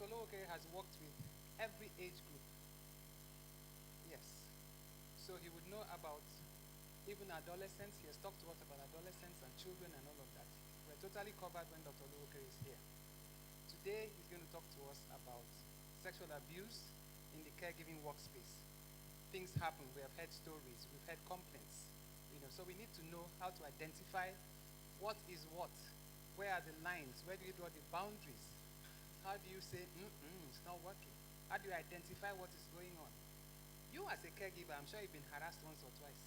Dr. Lowoke has worked with every age group. Yes. So he would know about even adolescents. He has talked to us about adolescents and children and all of that. We're totally covered when Dr. Lowoke is here. Today, he's going to talk to us about sexual abuse in the caregiving workspace. Things happen. We have heard stories. We've heard complaints. So we need to know how to identify what is what. Where are the lines? Where do you draw the boundaries? How do you say, it's not working? How do you identify what is going on? You as a caregiver, I'm sure you've been harassed once or twice.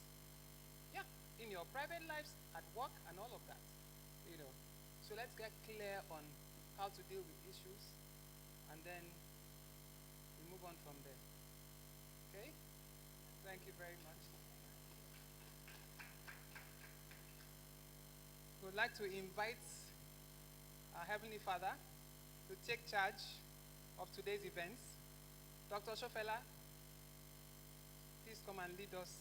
Yeah, in your private lives, at work, and all of that. So let's get clear on how to deal with issues, and then we move on from there. Okay? Thank you very much. We would like to invite our Heavenly Father to take charge of today's events. Dr. Shofela, please come and lead us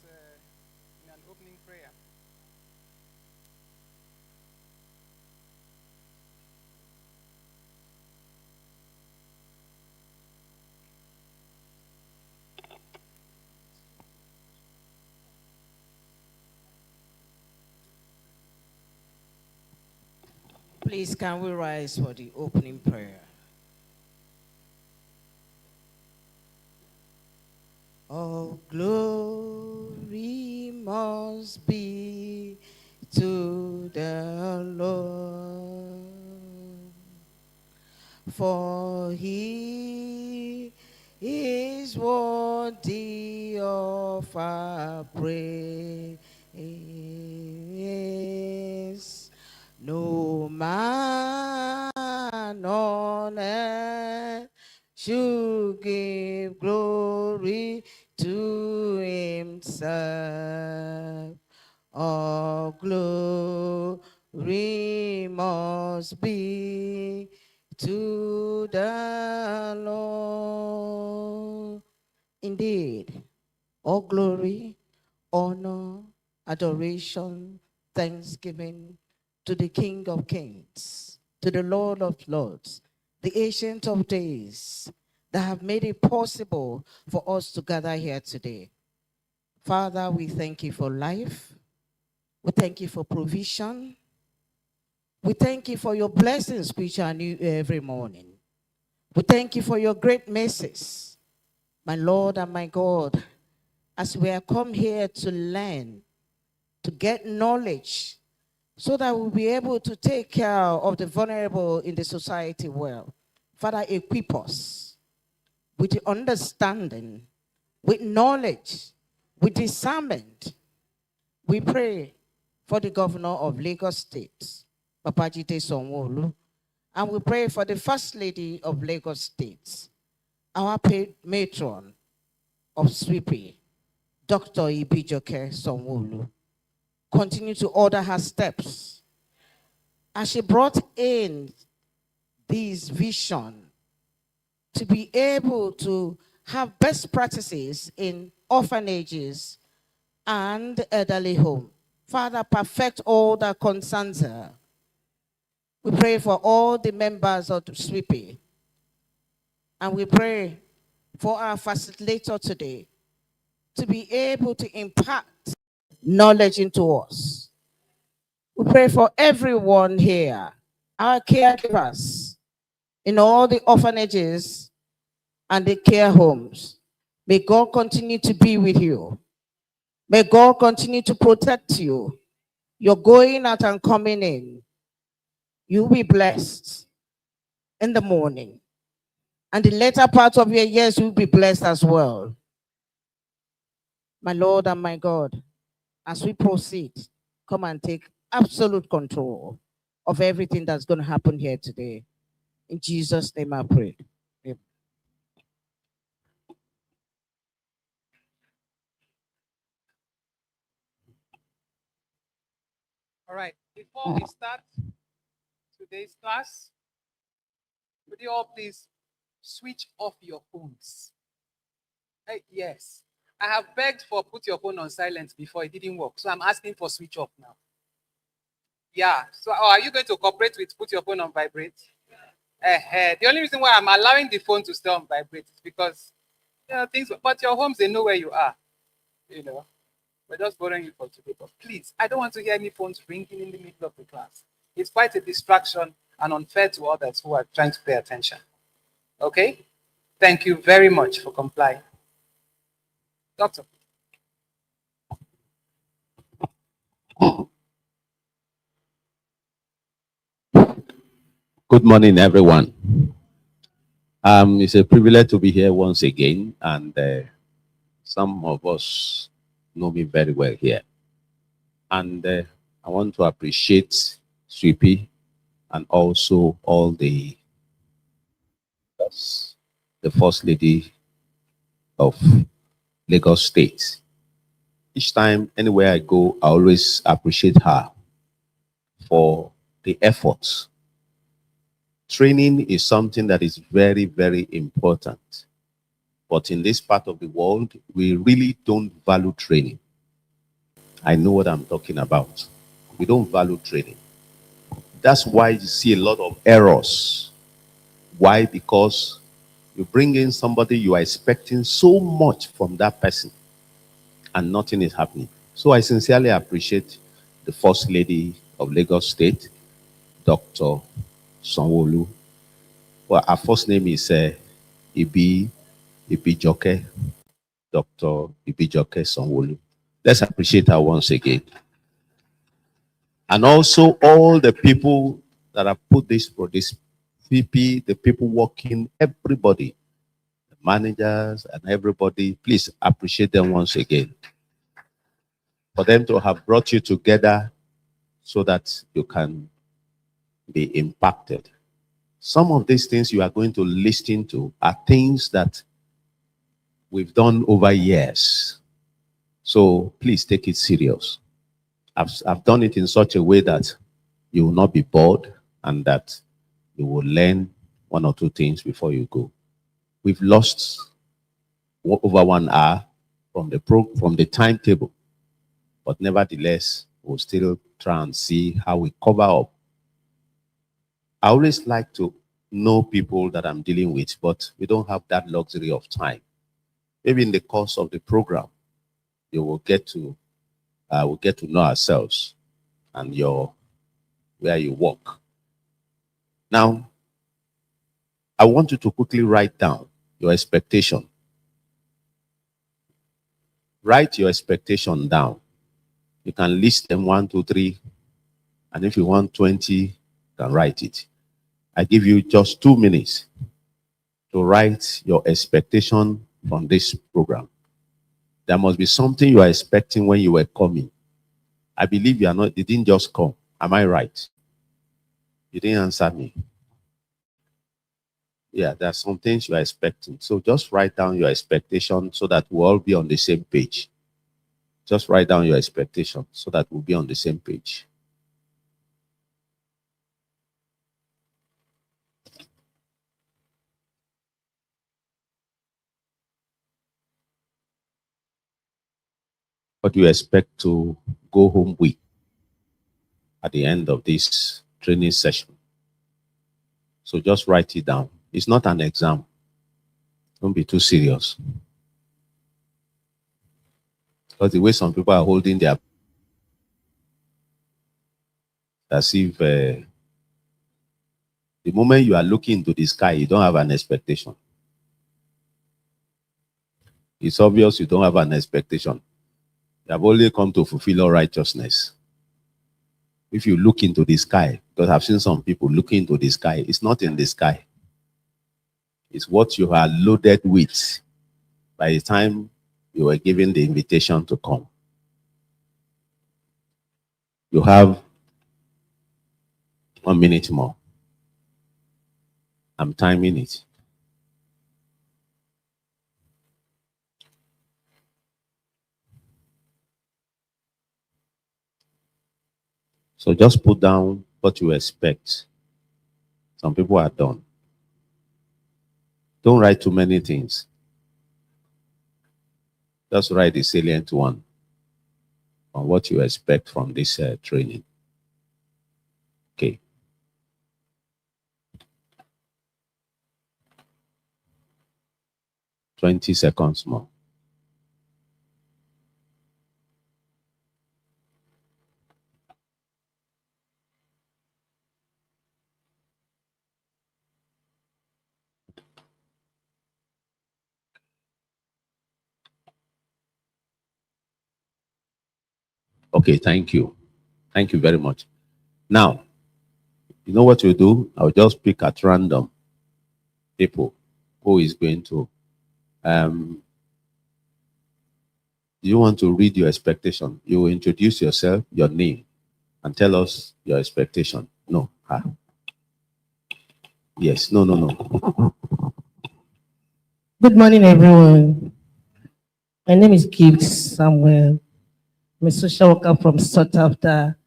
in an opening prayer. Please, can we rise for the opening prayer? All glory must be to the Lord, for he is worthy of our praise. No man on earth should give glory to himself. All glory must be to the Lord. Indeed, all glory, honor, adoration, thanksgiving to the King of Kings, to the Lord of Lords, the Ancient of Days, that have made it possible for us to gather here today. Father, we thank you for life. We thank you for provision. We thank you for your blessings, which are new every morning. We thank you for your great mercies, my Lord and my God, as we have come here to learn, to get knowledge, so that we'll be able to take care of the vulnerable in the society well. Father, equip us with the understanding, with knowledge, with discernment. We pray for the governor of Lagos State, Babajide Sanwo-Olu, and we pray for the First Lady of Lagos State, our matron of SWIPI, Dr. Ibijoke Sanwo-Olu. Continue to order her steps. As she brought in this vision to be able to have best practices in orphanages and elderly home. Father, perfect all that concerns her. We pray for all the members of the SWIPI. And we pray for our facilitator today to be able to impart knowledge into us. We pray for everyone here, our caregivers in all the orphanages and the care homes. May God continue to be with you. May God continue to protect you. You're going out and coming in. You'll be blessed in the morning. And the later part of your years, you'll be blessed as well. My Lord and my God, as we proceed, come and take absolute control of everything that's going to happen here today. In Jesus' name I pray. Amen. All right, before we start today's class, would you all please switch off your phones? Yes. I have begged for put your phone on silent before, it didn't work. So I'm asking for switch off now. Yeah. So are you going to cooperate with put your phone on vibrate? The only reason why I'm allowing the phone to stay on vibrate is because, you know, things, but your homes, they know where you are, you know. We're just borrowing you for today, but please, I don't want to hear any phones ringing in the middle of the class. It's quite a distraction and unfair to others who are trying to pay attention. Okay? Thank you very much for complying. Doctor. Good morning, everyone. It's a privilege to be here once again, and some of us know me very well here. And I want to appreciate SWIPI and also all the First Lady of Lagos State. Each time, anywhere I go, I always appreciate her for the efforts. Training is something that is very, very important. But in this part of the world, we really don't value training. I know what I'm talking about. We don't value training. That's why you see a lot of errors. Why? Because you bring in somebody, you are expecting so much from that person, and nothing is happening. So I sincerely appreciate the First Lady of Lagos State, Dr. Sanwo-Olu. Well, her first name is Ibijoke, Dr. Ibijoke Sanwo-Olu. Let's appreciate her once again. And also all the people that have put this for this VP, the people working, everybody, the managers and everybody, please appreciate them once again. For them to have brought you together so that you can be impacted. Some of these things you are going to listen to are things that we've done over years. So please take it serious. I've done it in such a way that you will not be bored and that you will learn one or two things before you go. We've lost over 1 hour from the timetable, but nevertheless, we'll still try and see how we cover up. I always like to know people that I'm dealing with, but we don't have that luxury of time. Maybe in the course of the program, you will get to we'll get to know ourselves and where you work. Now, I want you to quickly write down your expectation. Write your expectation down. You can list them 1, 2, 3, and if you want 20, you can write it. I give you just 2 minutes to write your expectation from this program. There must be something you are expecting when you were coming. I believe you didn't just come. Am I right? You didn't answer me. Yeah, there are some things you are expecting. So just write down your expectation so that we'll all be on the same page. Just write down your expectation so that we'll be on the same page. What do you expect to go home with at the end of this training session? So just write it down. It's not an exam. Don't be too serious. Because the way some people are holding their, as if the moment you are looking into the sky, you don't have an expectation. It's obvious you don't have an expectation. You have only come to fulfill all righteousness. If you look into the sky, because I've seen some people looking into the sky, it's not in the sky. It's what you are loaded with by the time you were given the invitation to come. You have 1 minute more. I'm timing it. So just put down what you expect. Some people are done. Don't write too many things. Just write the salient one on what you expect from this training. Okay. 20 seconds more. Okay, thank you. Thank you very much. Now, you know what you do? I'll just pick at random people who is going to. You want to read your expectation. You will introduce yourself, your name, and tell us your expectation. No. Yes. No. Good morning, everyone. My name is Gibbs Samuel. I'm a social worker from Sought After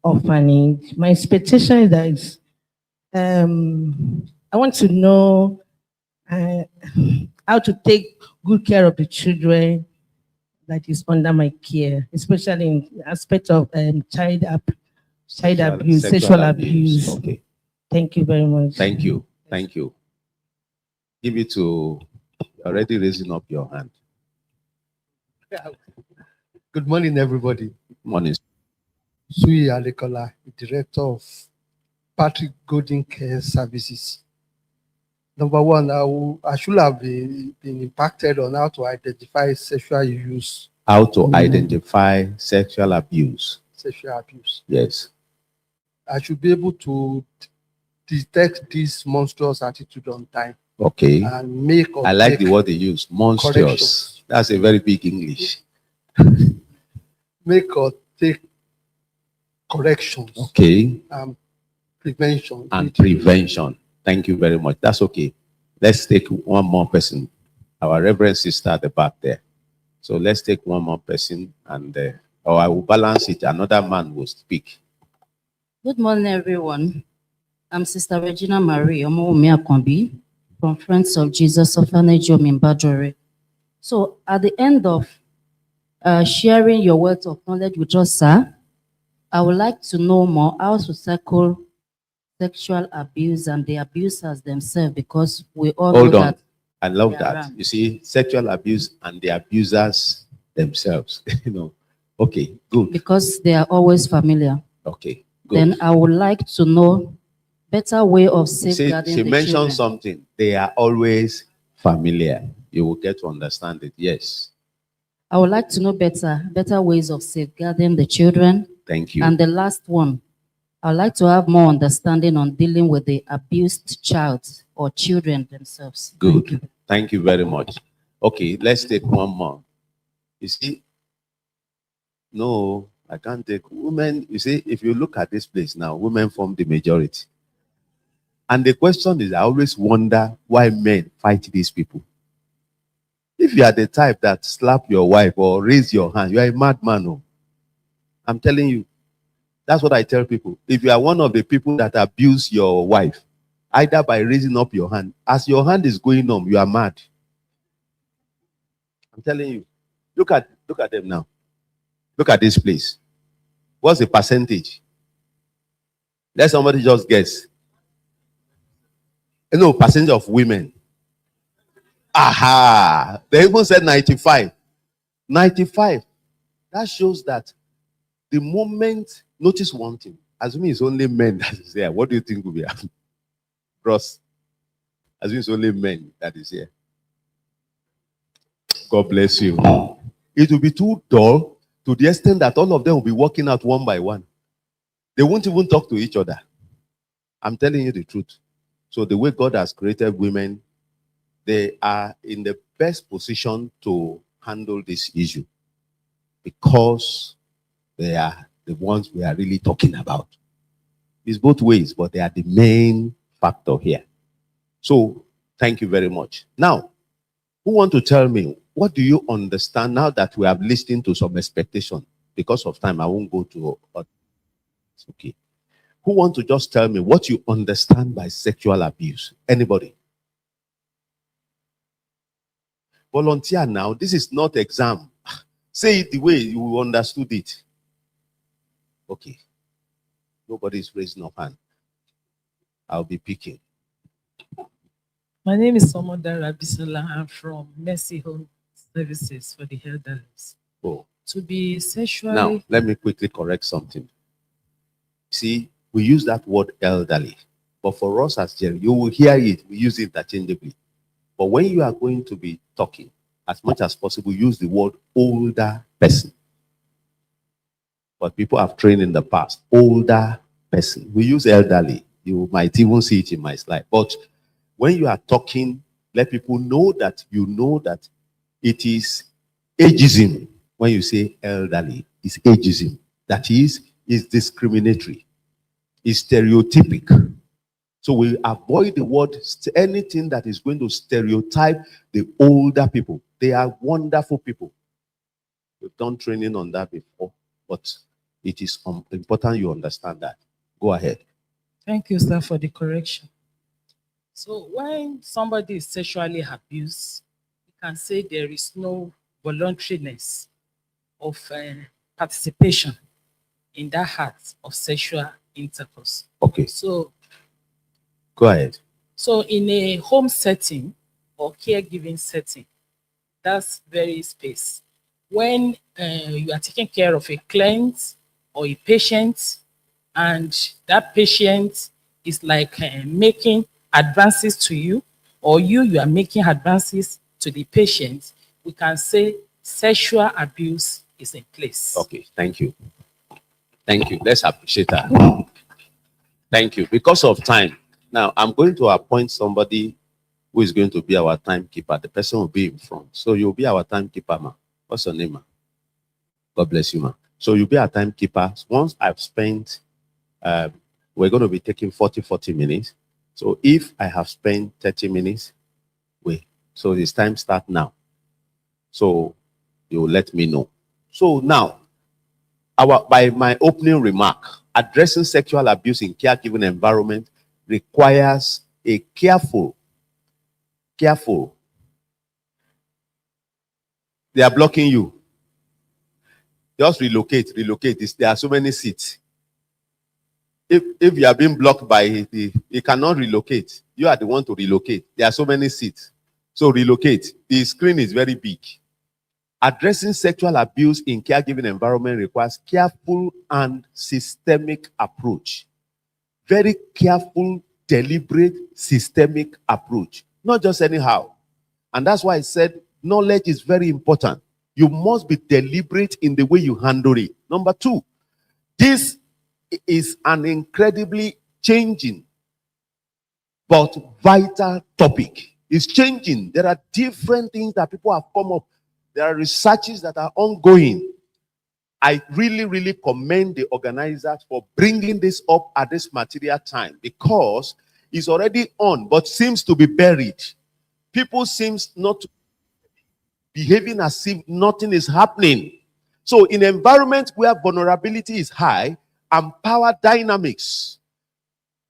Orphanage. My expectation is that I want to know uh, how to take good care of the children that is under my care, especially in the aspect of child abuse, sexual abuse. Okay. Thank you very much. Thank you. Thank you. Give it to already raising up your hand. Good morning, everybody. Morning. Sui Alekola, Director of Patrick Golden Care Services. Number one, I should have been impacted on how to identify sexual use. How to identify sexual abuse. Sexual abuse. Yes. I should be able to detect this monstrous attitude on time. Okay. And make or I like the word they use, monstrous. That's a very big English. Make or take corrections. Okay. Prevention. And prevention. Thank you very much. That's okay. Let's take one more person. Our Reverend sister at the back there. So let's take one more person and or I will balance it. Another man will speak. Good morning, everyone. I'm Sister Regina Marie Omoumi Akombi from Friends of Jesus Orphanage Home in Badore. So at the end of sharing your words of knowledge with us, sir, I would like to know more how to tackle sexual abuse and the abusers themselves, because we all know that. I love that. You see, sexual abuse and the abusers themselves. Okay, good. Because they are always familiar. Okay, good. Then I would like to know better way of safeguarding she the mentioned children. something. They are always familiar. You will get to understand it. Yes. I would like to know better ways of safeguarding the children. Thank you. And the last one, I'd like to have more understanding on dealing with the abused child or children themselves. Good. Thank you very much. Okay, let's take one more. You see, no, I can't take women. You see, if you look at this place now, women form the majority. And the question is, I always wonder why men fight these people. If you are the type that slap your wife or raise your hand, you are a madman. Oh. I'm telling you. That's what I tell people. If you are one of the people that abuse your wife, either by raising up your hand, as your hand is going on, you are mad. I'm telling you. Look at them now. Look at this place. What's the percentage? Let somebody just guess. No, percentage of women. Aha! They even said 95. 95. That shows that the moment, notice one thing. Assuming it's only men that is there, what do you think will be happening? Ross, assuming it's only men that is here. God bless you. It will be too dull to the extent that all of them will be working out one by one. They won't even talk to each other. I'm telling you the truth. So the way God has created women, they are in the best position to handle this issue because they are the ones we are really talking about. It's both ways, but they are the main factor here. So thank you very much. Now, who want to tell me, what do you understand now that we have listened to some expectation? Because of time, I won't go to it's okay. Who want to just tell me what you understand by sexual abuse? Anybody? Volunteer now. This is not exam. Say it the way you understood it. Okay. Nobody is raising up hand. I'll be picking. My name is Somodara Bisola. I'm from Mercy Home Services for the Elderly. Oh. To be sexually... Now, let me quickly correct something. See, we use that word elderly, but for us as Jerry, you will hear it, we use it interchangeably. But when you are going to be talking, as much as possible, use the word older person. But people have trained in the past, older person. We use elderly. You might even see it in my slide. But when you are talking, let people know that you know that it is ageism. When you say elderly, it's ageism. That is discriminatory, is stereotypic. So we avoid the word, anything that is going to stereotype the older people. They are wonderful people. We've done training on that before, but it is important you understand that. Go ahead. Thank you, sir, for the correction. So when somebody is sexually abused, you can say there is no voluntariness of participation in that act of sexual intercourse. Okay. So go ahead. So in a home setting or caregiving setting, that's very space. When you are taking care of a client or a patient, and that patient is like making advances to you, or you are making advances to the patient, we can say sexual abuse is in place. Okay, thank you. Thank you. Let's appreciate that. Thank you. Because of time, now I'm going to appoint somebody who is going to be our timekeeper. The person will be in front. So you'll be our timekeeper, ma. What's your name, ma? God bless you, ma. So you'll be our timekeeper. Once I've spent, we're going to be taking 40 minutes. So if I have spent 30 minutes, so this time start now. So you let me know. So now, by my opening remark, addressing sexual abuse in caregiving environment requires a careful. They are blocking you. Just relocate. There are so many seats. If you are being blocked by you cannot relocate. You are the one to relocate. There are so many seats. So relocate. The screen is very big. Addressing sexual abuse in caregiving environment requires careful and systemic approach. Very careful, deliberate, systemic approach. Not just anyhow. And that's why I said knowledge is very important. You must be deliberate in the way you handle it. Number two, this is an incredibly changing but vital topic. It's changing. There are different things that people have come up. There are researches that are ongoing. I really, really commend the organizers for bringing this up at this material time, because it's already on but seems to be buried. People seem not to be behaving as if nothing is happening. So in an environment where vulnerability is high and power dynamics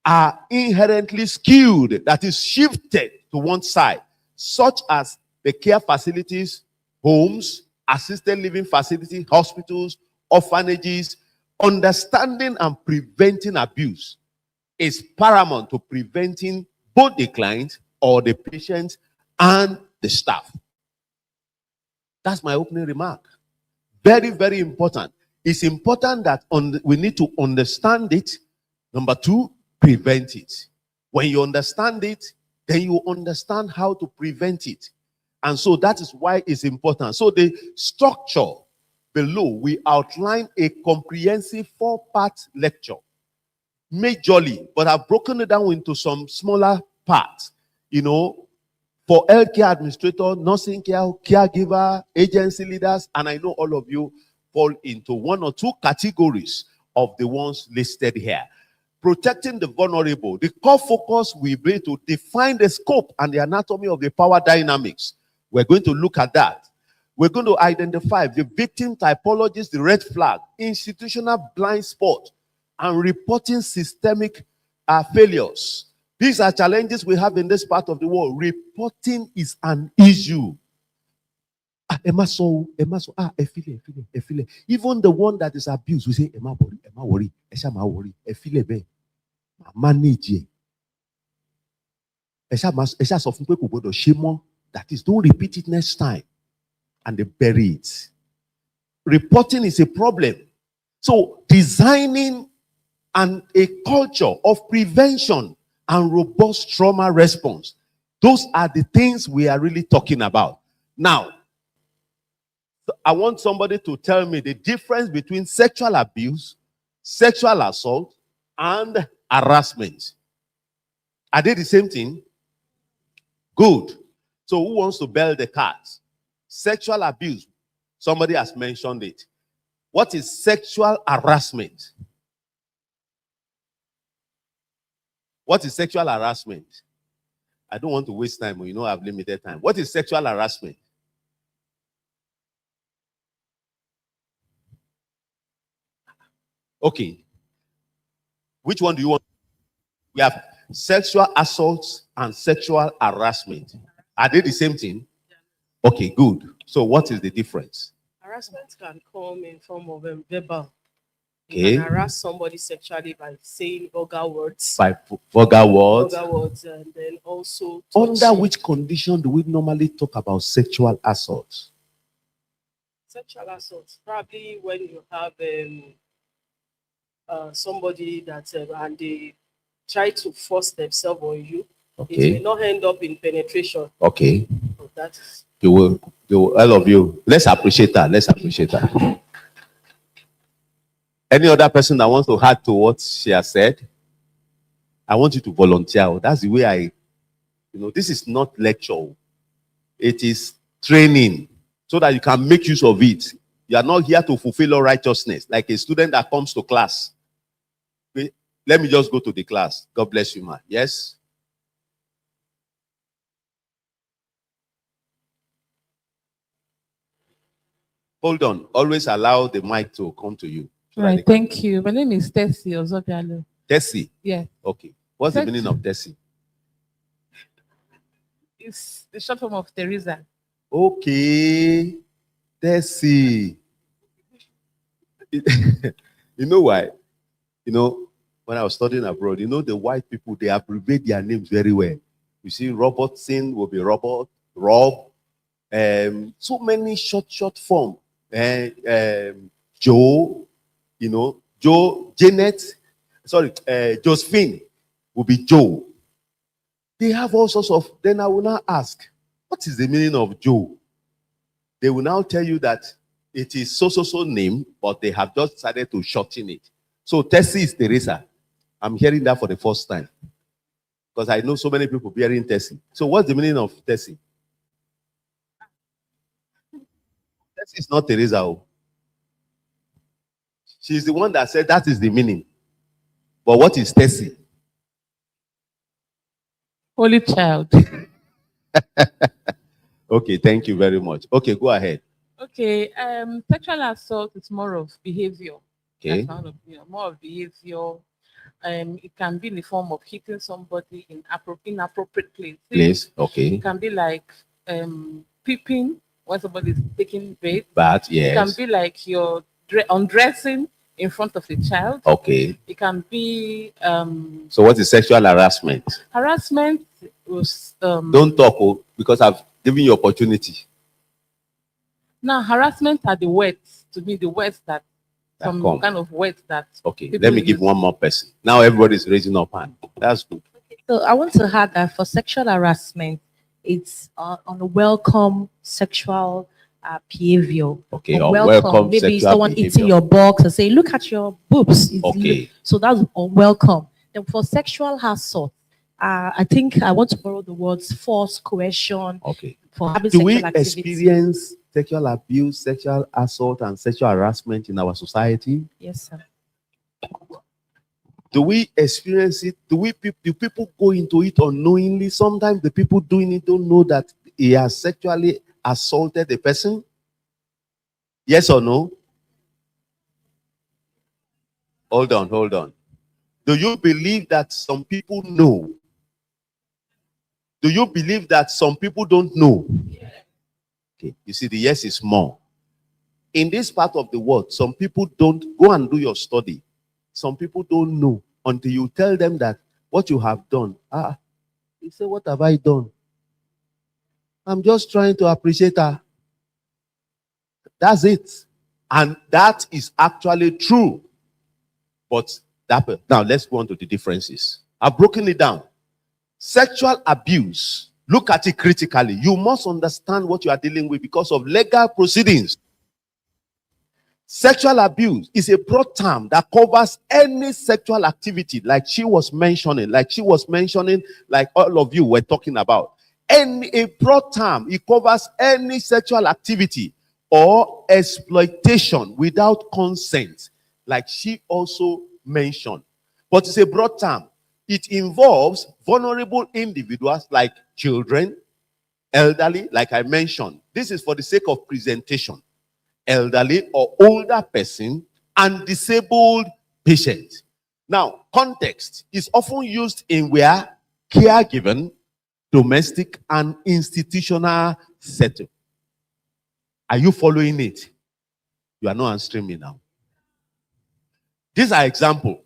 are inherently skewed, that is shifted to one side, such as the care facilities, homes, assisted living facilities, hospitals, orphanages, understanding and preventing abuse is paramount to preventing both the client or the patient and the staff. That's my opening remark. Very, very important. It's important that we need to understand it. Number two, prevent it. When you understand it, then you understand how to prevent it. And so that is why it's important. So the structure below, we outline a comprehensive 4-part lecture. Majorly, but I've broken it down into some smaller parts. You know, for healthcare administrator, nursing care, caregiver, agency leaders, and I know all of you fall into one or two categories of the ones listed here. Protecting the vulnerable. The core focus will be to define the scope and the anatomy of the power dynamics. We're going to look at that. We're going to identify the victim typologies, the red flag, institutional blind spot, and reporting systemic failures. These are challenges we have in this part of the world. Reporting is an issue. Even the one that is abused, we say, Emma worry, manage it. That is, don't repeat it next time. And they bury it. Reporting is a problem. So designing a culture of prevention and robust trauma response, those are the things we are really talking about. Now, I want somebody to tell me the difference between sexual abuse, sexual assault, and harassment. Are they the same thing? Good. So who wants to bail the cat? Sexual abuse. Somebody has mentioned it. What is sexual harassment? What is sexual harassment? I don't want to waste time. You know I have limited time. What is sexual harassment? Okay. Which one do you want? We have sexual assaults and sexual harassment. Are they the same thing? Okay, good. So what is the difference? Harassment can come in form of verbal. Okay. You can harass somebody sexually by saying vulgar words. By vulgar words. Vulgar words, and then also Under touching. which condition do we normally talk about sexual assault? Sexual assault, probably when you have somebody that and they try to force themselves on you. Okay. It may not end up in penetration. Okay. So that is. You will, all of you. Let's appreciate that. Let's appreciate that. Any other person that wants to add to what she has said? I want you to volunteer. That's the way this is not lecture. It is training so that you can make use of it. You are not here to fulfill all righteousness like a student that comes to class. Let me just go to the class. God bless you, man. Yes? Hold on. Always allow the mic to come to you. Right. Thank you. My name is Tessie Ozobialo. Tessie? Yeah. Okay. What's the meaning of Tessie? It's the short form of Teresa. Okay. Tessie. You know why? When I was studying abroad, the white people, they abbreviate their names very well. You see, Robertson will be Robert, Rob, so many short form. Joe, Janet, Josephine will be Joe. They have all sorts of, then I will now ask, what is the meaning of Joe? They will now tell you that it is so name, but they have just decided to shorten it. So Tessie is Teresa. I'm hearing that for the first time. Because I know so many people bearing Tessie. So what's the meaning of Tessie? Tessie is not Teresa. She's the one that said that is the meaning. But what is Tessie? Holy child. Okay, thank you very much. Okay, go ahead. Okay, sexual assault is more of behavior. Okay. That's more of behavior. It can be in the form of hitting somebody in inappropriate place. Okay. It can be like peeping when somebody is taking bath. Yes. It can be like you're undressing in front of a child. Okay. It can be So what is sexual harassment? Harassment was don't talk because I've given you opportunity. Now harassment are the words, to me, the words that some kind of words that. Okay, let me give one more person. Now everybody's raising up hand. That's good. Okay, so I want to add that for sexual harassment, it's unwelcome sexual behavior. Okay, unwelcome maybe sexual someone behavior. eating your box and say, "Look at your boobs." Okay. So that's unwelcome. Then for sexual assault, I think I want to borrow the words force, coercion. Okay. For having Do sexual we activity. experience sexual abuse, sexual assault, and sexual harassment in our society? Yes, sir. Do we experience it? Do people go into it unknowingly? Sometimes the people doing it don't know that he has sexually assaulted the person. Yes or no? Hold on. Do you believe that some people know? Do you believe that some people don't know? Okay, you see, the yes is more. In this part of the world, some people don't go and do your study. Some people don't know until you tell them that what you have done, He said, what have I done? I'm just trying to appreciate her. That's it. And that is actually true. But now let's go on to the differences. I've broken it down. Sexual abuse. Look at it critically. You must understand what you are dealing with because of legal proceedings. Sexual abuse is a broad term that covers any sexual activity, like she was mentioning, like all of you were talking about. A broad term, it covers any sexual activity or exploitation without consent, like she also mentioned. But it's a broad term. It involves vulnerable individuals like children, elderly, like I mentioned. This is for the sake of presentation. Elderly or older person, and disabled patient. Now, context is often used in where caregiving, domestic, and institutional setting. Are you following it? You are not answering me now. These are examples.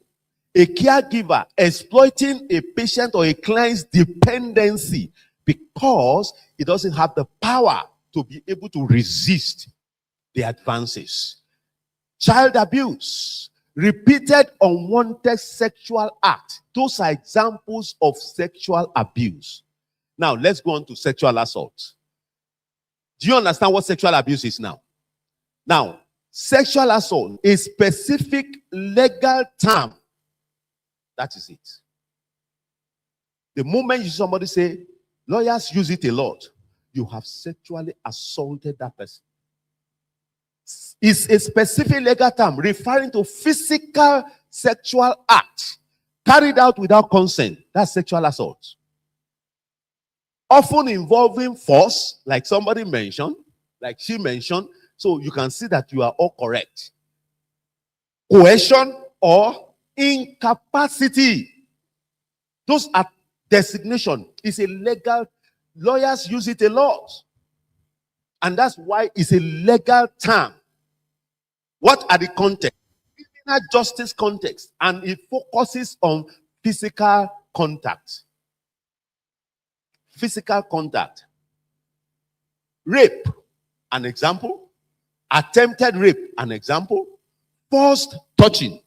A caregiver exploiting a patient or a client's dependency because he doesn't have the power to be able to resist the advances. Child abuse, repeated unwanted sexual act. Those are examples of sexual abuse. Now, let's go on to sexual assault. Do you understand what sexual abuse is now? Now, sexual assault is a specific legal term. That is it. The moment you somebody say, lawyers use it a lot, you have sexually assaulted that person. It's a specific legal term referring to physical sexual act carried out without consent. That's sexual assault. Often involving force, like somebody mentioned, like she mentioned. So you can see that you are all correct. Coercion or incapacity. Those are designation. It's a legal, lawyers use it a lot. And that's why it's a legal term. What are the contexts? Criminal justice context, and it focuses on physical contact. Physical contact. Rape, an example. Attempted rape, an example. Forced touching.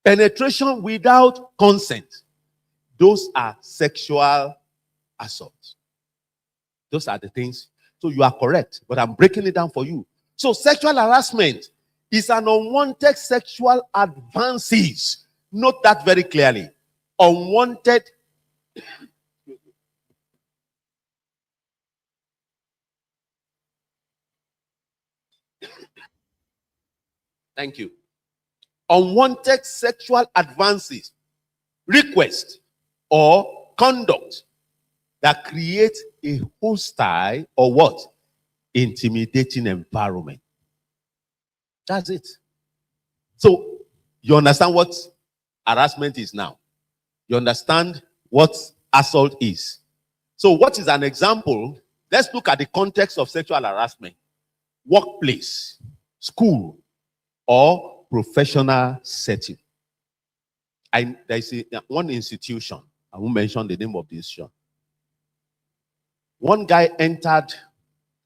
Penetration without consent. Those are sexual assaults. Those are the things. So you are correct, but I'm breaking it down for you. So sexual harassment is an unwanted sexual advances. Note that very clearly. Unwanted. Thank you. Unwanted sexual advances, request, or conduct that create a hostile or what? Intimidating environment. That's it. So you understand what harassment is now. You understand what assault is. So what is an example? Let's look at the context of sexual harassment. Workplace, school, or professional setting. There is one institution. I won't mention the name of the institution. One guy entered.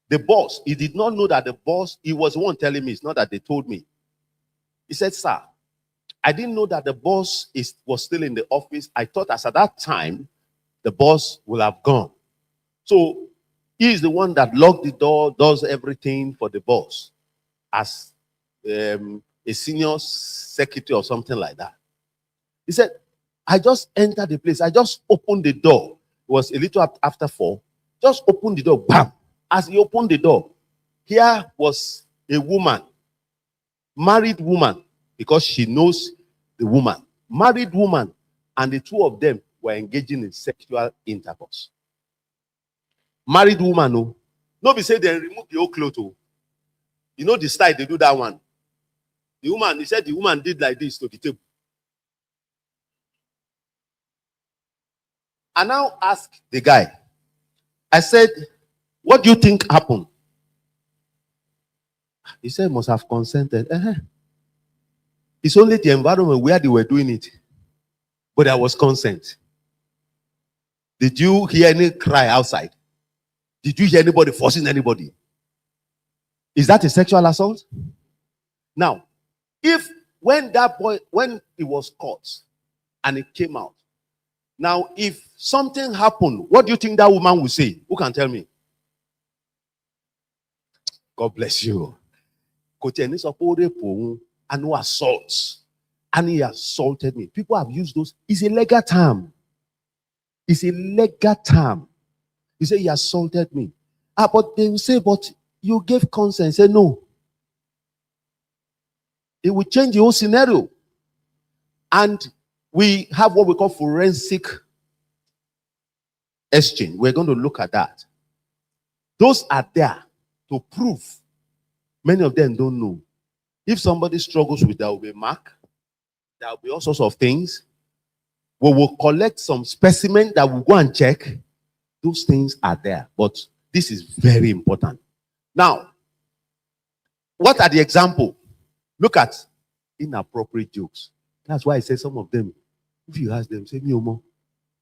The boss, he did not know that the boss, he was the one telling me, it's not that they told me. He said, sir, I didn't know that the boss was still in the office. I thought as at that time, the boss will have gone. So he is the one that locked the door, does everything for the boss as a senior secretary or something like that. He said, I just entered the place. I just opened the door. It was a little after 4. Just opened the door, bam. As he opened the door, here was a woman, married woman, because she knows the woman, married woman, and the two of them were engaging in sexual intercourse. Married woman, no. Nobody say they remove the old clothes. Oh. You know the style they do that one. The woman, he said the woman did like this to the table. I now asked the guy, I said, what do you think happened? He said, must have consented. It's only the environment where they were doing it. But there was consent. Did you hear any cry outside? Did you hear anybody forcing anybody? Is that a sexual assault? Now, if when that boy, when he was caught and it came out, now if something happened, what do you think that woman will say? Who can tell me? God bless you. And no assaults. And he assaulted me. People have used those. It's a legal term. It's a legal term. You say he assaulted me. But they will say, but you gave consent. Say no. It will change the whole scenario. And we have what we call forensic exchange. We're going to look at that. Those are there to prove. Many of them don't know. If somebody struggles with, there will be a mark. There will be all sorts of things. We will collect some specimen that we'll go and check. Those things are there. But this is very important. Now, what are the examples? Look at inappropriate jokes. That's why I say some of them, if you ask them, say, Miomo,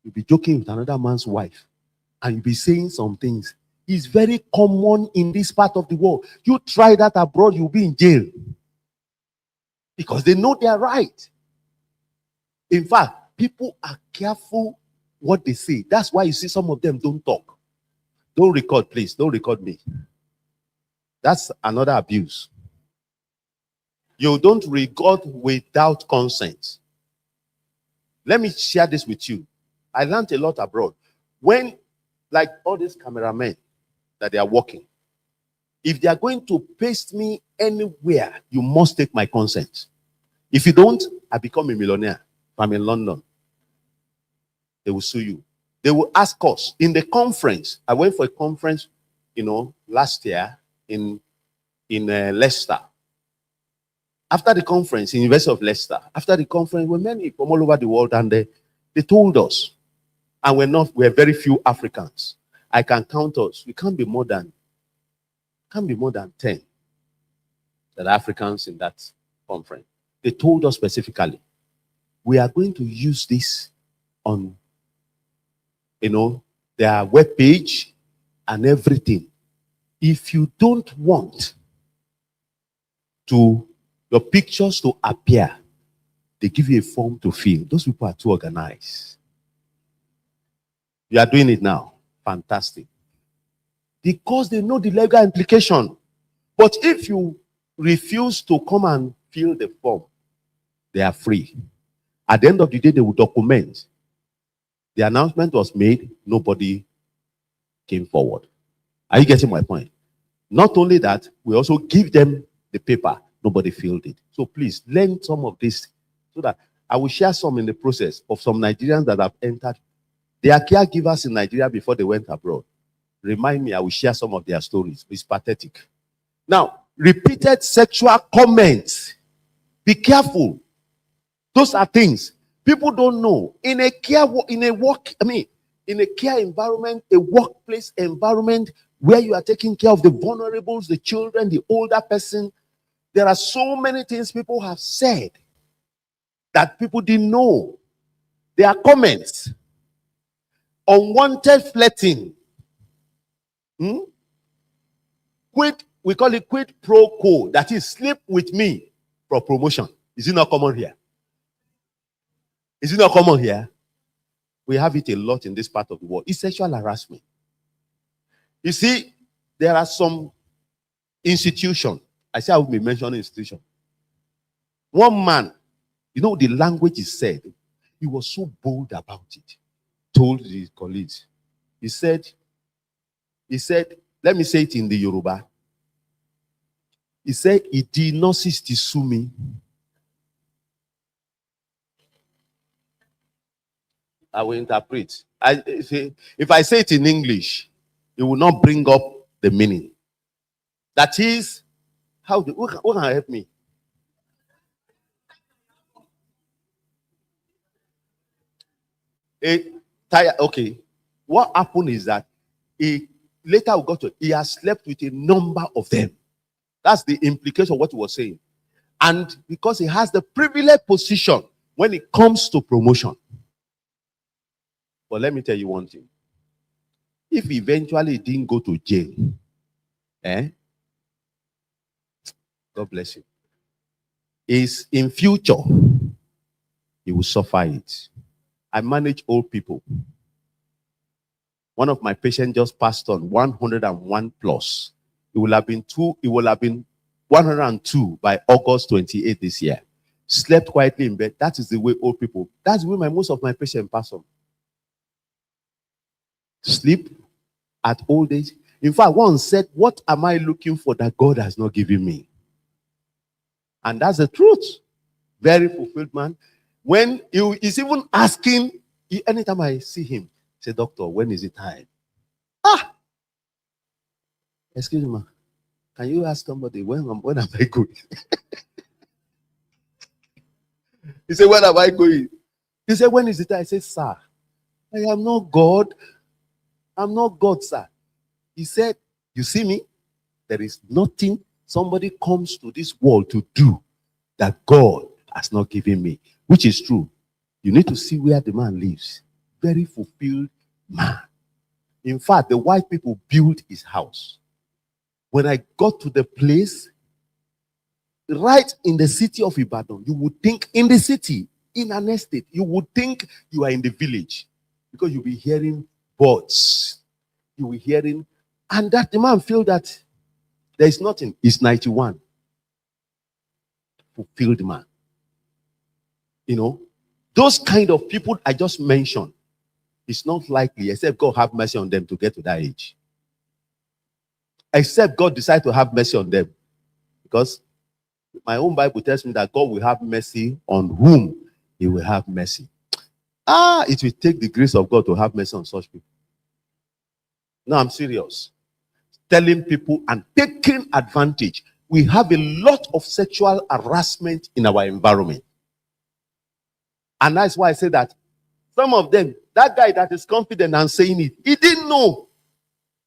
you'll be joking with another man's wife and you'll be saying some things. It's very common in this part of the world. You try that abroad, you'll be in jail. Because they know they're right. In fact, people are careful what they say. That's why you see some of them don't talk. Don't record, please. Don't record me. That's another abuse. You don't record without consent. Let me share this with you. I learned a lot abroad. When, like all these cameramen that they are working, if they are going to paste me anywhere, you must take my consent. If you don't, I become a millionaire. If I'm in London, they will sue you. They will ask us in the conference. I went for a conference, last year in Leicester. After the conference in University of Leicester, after the conference, we met many from all over the world, and they told us, and we're very few Africans. I can count us. We can't be more than 10 that are Africans in that conference. They told us specifically, we are going to use this on, their webpage and everything. If you don't want your pictures to appear, they give you a form to fill. Those people are too organized. You are doing it now. Fantastic. Because they know the legal implication. But if you refuse to come and fill the form, they are free. At the end of the day, they will document. The announcement was made, nobody came forward. Are you getting my point? Not only that, we also give them the paper. Nobody filled it. So please, learn some of this so that I will share some in the process of some Nigerians that have entered. They are caregivers in Nigeria before they went abroad. Remind me, I will share some of their stories. It's pathetic. Now, repeated sexual comments. Be careful. Those are things people don't know. In a care environment, a workplace environment where you are taking care of the vulnerables, the children, the older person, there are so many things people have said that people didn't know. There are comments. Unwanted flirting. We call it quid pro quo. That is, sleep with me for promotion. Is it not common here? Is it not common here? We have it a lot in this part of the world. It's sexual harassment. You see, there are some institutions. I say I will be mentioning institution. One man, the language he said, he was so bold about it. Told his colleagues. He said, let me say it in the Yoruba. He said, "Idi nosis ti su mi." I will interpret. If I say it in English, it will not bring up the meaning. That is, who can help me? Okay. What happened is that later we got to, he has slept with a number of them. That's the implication of what he was saying. And because he has the privileged position when it comes to promotion. But let me tell you one thing. If eventually he didn't go to jail, God bless you. Is in future, he will suffer it. I manage old people. One of my patients just passed on 101 plus. It will have been 102 by August 28 this year. Slept quietly in bed. That is the way old people, that's the way most of my patients pass on. Sleep at old age. In fact, one said, what am I looking for that God has not given me? And that's the truth. Very fulfilled man. When he's even asking, anytime I see him, say, doctor, when is it time? Excuse me, ma. Can you ask somebody, when am I going? He said, when am I going? He said, when is it time? I said, sir, I am not God. I'm not God, sir. He said, you see me? There is nothing somebody comes to this world to do that God has not given me, which is true. You need to see where the man lives. Very fulfilled man. In fact, the white people built his house. When I got to the place, right in the city of Ibadan, you would think in the city, in an estate, you would think you are in the village because you'll be hearing birds. You will hearing, and that the man feel that there is nothing. He's 91. Fulfilled man. You know, those kind of people I just mentioned, it's not likely, except God have mercy on them, to get to that age. Except God decide to have mercy on them. Because my own Bible tells me that God will have mercy on whom he will have mercy. It will take the grace of God to have mercy on such people. No, I'm serious. Telling people and taking advantage. We have a lot of sexual harassment in our environment. And that's why I say that some of them, that guy that is confident and saying it, he didn't know.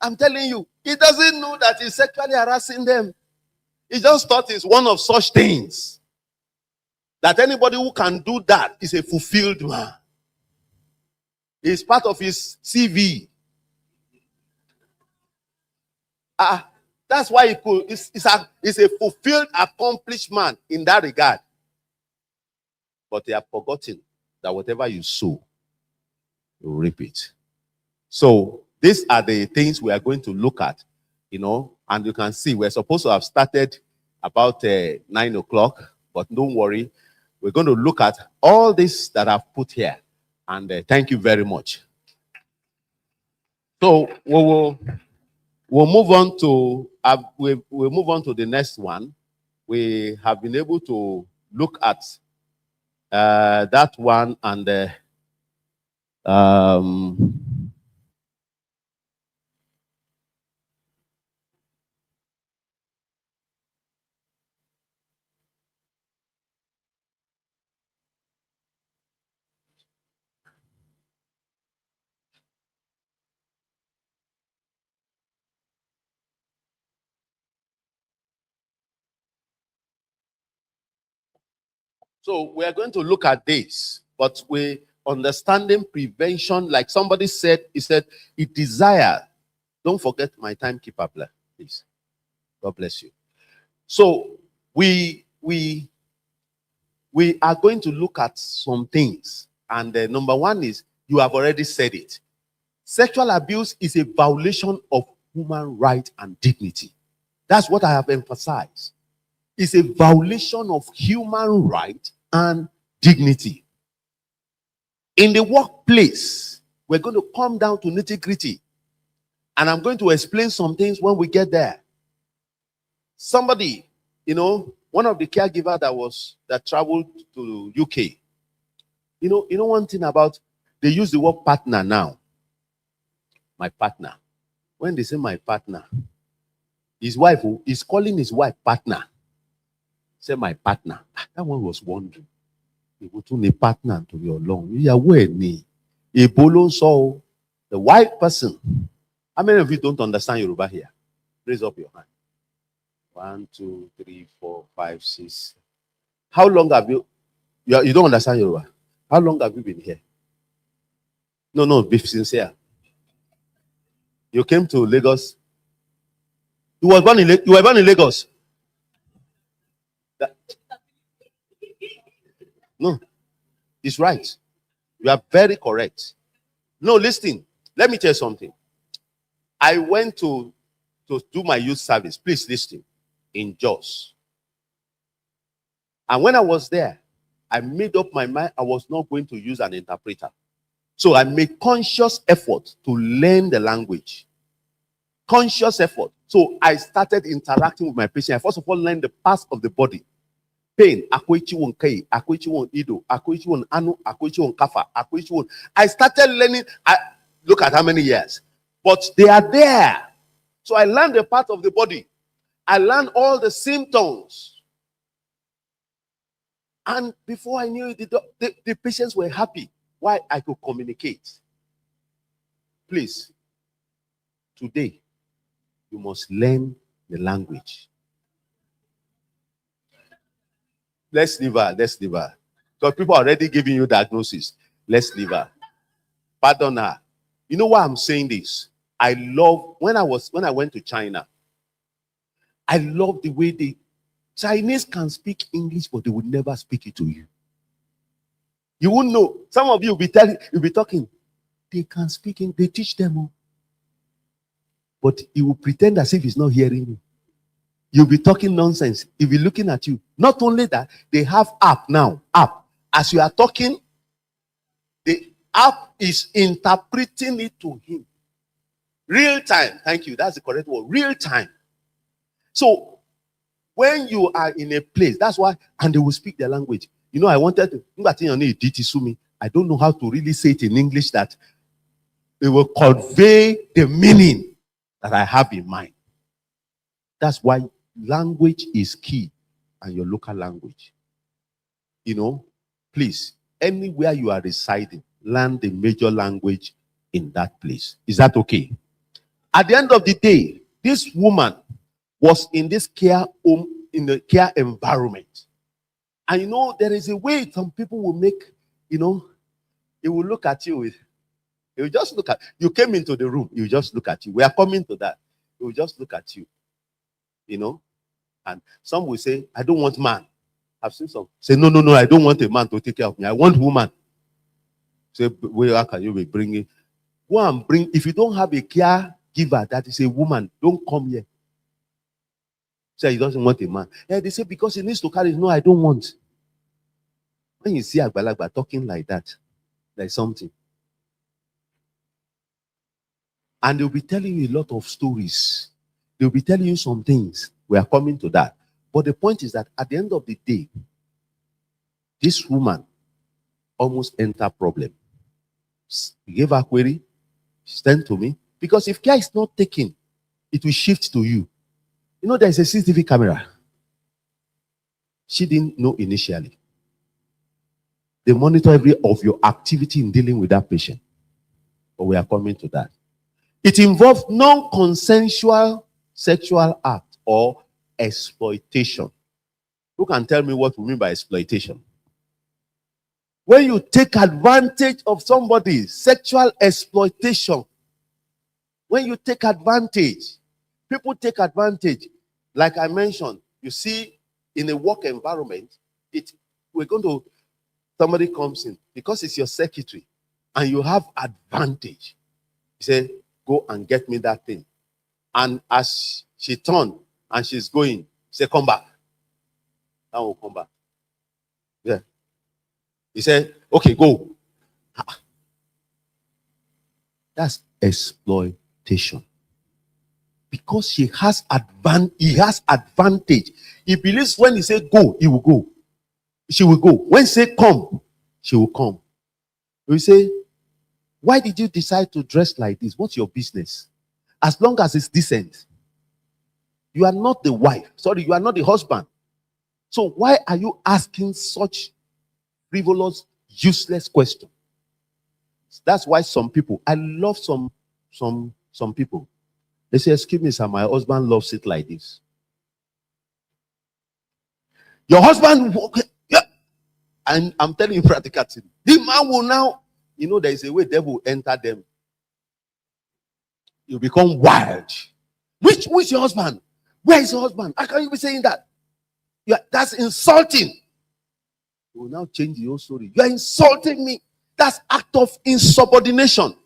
I'm telling you, he doesn't know that he's sexually harassing them. He just thought it's one of such things. That anybody who can do that is a fulfilled man. It's part of his CV. That's why he could. He's a fulfilled, accomplished man in that regard. But they have forgotten that whatever you sow, you reap it. So these are the things we are going to look at, you know, and you can see we're supposed to have started about 9 o'clock, but don't worry. We're going to look at all this that I've put here. And thank you very much. So we'll move on to we'll move on to the next one. We have been able to look at that one and so we are going to look at this, but we understanding prevention, like somebody said, he said, it desire. Don't forget my timekeeper, please. God bless you. So we are going to look at some things. And number one is, you have already said it. Sexual abuse is a violation of human right and dignity. That's what I have emphasized. It's a violation of human right and dignity. In the workplace, we're going to come down to nitty-gritty. And I'm going to explain some things when we get there. Somebody, you know, one of the caregivers that traveled to UK, you know one thing about, they use the word partner now. My partner. When they say my partner, his wife is calling his wife partner. Say my partner. That one was wondering. He would turn a partner to your long. A bolo saw the white person. How many of you don't understand Yoruba here? Raise up your hand. 1, 2, 3, 4, 5, 6. How long have you don't understand Yoruba? How long have you been here? No, be sincere. You came to Lagos. You were born in Lagos. That- no, it's right. You are very correct. No, listen. Let me tell you something. I went to do my youth service. Please listen. In Jos. And when I was there, I made up my mind I was not going to use an interpreter. So I made conscious effort to learn the language. Conscious effort. So I started interacting with my patient. I first of all learned the parts of the body. Pain, akoichi won kei, akoichi won ido, akoichi won anu, akoichi won kafa, akoichi won. I started learning. Look at how many years. But they are there. So I learned the part of the body. I learned all the symptoms. And before I knew it, the patients were happy. Why? I could communicate. Please, today, you must learn the language. Let's leave her. Because people are already giving you diagnosis. Let's leave her. Pardon her. You know why I'm saying this? I love, when I went to China, I love the way the Chinese can speak English, but they would never speak it to you. You won't know. Some of you will be talking. They can speak English. They teach them all. But he will pretend as if he's not hearing you. You'll be talking nonsense. He'll be looking at you. Not only that, they have app now. App. As you are talking, the app is interpreting it to him. Real time. Thank you. That's the correct word. Real time. So, when you are in a place, that's why, and they will speak their language. You know, I wanted to, I don't know how to really say it in English that it will convey the meaning that I have in mind. That's why language is key, and your local language. You know, please, anywhere you are residing, learn the major language in that place. Is that okay? At the end of the day, this woman was in this care home, in the care environment. And you know, there is a way some people will make, you know, he will look at you with, he will just look at, you came into the room, he will just look at you. We are coming to that. He will just look at you, you know. And some will say, I don't want man. I've seen some say, no, I don't want a man to take care of me. I want woman. Say, where can you be bringing? Go and bring, if you don't have a caregiver that is a woman, don't come here. Say he doesn't want a man. Yeah, they say because he needs to carry. No, I don't want. When you see Agbalagba talking like that, there's something. And they'll be telling you a lot of stories. They'll be telling you some things. We are coming to that. But the point is that at the end of the day, this woman almost entered problem. He gave her query. She sent to me. Because if care is not taken, it will shift to you. You know, there's a CCTV camera. She didn't know initially. They monitor every of your activity in dealing with that patient. But we are coming to that. It involves non-consensual sexual act or exploitation. Who can tell me what we mean by exploitation? When you take advantage of somebody, sexual exploitation. When you take advantage, people take advantage. Like I mentioned, you see, in a work environment, somebody comes in, because it's your secretary, and you have advantage. You say, go and get me that thing. And as she turned and she's going, say, come back. That will come back. Yeah. He said, okay, go. That's exploitation. Because he has advantage. He believes when he says go, he will go. She will go. When he say come, she will come. We say, why did you decide to dress like this? What's your business? As long as it's decent. You are not the wife. Sorry, you are not the husband. So why are you asking such frivolous, useless questions? That's why some people, I love some people. They say, excuse me, sir, my husband loves it like this. Your husband, yeah. And I'm telling you practically, the man will now, You know, there is a way devil enter them. You become wild. Which your husband? Where is your husband? How can you be saying that? That's insulting. You will now change the whole story. You are insulting me. That's act of insubordination.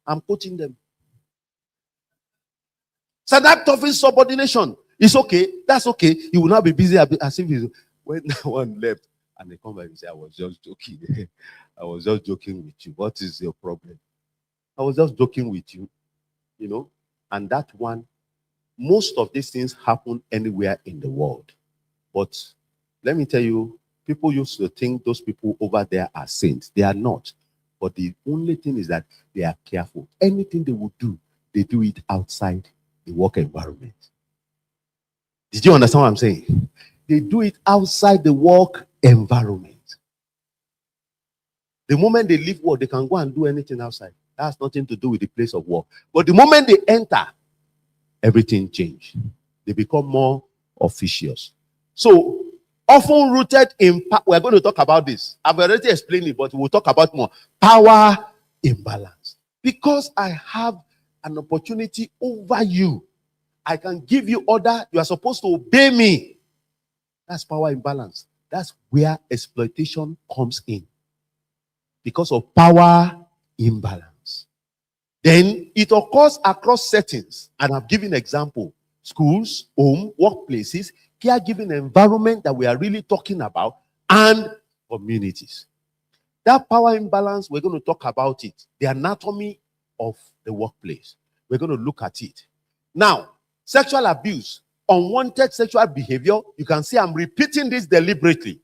I'm quoting them. It's an act of insubordination. It's okay. That's okay. You will not be busy as if it's, when that one left and they come back and say, I was just joking. I was just joking with you. What is your problem? I was just joking with you. You know, and that one, most of these things happen anywhere in the world. But let me tell you, people used to think those people over there are saints. They are not. But the only thing is that they are careful. Anything they would do, they do it outside the work environment. Did you understand what I'm saying? They do it outside the work environment. The moment they leave work, they can go and do anything outside. That has nothing to do with the place of work. But the moment they enter, everything changes. They become more officious. So, often rooted in, we're going to talk about this. I've already explained it, but we'll talk about more. Power imbalance. Because I have an opportunity over you, I can give you order. You are supposed to obey me. That's power imbalance. That's where exploitation comes in. Because of power imbalance. Then it occurs across settings. And I've given example. Schools, home, workplaces, caregiving environment that we are really talking about, and communities. That power imbalance, we're going to talk about it. The anatomy of the workplace. We're going to look at it. Now, sexual abuse, unwanted sexual behavior. You can see I'm repeating this deliberately.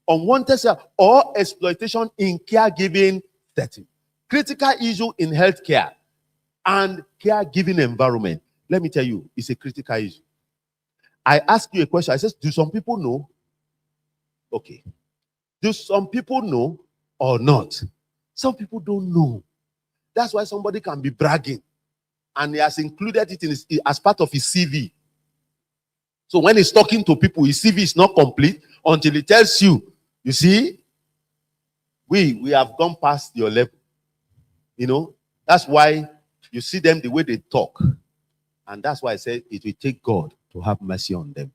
Unwanted or exploitation in caregiving setting. Critical issue in healthcare and caregiving environment. Let me tell you, it's a critical issue. I ask you a question. I said, do some people know? Okay. Do some people know or not? Some people don't know. That's why somebody can be bragging. And he has included it in as part of his CV. So when he's talking to people, his CV is not complete until he tells you, you see, we have gone past your level. You know, that's why you see them the way they talk. And that's why I said it will take God to have mercy on them.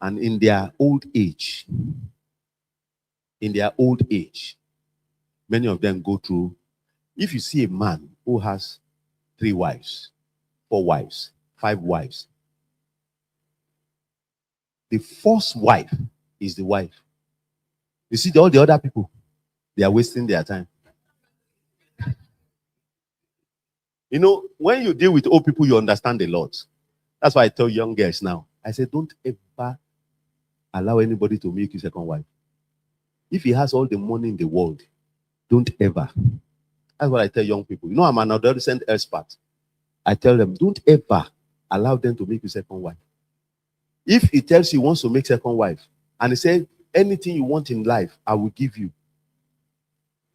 And in their old age, many of them go through. If you see a man who has 3 wives, 4 wives, 5 wives, the first wife is the wife. You see all the other people, they are wasting their time. You know, when you deal with old people, you understand a lot. That's why I tell young girls now. I say, don't ever allow anybody to make you second wife. If he has all the money in the world, don't ever. That's what I tell young people. You know, I'm an adolescent expert. I tell them, don't ever allow them to make you second wife. If he tells you he wants to make second wife, and he said, anything you want in life, I will give you.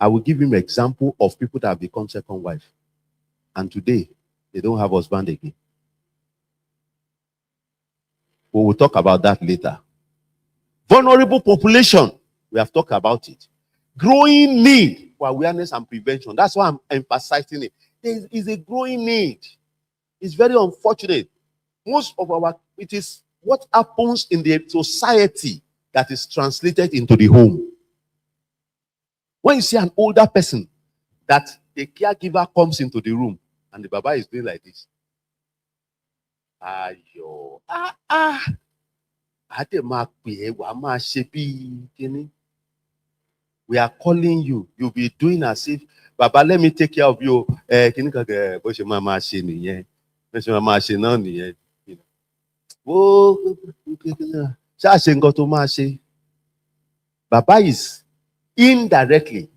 I will give him an example of people that have become second wife. And today, they don't have husband again. We will talk about that later. Vulnerable population. We have talked about it. Growing need for awareness and prevention. That's why I'm emphasizing it. There is a growing need. It's very unfortunate. It is what happens in the society that is translated into the home. When you see an older person, that the caregiver comes into the room and the baba is doing like this. We are calling you. You'll be doing as if, Baba, let me take care of you. Baba is indirectly,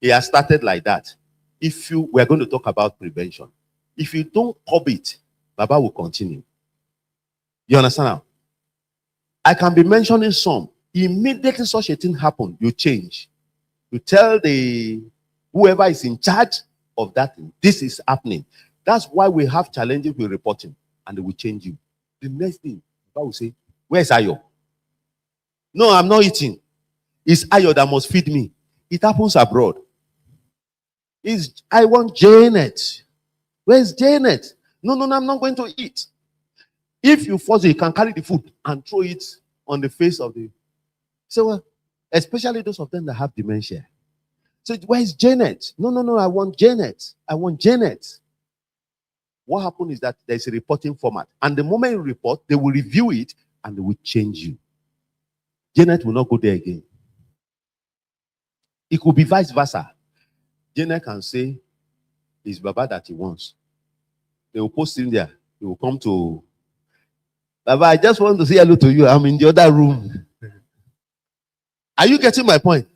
he has started like that. We're going to talk about prevention. If you don't curb it, Baba will continue. You understand now? I can be mentioning some. Immediately such a thing happens, you change. You tell whoever is in charge of that thing, this is happening. That's why we have challenges with reporting, and they will change you. The next thing, Baba will say, where's Ayo? No, I'm not eating. It's Ayo that must feed me. It happens abroad. I want Janet. Where's Janet? No, I'm not going to eat. If you force it, you can carry the food and throw it on the face of the. So, especially those of them that have dementia. So, where's Janet? No, I want Janet. I want Janet. What happened is that there's a reporting format. And the moment you report, they will review it and they will change you. Janet will not go there again. It could be vice versa. Janet can say, it's Baba that he wants. They will post him there. He will come to, Baba, I just want to say hello to you. I'm in the other room. Are you getting my point?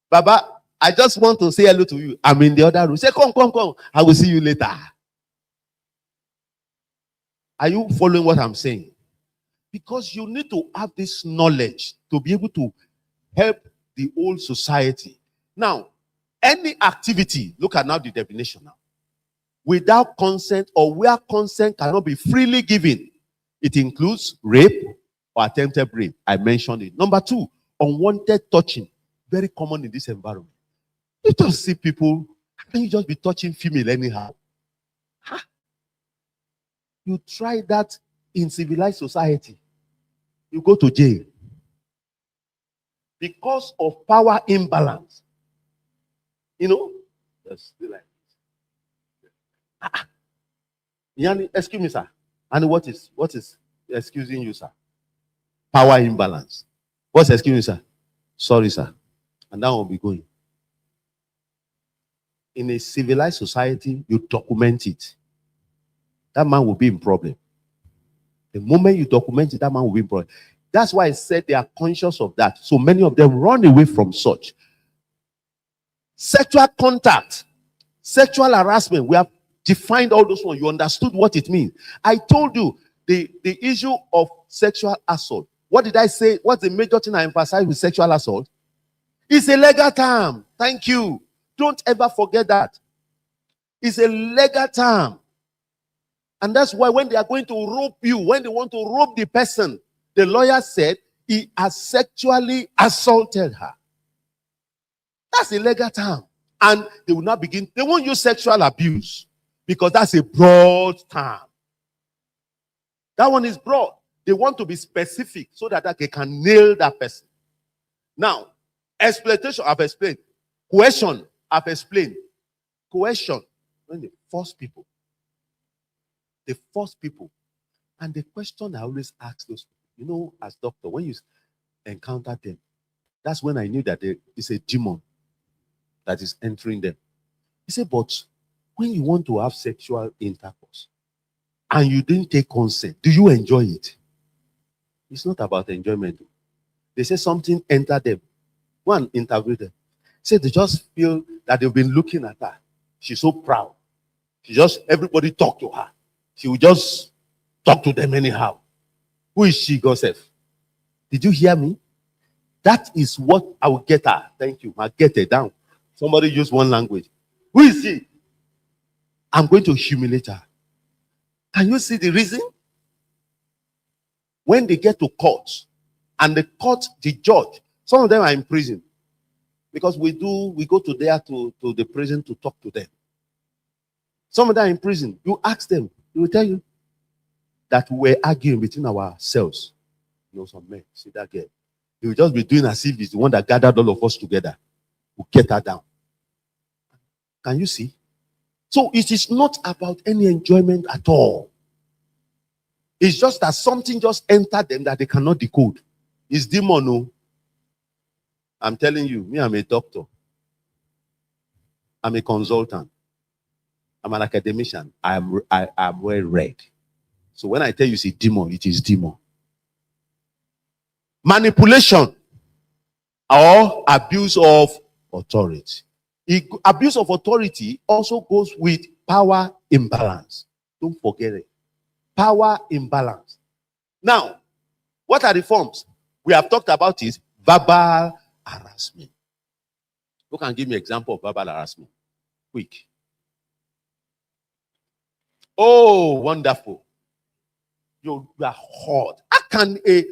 Baba, I just want to say hello to you. I'm in the other room. Say, come. I will see you later. Are you following what I'm saying? Because you need to have this knowledge to be able to help the whole society. Now, any activity, look at now the definition now. Without consent or where consent cannot be freely given, it includes rape or attempted rape. I mentioned it. Number 2, unwanted touching. Very common in this environment. You just see people, how can you just be touching female anyhow? Huh? You try that in civilized society, you go to jail. Because of power imbalance. You know? Just be like this. Yani, excuse me, sir. And what is excusing you, sir? Power imbalance. What's excuse me, sir? Sorry, sir. And that will be going. In a civilized society, you document it. That man will be in problem. The moment you document it, that man will be in problem. That's why I said they are conscious of that. So many of them run away from such. Sexual contact, sexual harassment. We have defined all those ones. You understood what it means. I told you the issue of sexual assault. What did I say? What's the major thing I emphasize with sexual assault? It's a legal term. Thank you. Don't ever forget that. It's a legal term. And that's why when they are going to rope you, when they want to rope the person, the lawyer said he has sexually assaulted her. That's a legal term. And they will not begin, they won't use sexual abuse because that's a broad term. That one is broad. They want to be specific so that they can nail that person. Now, exploitation, I've explained. Coercion, I've explained. Coercion, when they force people. They force people. And the question I always ask those people, you know, as doctor, when you encounter them, that's when I knew that it's a demon that is entering them. He said, but when you want to have sexual intercourse and you didn't take consent, do you enjoy it? It's not about enjoyment. They say something entered them. One interview them. Said they just feel that they've been looking at her. She's so proud. Everybody talk to her. She will just talk to them anyhow. Who is she, Joseph? Did you hear me? That is what I will get her. Thank you. I'll get her down. Somebody use one language. Who is she? I'm going to humiliate her. Can you see the reason? When they get to court, and the court, the judge, some of them are in prison. Because we go to the prison to talk to them. Some of them are in prison. You ask them, they will tell you that we're arguing between ourselves. You know, some men, see that girl. He will just be doing as if he's the one that gathered all of us together. We'll get her down. Can you see? So it is not about any enjoyment at all. It's just that something just entered them that they cannot decode. It's demon. No. I'm telling you, me, I'm a doctor. I'm a consultant. I'm an academician. I'm well read. So when I tell you it's a demon, it is demon. Manipulation or abuse of authority. Abuse of authority also goes with power imbalance. Don't forget it. Power imbalance. Now, what are the forms? We have talked about is verbal harassment. Who can give me an example of verbal harassment? Quick. Oh, wonderful. You are hot. How can a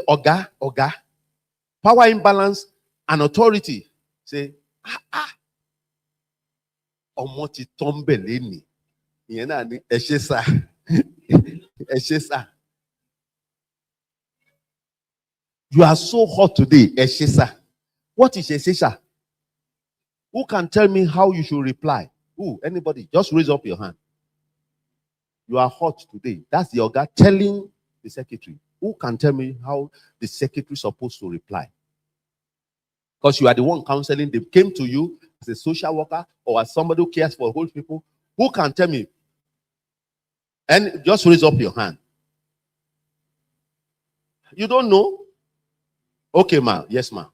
Oga, power imbalance and authority say, ọmọ ti tán bẹ̀ lénìí. Ìyẹn náà ni ẹ ṣé sà. Ẹ ṣé sà. You are so hot today, ẹ ṣé sà. What is ẹ ṣé sà? Who can tell me how you should reply? Who? Anybody? Just raise up your hand. You are hot today. That's the Oga telling the secretary. Who can tell me how the secretary is supposed to reply? Because you are the one counseling. They came to you as a social worker or as somebody who cares for old people. Who can tell me? And just raise up your hand. You don't know? Okay, ma. Yes, ma.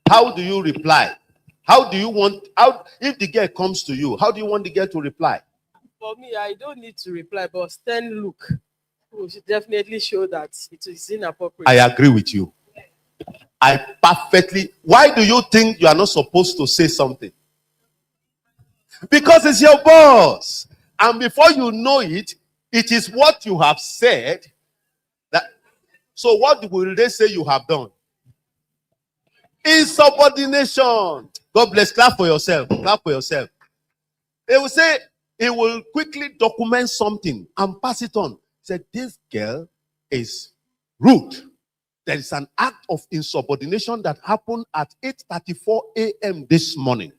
How do you reply? How do you want, if the girl comes to you, how do you want the girl to reply? For me, I don't need to reply, but stern look will definitely show that it is inappropriate. I agree with you. I perfectly. Why do you think you are not supposed to say something? Because it's your boss. And before you know it, it is what you have said. So what will they say you have done? Insubordination. God bless. Clap for yourself. Clap for yourself. They will say, he will quickly document something and pass it on. Say, this girl is rude. There is an act of insubordination that happened at 8:34 a.m. this morning.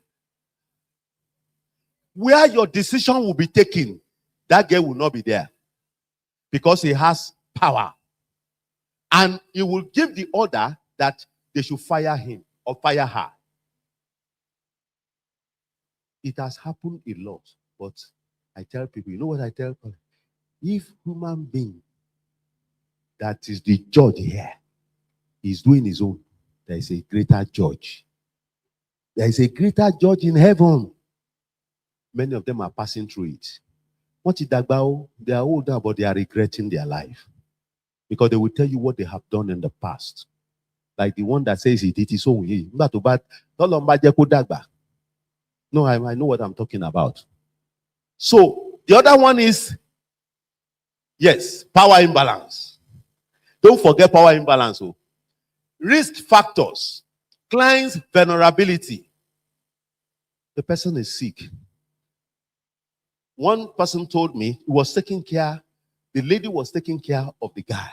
Where your decision will be taken, that girl will not be there. Because he has power. And he will give the order that they should fire him or fire her. It has happened a lot. But I tell people, you know what I tell people? If human being that is the judge here is doing his own, there is a greater judge. There is a greater judge in heaven. Many of them are passing through it. What is Dagbao? They are older, but they are regretting their life. Because they will tell you what they have done in the past. Like the one that says it is so. No, I know what I'm talking about. So, the other one is, yes, power imbalance. Don't forget power imbalance. Oh. Risk factors. Client's vulnerability. The person is sick. One person told me he was taking care, the lady was taking care of the guy.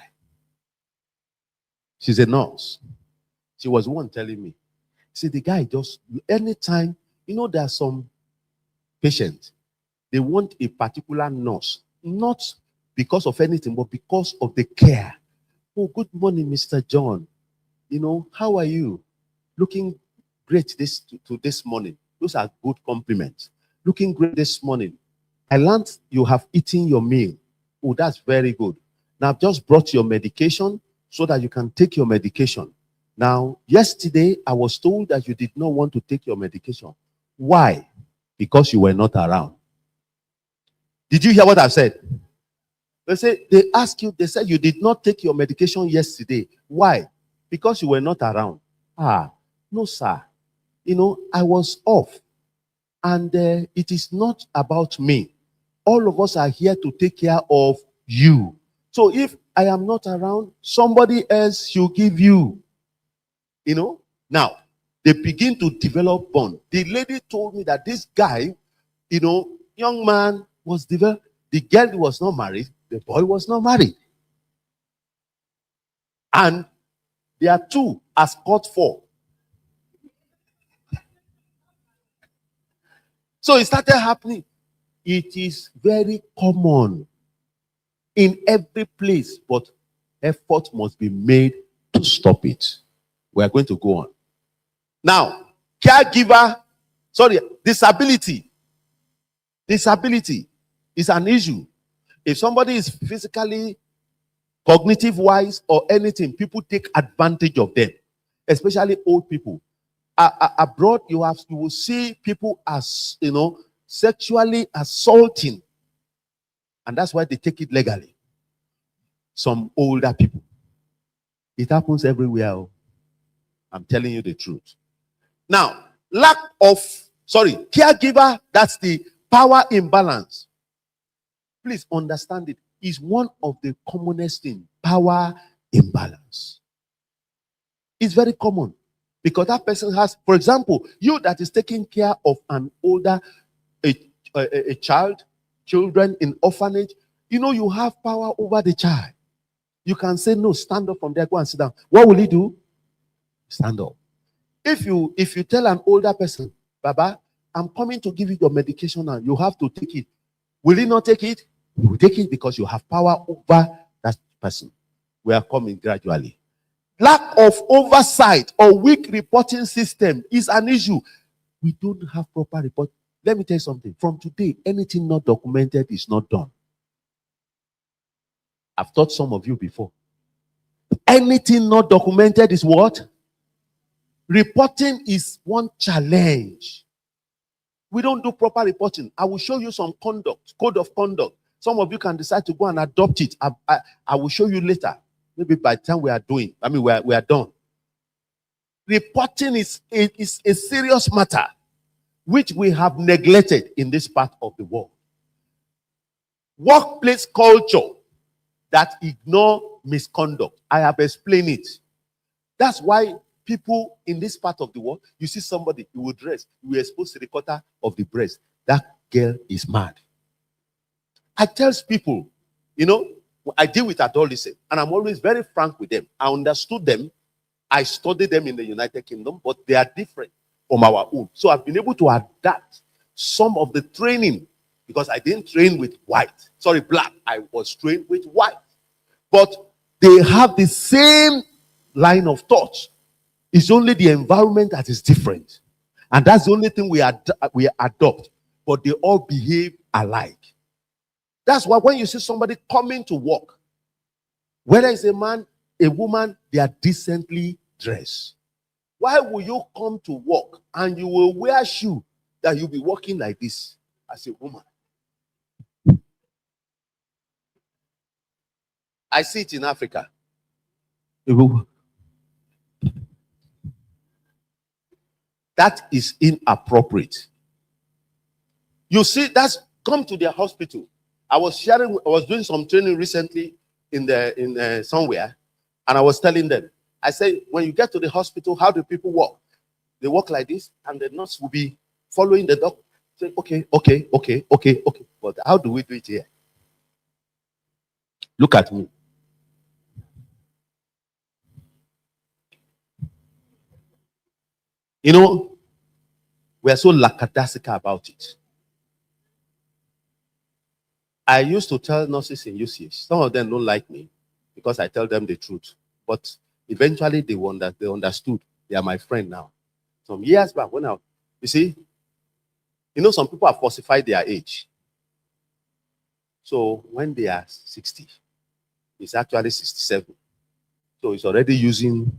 She's a nurse. She was one telling me. See, the guy just, anytime, you know, there are some patients, they want a particular nurse, not because of anything, but because of the care. Oh, good morning, Mr. John. You know, how are you? Looking great this morning. Those are good compliments. Looking great this morning. I learned you have eaten your meal. Oh, that's very good. Now, I've just brought your medication so that you can take your medication. Now, yesterday, I was told that you did not want to take your medication. Why? Because you were not around. Did you hear what I said? They asked you, they said you did not take your medication yesterday. Why? Because you were not around. No, sir. You know, I was off. And it is not about me. All of us are here to take care of you. So if I am not around, somebody else should give you. You know? Now, they begin to develop bond. The lady told me that this guy, you know, young man was developed. The girl was not married. The boy was not married. And there are two as caught for. So it started happening. It is very common in every place, but effort must be made to stop it. We are going to go on. Now, disability. Disability is an issue. If somebody is physically, cognitive-wise, or anything, people take advantage of them, especially old people. Abroad, you will see people as, you know, sexually assaulting. And that's why they take it legally. Some older people. It happens everywhere. I'm telling you the truth. Now, caregiver, that's the power imbalance. Please understand it. Is one of the commonest things. Power imbalance. It's very common. Because that person has, for example, you that is taking care of an older, a child, children in orphanage, you know, you have power over the child. You can say, no, stand up from there, go and sit down. What will he do? Stand up. If you tell an older person, Baba, I'm coming to give you your medication and you have to take it, will he not take it? He will take it because you have power over that person. We are coming gradually. Lack of oversight or weak reporting system is an issue. We don't have proper report. Let me tell you something. From today, anything not documented is not done. I've taught some of you before. Anything not documented is what? Reporting is one challenge. We don't do proper reporting. I will show you some code of conduct. Some of you can decide to go and adopt it. I will show you later. Maybe by the time we are done. Reporting is a serious matter which we have neglected in this part of the world. Workplace culture that ignore misconduct. I have explained it. That's why people in this part of the world, you see somebody, you will dress, you will expose 3/4 of the breast. That girl is mad. I tell people, you know, I deal with adolescents, and I'm always very frank with them. I understood them. I studied them in the United Kingdom, but they are different from our own. So I've been able to adapt some of the training because I didn't train with black. I was trained with white. But they have the same line of thought. It's only the environment that is different. And that's the only thing we adopt. But they all behave alike. That's why when you see somebody coming to work, whether it's a man, a woman, they are decently dressed. Why will you come to work and you will wear shoes that you'll be walking like this as a woman? I see it in Africa. That is inappropriate. You see, that's come to their hospital. I was doing some training recently in somewhere, and I was telling them, I said, when you get to the hospital, how do people walk? They walk like this, and the nurse will be following the doctor. Say, okay. But how do we do it here? Look at me. You know, we are so lackadaisical about it. I used to tell nurses in UCH, some of them don't like me because I tell them the truth. But eventually they understood. They are my friend now. Some years back, you see, you know, some people have falsified their age. So when they are 60, it's actually 67. So it's already using,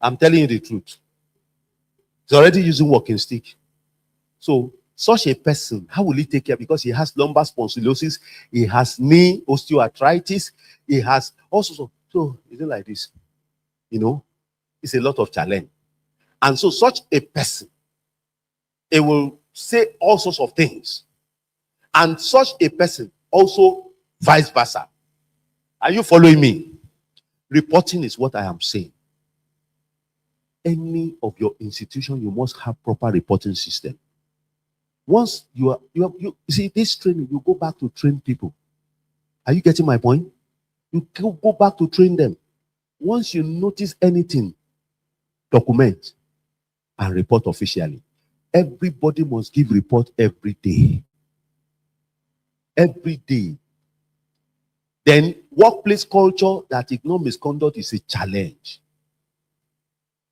I'm telling you the truth. It's already using walking stick. So such a person, how will he take care? Because he has lumbar spondylosis, he has knee osteoarthritis, he has also. So is it like this? You know, it's a lot of challenge. And so such a person, it will say all sorts of things. And such a person also vice versa. Are you following me? Reporting is what I am saying. Any of your institution, you must have proper reporting system. Once you see this training, you go back to train people. Are you getting my point? You go back to train them. Once you notice anything, document and report officially. Everybody must give report every day. Every day. Then workplace culture that ignore misconduct is a challenge.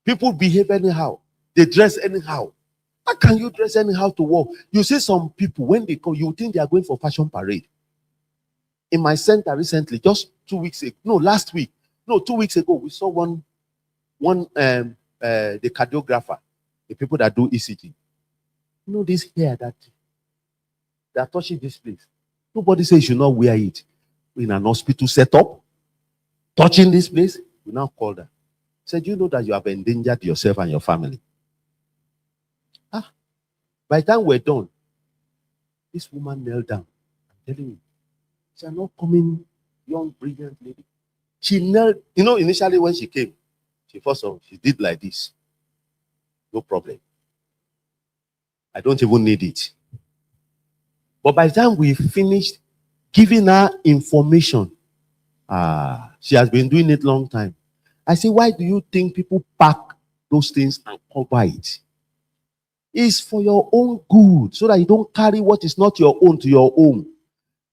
People behave anyhow. They dress anyhow. How can you dress anyhow to work? You see some people, when they come, you think they are going for fashion parade. In my center recently, just 2 weeks ago, 2 weeks ago, we saw the cardiographer, the people that do ECG. You know this hair that they are touching this place. Nobody says you should not wear it. In an hospital setup, touching this place, we now call them. Said, you know that you have endangered yourself and your family. By the time we're done, this woman knelt down. I'm telling you, she's not coming, young, brilliant lady. She knelt, you know, initially when she came, she did like this. No problem. I don't even need it. But by the time we finished giving her information, she has been doing it long time. I say, why do you think people pack those things and cover it? It's for your own good, so that you don't carry what is not your own to your home.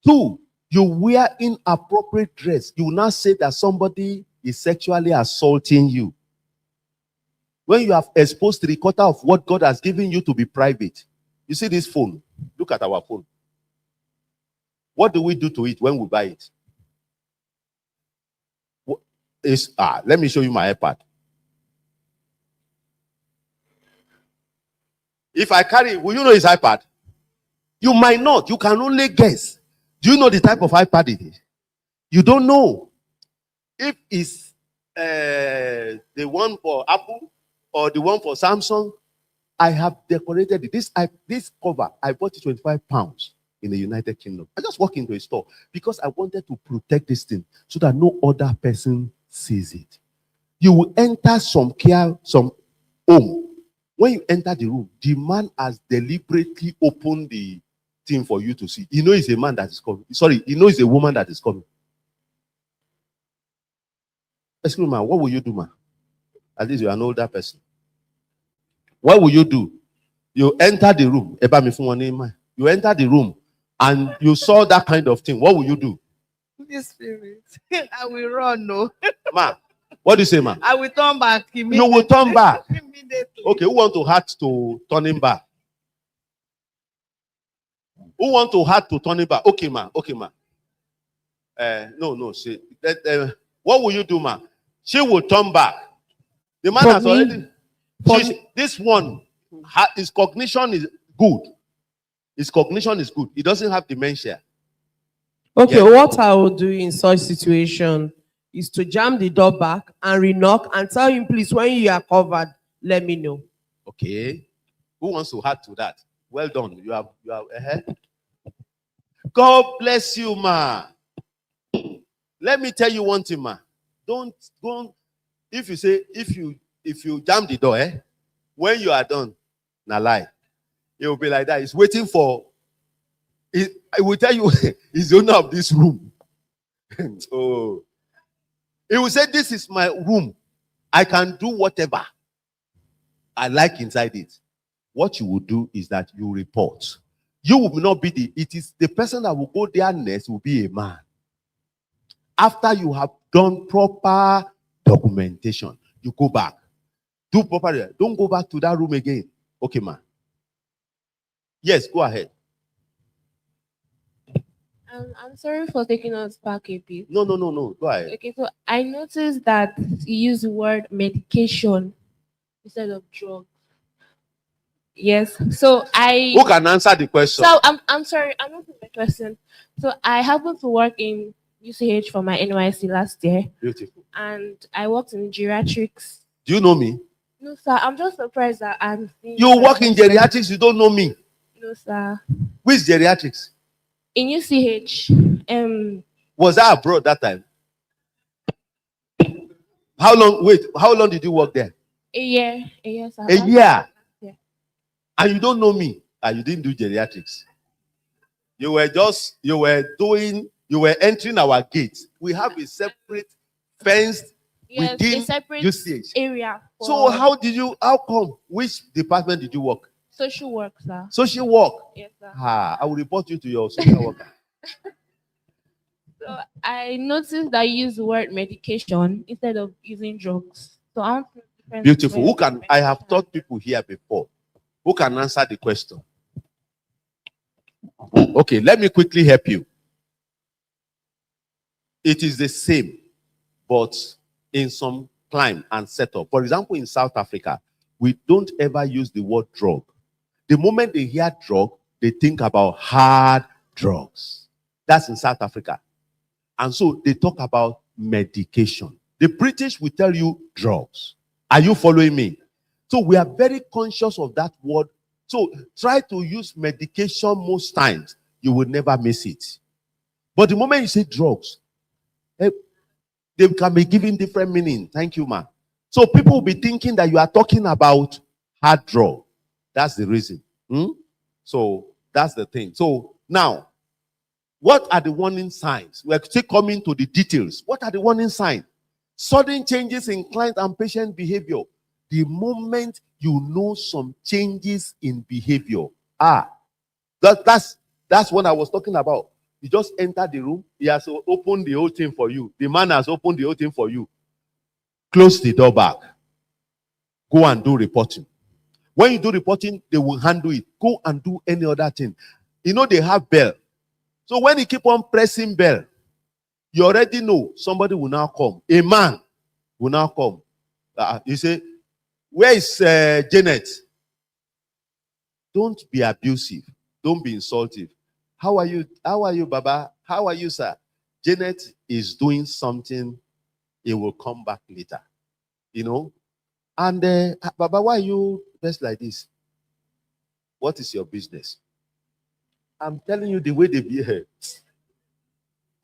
2, you wear inappropriate dress. You will not say that somebody is sexually assaulting you. When you have exposed 3/4 of what God has given you to be private. You see this phone? Look at our phone. What do we do to it when we buy it? Let me show you my iPad. If I carry, will you know it's iPad? You might not. You can only guess. Do you know the type of iPad it is? You don't know. If it's the one for Apple or the one for Samsung, I have decorated it. This cover, I bought it 25 pounds in the United Kingdom. I just walked into a store because I wanted to protect this thing so that no other person sees it. You will enter some home. When you enter the room, the man has deliberately opened the thing for you to see. He knows it's a man that is coming. Sorry, he knows it's a woman that is coming. Excuse me, man, what will you do, man? At least you're an older person. What will you do? You enter the room. You enter the room and you saw that kind of thing. What will you do? Holy Spirit. I will run, no. Ma, what do you say, ma? I will turn back immediately. You will turn back. Immediately. Okay, who want to hat to turning back? Who want to hat to turning back? Okay, ma. Okay, ma. No. What will you do, ma? She will turn back. The man has already. This one, his cognition is good. His cognition is good. He doesn't have dementia. Okay, Yeah. what I will do in such situation is to jam the door back and re-knock and tell him, please, when you are covered, let me know. Okay. Who wants to add to that? Well done. You have ahead. God bless you, ma. Let me tell you one thing, ma. Don't if you jam the door, when you are done, na lie. It will be like that. It's waiting for I will tell you, he's the owner of this room. Oh. He will say, this is my room. I can do whatever I like inside it. What you will do is that you report. You will not be it is the person that will go there next will be a man. After you have done proper documentation, you go back. Do properly. Don't go back to that room again. Okay, man. Yes, go ahead. I'm sorry for taking us back a bit. No. Go ahead. Okay, so I noticed that you use the word medication instead of drug. Yes. So Who can answer the question? So I'm sorry, I'm not my question. So I happened to work in UCH for my NYC last year. Beautiful. And I worked in geriatrics. Do you know me? No, sir. I'm just surprised that I'm seeing You work in geriatrics, you don't know me. No, sir. Which geriatrics? In UCH. Was I abroad that time? How long did you work there? A year, sir. A year. Yeah. And you don't know me. And you didn't do geriatrics. You were entering our gate. We have a separate fenced within a separate UCH area. So how come? Which department did you work? Social work, sir. Social work? Yes, sir. I will report you to your social worker. So I noticed that you use the word medication instead of using drugs. So I want to different. Beautiful. I have taught people here before. Who can answer the question? Okay, let me quickly help you. It is the same, but in some climate and setup. For example, in South Africa, we don't ever use the word drug. The moment they hear drug, they think about hard drugs. That's in South Africa. And so they talk about medication. The British will tell you drugs. Are you following me? So we are very conscious of that word. So try to use medication most times. You will never miss it. But the moment you say drugs, they can be given different meaning. Thank you, ma. So people will be thinking that you are talking about hard drug. That's the reason. So that's the thing. So Now, what are the warning signs? We're still coming to the details. What are the warning signs? Sudden changes in client and patient behavior. The moment you know some changes in behavior, that's what I was talking about. You just enter the room, he has opened the whole thing for you. The man has opened the whole thing for you. Close the door back. Go and do reporting. When you do reporting, they will handle it. Go and do any other thing. You know they have bell. So when you keep on pressing bell, you already know somebody will now come. A man will now come. You say, where is Janet? Don't be abusive. Don't be insultive. How are you? How are you, Baba? How are you, sir? Janet is doing something. It will come back later. You know? And, Baba, why are you dressed like this? What is your business? I'm telling you the way they behave.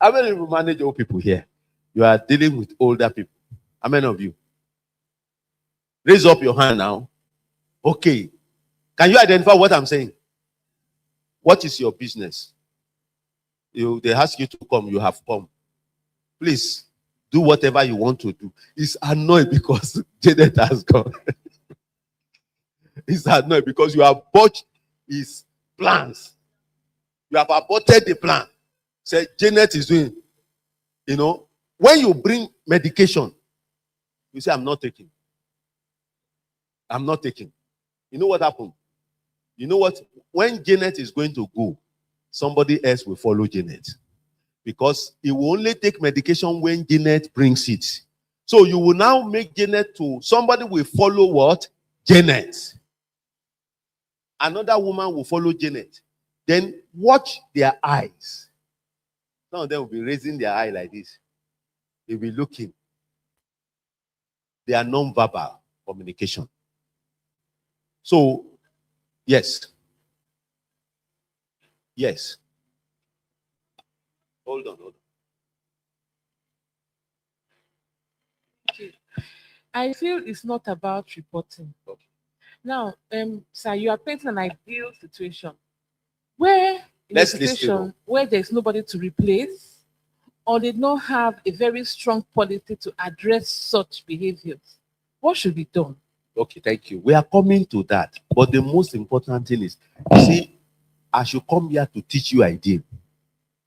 How many of you manage old people here? You are dealing with older people. How many of you? Raise up your hand now. Okay. Can you identify what I'm saying? What is your business? They ask you to come, you have come. Please, do whatever you want to do. He's annoyed because Janet has gone. He's annoyed because you have botched his plans. You have aborted the plan. Say, Janet is doing. You know, when you bring medication, you say, I'm not taking. I'm not taking. You know what happened? You know what? When Janet is going to go, somebody else will follow Janet. Because he will only take medication when Janet brings it. So you will now make Janet to, somebody will follow what? Janet. Another woman will follow Janet. Then watch their eyes. Some of them will be raising their eye like this. They'll be looking. They are non-verbal communication. So, yes. Yes. Hold on. Okay. I feel it's not about reporting. Okay. Now, sir, you are painting an ideal situation where in a Let's list situation where there's nobody to replace, or they don't have a very strong policy to address such behaviors. What should be done? Okay, thank you. We are coming to that. But the most important thing is, you see, I should come here to teach you ideal.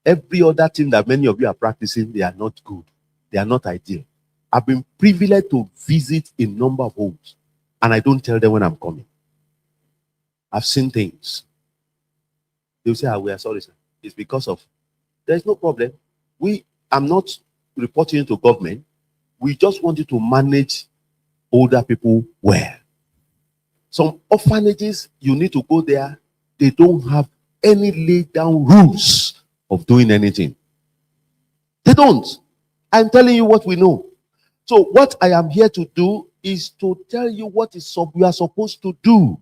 Every other thing that many of you are practicing, they are not good. They are not ideal. I've been privileged to visit a number of homes, and I don't tell them when I'm coming. I've seen things. They'll say, we are sorry, sir. It's because of, there's no problem. I'm not reporting to government. We just want you to manage older people well. Some orphanages, you need to go there. They don't have any laid down rules of doing anything. They don't. I'm telling you what we know. So what I am here to do is to tell you what we are supposed to do.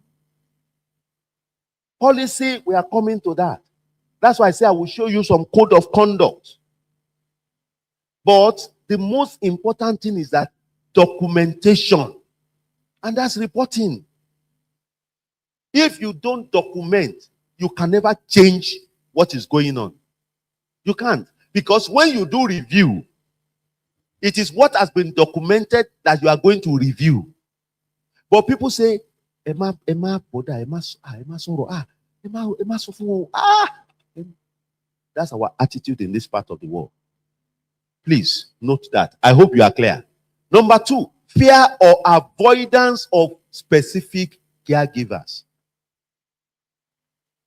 Policy, we are coming to that. That's why I say I will show you some code of conduct. But the most important thing is that documentation. And that's reporting. If you don't document, you can never change what is going on. You can't. Because when you do review, it is what has been documented that you are going to review. But people say, that's our attitude in this part of the world. Please note that. I hope you are clear. Number 2, fear or avoidance of specific caregivers.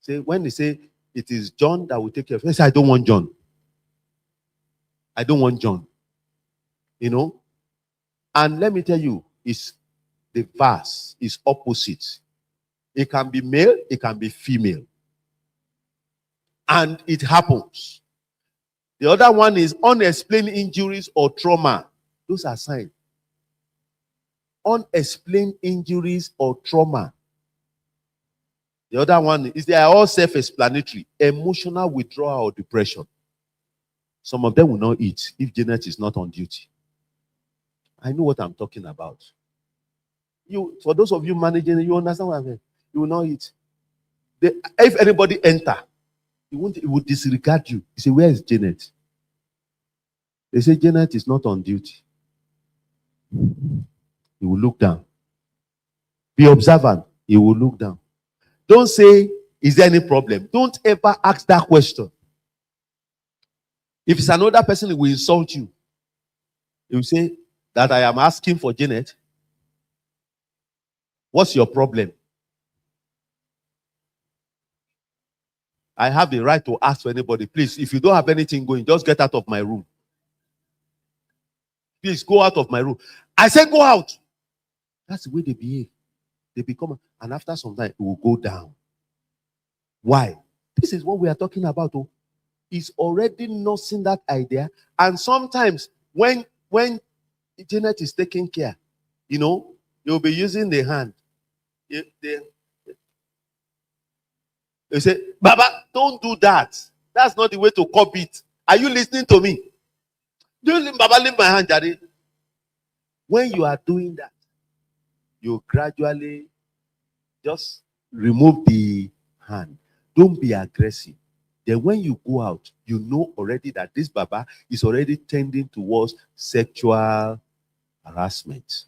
Say, when they say it is John that will take care of it, say, I don't want John. I don't want John. You know? And let me tell you, it's the verse is opposite. It can be male, it can be female. And it happens. The other one is unexplained injuries or trauma. Those are signs. Unexplained injuries or trauma. The other one is they are all self-explanatory. Emotional withdrawal or depression. Some of them will not eat if Janet is not on duty. I know what I'm talking about. For those of you managing, you understand what I mean. You will not eat. If anybody enter, He would disregard you. He say, where is Janet? They say, Janet is not on duty. He will look down. Be observant. He will look down. Don't say, is there any problem? Don't ever ask that question. If it's another person, he will insult you. He will say that I am asking for Janet. What's your problem? I have the right to ask for anybody. Please, if you don't have anything going, just get out of my room. Please go out of my room. I say go out. That's the way they behave. They become, and after some time, it will go down. Why? This is what we are talking about. Oh. He's already nursing that idea. And sometimes when Janet is taking care, you'll be using the hand. They say, Baba, don't do that. That's not the way to copy it. Are you listening to me? Baba, leave my hand, Daddy. When you are doing that, you gradually just remove the hand. Don't be aggressive. Then when you go out, you know already that this Baba is already tending towards sexual harassment.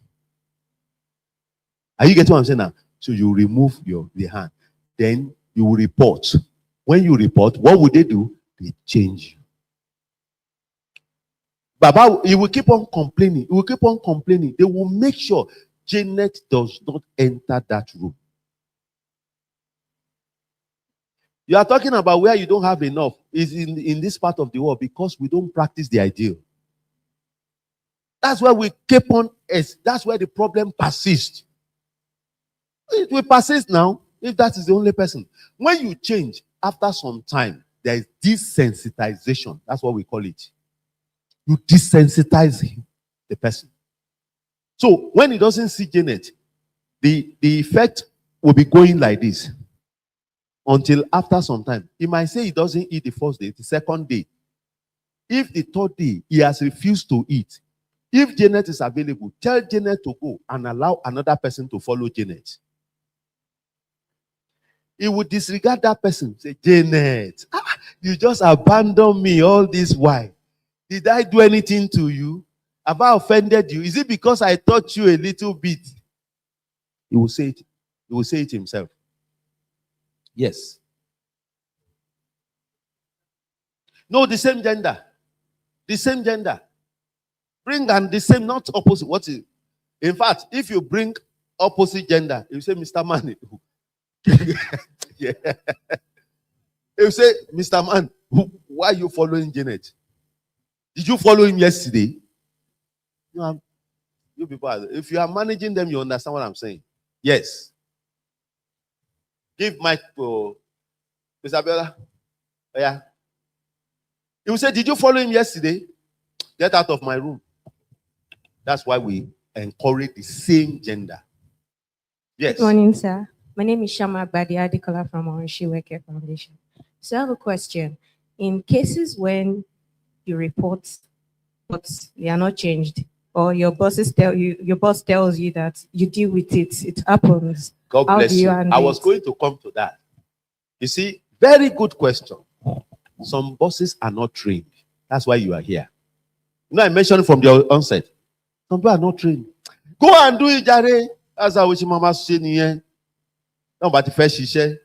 Are you getting what I'm saying now? So you remove the hand. Then you will report. When you report, what would they do? They change you. Baba, he will keep on complaining. He will keep on complaining. They will make sure Janet does not enter that room. You are talking about where you don't have enough. Is in this part of the world because we don't practice the ideal. That's why we keep on. That's where the problem persists. It will persist now if that is the only person. When you change, after some time, there is desensitization. That's what we call it. You desensitize the person. So when he doesn't see Janet, the effect will be going like this. Until after some time. He might say he doesn't eat the first day, the second day. If the third day he has refused to eat, if Janet is available, tell Janet to go and allow another person to follow Janet. He would disregard that person. Say, Janet, you just abandoned me all this while. Did I do anything to you? Have I offended you? Is it because I taught you a little bit? He will say it. He will say it himself. Yes. No, the same gender. The same gender. Bring and the same, not opposite. What is it? In fact, if you bring opposite gender, you say, Mr. Man. Yeah. You say, Mr. Man, why are you following Janet? Did you follow him yesterday? No, you people, if you are managing them, you understand what I'm saying. Yes. Give mic to Mr. Abiola. Oh, yeah. He will say, did you follow him yesterday? Get out of my room. That's why we encourage the same gender. Yes. Good morning, sir. My name is Shama Badia Adekola from Orange Care Foundation. So I have a question. In cases when you report, but they are not changed, or your boss tells you that you deal with it, it happens. God bless you. I was going to come to that. You see, very good question. Some bosses are not trained. That's why you are here. I mentioned from the onset. Some people are not trained. Go and do it, Jare. That's how Mama said. No, but the first she said,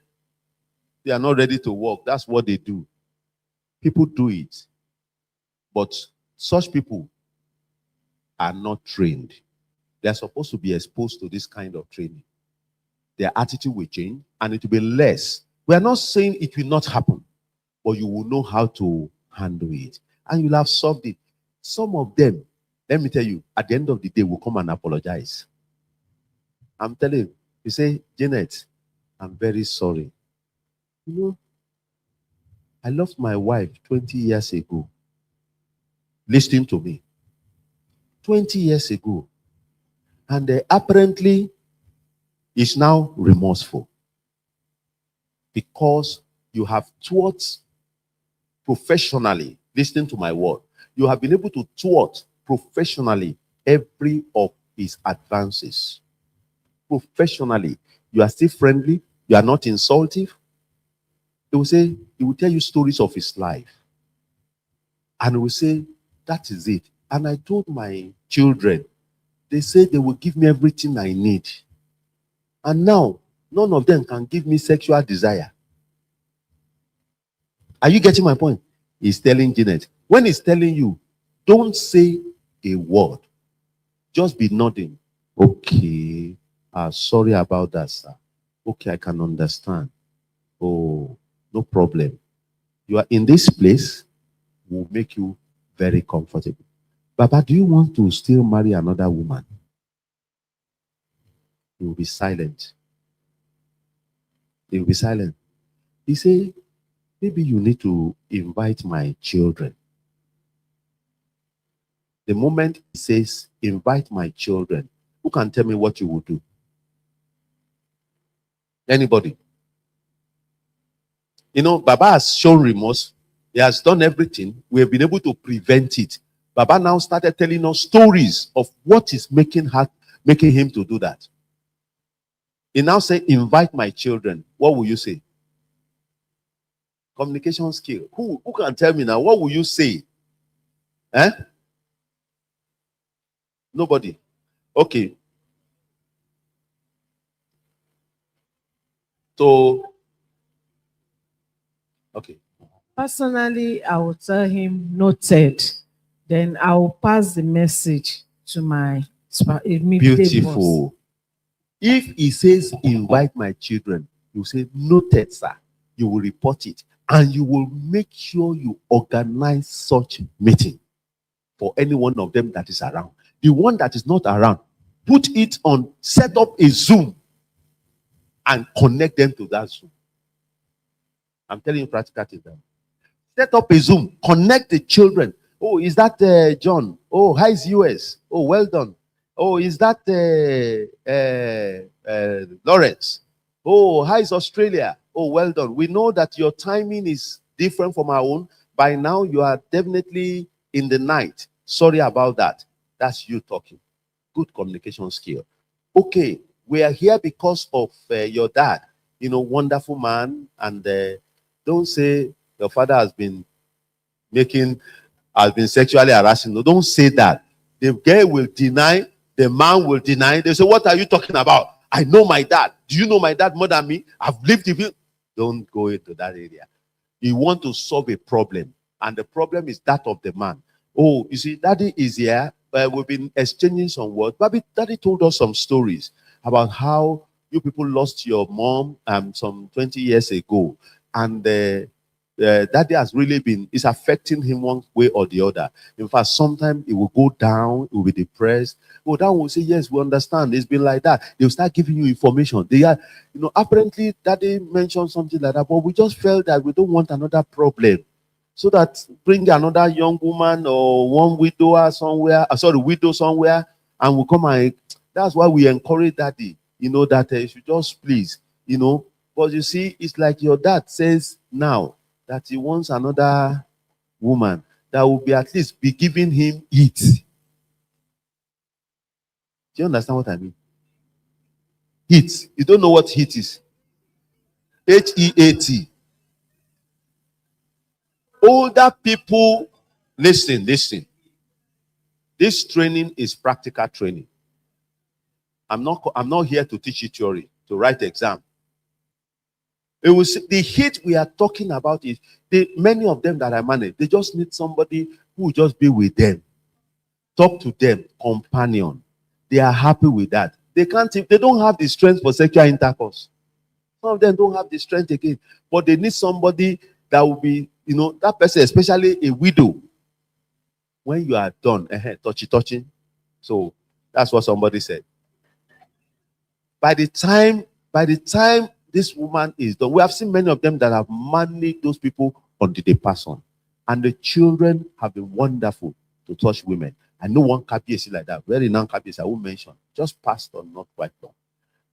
they are not ready to work. That's what they do. People do it. But such people are not trained. They are supposed to be exposed to this kind of training. Their attitude will change and it will be less. We are not saying it will not happen, but you will know how to handle it. And you'll have solved it. Some of them, let me tell you, at the end of the day, will come and apologize. I'm telling you say, Janet, I'm very sorry. I lost my wife 20 years ago. Listen to me. 20 years ago. And apparently, is now remorseful. Because you have taught professionally, listen to my word, you have been able to thwart professionally every of his advances. Professionally, you are still friendly, you are not insultive, he will tell you stories of his life. And he will say, that is it. And I told my children, they said they will give me everything I need. And now, none of them can give me sexual desire. Are you getting my point? He's telling Janet. When he's telling you, don't say a word. Just be nodding. Okay. Sorry about that, sir. Okay, I can understand. Oh, no problem. You are in this place, will make you very comfortable. Baba, do you want to still marry another woman? He will be silent. He will be silent. He say, maybe you need to invite my children. The moment he says, invite my children, who can tell me what you will do? Anybody? You know, Baba has shown remorse. He has done everything. We have been able to prevent it. Baba now started telling us stories of what is making him to do that. He now say, invite my children. What will you say? Communication skill. Who can tell me now? What will you say? Eh? Nobody. Okay. So, okay. Personally, I will tell him noted. Then I will pass the message to my immediate Beautiful. boss. If he says, invite my children, you say, noted, sir. You will report it. And you will make sure you organize such meeting for any one of them that is around. The one that is not around, put it on, set up a Zoom and connect them to that Zoom. I'm telling you practical things. Set up a Zoom, connect the children. Oh, is that John? Oh, hi, is US. Oh, well done. Oh, is that Lawrence? Oh, hi, is Australia. Oh, well done. We know that your timing is different from our own. By now, you are definitely in the night. Sorry about that. That's you talking. Good communication skill. Okay, we are here because of your dad. You know, wonderful man. And don't say your father has been sexually harassing. No, don't say that. The girl will deny, the man will deny. They say, what are you talking about? I know my dad. Do you know my dad more than me? I've lived with him. Don't go into that area. You want to solve a problem, and the problem is that of the man. Oh, you see, daddy is here. We've been exchanging some words. Daddy told us some stories about how you people lost your mom some 20 years ago. And daddy has really been, it's affecting him one way or the other. In fact, sometimes it will go down, it will be depressed. Oh, that will say, yes, we understand. It's been like that. They'll start giving you information. They are, you know, apparently daddy mentioned something like that, but we just felt that we don't want another problem. So that bring another young woman or one widower somewhere, widow somewhere, and we'll come and that's why we encourage daddy, you know, that you should just please, you know. But you see, it's like your dad says now that he wants another woman that will be at least be giving him heat. Do you understand what I mean? Heat. You don't know what heat is. Heat. Older people, listen. This training is practical training. I'm not here to teach you theory, to write exam. It was the heat we are talking about is many of them that I manage, they just need somebody who will just be with them, talk to them, companion. They are happy with that. They don't have the strength for sexual intercourse. Some of them don't have the strength again, but they need somebody that will be, you know, that person, especially a widow. When you are done, touching. So that's what somebody said. By the time this woman is done, we have seen many of them that have managed those people until they pass on. And the children have been wonderful to touch women. I know one KPSC like that, very non KPSC, I won't mention, just passed on, not quite long.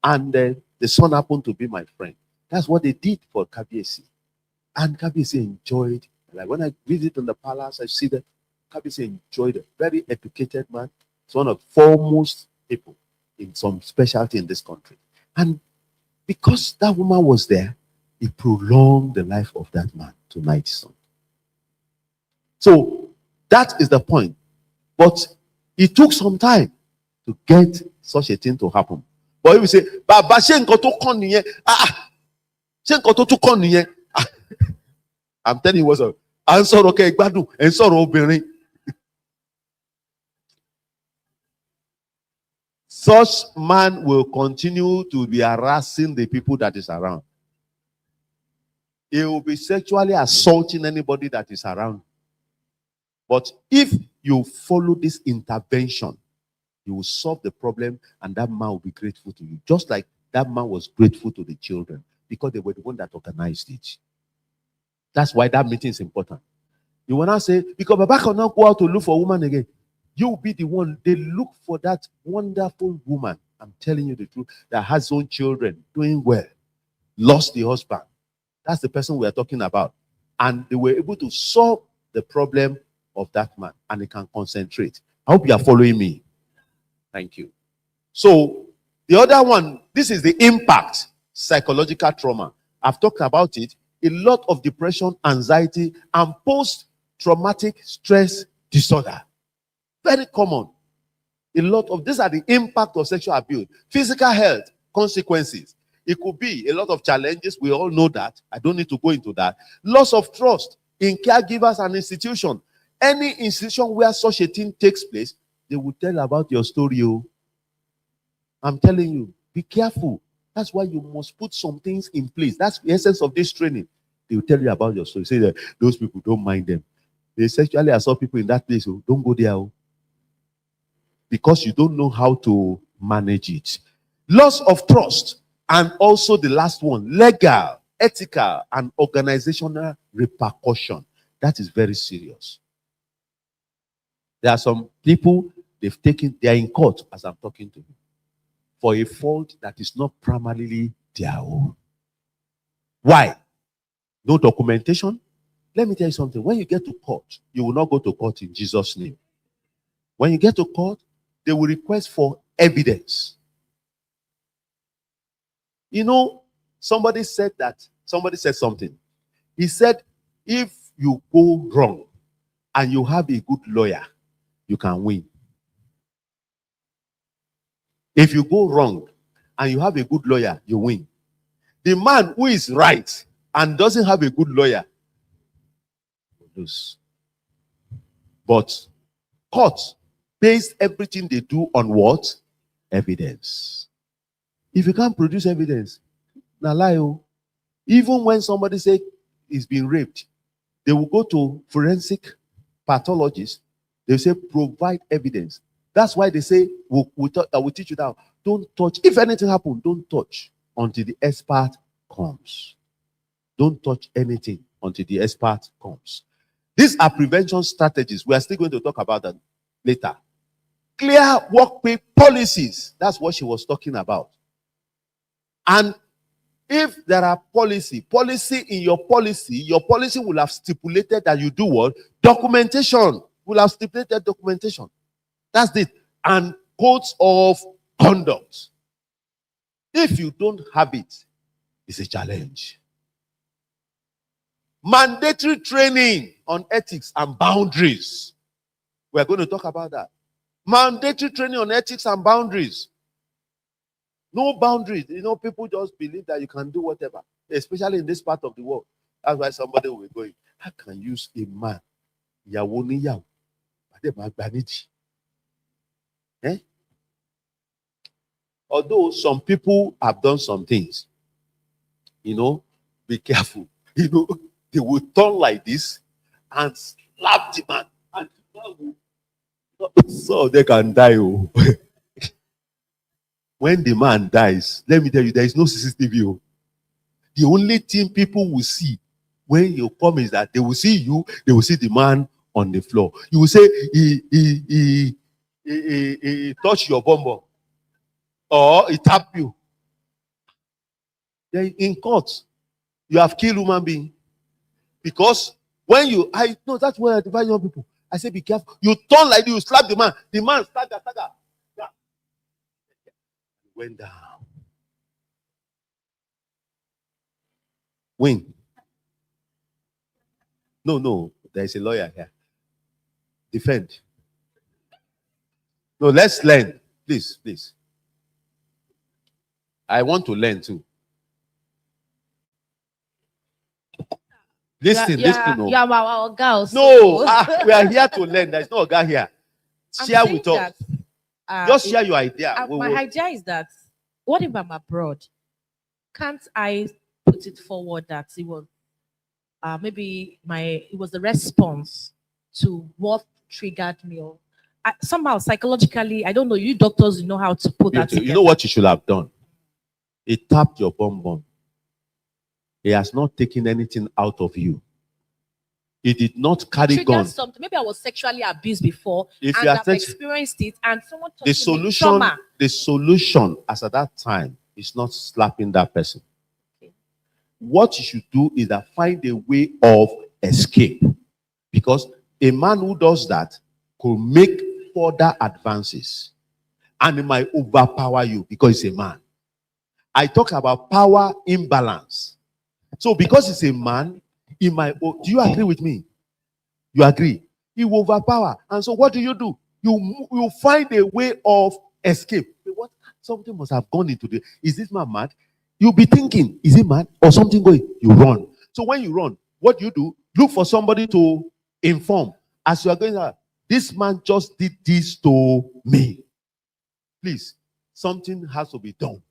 And the son happened to be my friend. That's what they did for KPSC. And KPSC enjoyed, like when I visit in the palace, I see that KPSC enjoyed it. Very educated man. It's one of the foremost people in some specialty in this country. And because that woman was there, it prolonged the life of that man to 90 something. So that is the point. But it took some time to get such a thing to happen. But if you say, Baba, I'm telling you what's up. Answer okay, gbádùn, and sorrow obìnrin. Such man will continue to be harassing the people that is around. He will be sexually assaulting anybody that is around. But if you follow this intervention, you will solve the problem and that man will be grateful to you. Just like that man was grateful to the children because they were the one that organized it. That's why that meeting is important. You will not say, because Baba cannot go out to look for a woman again. You will be the one. They look for that wonderful woman. I'm telling you the truth. That has own children, doing well, lost the husband. That's the person we are talking about. And they were able to solve the problem of that man. And they can concentrate. I hope you are following me. Thank you. So, the other one, this is the impact, psychological trauma. I've talked about it. A lot of depression, anxiety, and post-traumatic stress disorder. Very common. A lot of these are the impact of sexual abuse. Physical health consequences. It could be a lot of challenges. We all know that. I don't need to go into that. Loss of trust in caregivers and institutions. Any institution where such a thing takes place, they will tell about your story. I'm telling you, be careful. That's why you must put some things in place. That's the essence of this training. They will tell you about your story. Say that those people, don't mind them. They sexually assault people in that place. Don't go there. Because you don't know how to manage it. Loss of trust. And also the last one, legal, ethical, and organizational repercussion. That is very serious. There are some people, they are in court as I'm talking to you, for a fault that is not primarily their own. Why? No documentation. Let me tell you something. When you get to court, you will not go to court in Jesus' name. When you get to court, they will request for evidence. You know, somebody said something. He said, if you go wrong and you have a good lawyer, you can win. If you go wrong and you have a good lawyer, you win. The man who is right and doesn't have a good lawyer will lose. But court based everything they do on what? Evidence. If you can't produce evidence, na lie. Even when somebody say he's been raped, they will go to forensic pathologists. They will say, provide evidence. That's why they say, I will teach you now. Don't touch. If anything happens, don't touch until the expert comes. Don't touch anything until the expert comes. These are prevention strategies. We are still going to talk about that later. Clear workplace policies. That's what she was talking about. And if there are policy in your policy will have stipulated that you do what? Documentation. Will have stipulated documentation. That's it. And codes of conduct. If you don't have it, it's a challenge. Mandatory training on ethics and boundaries. We are going to talk about that. Mandatory training on ethics and boundaries. No boundaries. You know, people just believe that you can do whatever, especially in this part of the world. That's why somebody will be going, how can you use a man? Eh? Although some people have done some things, you know, be careful. You know, they will turn like this and slap the man. And so they can die. When the man dies, let me tell you, there is no CCTV. The only thing people will see when you come is that they will see you, they will see the man on the floor. You will say, he touched your bum, or he tapped you. Then in court, you have killed human being. Because when that's where I advise young people. I say, be careful. You turn like this, you slap the man stagger. Yeah. Went down. Win. No, there is a lawyer here. Defend. No, let's learn. Please. I want to learn too. Listen. No. Yeah, our girls. No, we are here to learn. There's no guy here. Share with us. Just share your idea. My idea is that, what if I'm abroad? Can't I put it forward that it was maybe it was the response to what triggered me, or somehow psychologically, I don't know. You doctors, you know how to put that together. You know what you should have done? He tapped your bum. He has not taken anything out of you. He did not carry gun. Something. Maybe I was sexually abused before, If and you are I've experienced it, and someone the solution as at that time is not slapping that person. Okay. What you should do is that find a way of escape, because a man who does that could make further advances, and it might overpower you because he's a man. I talk about power imbalance. So because he's a man, he might. Do you agree with me? You agree? He will overpower. And so what do? You find a way of escape. What? Something must have gone into is this man mad? You'll be thinking, is he mad or something going? You run. So when you run, what do? Look for somebody to inform. As you are going out, this man just did this to me. Please, something has to be done.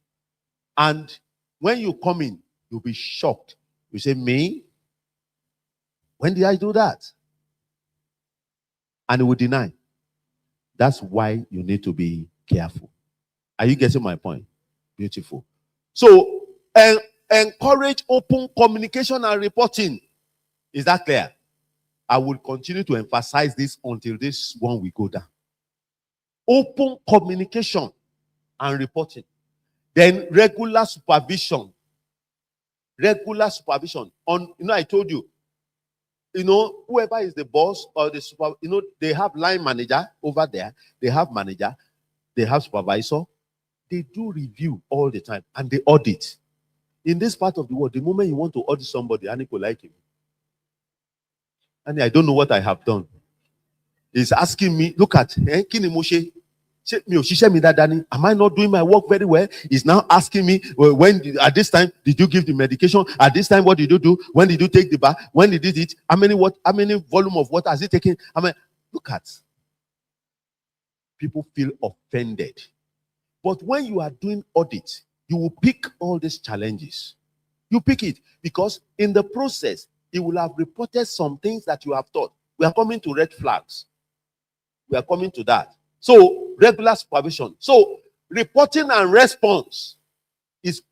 And when you come in, you'll be shocked. You say, me? When did I do that? And he will deny. That's why you need to be careful. Are you getting my point? Beautiful. So, encourage open communication and reporting. Is that clear? I will continue to emphasize this until this one will go down. Open communication and reporting. Then regular supervision. Regular supervision. I told you, whoever is the boss or the super, they have line manager over there. They have manager. They have supervisor. They do review all the time and they audit. In this part of the world, the moment you want to audit somebody, and people like him. And I don't know what I have done. He's asking me, look at, Kini Moshe. Am I not doing my work very well? He's now asking me, at this time, did you give the medication? At this time, what did you do? When did you take the bath? When did you eat it? How many volume of water has he taken? Look at. People feel offended. But when you are doing audit, you will pick all these challenges. You pick it because in the process, you will have reported some things that you have thought. We are coming to red flags. We are coming to that. So, regular supervision. So, reporting and response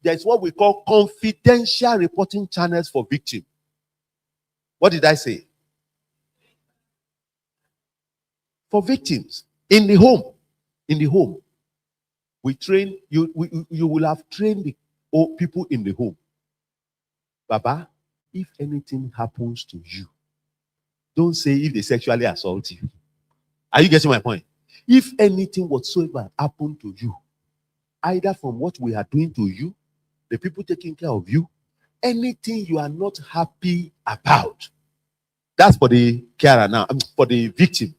there's what we call confidential reporting channels for victims. What did I say? For victims. In the home. In the home. We train, you will have trained the people in the home. Baba, if anything happens to you, don't say if they sexually assault you. Are you getting my point? If anything whatsoever happened to you, either from what we are doing to you, the people taking care of you, anything you are not happy about, that's for the carer now, for the victim,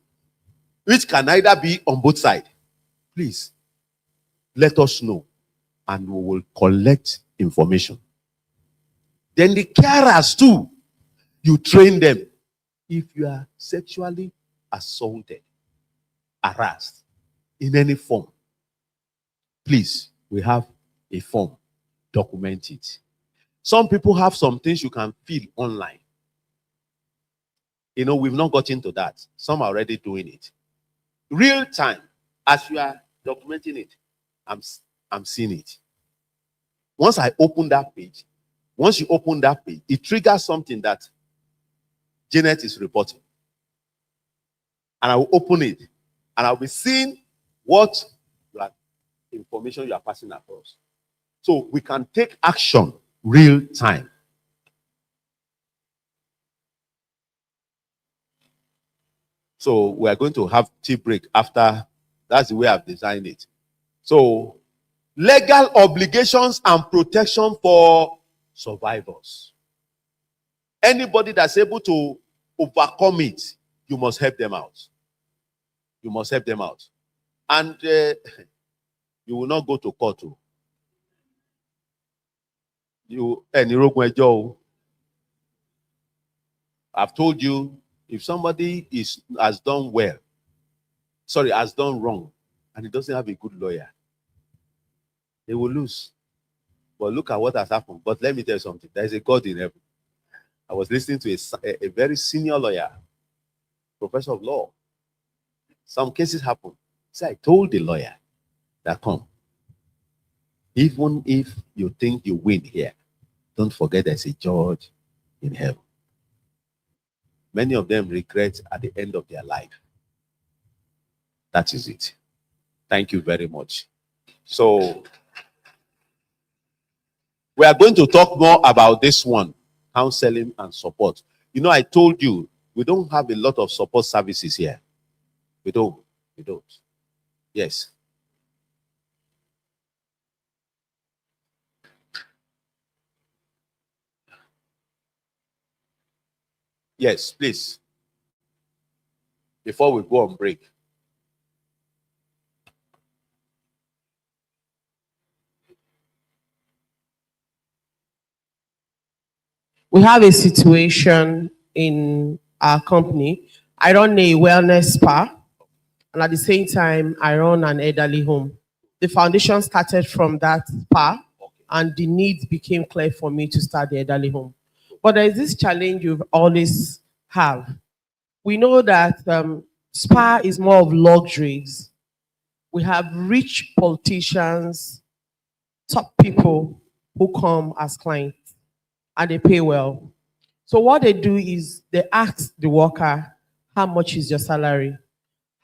which can either be on both sides. Please, let us know, and we will collect information. Then the carers too, you train them. If you are sexually assaulted, harassed in any form, please, we have a form. Document it. Some people have some things you can fill online. We've not got into that. Some are already doing it. Real time, as you are documenting it, I'm seeing it. Once I open that page, once you open that page, it triggers something that Janet is reporting. And I will open it. And I'll be seeing what information you are passing across. So we can take action real time. So we are going to have tea break after. That's the way I've designed it. So legal obligations and protection for survivors. Anybody that's able to overcome it, you must help them out. You must help them out. And you will not go to court. I've told you, if somebody has done wrong, and he doesn't have a good lawyer, they will lose. But look at what has happened. But let me tell you something. There is a God in heaven. I was listening to a very senior lawyer, professor of law. Some cases happen. So I told the lawyer that, come, even if you think you win here, don't forget there's a judge in heaven. Many of them regret at the end of their life. That is it. Thank you very much. So, we are going to talk more about this one, counseling and support. You know, I told you, we don't have a lot of support services here. We don't. Yes. Yes, please. Before we go on break. We have a situation in our company. I run a wellness spa, and at the same time, I run an elderly home. The foundation started from that spa, and the needs became clear for me to start the elderly home. But there is this challenge you always have. We know that spa is more of luxuries. We have rich politicians, top people who come as clients, and they pay well. So what they do is they ask the worker, how much is your salary?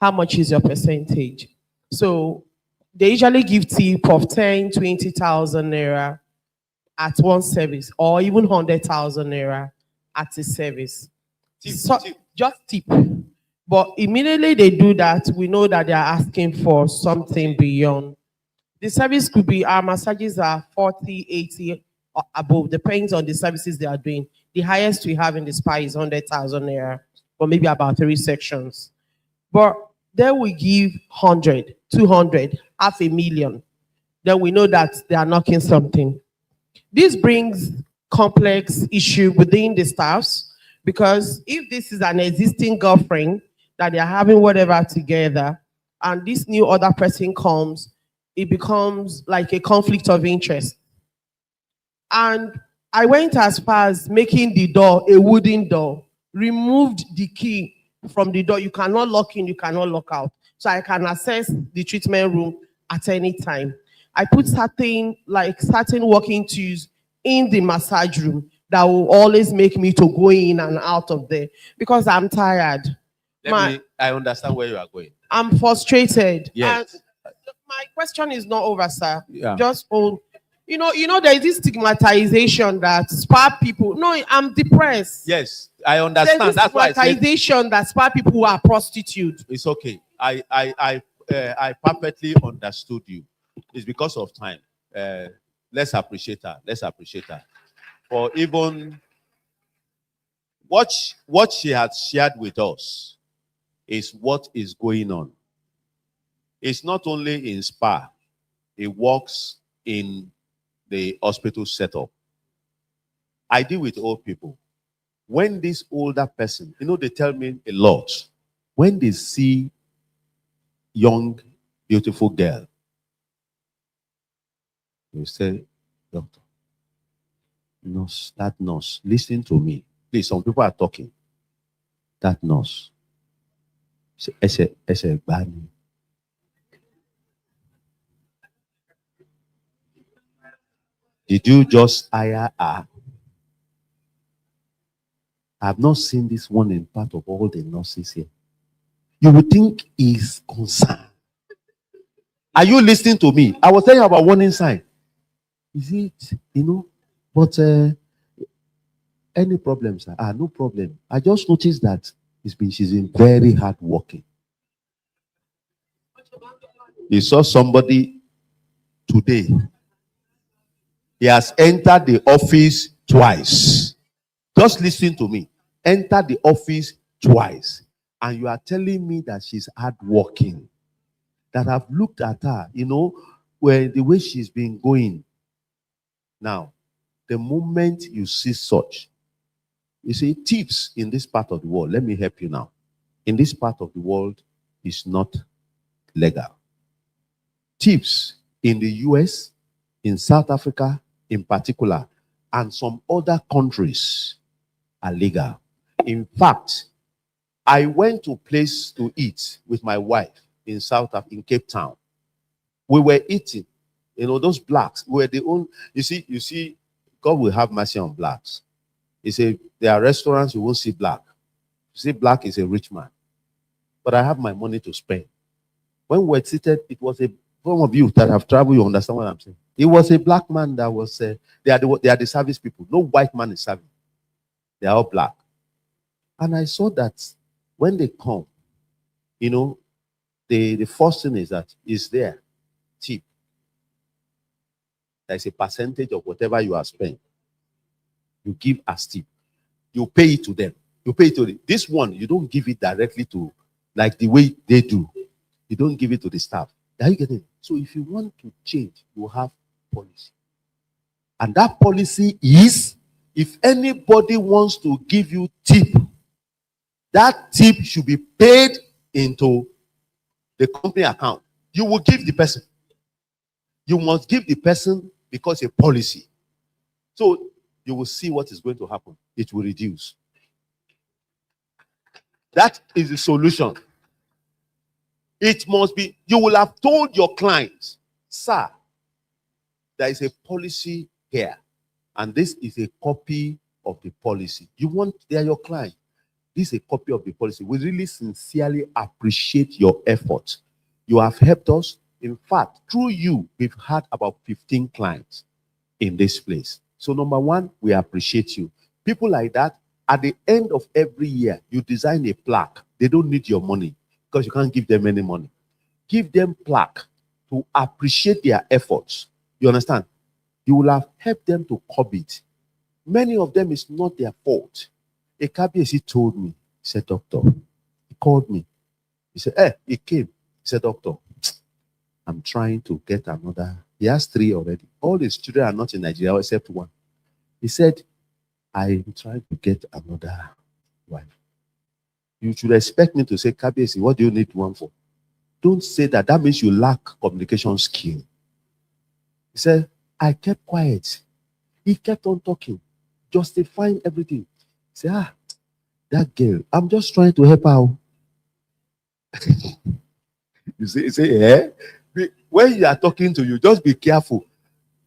How much is your percentage? So they usually give tip of 10, 20,000 naira at one service, or even 100,000 naira at a service. Just tip. But immediately they do that, we know that they are asking for something beyond. The service could be, our massages are 40, 80, or above, depends on the services they are doing. The highest we have in the spa is 100,000 naira, or maybe about 3 sections. But then we give 100, 200, 500,000. Then we know that they are knocking something. This brings complex issue within the staffs, because if this is an existing girlfriend that they are having whatever together, and this new other person comes, it becomes like a conflict of interest. And I went as far as making the door a wooden door, removed the key from the door. You cannot lock in, you cannot lock out. So I can access the treatment room at any time. I put certain working tools in the massage room that will always make me to go in and out of there, because I'm tired. I understand where you are going. I'm frustrated. Yes. And my question is not over, sir. Yeah. Just hold. You know, there is this stigmatization that spa people. No, I'm depressed. Yes, I understand. There's this That's why I said stigmatization that spa people are prostitutes. it's okay. I perfectly understood you. It's because of time. Let's appreciate her. Let's appreciate her for even what she had shared with us is what is going on. It's not only in spa. It works in the hospital setup. I deal with old people. When this older person, they tell me a lot. When they see young, beautiful girl, they say, doctor, nurse, that nurse, listen to me. Please, some people are talking. That nurse. Did you just hire her? I have not seen this one in part of all the nurses here. You would think he's concerned. Are you listening to me? I was telling you about warning sign. Is it, but any problems? No problem. I just noticed that she's been very hard working. He saw somebody today. He has entered the office twice. Just listen to me. Enter the office twice. And you are telling me that she's hardworking. That I've looked at her, where the way she's been going. Now, the moment you see such, you see, tips in this part of the world, let me help you now. In this part of the world, is not legal. Tips in the US, in South Africa in particular, and some other countries are legal. In fact, I went to a place to eat with my wife in in Cape Town. We were eating, those blacks were the only, you see, God will have mercy on blacks. He said, there are restaurants you won't see black. You see, black is a rich man. But I have my money to spend. When we were seated, it was a, some of you that have traveled, you understand what I'm saying. It was a black man that was, they are the service people. No white man is serving. They are all black. And I saw that when they come, the first thing is that is there tip. There is a percentage of whatever you are spending. You give as tip. You pay it to them. You pay it to them. This one, you don't give it directly to, like the way they do. You don't give it to the staff. Are you getting it? So if you want to change, you have policy. And that policy is, if anybody wants to give you tip, that tip should be paid into the company account. You will give the person. You must give the person because a policy. So you will see what is going to happen. It will reduce. That is the solution. It must be, you will have told your clients, sir, there is a policy here. And this is a copy of the policy. They are your client. This is a copy of the policy. We really sincerely appreciate your effort. You have helped us. In fact, through you, we've had about 15 clients in this place. So number one, we appreciate you. People like that, at the end of every year, you design a plaque. They don't need your money because you can't give them any money. Give them plaque to appreciate their efforts. You understand? You will have helped them to curb it. Many of them, it's not their fault. A KBC told me, he said, doctor, he called me. He said, he came. He said, doctor, I'm trying to get another. He has 3 already. All his children are not in Nigeria except 1. He said, I'm trying to get another wife. You should expect me to say, KBC, what do you need one for? Don't say that. That means you lack communication skill. He said, I kept quiet. He kept on talking, justifying everything. He said, that girl, I'm just trying to help her. You say, when you are talking to you, just be careful.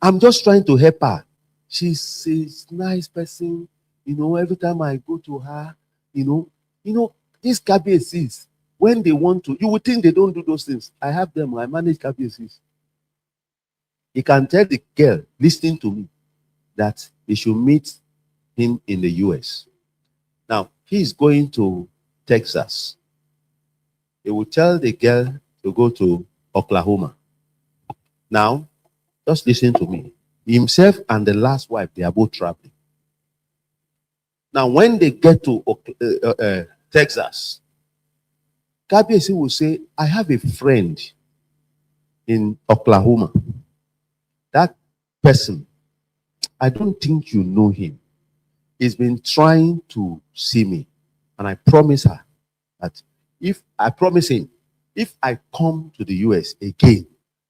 I'm just trying to help her. She's a nice person. Every time I go to her, these KBCs, when they want to, you would think they don't do those things. I have them. I manage KBCs. He can tell the girl, listening to me, that he should meet him in the US. Now, he is going to Texas. He will tell the girl to go to Oklahoma. Now, just listen to me. Himself and the last wife, they are both traveling. Now, when they get to Texas, KBC will say, I have a friend in Oklahoma. That person, I don't think you know him. He's been trying to see me. And I promise her that if I come to the US again,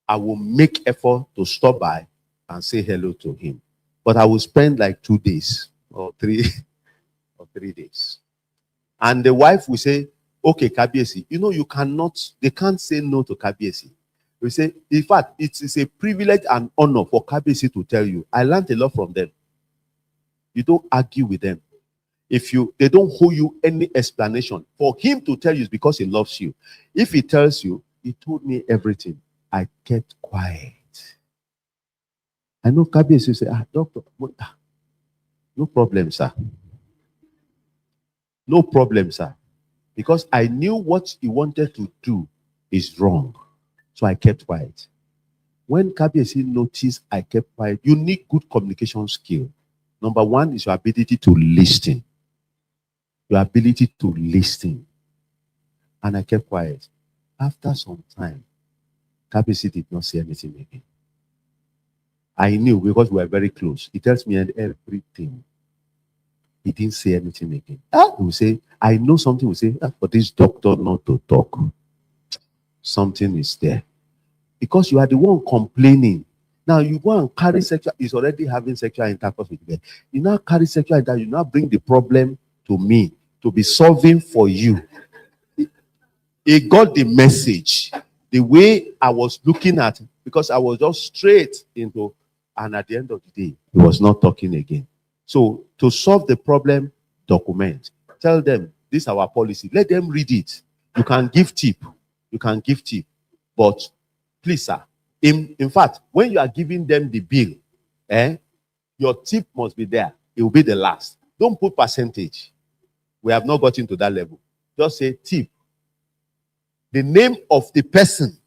I will make effort to stop by and say hello to him. But I will spend like 2 days or 3 days. And the wife will say, okay, KBC, they can't say no to KBC. We say, in fact, it is a privilege and honor for KBC to tell you. I learned a lot from them. You don't argue with them. They don't owe you any explanation. For him to tell you is because he loves you. If he tells you, he told me everything, I kept quiet. I know KBC will say, doctor, no problem, sir. No problem, sir. Because I knew what he wanted to do is wrong. So I kept quiet. When KBC noticed I kept quiet, you need good communication skill. Number one is your ability to listen. Your ability to listen. And I kept quiet. After some time, KBC did not say anything again. I knew because we were very close. He tells me everything. He didn't say anything again. He will say, I know something will say, for this doctor not to talk. Something is there. Because you are the one complaining. Now you go and carry sexual, he's already having sexual intercourse with you. You now carry sexual intercourse, you now bring the problem to me to be solving for you. He got the message. The way I was looking at it, because I was just straight into, and at the end of the day, he was not talking again. So to solve the problem, document. Tell them, this is our policy. Let them read it. You can give tip. You can give tip. But please, sir, in fact, when you are giving them the bill, your tip must be there. It will be the last. Don't put percentage. We have not gotten to that level. Just say tip. The name of the person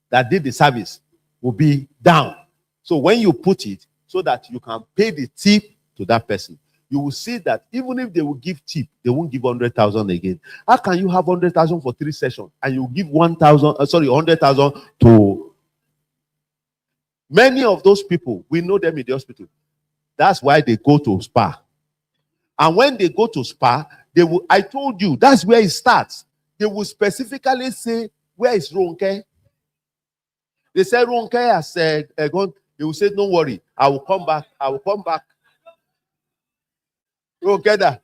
that did the service will be down. So when you put it, so that you can pay the tip to that person, you will see that even if they will give tip, they won't give 100,000 again. How can you have 100,000 for 3 sessions and you give 100,000 to many of those people? We know them in the hospital. That's why they go to spa. And when they go to spa, they will, I told you, that's where it starts. They will specifically say, where is Ronke? They said Ronke has gone. They will say, don't worry, I will come back. I will come back. Ronke,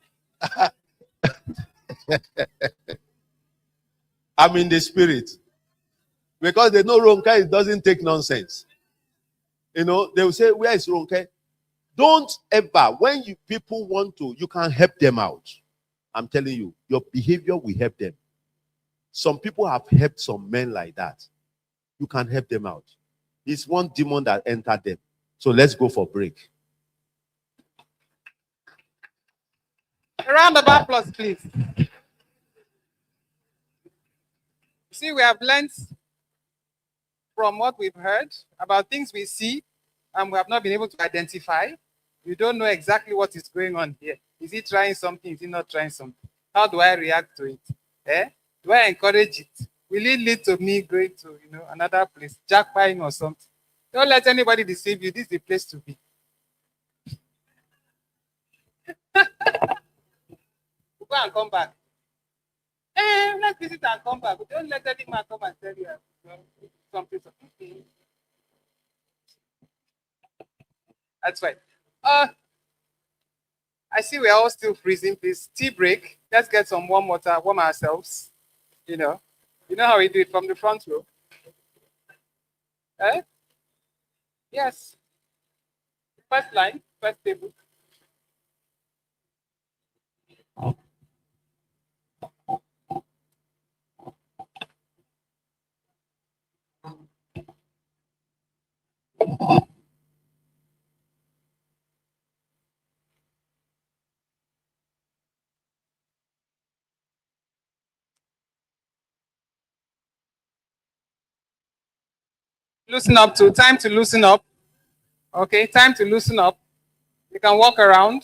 I'm in the spirit. Because they know Ronke doesn't take nonsense. You know, they will say, where is Ronke? Don't ever, when people want to, you can help them out. I'm telling you, your behavior will help them. Some people have helped some men like that. You can help them out. It's one demon that entered them. So let's go for break. A round of applause, please. See, we have learned from what we've heard about things we see and we have not been able to identify. You don't know exactly what is going on here. Is he trying something? Is he not trying something? How do I react to it? Do I encourage it? Will it lead to me going to another place, jackpotting or something? Don't let anybody deceive you. This is the place to be. Go and come back. Let's visit and come back. Don't let any man come and tell you something. That's right. I see we're all still freezing. Please, tea break. Let's get some warm water, warm ourselves. You know how we do it from the front row. Yes. First line, first table. Loosen up too. Time to loosen up. Okay, time to loosen up. You can walk around.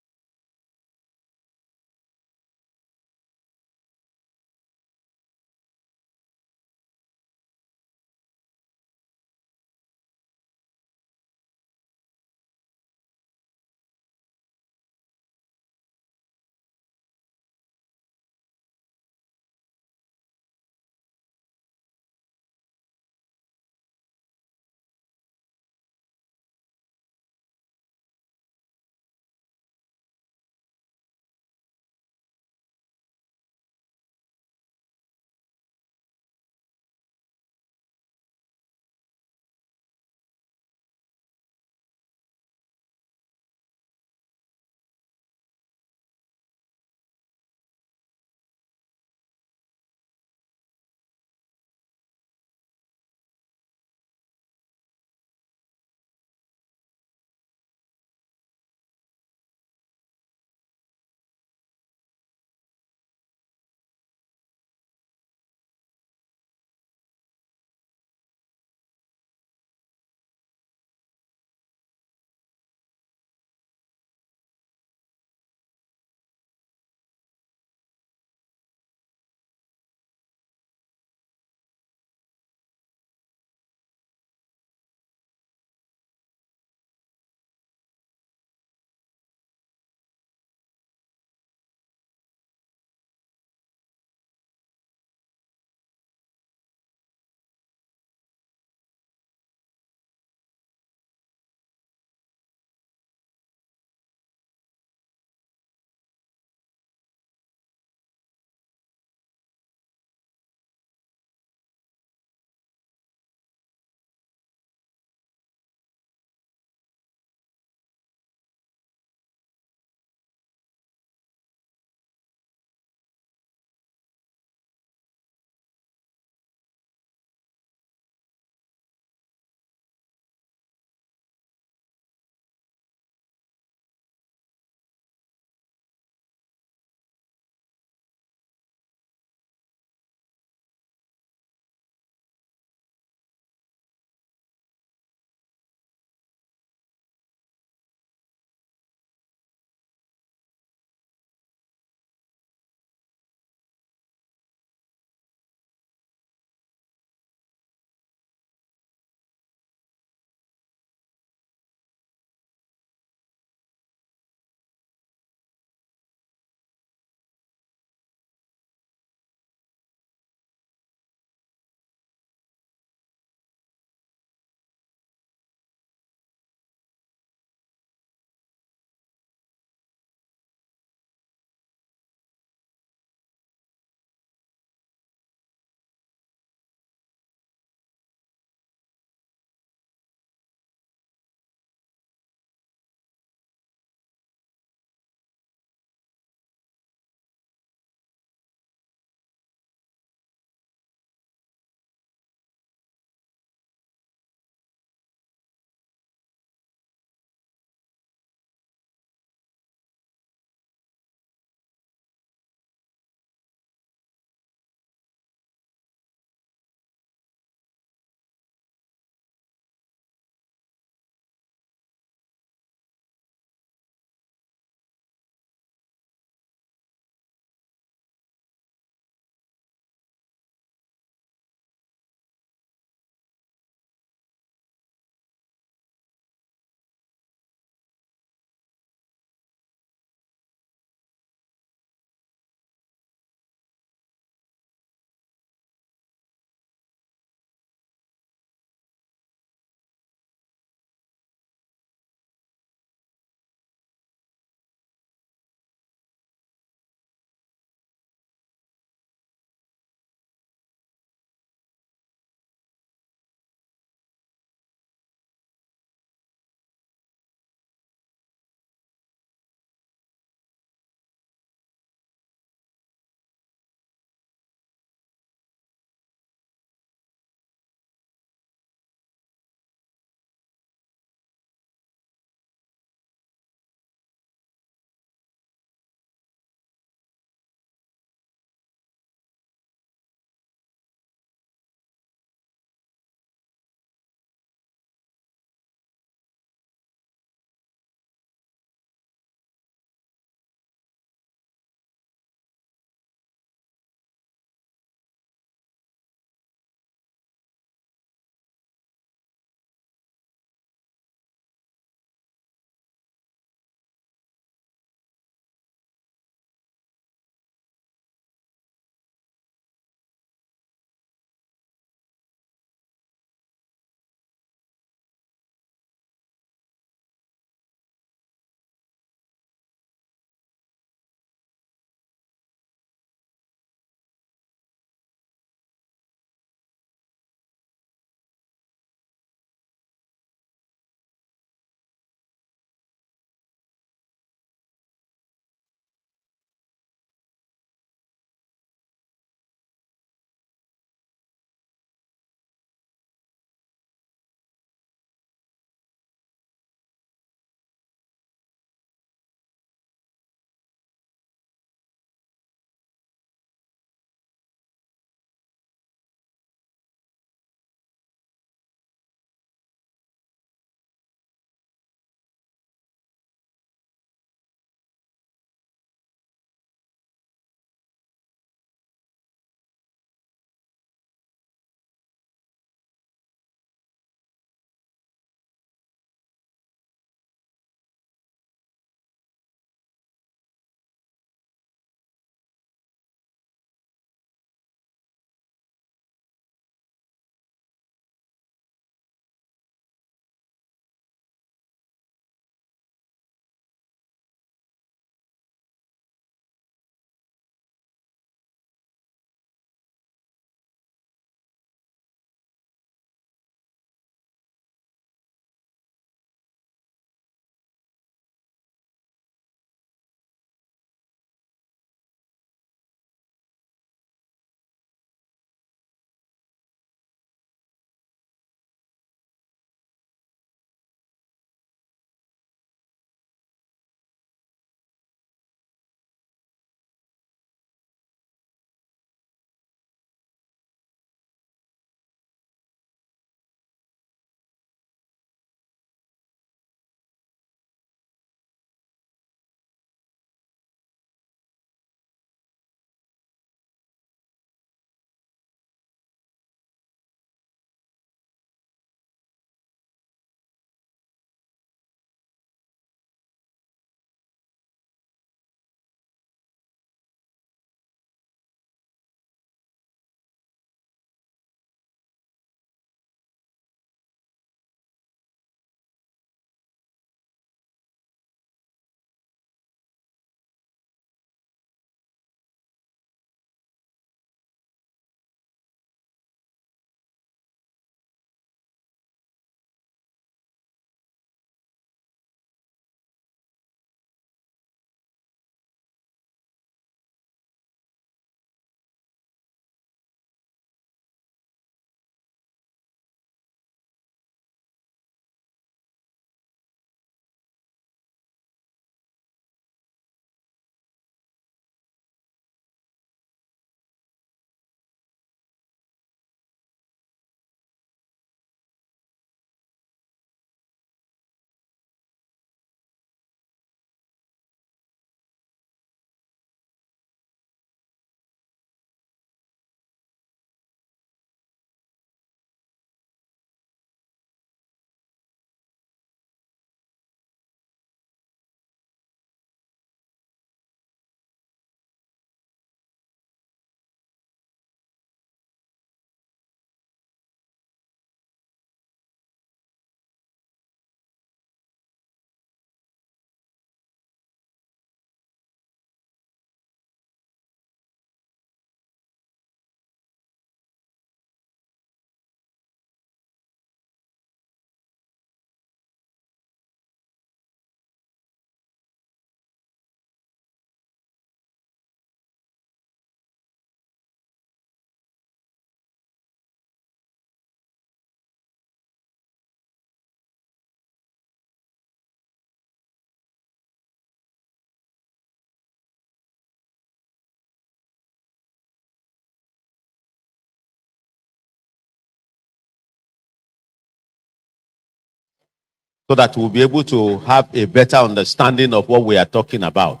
so that we'll be able to have a better understanding of what we are talking about.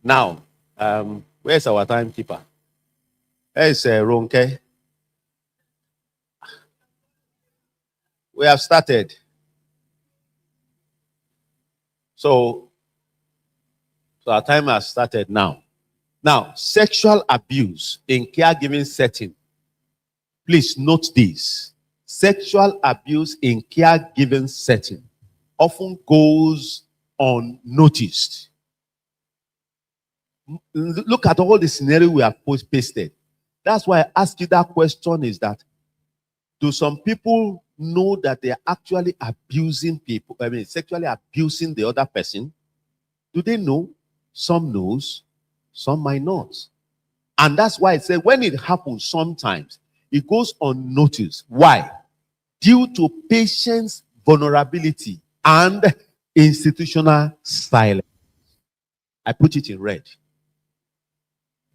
Now, where's our timekeeper? Where's Ronke? We have started. So our time has started now. Now, sexual abuse in caregiving setting. Please note this. Sexual abuse in caregiving setting often goes unnoticed. Look at all the scenario we have pasted. That's why I asked you that question, is that do some people know that they are actually abusing people? I mean, sexually abusing the other person? Do they know? Some knows, some might not. And that's why I said when it happens sometimes, it goes unnoticed. Why? Due to patient's vulnerability and institutional silence. I put it in red.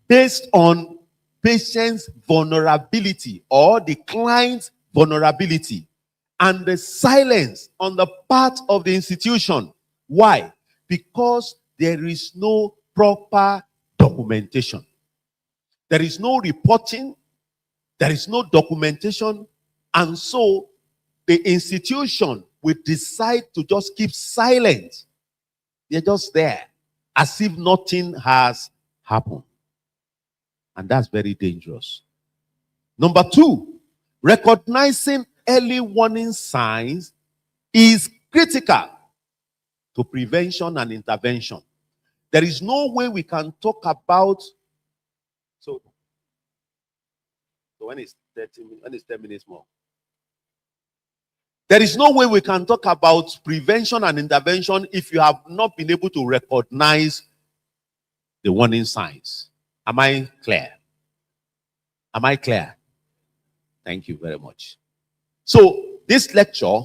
Based on patient's vulnerability or the client's vulnerability and the silence on the part of the institution. Why? Because there is no proper documentation. There is no reporting. There is no documentation. And so the institution will decide to just keep silent. They're just there as if nothing has happened. And that's very dangerous. Number two, recognizing early warning signs is critical to prevention and intervention. There is no way we can talk about. So when it's 10 minutes more. There is no way we can talk about prevention and intervention if you have not been able to recognize the warning signs. Am I clear? Am I clear? Thank you very much. So this lecture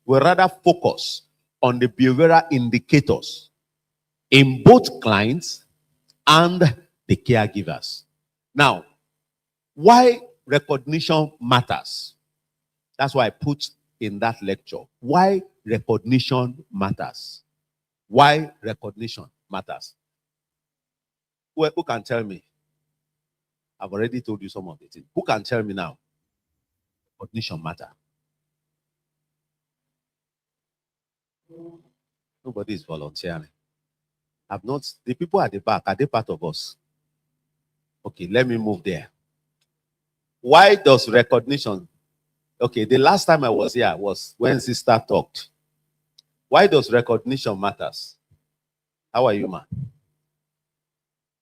will rather focus on the behavioral indicators in both clients and the caregivers. Now, why recognition matters? That's why I put in that lecture. Why recognition matters? Why recognition matters? Well, who can tell me? I've already told you some of the things. Who can tell me now? Recognition matter. Nobody is volunteering. I've not. The people at the back, are they part of us? Okay, let me move there. Why does recognition? Okay, the last time I was here was when Sister talked. Why does recognition matters? How are you, ma?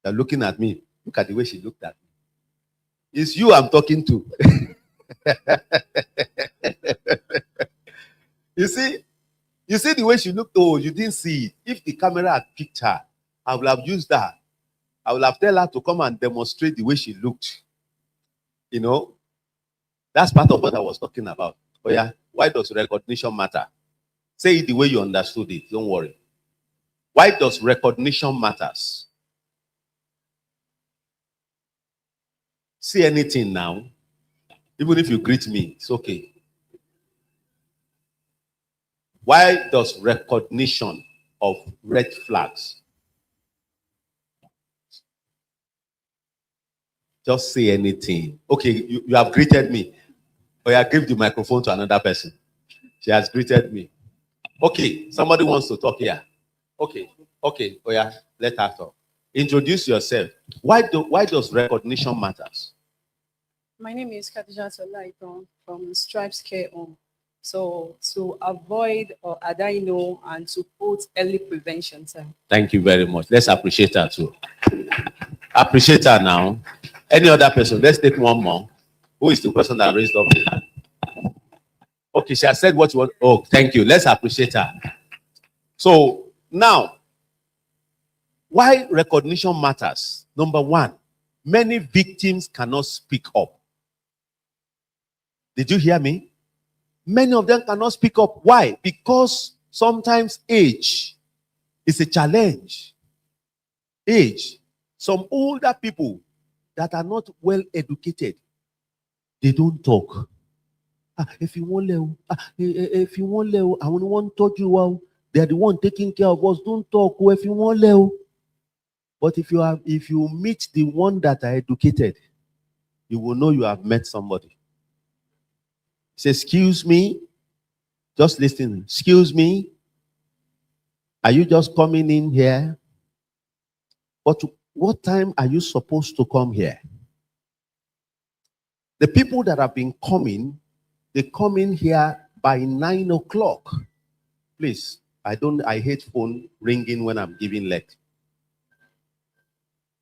You're looking at me. Look at the way she looked at me. It's you I'm talking to. You see the way she looked. Oh, you didn't see it. If the camera had picked her, I would have used that. I would have told her to come and demonstrate the way she looked. You know, that's part of what I was talking about. Oh yeah, why does recognition matter? Say it the way you understood it. Don't worry. Why does recognition matters? See anything now? Even if you greet me, it's okay. Why does recognition of red flags? Just say anything. Okay, you have greeted me. Or I give the microphone to another person. She has greeted me. Okay, somebody wants to talk here. Okay. Oh yeah, let her talk. Introduce yourself. Why does recognition matters? My name is Khadija Solaiton from Stripes Care Home. So to avoid or know and to put early prevention time. Thank you very much. Let's appreciate her too. Appreciate her now. Any other person? Let's take one more. Who is the person that raised up the hand? Okay, she has said what you want. Oh, thank you. Let's appreciate her. So now, why recognition matters? Number one, many victims cannot speak up. Did you hear me? Many of them cannot speak up. Why? Because sometimes age is a challenge. Age. Some older people that are not well educated, they don't talk. If you won't let, if you won't let, I want to talk you well. They are the one taking care of us. Don't talk. If you won't let. But if you meet the one that are educated, you will know you have met somebody. Say, excuse me. Just listen. Excuse me. Are you just coming in here? What time are you supposed to come here? The people that have been coming, they come in here by 9 o'clock. Please, I hate phone ringing when I'm giving lecture.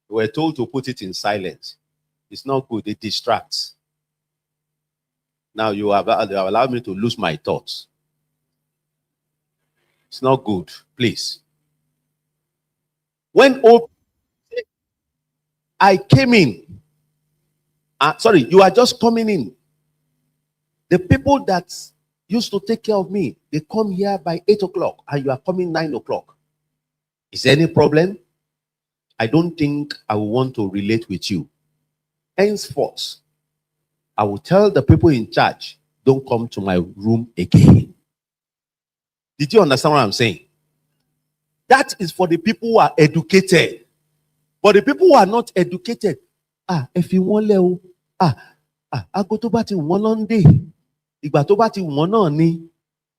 We're told to put it in silence. It's not good. It distracts. Now you have allowed me to lose my thoughts. It's not good. Please. When I came in, sorry, you are just coming in. The people that used to take care of me, they come here by 8 o'clock and you are coming 9 o'clock. Is there any problem? I don't think I will want to relate with you. Henceforth, I will tell the people in charge, don't come to my room again. Did you understand what I'm saying? That is for the people who are educated. But the people who are not educated, if you want to, I go to bati one day.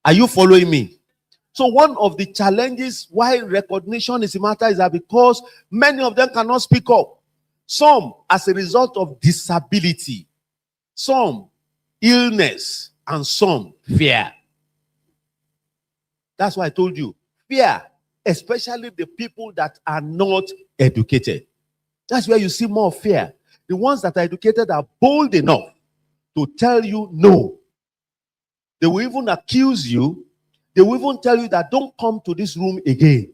Are you following me? So one of the challenges why recognition is a matter is that because many of them cannot speak up. Some as a result of disability, some illness, and some fear. That's why I told you, fear, especially the people that are not educated. That's where you see more fear. The ones that are educated are bold enough to tell you no. They will even accuse you. They will even tell you that don't come to this room again.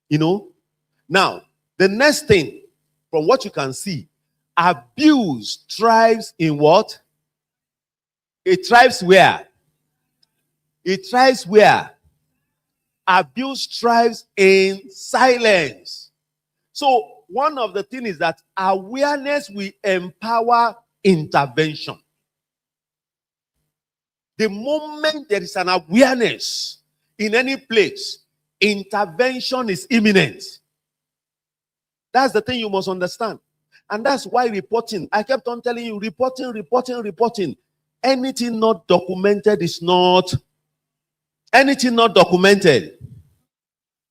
You know? Now, the next thing, from what you can see, abuse thrives in what? It thrives where? It thrives where? Abuse thrives in silence. So, one of the things is that awareness will empower intervention. The moment there is an awareness in any place, intervention is imminent. That's the thing you must understand. And that's why reporting, I kept on telling you, reporting. Anything not documented is not, anything not documented.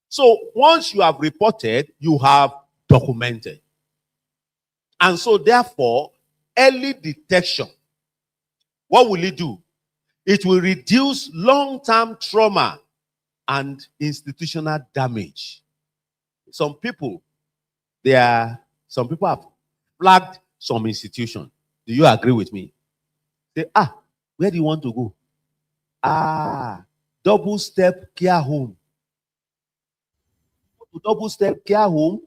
So once you have reported, you have documented. And so therefore, early detection, what will it do? It will reduce long-term trauma and institutional damage. Some people have flagged some institution. Do you agree with me? Say, where do you want to go? Double step care home. Double step care home.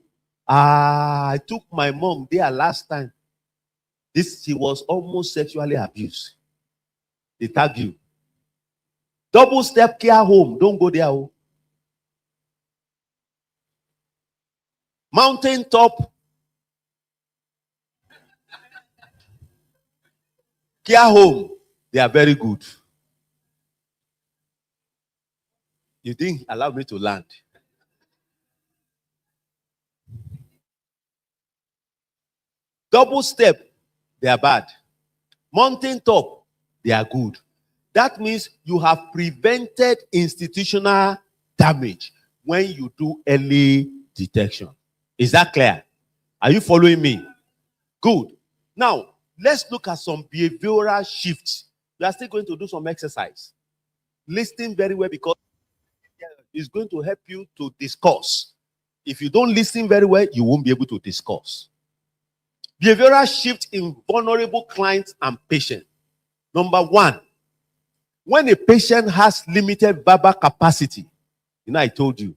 I took my mom there last time. She was almost sexually abused. They tag you. Double step care home. Don't go there. Mountain top care home. They are very good. You didn't allow me to land. Double step, they are bad. Mountain top, they are good. That means you have prevented institutional damage when you do early detection. Is that clear? Are you following me? Good. Now, let's look at some behavioral shifts. We are still going to do some exercise. Listen very well because it's going to help you to discuss. If you don't listen very well, you won't be able to discuss. Behavioral shift in vulnerable clients and patients. Number one, when a patient has limited verbal capacity, I told you,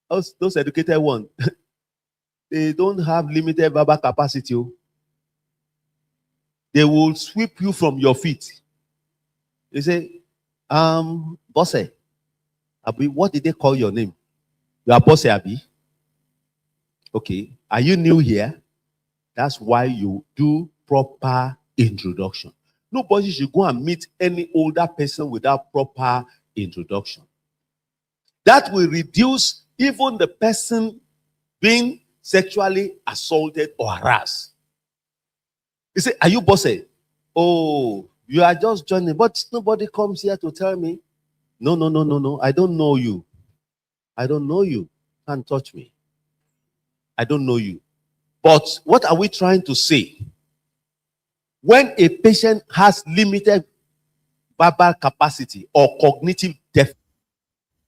those educated ones, they don't have limited verbal capacity. They will sweep you from your feet. They say, Bosse, Abi, what did they call your name? You are Bosse Abi. Okay. Are you new here? That's why you do proper introduction. Nobody should go and meet any older person without proper introduction. That will reduce even the person being sexually assaulted or harassed. You say, are you bossy? Oh, you are just joining, but nobody comes here to tell me. No, no, no, no, no. I don't know you. I don't know you. Can't touch me. I don't know you. But what are we trying to say? When a patient has limited verbal capacity or cognitive deficit,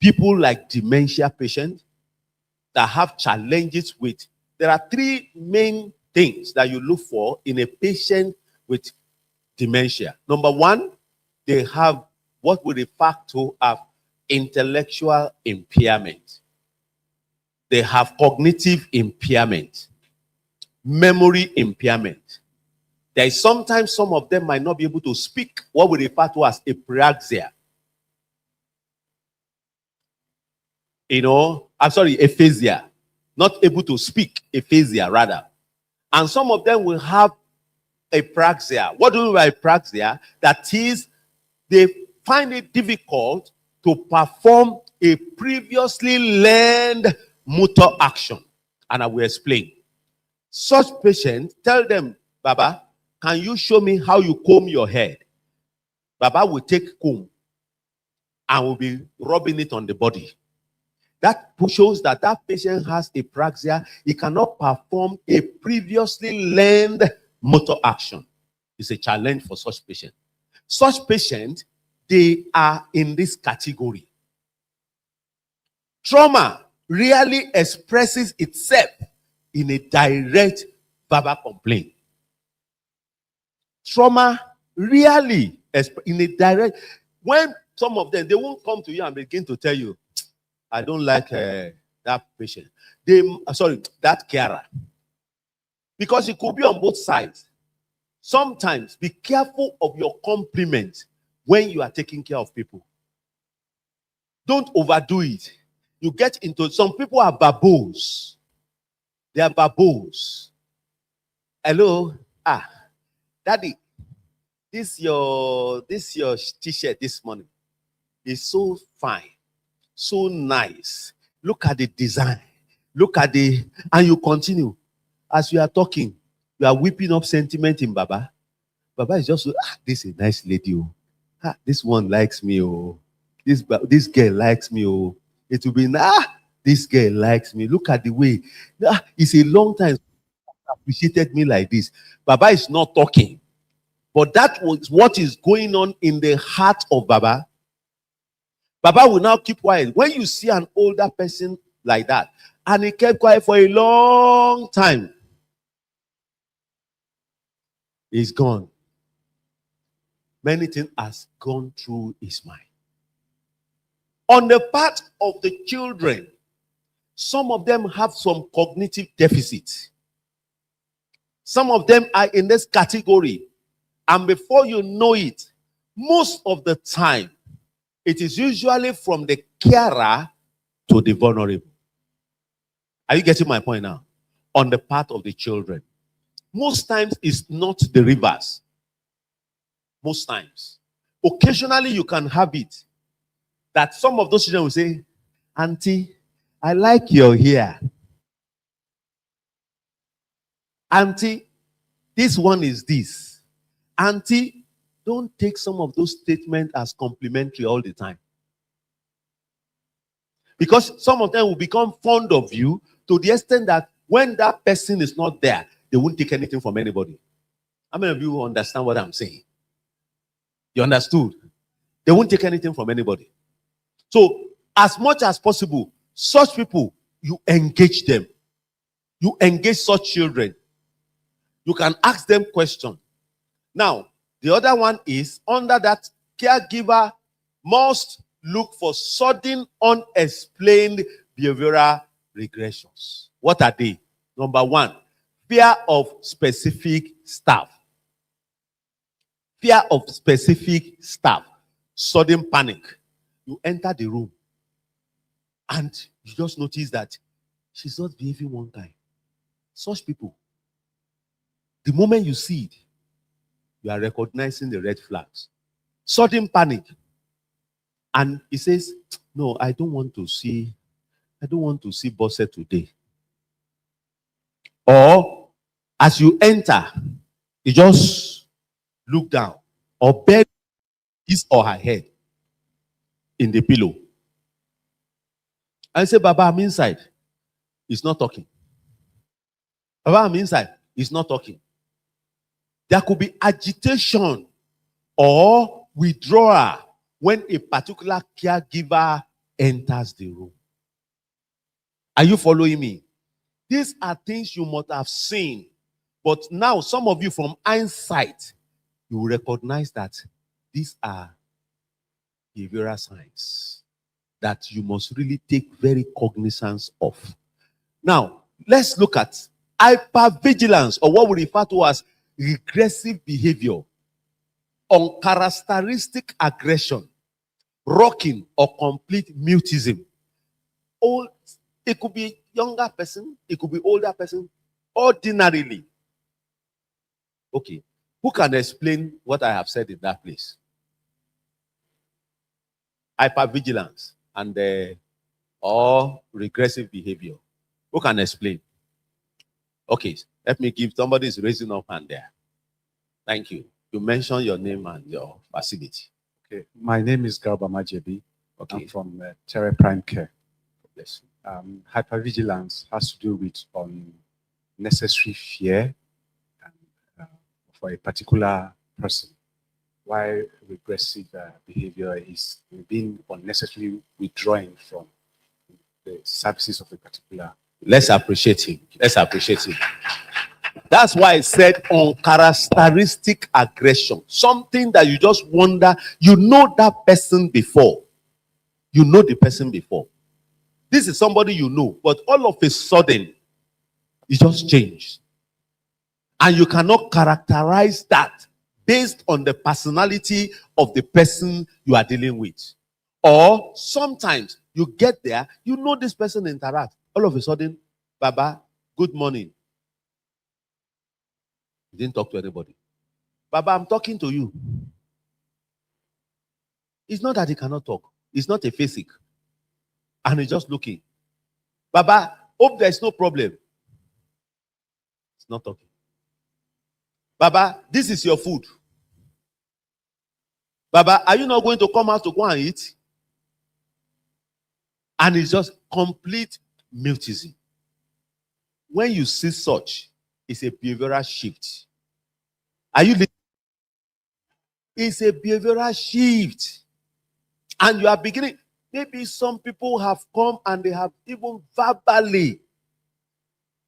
people like dementia patients that have challenges with, there are three main things that you look for in a patient with dementia. Number one, they have what we refer to as intellectual impairment. They have cognitive impairment, memory impairment. There is sometimes some of them might not be able to speak what we refer to as apraxia. Aphasia. Not able to speak, aphasia rather. And some of them will have apraxia. What do we mean by apraxia? That is, they find it difficult to perform a previously learned motor action. And I will explain. Such patients, tell them, Baba, can you show me how you comb your head? Baba will take comb and will be rubbing it on the body. That shows that that patient has apraxia. He cannot perform a previously learned motor action. It's a challenge for such patients. Such patients, they are in this category. Trauma rarely expresses itself in a direct verbal complaint. Trauma rarely in a direct, when some of them, they won't come to you and begin to tell you, I don't like that patient. That carer. Because it could be on both sides. Sometimes be careful of your compliments when you are taking care of people. Don't overdo it. You get into, some people are babos. They are babos. Hello? Daddy, this your t-shirt this morning is so fine. So nice. Look at the design. Look at and you continue. As you are talking, you are whipping up sentiment in Baba. Baba is just, this is a nice lady. Oh. This one likes me. Oh. This girl likes me. Oh. It will be, this girl likes me. Look at the way. It's a long time appreciated me like this. Baba is not talking. But that was what is going on in the heart of Baba. Baba will now keep quiet. When you see an older person like that, and he kept quiet for a long time, he's gone. Many things has gone through his mind. On the part of the children, some of them have some cognitive deficits. Some of them are in this category. And before you know it, most of the time, it is usually from the carer to the vulnerable. Are you getting my point now? On the part of the children. Most times it's not the reverse. Most times. Occasionally you can have it. That some of those children will say, Auntie, I like your hair. Auntie, this one is this. Auntie, don't take some of those statements as complimentary all the time. Because some of them will become fond of you to the extent that when that person is not there, they won't take anything from anybody. How many of you understand what I'm saying? You understood? They won't take anything from anybody. So, as much as possible, such people, you engage them. You engage such children. You can ask them questions. Now, the other one is, under that, caregiver must look for sudden, unexplained behavioral regressions. What are they? Number one, fear of specific staff. Fear of specific staff. Sudden panic. You enter the room and you just notice that she's not behaving one kind. Such people, the moment you see it, You are recognizing the red flags. Sudden panic. And he says, no, I don't want to see Bosse today. Or as you enter, you just look down or bend his or her head in the pillow. And say, Baba, I'm inside. He's not talking. Baba, I'm inside. He's not talking. There could be agitation or withdrawal when a particular caregiver enters the room. Are you following me? These are things you must have seen. But now, some of you from hindsight, you will recognize that these are behavioral signs that you must really take very cognizance of. Now, let's look at hypervigilance, or what we refer to as regressive behavior, uncharacteristic aggression, rocking, or complete mutism. It could be a younger person, it could be older person, ordinarily. Okay, who can explain what I have said in that place? Hypervigilance and or regressive behavior. Who can explain? Okay, let me give somebody's raising up hand there. Thank you. You mention your name and your facility. Okay, my name is Garba Majebi. Okay. I'm from Terra Prime Care. Yes. Hypervigilance has to do with unnecessary fear for a particular person, while regressive behavior is being unnecessarily withdrawing from the services of a particular. Let's appreciate him. Let's appreciate him. That's why I said uncharacteristic aggression. Something that you just wonder, you know that person before. You know the person before. This is somebody you know, but all of a sudden, it just changed. And you cannot characterize that based on the personality of the person you are dealing with. Or sometimes you get there, you know this person interact. All of a sudden, Baba, good morning. You didn't talk to anybody. Baba, I'm talking to you. It's not that he cannot talk. It's not a physic. And he's just looking. Baba, hope there's no problem. It's not talking. Baba, this is your food. Baba, are you not going to come out to go and eat? And it's just complete mutism. When you see such, it's a behavioral shift. Are you listening? It's a behavioral shift. And you are beginning. Maybe some people have come and they have even verbally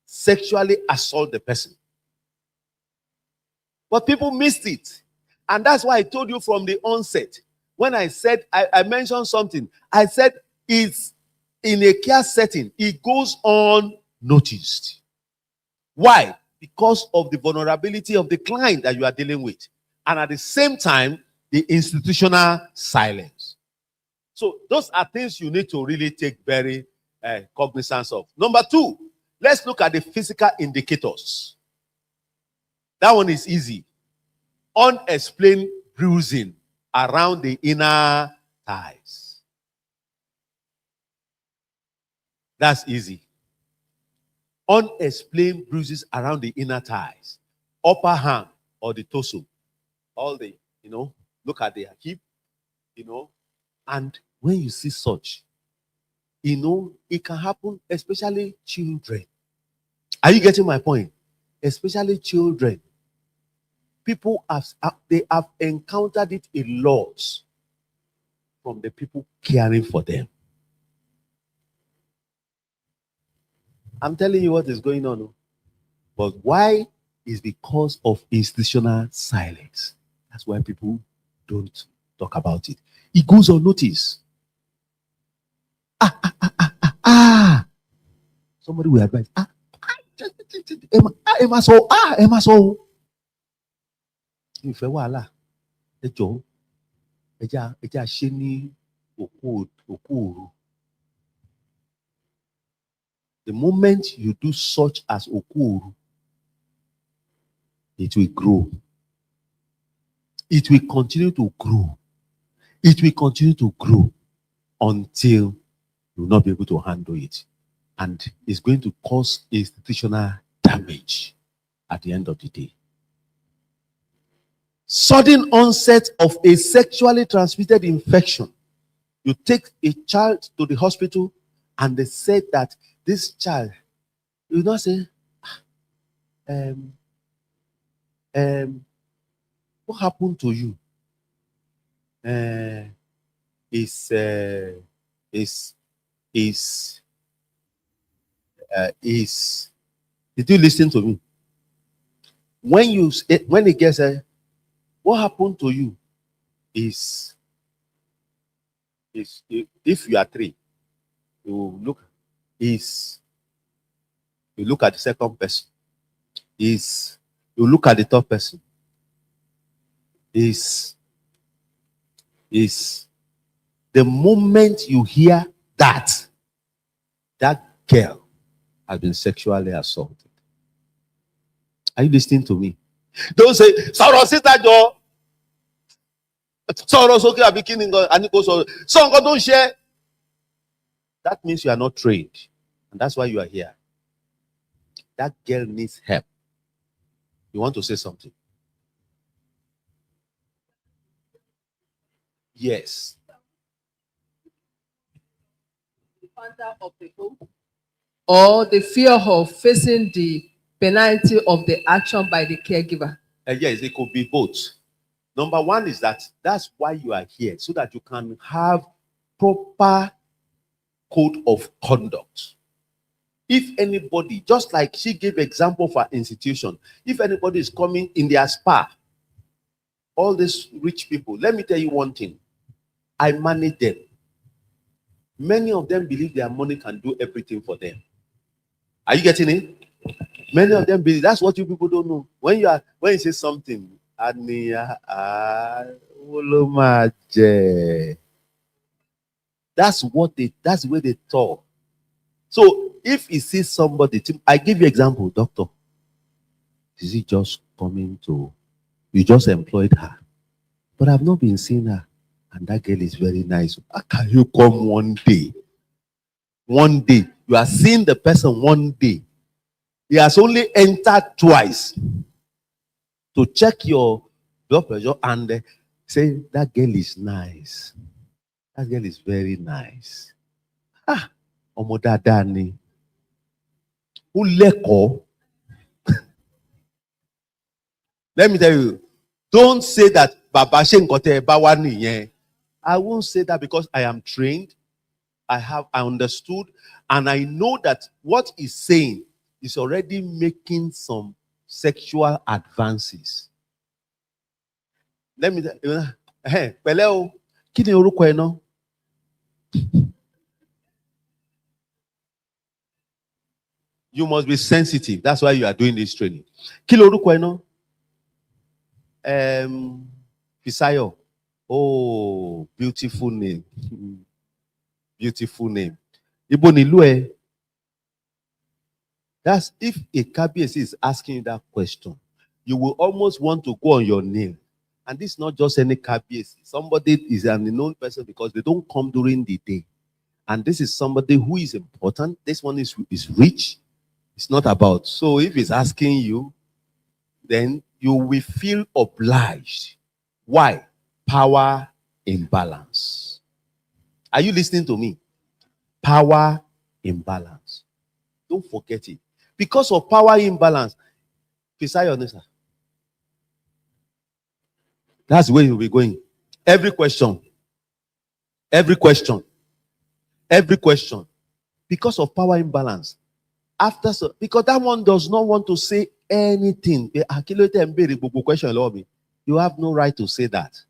sexually assaulted the person. But people missed it. And that's why I told you from the onset. When I said, I mentioned something. I said, it's in a care setting. It goes unnoticed. Why? Because of the vulnerability of the client that you are dealing with. And at the same time, the institutional silence. So those are things you need to really take very cognizance of. Number two, let's look at the physical indicators. That one is easy. Unexplained bruising around the inner thighs. That's easy. Unexplained bruises around the inner thighs, upper arm or the torso. All the, look at the hip, and when you see such, it can happen, especially children. Are you getting my point? Especially children. People they have encountered it a lot from the people caring for them. I'm telling you what is going on. But why? Is because of institutional silence. That's why people don't talk about it. It goes unnoticed. Somebody will advise. Emma so. Ìfẹ́ wàhálà ẹ jọ̀ọ́ ẹja ṣe ní òkú òru. The moment you do such as òkú òru, it will grow. it will continue to grow. It will continue to grow until you will not be able to handle it. And it's going to cause institutional damage at the end of the day. Sudden onset of a sexually transmitted infection. You take a child to the hospital and they said that this child, you will not say, what happened to you? Did you listen to me? When it gets what happened to you is if you are 3, you look at the second person, you look at the third person, is the moment you hear that girl has been sexually assaulted. Are you listening to me? Don't say, sorrow, sister Joe. Sorrow's okay, I'm beginning, and it goes on. So don't share. That means you are not trained. And that's why you are here. That girl needs help. You want to say something? Yes. Of the home, or the fear of facing the penalty of the action by the caregiver? Yes, it could be both. Number one is that's why you are here, so that you can have proper code of conduct. If anybody, just like she gave example for institution, if anybody is coming in their spa, all these rich people, let me tell you one thing. I manage them. Many of them believe their money can do everything for them. Are you getting it? Many of them believe. That's what you people don't know. When you say something, that's the way they talk. So if you see somebody, I give you example, doctor. Is he just coming to? You just employed her, but I've not been seeing her, and that girl is very nice. How can you come one day? One day you are seeing the person one day. He has only entered twice to check your blood pressure and say that girl is nice. That girl is very nice. Ọmọ dáadáa ni. Ó lẹ́kọ̀ọ́. Let me tell you, don't say that Baba ṣe nǹkan tẹ́ ẹ bá wá nìyẹn. I won't say that because I am trained. I understood, and I know that what he's saying is already making some sexual advances. Let me tell you, pẹ̀lẹ́ o, kí ni orúkọ ẹ náà? You must be sensitive. That's why you are doing this training. Kí ni orúkọ ẹ náà? Fisayo. Oh, beautiful name. Beautiful name. Ibo nílùú ẹ? That's if a KBS is asking you that question, you will almost want to go on your nail. And this is not just any KBS. Somebody is an unknown person because they don't come during the day. And this is somebody who is important. This one is rich. It's not about. So if he's asking you, then you will feel obliged. Why? Power imbalance. Are you listening to me? Power imbalance. Don't forget it. Because of power imbalance, that's where you'll be going. Every question. Because of power imbalance. Because that one does not want to say anything. You have no right to say that.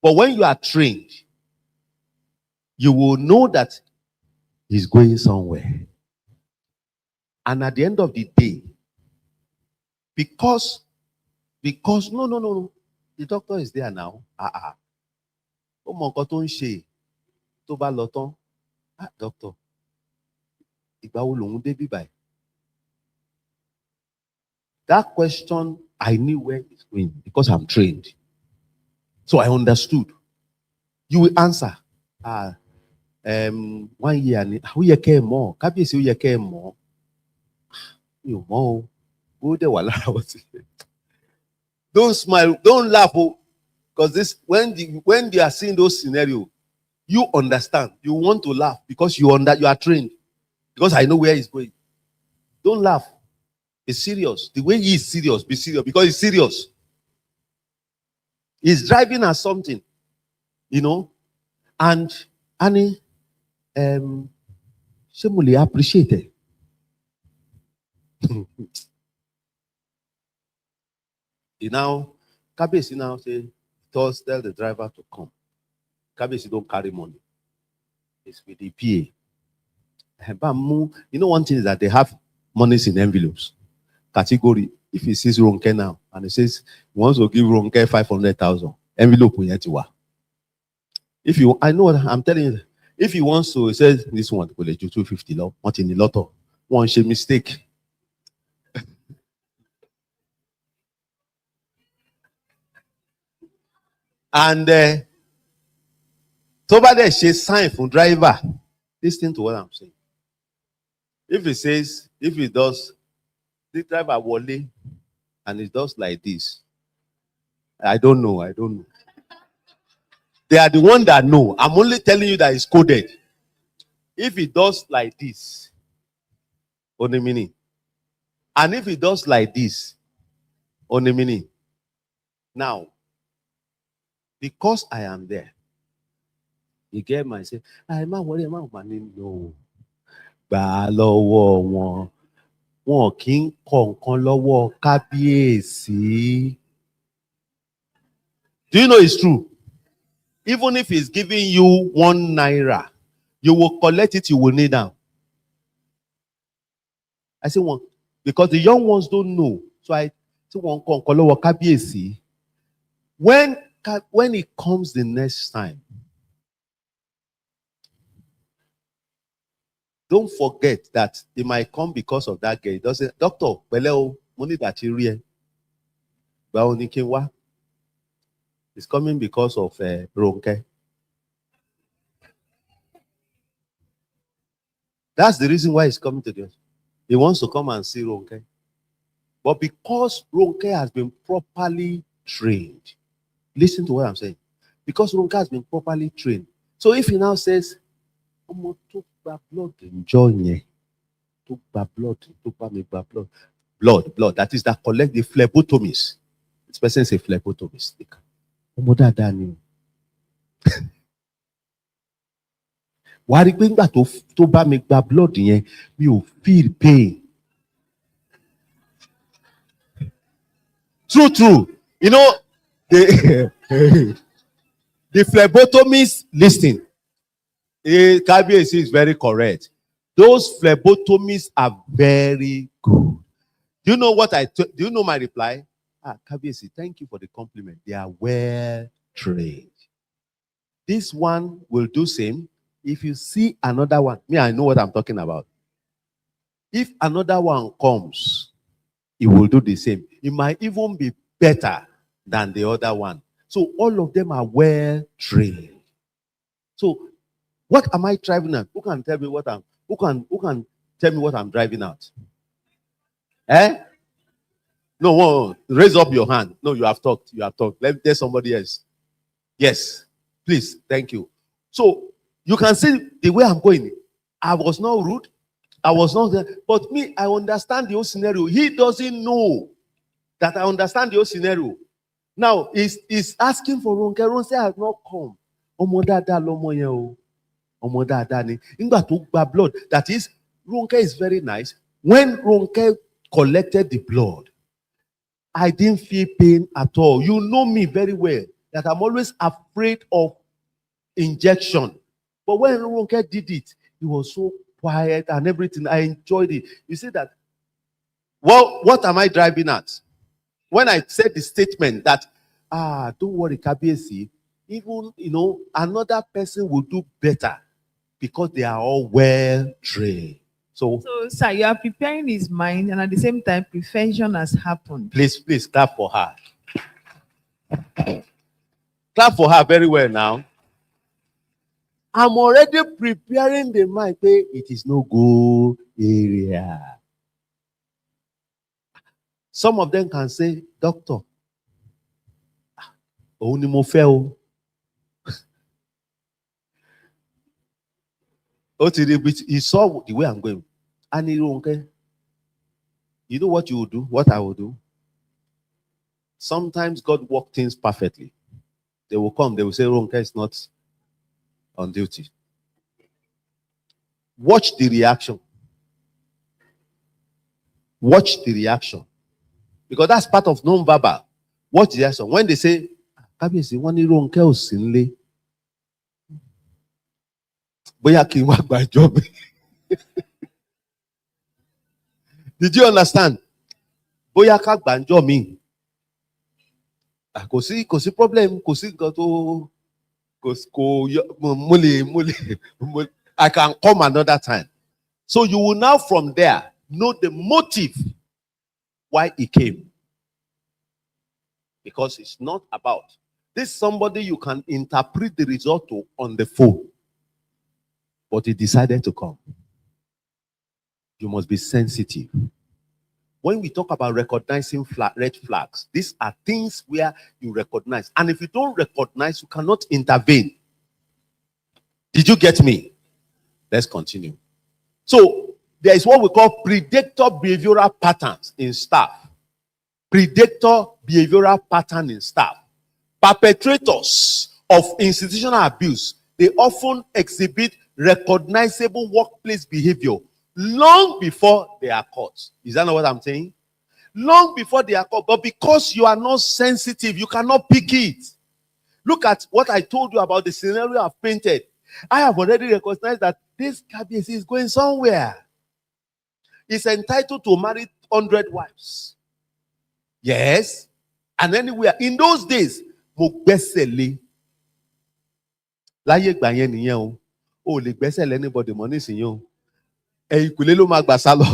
But when you are trained, you will know that he's going somewhere. And at the end of the day, because no, the doctor is there now. Doctor. That question, I knew where it's going because I'm trained. So I understood. You will answer. 1 year, who you care more? Kabiyesi who you care more? You more. Go there, wala. Don't smile, don't laugh, because this when they are seeing those scenarios, you understand. You want to laugh because you are trained. Because I know where he's going. Don't laugh. It's serious. The way he is serious, be serious because it's serious. He's driving at something, and Annie, Shemuli appreciate it. Kabiyesi now say, tell the driver to come. Kabiyesi don't carry money. It's with the PA. One thing is that they have monies in envelopes. Category. If he sees Ronke now and he says he wants to give Ronke 500,000, envelope will yet to. I know what I'm telling you. If he wants to, he says this one will let you 250 law, not in the lotto. One shame mistake. And somebody she sign for driver. Listen to what I'm saying. If he does, the driver Wale, and it does like this. I don't know. They are the one that know. I'm only telling you that it's coded. If it does like this, on a minute. And if it does like this, on a minute. Now, because I am there, you get my say, I'm not worried about money. No. Wọn kì í kọ nǹkan lọ́wọ́ kábíyèsí. Do you know it's true? Even if he's giving you 1 naira, you will collect it, you will kneel down. I say one, because the young ones don't know. So I say one kọ nǹkan lọ́wọ́ kábíyèsí. When it comes the next time, don't forget that it might come because of that girl. It doesn't, doctor, money that you read. It's coming because of Ronke. That's the reason why he's coming to this. He wants to come and see Ronke. But because Ronke has been properly trained, listen to what I'm saying. Because Ronke has been properly trained. So if he now says, blood, enjoy blood. That is that collect the phlebotomies. This person is a phlebotomist. Why do you think that to buy me blood you feel pain? True. The phlebotomist listen. Kabiyesi is very correct. Those phlebotomists are very good. Do you know what do you know my reply? Kabiyesi, thank you for the compliment. They are well trained. This one will do same. If you see another one, I know what I'm talking about. If another one comes, it will do the same. It might even be better than the other one. So all of them are well trained. So what am I driving at? Who can tell me what who can tell me what I'm driving at? No, raise up your hand. No, you have talked. There's somebody else. Yes, please, thank you. So you can see the way I'm going. I was not rude. I was not there. But me, I understand the whole scenario. He doesn't know that I understand the whole scenario. Now, he's asking for Ronke. Ronke has not come. Blood. That is, Ronke is very nice. When Ronke collected the blood, I didn't feel pain at all. You know me very well, that I'm always afraid of injection. But when Ronke did it, he was so quiet and everything. I enjoyed it. You see that? Well, what am I driving at? When I said the statement that, don't worry, Kabiyesi, even, another person will do better because they are all well trained. So, sir, you are preparing his mind, and at the same time, prevention has happened. Please clap for her. Clap for her very well now. I'm already preparing the mind. It is no good area. Some of them can say, doctor, òun ni mo fẹ́ o. He saw the way I'm going. And he don't care. You know what you will do? What I will do? Sometimes God works things perfectly. They will come, they will say, Ronke is not on duty. Watch the reaction. Watch the reaction. Because that's part of non-verbal. Watch the reaction. When they say, Kábíyèsí, wọ́n ní Ronke ò sí nílé. Bóyá kí n wá gba job. Did you understand? Bóyá ká gba job mi. Kò sí problem, kò sí nǹkan tó I can come another time. So you will now from there know the motive why he came. Because it's not about this somebody you can interpret the result to on the phone. But he decided to come. You must be sensitive. When we talk about recognizing red flags, these are things where you recognize. And if you don't recognize, you cannot intervene. Did you get me? Let's continue. So, there is what we call predictor behavioral patterns in staff. Predictor behavioral pattern in staff. Perpetrators of institutional abuse, they often exhibit recognizable workplace behavior long before they are caught. Is that not what I'm saying? Long before they are caught. But because you are not sensitive, you cannot pick it. Look at what I told you about the scenario I've painted. I have already recognized that this Kábíyèsí is going somewhere. He's entitled to marry 100 wives. Yes. And anywhere. In those days, mo gbẹ́sẹ̀ lé. Láyé ìgbà yẹn nìyẹn o. O lè gbẹ́sẹ̀ lé anybody mọ́ nísìnyí o. Ẹ̀yìnkùlé ló máa gbà sálọ.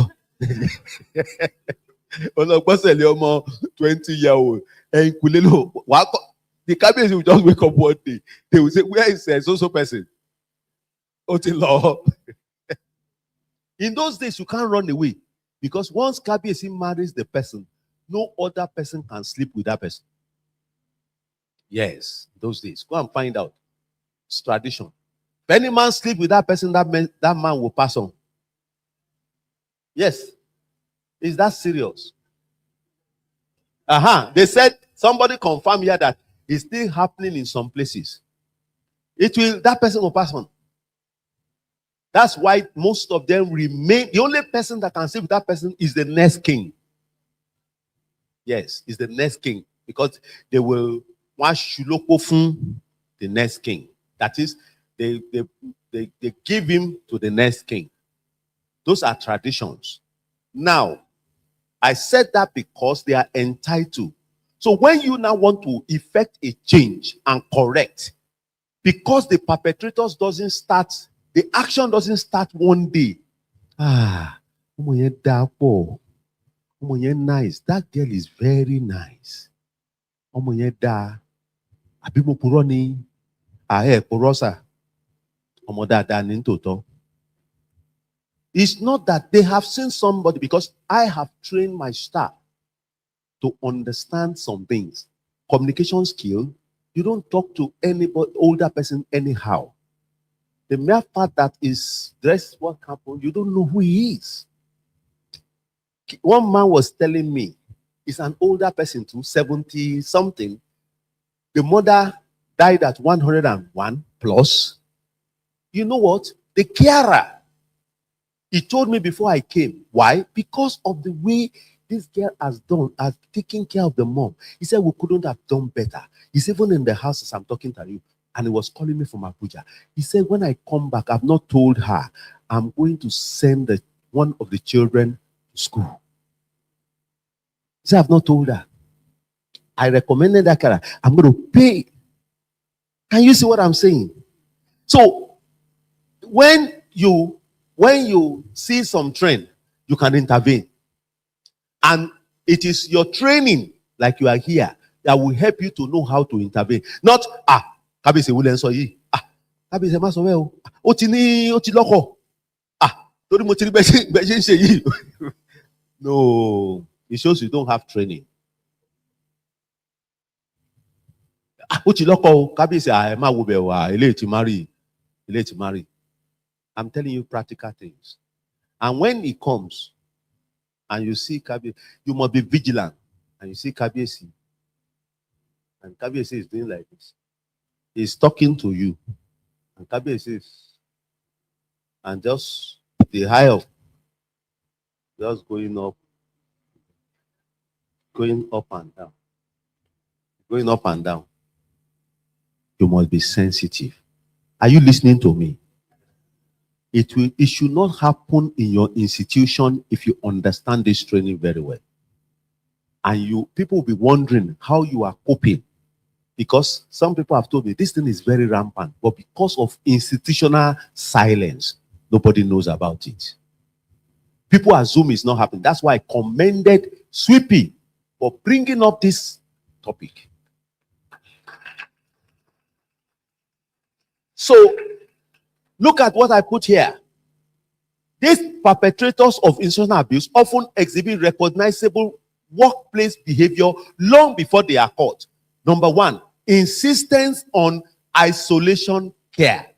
Ọlọ́gbọ́sẹ̀ lé ọmọ 20-year-old. Ẹ̀yìnkùlé ló wà á kọ́. The Kábíyèsí will just wake up one day. They will say, where is so person? In those days, you can't run away. Because once Kábíyèsí marries the person, no other person can sleep with that person. Yes, those days. Go and find out. It's tradition. If any man sleep with that person, that man will pass on. Yes. Is that serious? They said, somebody confirmed here that it's still happening in some places. That person will pass on. That's why most of them remain. The only person that can sleep with that person is the next king. Yes, is the next king. Because they will watch the next king. That is, they give him to the next king. Those are traditions. Now, I said that because they are entitled. So when you now want to effect a change and correct, because the perpetrators doesn't start, the action doesn't start one day. Nice. That girl is very nice. It's not that they have seen somebody, because I have trained my staff to understand some things. Communication skill, you don't talk to anybody, older person anyhow. The mere fact that is dressed what happened, you don't know who he is. One man was telling me, he's an older person too, 70 something. The mother died at 101 plus. You know what? The carer, he told me before I came. Why? Because of the way this girl has taken care of the mom. He said, we couldn't have done better. He's even in the house as I'm talking to you. And he was calling me from Abuja. He said, when I come back, I've not told her, I'm going to send one of the children to school. He said, I've not told her. I recommended that carer. I'm going to pay. Can you see what I'm saying? So, when you see some trend, you can intervene. And it is your training, like you are here, that will help you to know how to intervene. Not, Kábíyèsí wo lẹ ń sọ yìí. Kábíyèsí má sọ bẹ́ẹ̀ o. Ó ti lọ́kọ. Torí mo ti rí bẹ́ẹ̀ ṣe ń ṣe yìí. No, it shows you don't have training. Ó ti lọ́kọ o. Kábíyèsí ẹ má wo bẹ̀ wá. Eléyìí ti marry. I'm telling you practical things. And when it comes, and you see Kábíyèsí, you must be vigilant. And you see Kábíyèsí, and Kábíyèsí is doing like this. He's talking to you. And Kábíyèsí is, and just the high of, just going up and down. Going up and down. You must be sensitive. Are you listening to me? It should not happen in your institution if you understand this training very well. And people will be wondering how you are coping. Because some people have told me this thing is very rampant, but because of institutional silence, nobody knows about it. People assume it's not happening. That's why I commended SWIPI for bringing up this topic. So, look at what I put here. These perpetrators of institutional abuse often exhibit recognizable workplace behavior long before they are caught. Number one, insistence on isolation care.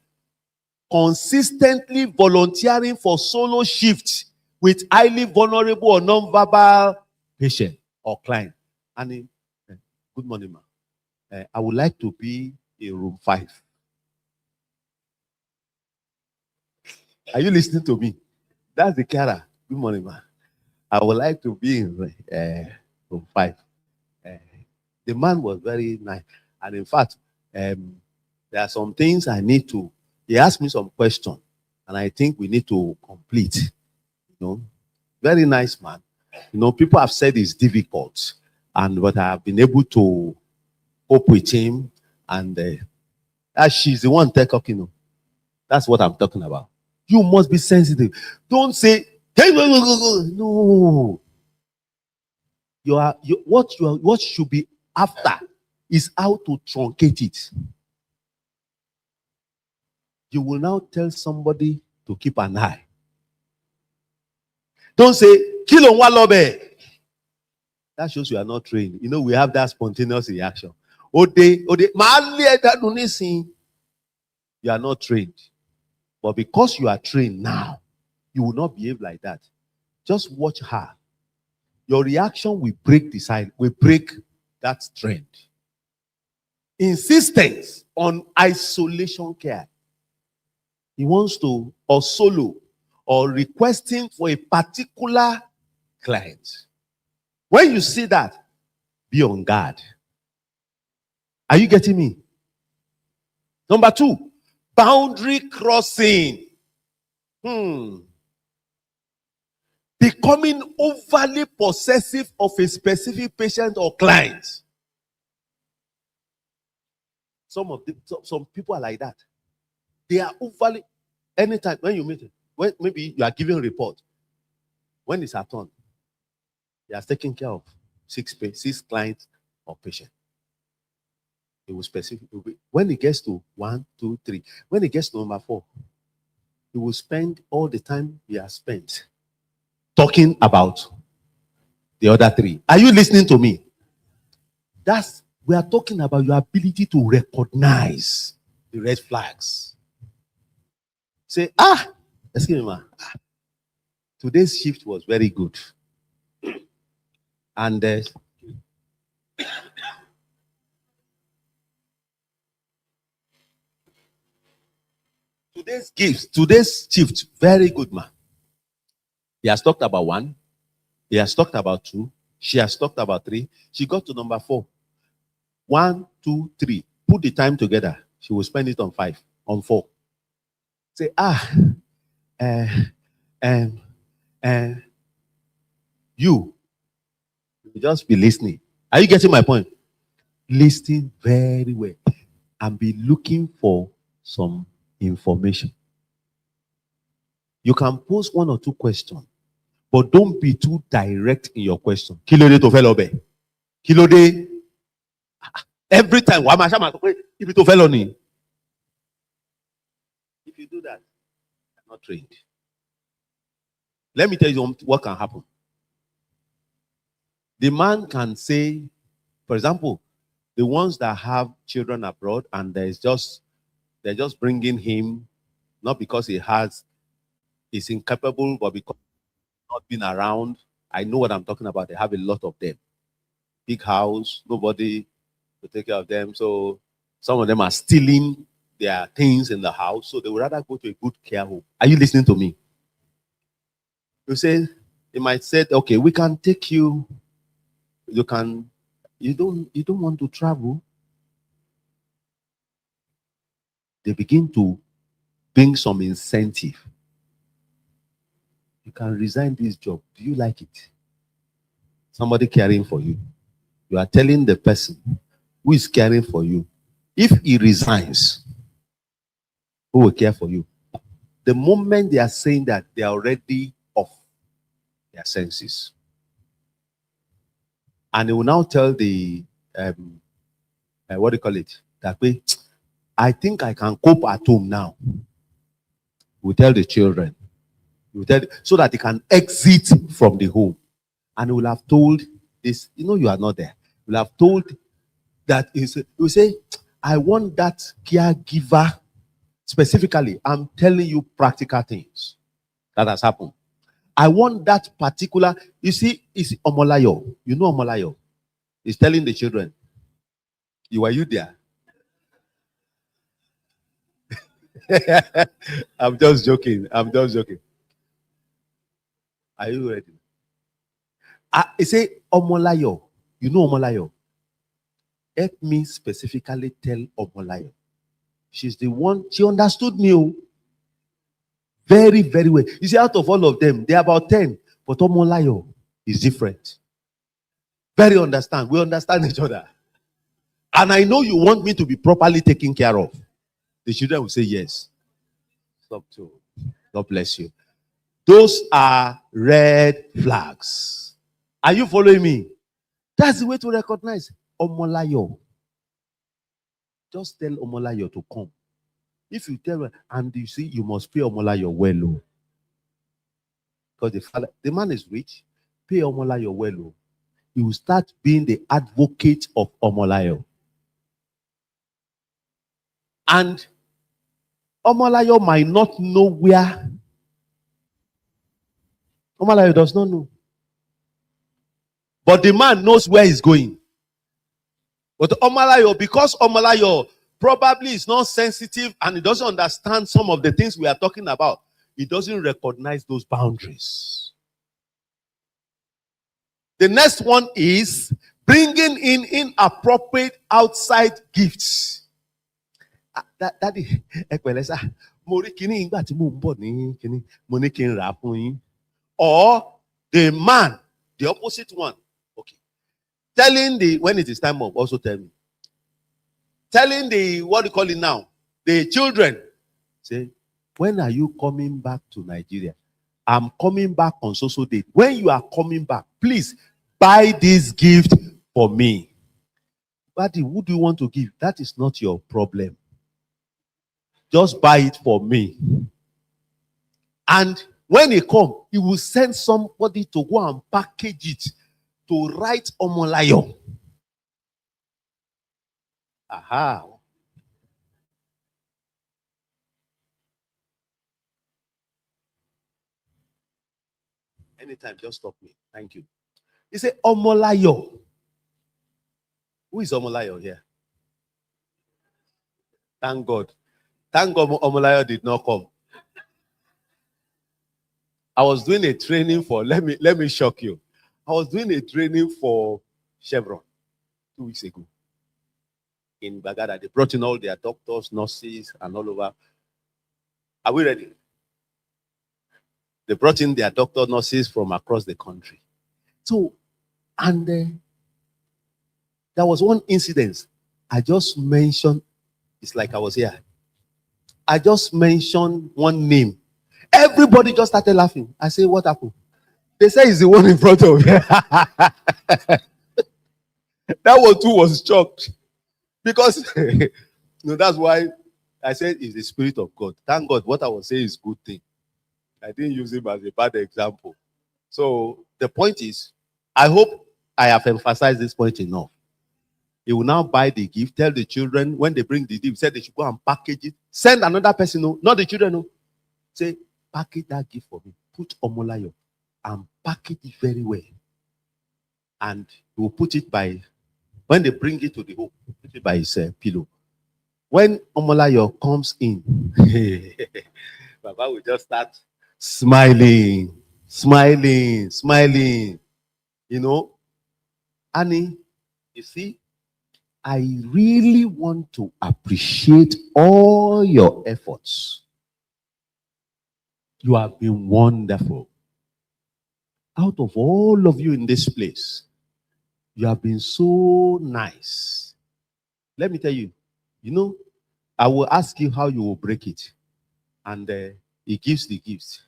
Consistently volunteering for solo shifts with highly vulnerable or non-verbal patient or client. And good morning, ma'am. I would like to be in room 5. Are you listening to me? That's the carer. Good morning, ma'am. I would like to be in room 5. The man was very nice. And in fact, there are some things I need to, he asked me some questions, and I think we need to complete. Very nice man. People have said it's difficult, but I have been able to cope with him, and she's the one talking. That's what I'm talking about. You must be sensitive. Don't say, hey, no. What should be after is how to truncate it. You will now tell somebody to keep an eye. Don't say, kill on one lobby. That shows you are not trained. We have that spontaneous reaction. You are not trained. But because you are trained now, you will not behave like that. Just watch her. Your reaction will break the side, will break that trend. Insistence on isolation care. He wants to, or solo, or requesting for a particular client. When you see that, be on guard. Are you getting me? Number 2, boundary crossing. Becoming overly possessive of a specific patient or client. Some people are like that. They are overly, anytime when you meet him, when maybe you are giving a report, when it's her turn, he has taken care of 6 clients or patients. It was specific. When it gets to 1, 2, 3, when it gets to number 4, he will spend all the time he has spent talking about the other 3. Are you listening to me? We are talking about your ability to recognize the red flags. Say, excuse me, ma. Today's shift was very good. And today's shift, very good, ma. He has talked about 1. He has talked about 2. She has talked about 3. She got to number 4. 1, 2, 3. Put the time together. She will spend it on 5, on 4. Say, you just be listening. Are you getting my point? Listen very well and be looking for some information. You can pose 1 or 2 questions, but don't be too direct in your question. Kí ló dé tó fẹ́ lọ bẹ̀? Kí ló dé? Every time, if you do felony, if you do that, you're not trained. Let me tell you what can happen. The man can say, for example, the ones that have children abroad and they're just bringing him, not because he's incapable, but because he's not been around. I know what I'm talking about. They have a lot of them. Big house, nobody to take care of them. So some of them are stealing their things in the house. So they would rather go to a good care home. Are you listening to me? They might say, okay, we can take you. You don't want to travel. They begin to bring some incentive. You can resign this job. Do you like it? Somebody caring for you. You are telling the person who is caring for you, if he resigns, who will care for you? The moment they are saying that, they are already off their senses. And he will now tell the, what do you call it? That way, I think I can cope at home now. We tell the children. We tell, so that they can exit from the home. And he will have told this, you are not there. He will have told that, he will say, I want that caregiver specifically. I'm telling you practical things that has happened. I want that particular, you see, it's Omolayo. You know Omolayo. He's telling the children, were you there? I'm just joking. Are you ready? He say, Omolayo. You know Omolayo. Let me specifically tell Omolayo. She's the one, she understood me very, very well. You see, out of all of them, they're about 10. But Omolayo is different. Very understand. We understand each other. And I know you want me to be properly taken care of. The children will say yes. Stop too. God bless you. Those are red flags. Are you following me? That's the way to recognize Omolayo. Just tell Omolayo to come. If you tell her, and you see, you must pay Omolayo well. Because the man is rich, pay Omolayo well. He will start being the advocate of Omolayo. And Omolayo might not know where. Omolayo does not know. But the man knows where he's going. But Omolayo, because Omolayo probably is not sensitive and he doesn't understand some of the things we are talking about, he doesn't recognize those boundaries. The next one is bringing in inappropriate outside gifts. That is, or the man, the opposite one. Okay. Telling when it is time up, also tell me. Telling what do you call it now? The children. Say, when are you coming back to Nigeria? I'm coming back on so date. When you are coming back, please buy this gift for me. Buddy, who do you want to give? That is not your problem. Just buy it for me. And when he comes, he will send somebody to go and package it to write Omolayo. Aha. Anytime, just stop me. Thank you. He said, Omolayo. Who is Omolayo here? Thank God. Thank God Omolayo did not come. I was doing a training for, let me shock you. I was doing a training for Chevron 2 weeks ago in Bagada. They brought in all their doctors, nurses, and all over. Are we ready? They brought in their doctor, nurses from across the country. So, and there was one incident. I just mentioned, it's like I was here. I just mentioned one name. Everybody just started laughing. I say, what happened? They say it's the one in front of me. That one too was shocked. Because no, that's why I said it's the Spirit of God. Thank God what I was saying is good thing. I didn't use him as a bad example. So the point is, I hope I have emphasized this point enough. He will now buy the gift, tell the children when they bring the gift, say they should go and package it. Send another person, no, not the children, no. Say, package that gift for me. Put Omolayo and package it very well. And he will put it by, when they bring it to the home, put it by his pillow. When Omolayo comes in, Baba will just start smiling, smiling, smiling. You know, Annie, you see, I really want to appreciate all your efforts. You have been wonderful. Out of all of you in this place, you have been so nice. Let me tell you, you know, I will ask you how you will break it. And he gives the gifts.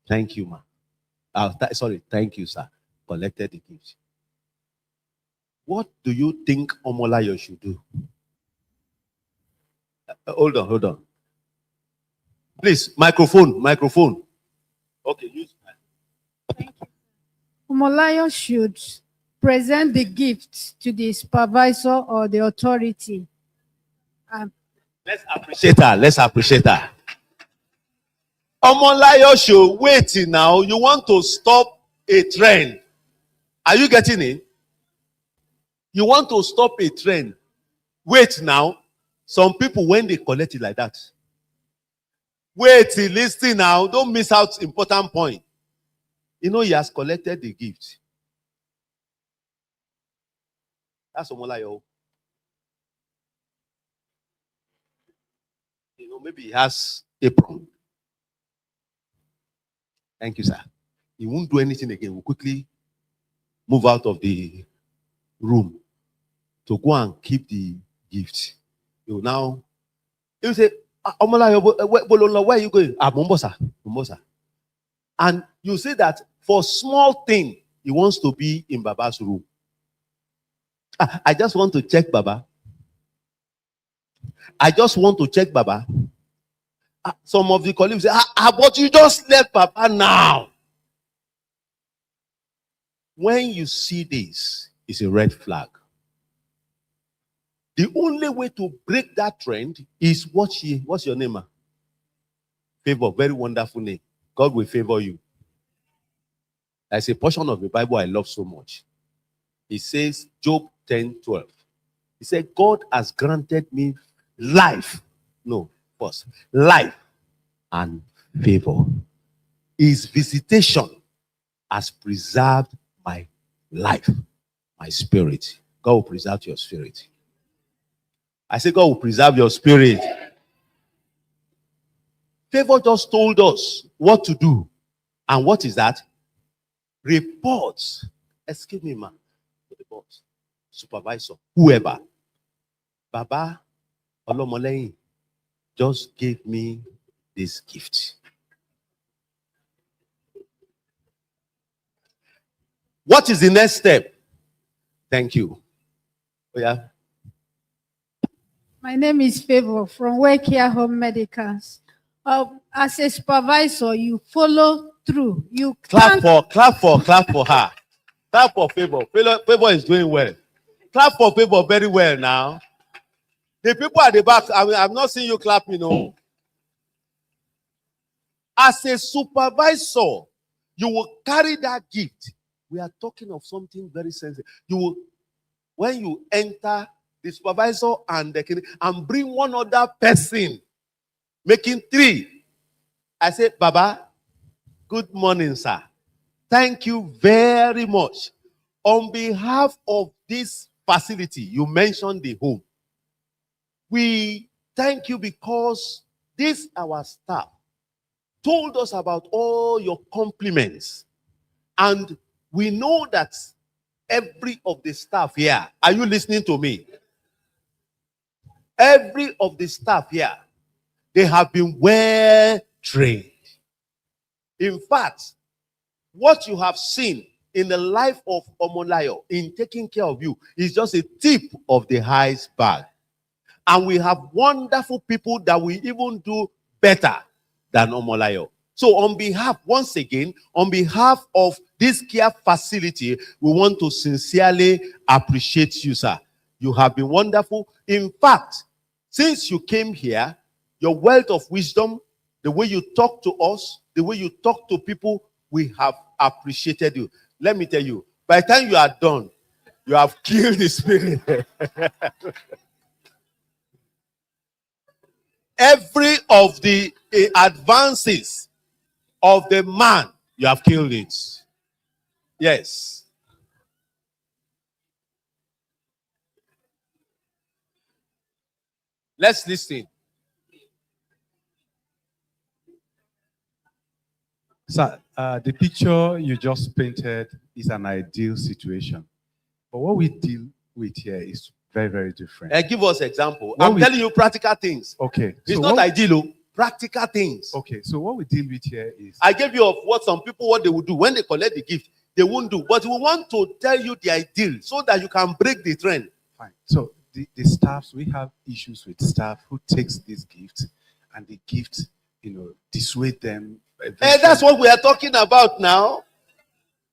Thank you, ma. Sorry, thank you, sir. Collected the gifts. What do you think Omolayo should do? Hold on. Please, microphone. Okay, use Thank you. Omolayo should present the gift to the supervisor or the authority. Let's appreciate her. Omolayo should wait now. You want to stop a trend. Are you getting it? You want to stop a trend. Wait now. Some people, when they collect it like that, wait, listen now. Don't miss out important point. You know, he has collected the gift. That's Omolayo. You know, maybe he has apron. Thank you, sir. He won't do anything again. We'll quickly move out of the room to go and keep the gift. You now, you say, Omolayo, where are you going? Mombosa. And you say that for small thing, he wants to be in Baba's room. I just want to check Baba. Some of the colleagues say, but you just left Papa now. When you see this, it's a red flag. The only way to break that trend is what's your name? Favor, very wonderful name. God will favor you. There's a portion of the Bible I love so much. It says, Job 10:12. He said, God has granted me life. No, first, life and favor. His visitation has preserved my life, my spirit. God will preserve your spirit. I say God will preserve your spirit. Favor just told us what to do. And what is that? Reports. Excuse me, ma'am. The boss, supervisor, whoever. Baba Olomoleyin just gave me this gift. What is the next step? Thank you. Oh, yeah. My name is Favor from Work Here Home Medicals. As a supervisor, you follow through. You clap for her. Clap for Favor. Favor is doing well. Clap for Favor very well now. The people at the back, I'm not seeing you clap, you know. As a supervisor, you will carry that gift. We are talking of something very sensitive. You will, when you enter the supervisor and bring one other person, making 3. I say, Baba, good morning, sir. Thank you very much. On behalf of this facility, you mentioned the home. We thank you because this, our staff, told us about all your compliments. And we know that every of the staff here, are you listening to me? Every of the staff here, they have been well trained. In fact, what you have seen in the life of Omolayo, in taking care of you, is just a tip of the iceberg. And we have wonderful people that will even do better than Omolayo. So on behalf, once again, on behalf of this care facility, we want to sincerely appreciate you, sir. You have been wonderful. In fact, since you came here, your wealth of wisdom, the way you talk to us, the way you talk to people, we have appreciated you. Let me tell you, by the time you are done, you have killed the spirit. Every of the advances of the man, you have killed it. Yes. Let's listen. Sir, the picture you just painted is an ideal situation. But what we deal with here is very, very different. Give us example. I'm telling you practical things. Okay. It's not ideal, practical things. Okay, so what we deal with here is... I gave you of what some people, what they would do. When they collect the gift, they won't do. But we want to tell you the ideal so that you can break the trend. Fine. So the staffs, we have issues with staff who takes these gifts and the gift, dissuade them. And that's what we are talking about now.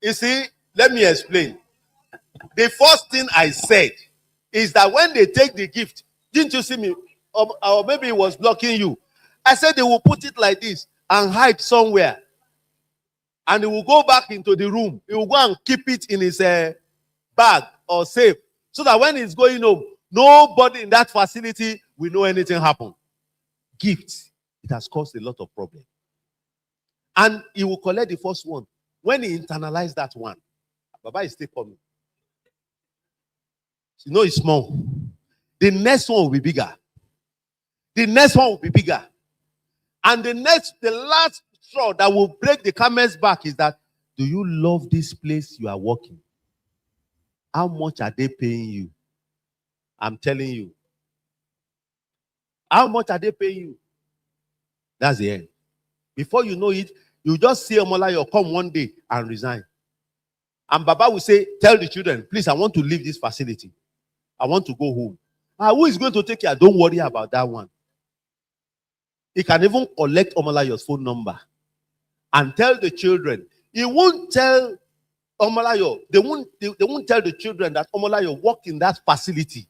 You see, let me explain. The first thing I said is that when they take the gift, didn't you see me? Or maybe it was blocking you. I said they will put it like this and hide somewhere. And he will go back into the room. He will go and keep it in his bag or safe. So that when he's going home, nobody in that facility will know anything happened. Gifts. It has caused a lot of problems. And he will collect the first one. When he internalized that one, Baba is still coming. It's small. The next one will be bigger. The next one will be bigger. And the last straw that will break the camel's back is that, do you love this place you are working? How much are they paying you? I'm telling you. How much are they paying you? That's the end. Before you know it, you just see Omolayo come one day and resign. And Baba will say, tell the children, please, I want to leave this facility. I want to go home. Who is going to take care? Don't worry about that one. He can even collect Omolayo's phone number and tell the children. He won't tell Omolayo. They won't tell the children that Omolayo worked in that facility.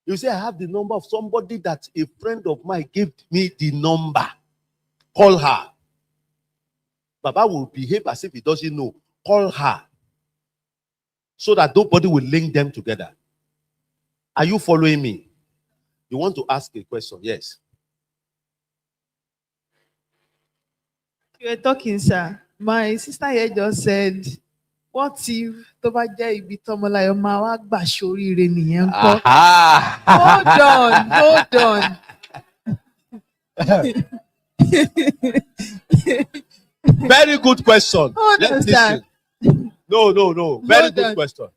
You say, I have the number of somebody that a friend of mine gave me the number. Call her. Baba will behave as if he doesn't know. Call her. So that nobody will link them together. Are you following me? You want to ask a question? Yes. You were talking, sir. My sister here just said, what if Toba jẹ́ ibi tọ́mọláyọ̀ máa wá gbà ṣoríire nìyẹn ńkọ́? Hold on. Very good question. Let's listen. No. Very good question.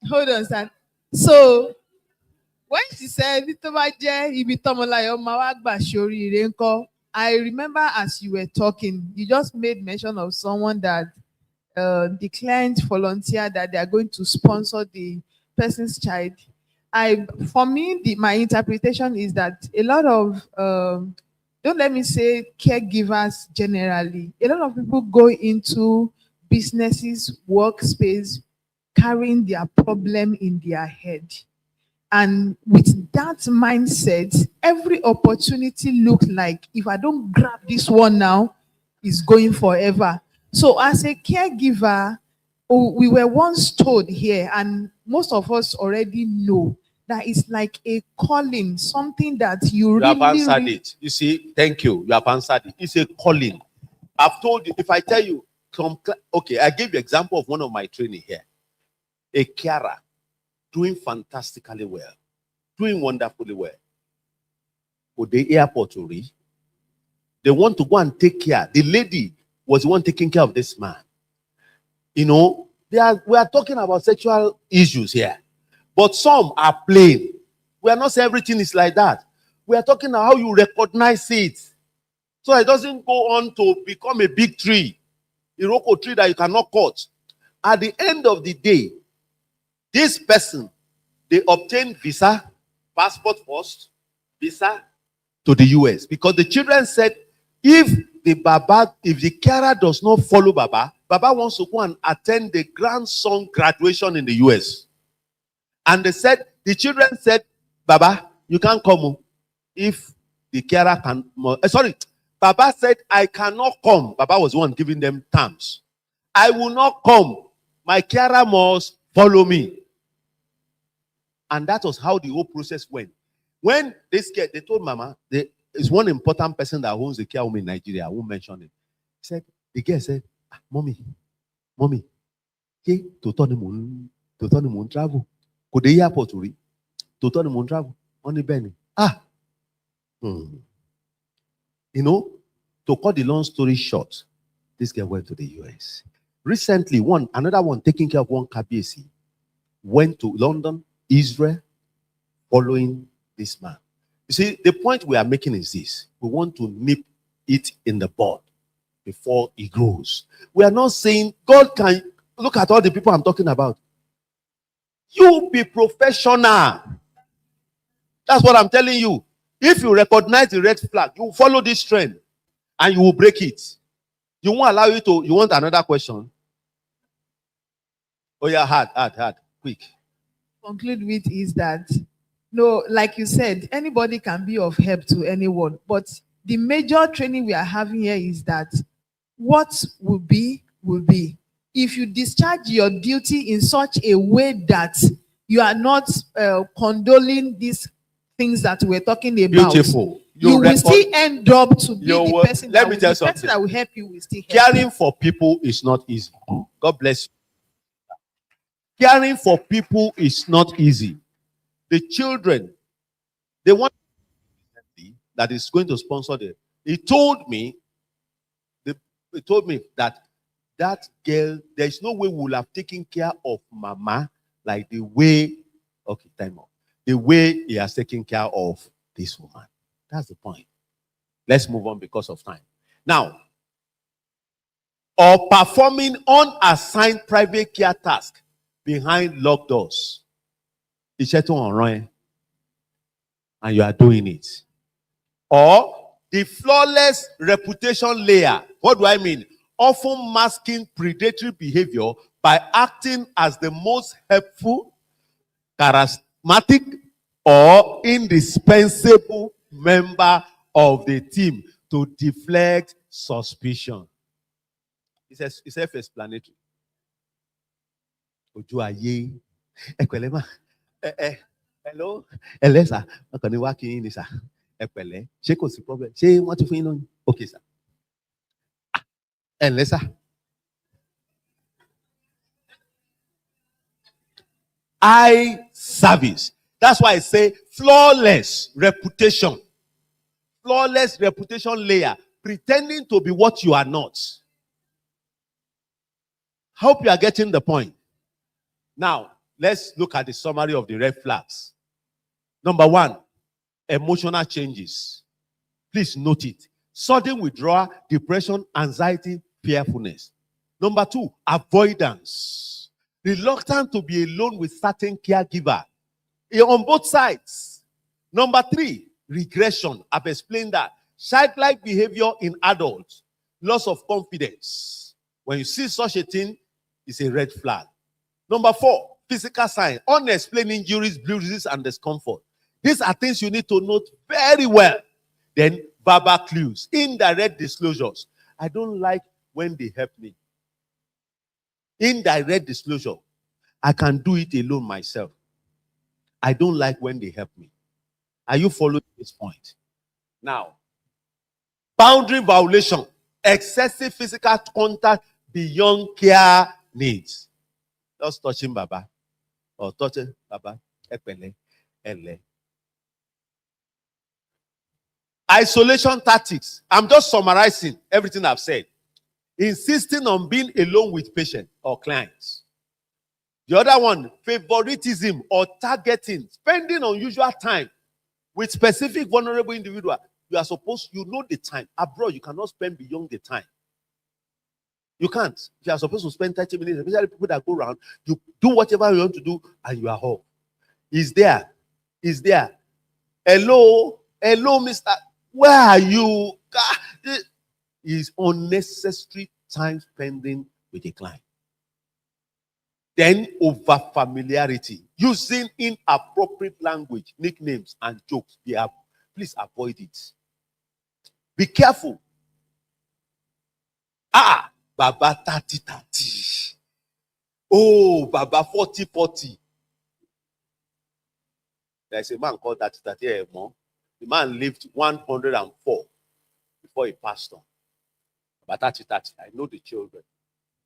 Hold on, sir. So, when she said, Toba jẹ́ ibi tọ́mọláyọ̀ máa wá gbà ṣoríire ńkọ́, I remember as you were talking, you just made mention of someone that the client volunteered that they are going to sponsor the person's child. For me, my interpretation is that a lot of, don't let me say caregivers generally, a lot of people go into businesses, workspace, carrying their problem in their head. And with that mindset, every opportunity looks like, if I don't grab this one now, it's going forever. So as a caregiver, we were once told here, and most of us already know, that it's like a calling, something that you really... have answered it. You see, thank you. You have answered it. It's a calling. I've told you, if I tell you, okay, I gave you an example of one of my training here. A carer. Doing fantastically well, doing wonderfully well. With the airport, they want to go and take care. The lady was the one taking care of this man. We are talking about sexual issues here, but some are plain. We are not saying everything is like that. We are talking about how you recognize it, so it doesn't go on to become a big tree. Iroko tree that you cannot cut. At the end of the day, this person, they obtain visa, passport first, visa to the US. Because the children said, if the carer does not follow Baba, Baba wants to go and attend the grandson graduation in the US. And the children said, Baba, you can't come if the carer can. Baba said, I cannot come. Baba was the one giving them terms. I will not come. My carer must follow me. And that was how the whole process went. When they told Mama, there's one important person that owns the care home in Nigeria. I won't mention it. The girl said, Mommy, to turn him travel. Could the airport to turn him travel? Only Benny. You know, to cut the long story short, this girl went to the US. Recently, another one taking care of one KBC went to London, Israel, following this man. You see, the point we are making is this. We want to nip it in the bud before it grows. We are not saying God can look at all the people I'm talking about. You be professional. That's what I'm telling you. If you recognize the red flag, you follow this trend and you will break it. You won't allow you to. You want another question? Oh, yeah, hard, quick. Conclude with is that, no, like you said, anybody can be of help to anyone. But the major training we are having here is that what will be, will be. If you discharge your duty in such a way that you are not condoling these things that we're talking about, beautiful. You will still end up to be the person that will, person that will help you will still help. Caring for people is not easy. God bless you. Caring for people is not easy. The children, they want that is going to sponsor them. He told me that girl, there's no way we'll have taken care of Mama like the way, okay, time off, the way he has taken care of this woman. That's the point. Let's move on because of time. Now, or performing unassigned private care task behind locked doors. And you are doing it. Or the flawless reputation layer. What do I mean? Often masking predatory behavior by acting as the most helpful, charismatic, or indispensable member of the team to deflect suspicion. It's self-explanatory. Ojú ayé, ẹ̀pẹ̀lẹ́ mà, hello, sir, ọkàn ni wá kí yín ni sir, ẹ̀pẹ̀lẹ́, ṣé kò sí problem, ṣé wọ́n ti fún yín lóyún? Okay sir. Sir. Eye service. That's why I say flawless reputation. Flawless reputation layer. Pretending to be what you are not. Hope you are getting the point. Now, let's look at the summary of the red flags. Number 1, emotional changes. Please note it. Sudden withdrawal, depression, anxiety, fearfulness. Number 2, avoidance. Reluctant to be alone with certain caregiver. On both sides. Number 3, regression. I've explained that. Childlike behavior in adults. Loss of confidence. When you see such a thing, it's a red flag. Number 4, physical sign. Unexplained injuries, bruises, and discomfort. These are things you need to note very well. Then verbal clues, indirect disclosures. I don't like when they help me. Indirect disclosure. I can do it alone myself. I don't like when they help me. Are you following this point? Now, boundary violation. Excessive physical contact beyond care needs. Just touching Baba. Or touching Baba. Epele. Ele. Isolation tactics. I'm just summarizing everything I've said. Insisting on being alone with patients or clients. The other one, favoritism or targeting, spending unusual time with specific vulnerable individual. You are supposed, you know the time. Abroad, you cannot spend beyond the time. You can't. If you are supposed to spend 30 minutes, especially people that go around, you do whatever you want to do and you are home. He's there. He's there. Hello, hello, Mr. Where are you? Is unnecessary time spending with a client. Then over familiarity, using inappropriate language, nicknames, and jokes. Please avoid it. Be careful. Baba 30-30. Oh, Baba 40-40. There's a man called 30-30. The man lived 104 before he passed on. Baba 30-30. I know the children.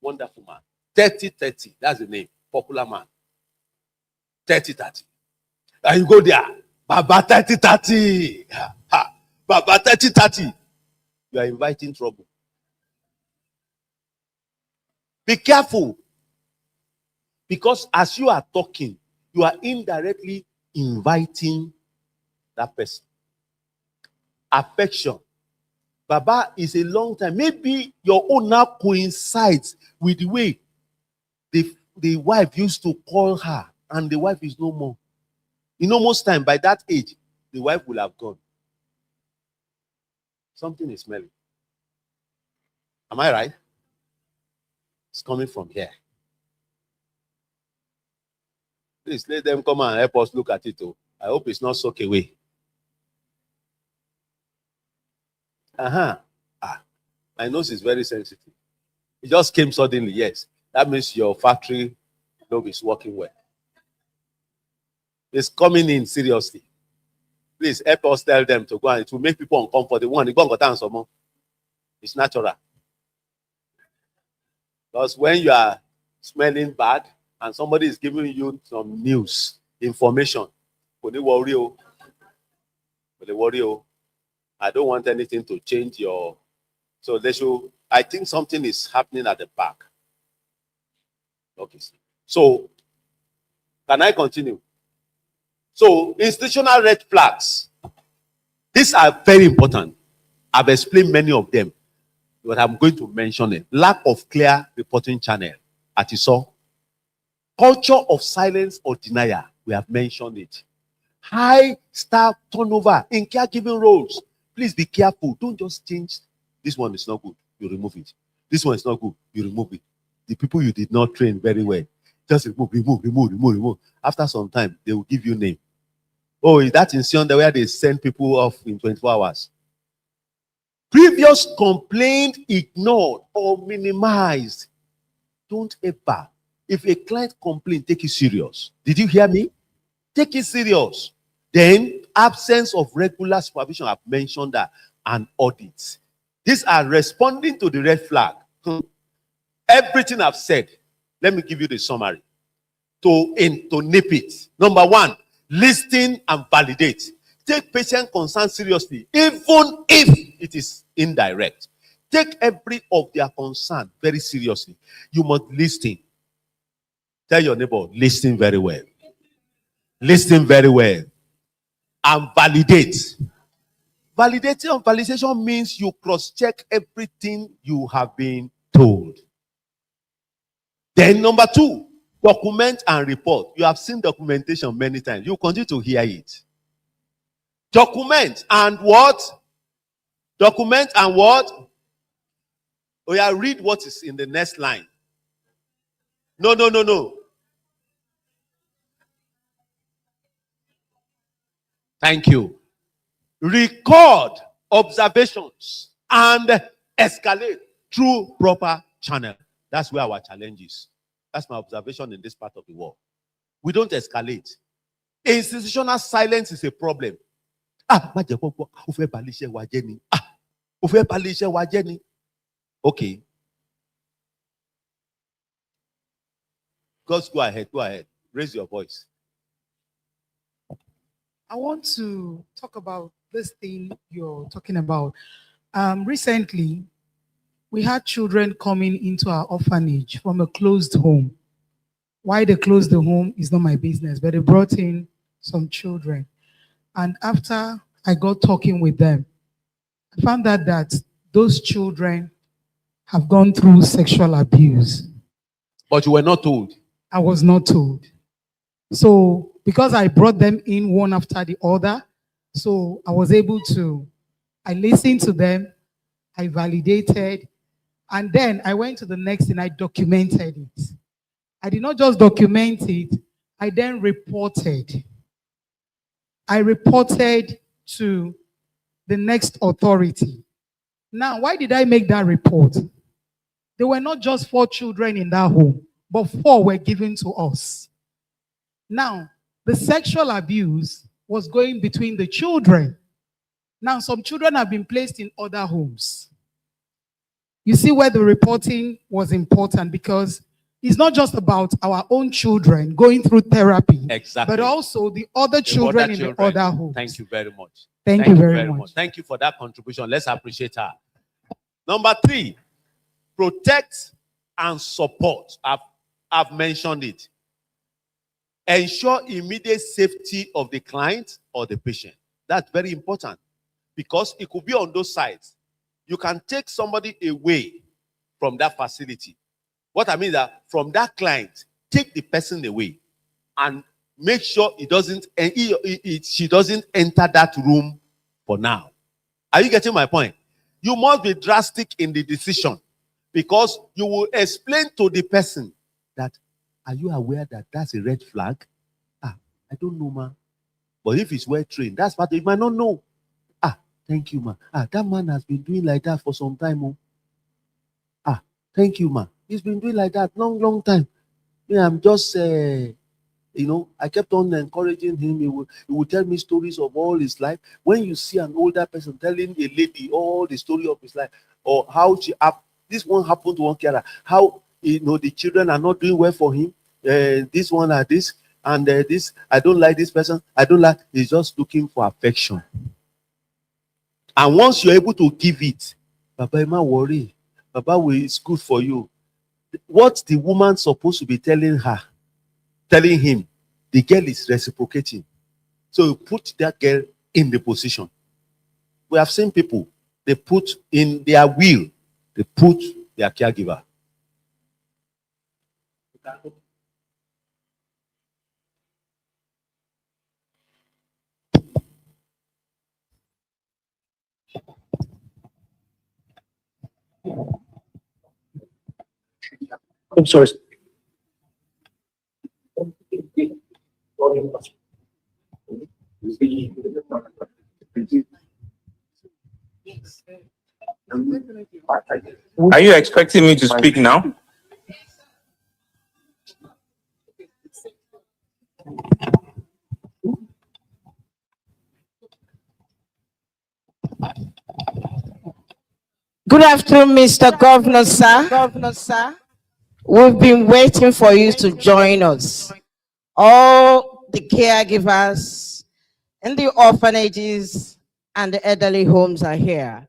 Wonderful man. 30-30. That's the name. Popular man. 30-30. And you go there. Baba 30-30. Baba 30-30. You are inviting trouble. Be careful. Because as you are talking, you are indirectly inviting that person. Affection. Baba is a long time. Maybe your own now coincides with the way the wife used to call her, and the wife is no more. In almost time, by that age, the wife will have gone. Something is smelling. Am I right? It's coming from here. Please let them come and help us look at it. Oh. I hope it's not soaked away. My nose is very sensitive. It just came suddenly, yes. That means your factory lobe is working well. It's coming in seriously. Please help us tell them to go, and it will make people uncomfortable. It's natural. Because when you are smelling bad and somebody is giving you some news, information, I don't want anything to change your. So they should. I think something is happening at the back. Okay. So, can I continue? So, institutional red flags. These are very important. I've explained many of them, but I'm going to mention it. Lack of clear reporting channel. At ISO. Culture of silence or denial. We have mentioned it. High staff turnover in caregiving roles. Please be careful. Don't just change. This one is not good. You remove it. This one is not good. You remove it. The people you did not train very well. Just remove. After some time, they will give you name. Oh, is that in Sionda where they send people off in 24 hours? Previous complaint ignored or minimized. Don't ever. If a client complains, take it serious. Did you hear me? Take it serious. Then, absence of regular supervision, I've mentioned that, and audits. These are responding to the red flag. Everything I've said, let me give you the summary. To nip it. Number one, listen and validate. Take patient concern seriously, even if it is indirect. Take every of their concern very seriously. You must listen. Tell your neighbor, listen very well. Listen very well. And validate. Validation means you cross-check everything you have been told. Then number two, document and report. You have seen documentation many times. You continue to hear it. Document and what? Document and what? Oh yeah, read what is in the next line. No. Thank you. Record observations and escalate through proper channel. That's where our challenge is. That's my observation in this part of the world. We don't escalate. Institutional silence is a problem. Okay. Just go ahead. Raise your voice. I want to talk about this thing you're talking about. Recently, we had children coming into our orphanage from a closed home. Why they closed the home is not my business, but they brought in some children. And after I got talking with them, I found out that those children have gone through sexual abuse. But you were not told. I was not told. So because I brought them in one after the other, so I was able to, I listened to them, I validated, and then I went to the next and I documented it. I did not just document it, I then reported. I reported to the next authority. Now, why did I make that report? There were not just 4 children in that home, but 4 were given to us. Now, the sexual abuse was going between the children. Now, some children have been placed in other homes. You see where the reporting was important, because it's not just about our own children going through therapy, Exactly. but also the other children in the other homes. Thank you very much. Thank you very much. Thank you for that contribution. Let's appreciate her. Number 3, protect and support. I've mentioned it. Ensure immediate safety of the client or the patient. That's very important, because it could be on those sides. You can take somebody away from that facility. What I mean is that from that client, take the person away and make sure she doesn't enter that room for now. Are you getting my point? You must be drastic in the decision, because you will explain to the person that, are you aware that that's a red flag? I don't know, ma. But if it's well trained, that's what you might not know. Thank you, ma. That man has been doing like that for some time. Oh. Thank you, ma. He's been doing like that long time. Yeah, I'm just, I kept on encouraging him. He would tell me stories of all his life. When you see an older person telling a lady all the story of his life, or how this one happened to one carer, how the children are not doing well for him. This one are this, and this, I don't like this person. I don't like. He's just looking for affection. And once you're able to give it, Baba, I'm not worry. Baba, it's good for you. What the woman supposed to be telling him, the girl is reciprocating. So you put that girl in the position. We have seen people, they put in their will, they put their caregiver. I'm sorry. Are you expecting me to speak now? Good afternoon, Mr. Governor, sir. We've been waiting for you to join us. All the caregivers in the orphanages and the elderly homes are here.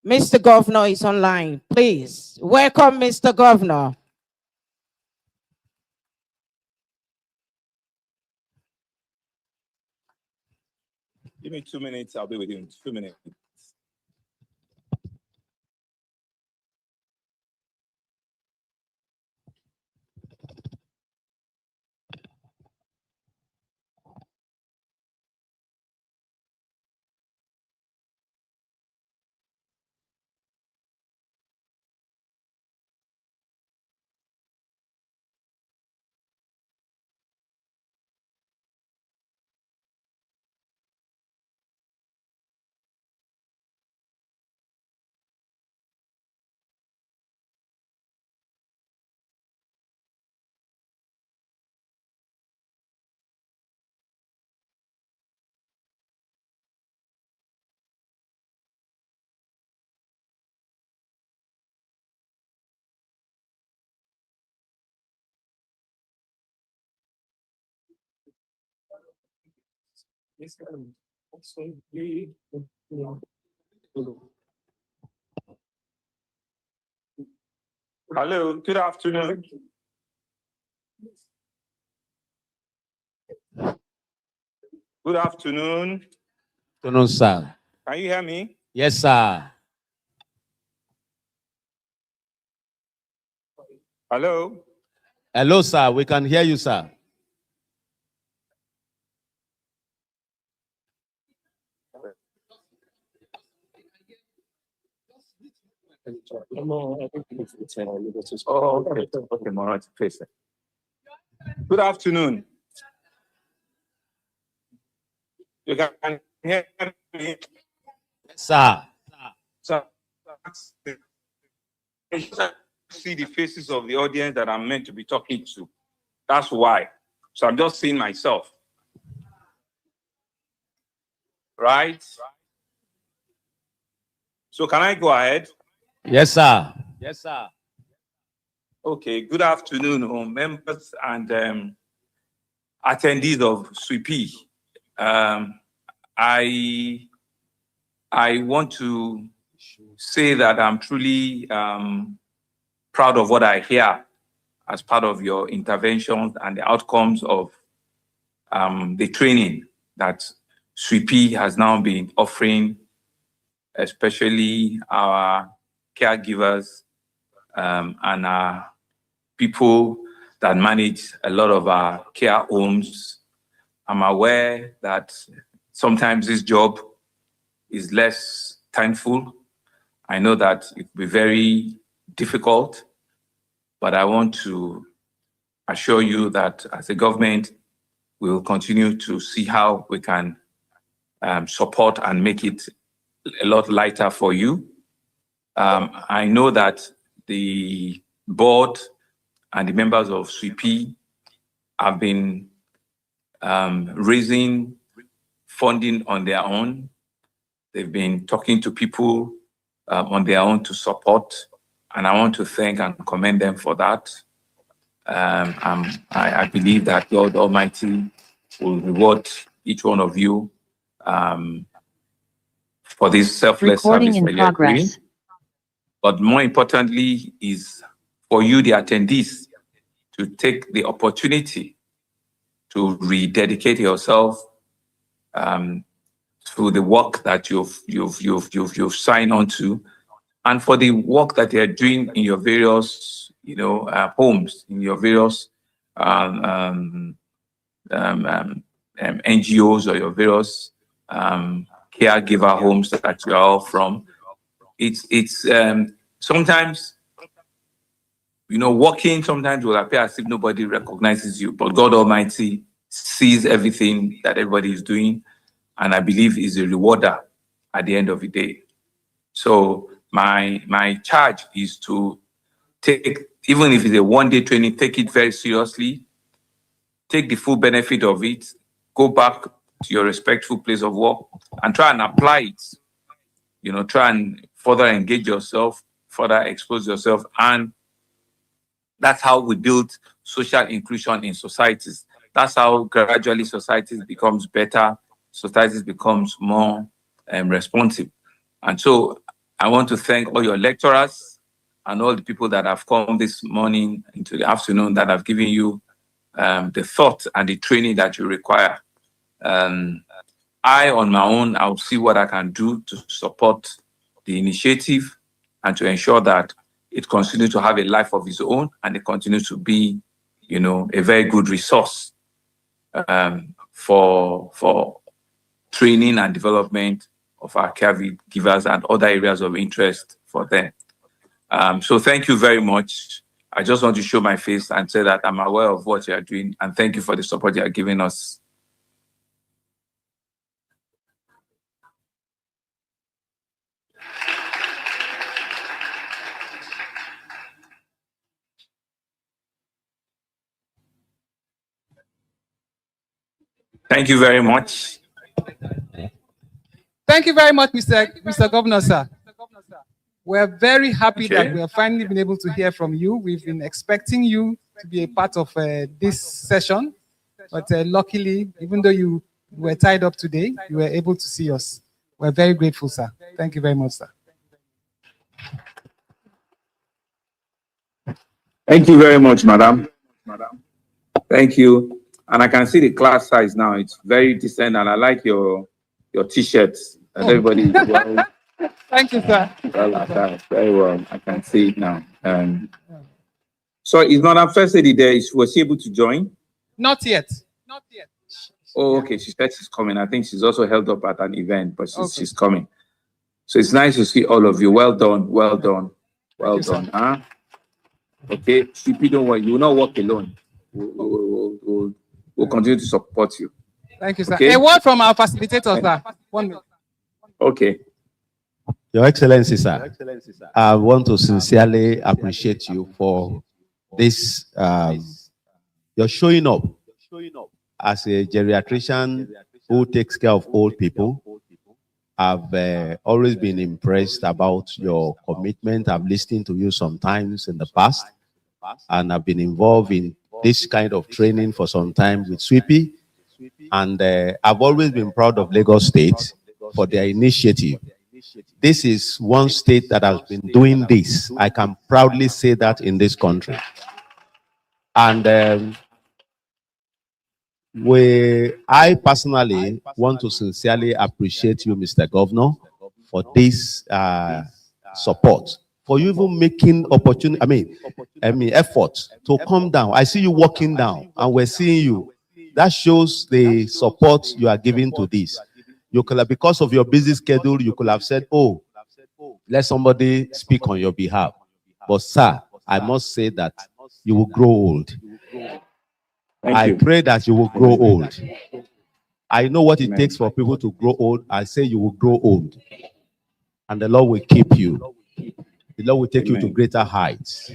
Mr. Governor is online. Please welcome Mr. Governor. Give me 2 minutes. I'll be with you in 2 minutes. Hello, good afternoon. Good afternoon. Afternoon, sir. Can you hear me? Yes, sir. Hello? Hello, sir. We can hear you, sir. Oh, okay. Okay, all right. Please. Good afternoon. You can hear me? Sir. So, see the faces of the audience that I'm meant to be talking to. That's why. So I'm just seeing myself. Right? So can I go ahead? Yes, sir. Yes, sir. Okay, good afternoon, members and attendees of SWIPI. I want to say that I'm truly proud of what I hear as part of your interventions and the outcomes of the training that SWIPI has now been offering, especially our caregivers and our people that manage a lot of our care homes. I'm aware that sometimes this job is less thankful. I know that it will be very difficult, but I want to assure you that as a government, we will continue to see how we can support and make it a lot lighter for you. I know that the board and the members of SWIPI have been raising funding on their own. They've been talking to people on their own to support, and I want to thank and commend them for that. I believe that God Almighty will reward each one of you for this selfless Recording service in that you are doing. progress. But more importantly is for you, the attendees, to take the opportunity to rededicate yourself to the work that you've signed on to, and for the work that you're doing in your various, homes, in your various NGOs or your various caregiver homes that you are all from. It's sometimes, working sometimes will appear as if nobody recognizes you, but God Almighty sees everything that everybody is doing, and I believe is a rewarder at the end of the day. So my charge is to take, even if it's a one-day training, take it very seriously, take the full benefit of it, go back to your respectful place of work and try and apply it. Try and further engage yourself, further expose yourself, and that's how we build social inclusion in societies. That's how gradually societies becomes better, societies becomes more responsive. And so I want to thank all your lecturers and all the people that have come this morning into the afternoon that have given you the thought and the training that you require. I, on my own, I'll see what I can do to support the initiative and to ensure that it continues to have a life of its own and it continues to be, a very good resource for training and development of our caregivers and other areas of interest for them. So thank you very much. I just want to show my face and say that I'm aware of what you are doing, and thank you for the support you are giving us. Thank you very much. Thank you very much, Mr. Governor, sir. We're very happy that we have finally been able to hear from you. We've been expecting you to be a part of this session, but luckily, even though you were tied up today, you were able to see us. We're very grateful, sir. Thank you very much, sir. Thank you very much, madam. Thank you. And I can see the class size now. It's very decent, and I like your t-shirts. And everybody is well. Thank you, sir. Well, very well. I can see it now. So is Madam First Lady there? Was she able to join? Not yet. Oh, okay. She said she's coming. I think she's also held up at an event, but Okay. she's coming. So it's nice to see all of you. Well done. Well done. Well done. Huh? Okay. CP, don't worry. You will not walk alone. We'll continue to support you. Thank you, sir. Okay. A word from our facilitator, sir. 1 minute. Okay. Your Excellency, sir, I want to sincerely appreciate you for this, you're showing up as a geriatrician who takes care of old people. I've always been impressed about your commitment. I've listened to you sometimes in the past, and I've been involved in this kind of training for some time with SWIPI. And I've always been proud of Lagos State for their initiative. This is one state that has been doing this. I can proudly say that in this country. And I personally want to sincerely appreciate you, Mr. Governor, for this support, for you even making opportunity, effort to come down. I see you walking down, and we're seeing you. That shows the support you are giving to this. You could have, because of your busy schedule, you could have said, oh, let somebody speak on your behalf. But sir, I must say that you will grow old. I pray that you will grow old. I know what it takes for people to grow old. I say you will grow old. And the Lord will keep you. The Lord will take you to greater heights.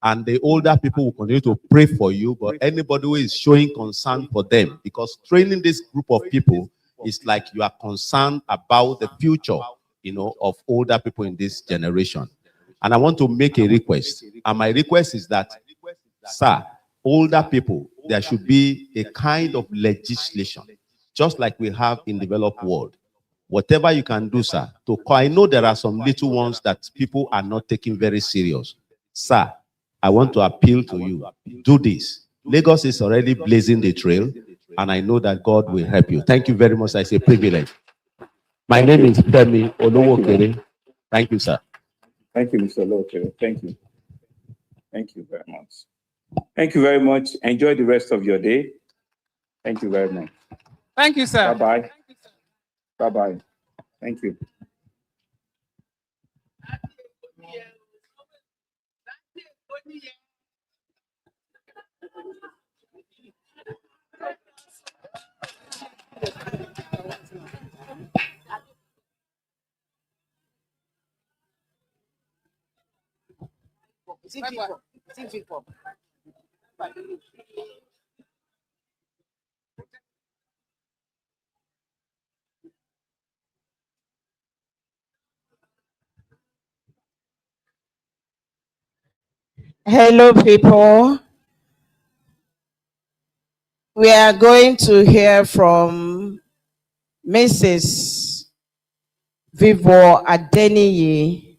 And the older people will continue to pray for you, but anybody who is showing concern for them, because training this group of people is like you are concerned about the future, of older people in this generation. And I want to make a request. And my request is that, sir, older people, there should be a kind of legislation, just like we have in the developed world. Whatever you can do, sir, I know there are some little ones that people are not taking very serious. Sir, I want to appeal to you. Do this. Lagos is already blazing the trail, and I know that God will help you. Thank you very much. It's a privilege. My name is Femi Olowokere. Thank you, sir. Thank you, Mr. Olowokere. Thank you. Thank you very much. Thank you very much. Enjoy the rest of your day. Thank you very much. Thank you, sir. Bye-bye. Bye-bye. Thank you. Hello, people. We are going to hear from Mrs. Vivo Adeniyi.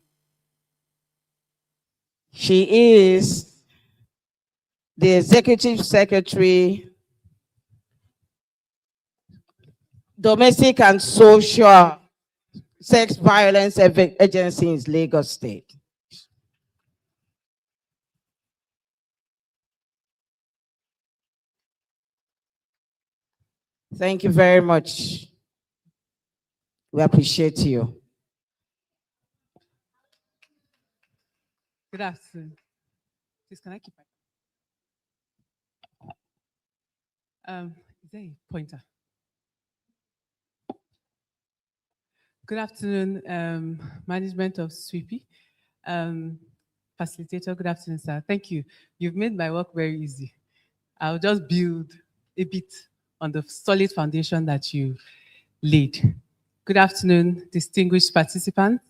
She is the Executive Secretary, Domestic and Social Sex Violence Agency in Lagos State. Thank you very much. We appreciate you. Good afternoon. Please, can I keep my... is there a pointer? Good afternoon, management of SWIPI. Facilitator, good afternoon, sir. Thank you. You've made my work very easy. I'll just build a bit on the solid foundation that you laid. Good afternoon, distinguished participants.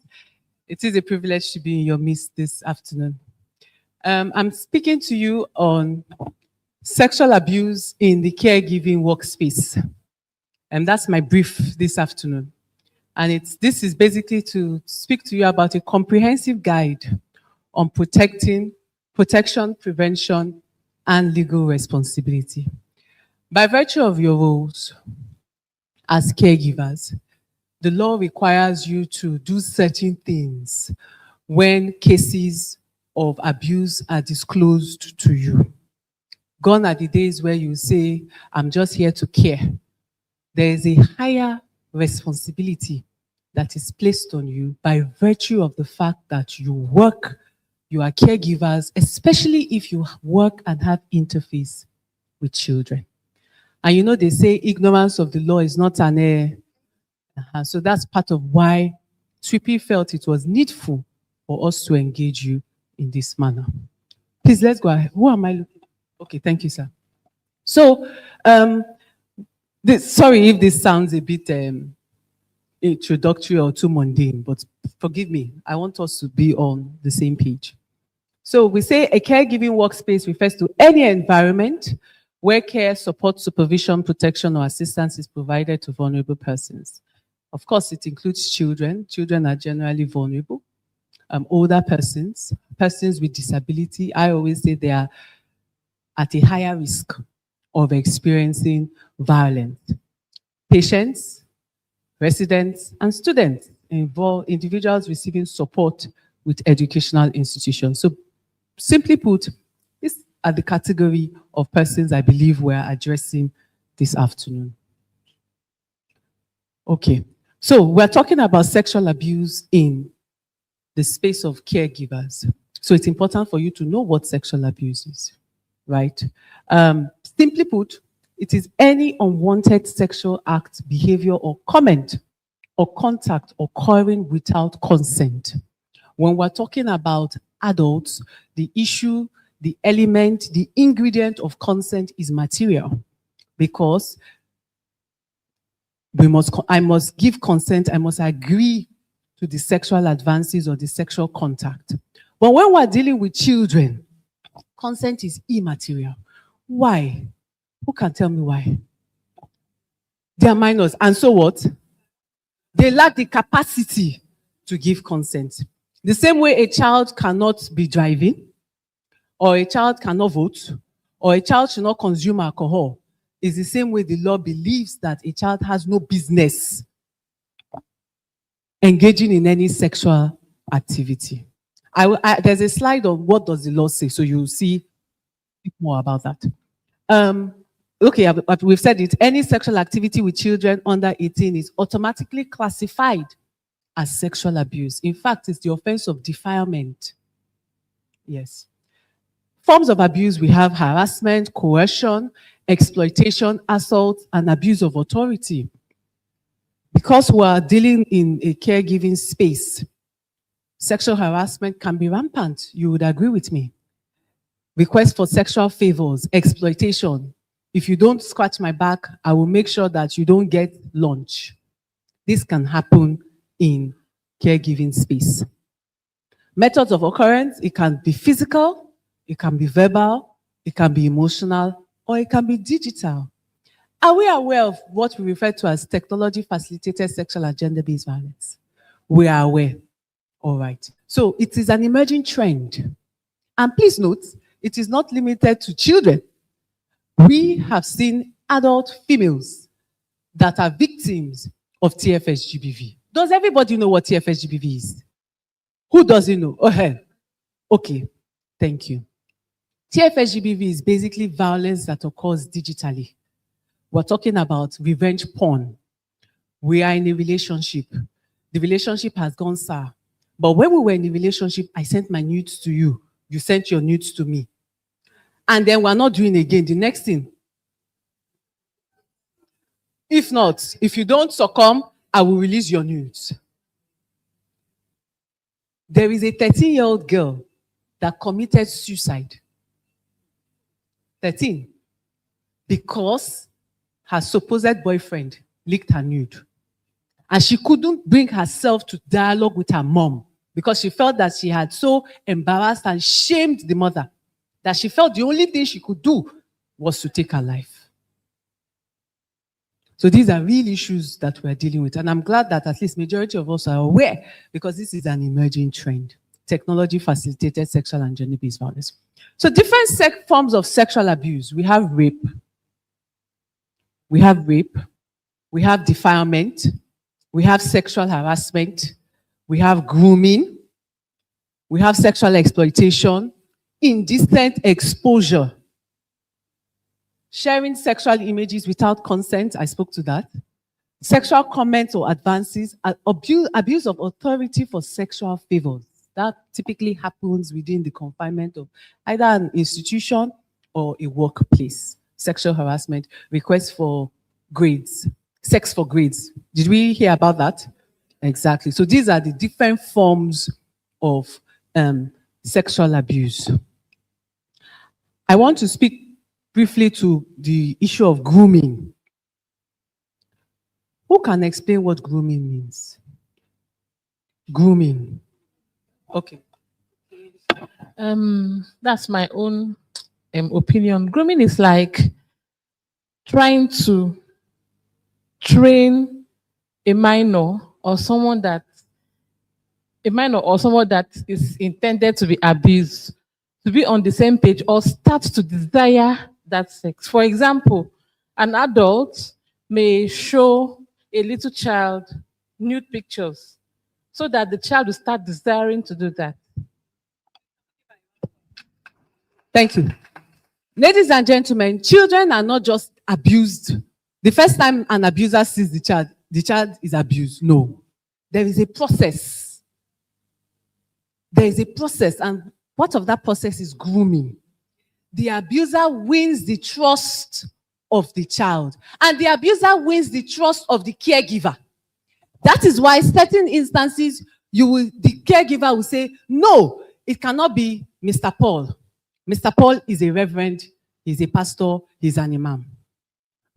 It is a privilege to be in your midst this afternoon. I'm speaking to you on sexual abuse in the caregiving workspace. And that's my brief this afternoon. And this is basically to speak to you about a comprehensive guide on protection, prevention, and legal responsibility. By virtue of your roles as caregivers, the law requires you to do certain things when cases of abuse are disclosed to you. Gone are the days where you say, I'm just here to care. There is a higher responsibility that is placed on you by virtue of the fact that you work, you are caregivers, especially if you work and have interface with children. And you know, they say ignorance of the law is not an error. So that's part of why SWIPI felt it was needful for us to engage you in this manner. Please, let's go ahead. Who am I looking at? Okay, thank you, sir. So, sorry if this sounds a bit introductory or too mundane, but forgive me. I want us to be on the same page. So we say a caregiving workspace refers to any environment where care, support, supervision, protection, or assistance is provided to vulnerable persons. Of course, it includes children. Children are generally vulnerable. Older persons, persons with disability, I always say they are at a higher risk of experiencing violence. Patients, residents, and students involve individuals receiving support with educational institutions. So simply put, these are the category of persons I believe we're addressing this afternoon. Okay, so we're talking about sexual abuse in the space of caregivers. So it's important for you to know what sexual abuse is, right? Simply put, it is any unwanted sexual act, behavior, or comment or contact occurring without consent. When we're talking about adults, the issue, the element, the ingredient of consent is material, because I must give consent, I must agree to the sexual advances or the sexual contact. But when we're dealing with children, consent is immaterial. Why? Who can tell me why? They are minors, and so what? They lack the capacity to give consent. The same way a child cannot be driving, or a child cannot vote, or a child should not consume alcohol, is the same way the law believes that a child has no business engaging in any sexual activity. There's a slide on what does the law say, so you'll see more about that. Okay, we've said it. Any sexual activity with children under 18 is automatically classified as sexual abuse. In fact, it's the offense of defilement. Yes. Forms of abuse, we have harassment, coercion, exploitation, assault, and abuse of authority. Because we are dealing in a caregiving space, sexual harassment can be rampant. You would agree with me. Request for sexual favors, exploitation. If you don't scratch my back, I will make sure that you don't get lunch. This can happen in caregiving space. Methods of occurrence, it can be physical, it can be verbal, it can be emotional, or it can be digital. Are we aware of what we refer to as technology-facilitated sexual and gender-based violence? We are aware. All right. So it is an emerging trend. And please note, it is not limited to children. We have seen adult females that are victims of TFS-GBV. Does everybody know what TFS-GBV is? Who doesn't know? Okay, thank you. TFS-GBV is basically violence that occurs digitally. We're talking about revenge porn. We are in a relationship. The relationship has gone sour. But when we were in a relationship, I sent my nudes to you. You sent your nudes to me. And then we're not doing again. The next thing. If not, if you don't succumb, I will release your nudes. There is a 13-year-old girl that committed suicide. 13. Because her supposed boyfriend leaked her nude. And she couldn't bring herself to dialogue with her mom because she felt that she had so embarrassed and shamed the mother that she felt the only thing she could do was to take her life. So these are real issues that we're dealing with. And I'm glad that at least majority of us are aware, because this is an emerging trend. Technology-facilitated sexual and gender-based violence. So different forms of sexual abuse. We have rape. We have rape. We have defilement. We have sexual harassment. We have grooming. We have sexual exploitation, indecent exposure, sharing sexual images without consent, I spoke to that, sexual comments or advances, abuse of authority for sexual favors. That typically happens within the confinement of either an institution or a workplace. Sexual harassment, requests for grades, sex for grades. Did we hear about that? Exactly. So these are the different forms of sexual abuse. I want to speak briefly to the issue of grooming. Who can explain what grooming means? Grooming. Okay. That's my own opinion. Grooming is like trying to train a minor or someone that is intended to be abused to be on the same page or start to desire that sex. For example, an adult may show a little child nude pictures so that the child will start desiring to do that. Thank you. Ladies and gentlemen, children are not just abused. The first time an abuser sees the child is abused. No. There is a process. There is a process, and part of that process is grooming. The abuser wins the trust of the child, and the abuser wins the trust of the caregiver. That is why certain instances, the caregiver will say, no, it cannot be Mr. Paul. Mr. Paul is a reverend, he's a pastor, he's an imam.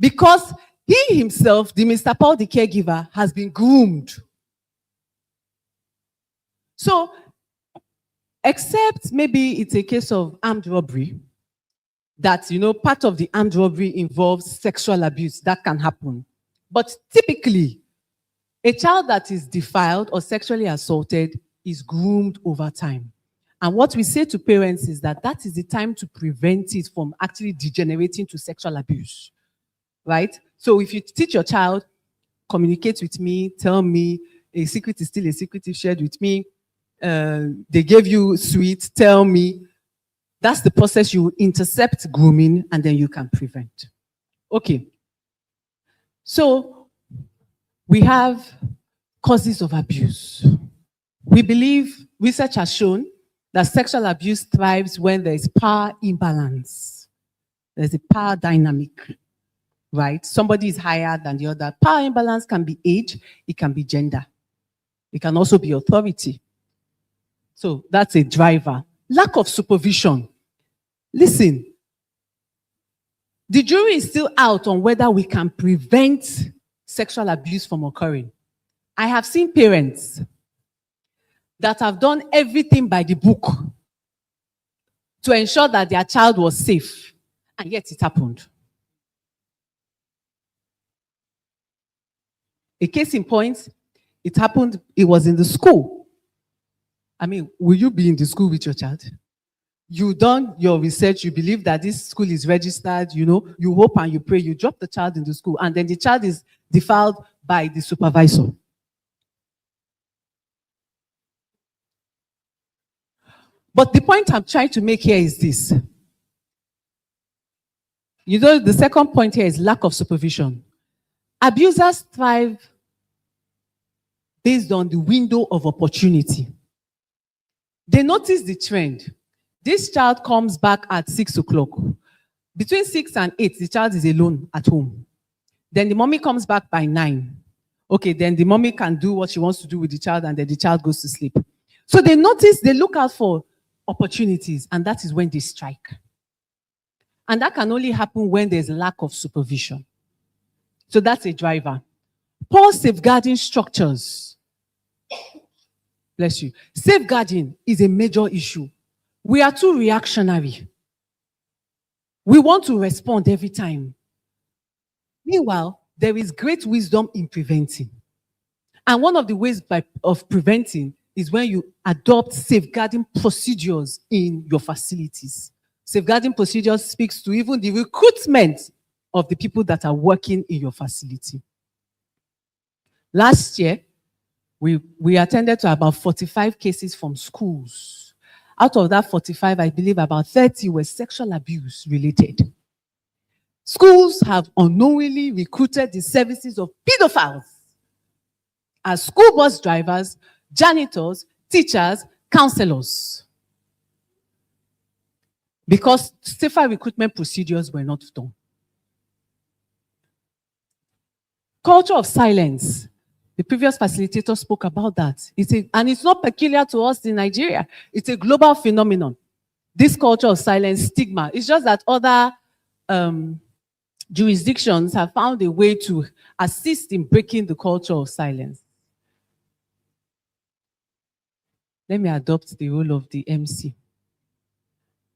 Because he himself, the Mr. Paul, the caregiver, has been groomed. So, except maybe it's a case of armed robbery, that, part of the armed robbery involves sexual abuse. That can happen. But typically, a child that is defiled or sexually assaulted is groomed over time. And what we say to parents is that is the time to prevent it from actually degenerating to sexual abuse, right? So if you teach your child, communicate with me, tell me, a secret is still a secret if shared with me, they gave you sweet, tell me, that's the process. You intercept grooming and then you can prevent. Okay. So we have causes of abuse. We believe, research has shown that sexual abuse thrives when there is power imbalance. There's a power dynamic, right? Somebody is higher than the other. Power imbalance can be age, it can be gender. It can also be authority. So that's a driver. Lack of supervision. Listen, the jury is still out on whether we can prevent sexual abuse from occurring. I have seen parents that have done everything by the book to ensure that their child was safe, and yet it happened. A case in point, it happened, it was in the school. I mean, will you be in the school with your child? You've done your research, you believe that this school is registered, you hope and you pray, you drop the child in the school, and then the child is defiled by the supervisor. But the point I'm trying to make here is this. The second point here is lack of supervision. Abusers thrive based on the window of opportunity. They notice the trend. This child comes back at 6 o'clock. Between 6 and 8, the child is alone at home. Then the mommy comes back by 9. Okay, then the mommy can do what she wants to do with the child, and then the child goes to sleep. So they notice, they look out for opportunities, and that is when they strike. And that can only happen when there's lack of supervision. So that's a driver. Poor safeguarding structures. Bless you. Safeguarding is a major issue. We are too reactionary. We want to respond every time. Meanwhile, there is great wisdom in preventing. And one of the ways of preventing is when you adopt safeguarding procedures in your facilities. Safeguarding procedures speaks to even the recruitment of the people that are working in your facility. Last year, we attended to about 45 cases from schools Out of that 45, I believe about 30 were sexual abuse related. Schools have unknowingly recruited the services of pedophiles as school bus drivers, janitors, teachers, counselors, because safer recruitment procedures were not done. Culture of silence. The previous facilitator spoke about that. And it's not peculiar to us in Nigeria. It's a global phenomenon. This culture of silence, stigma. It's just that other jurisdictions have found a way to assist in breaking the culture of silence. Let me adopt the role of the MC.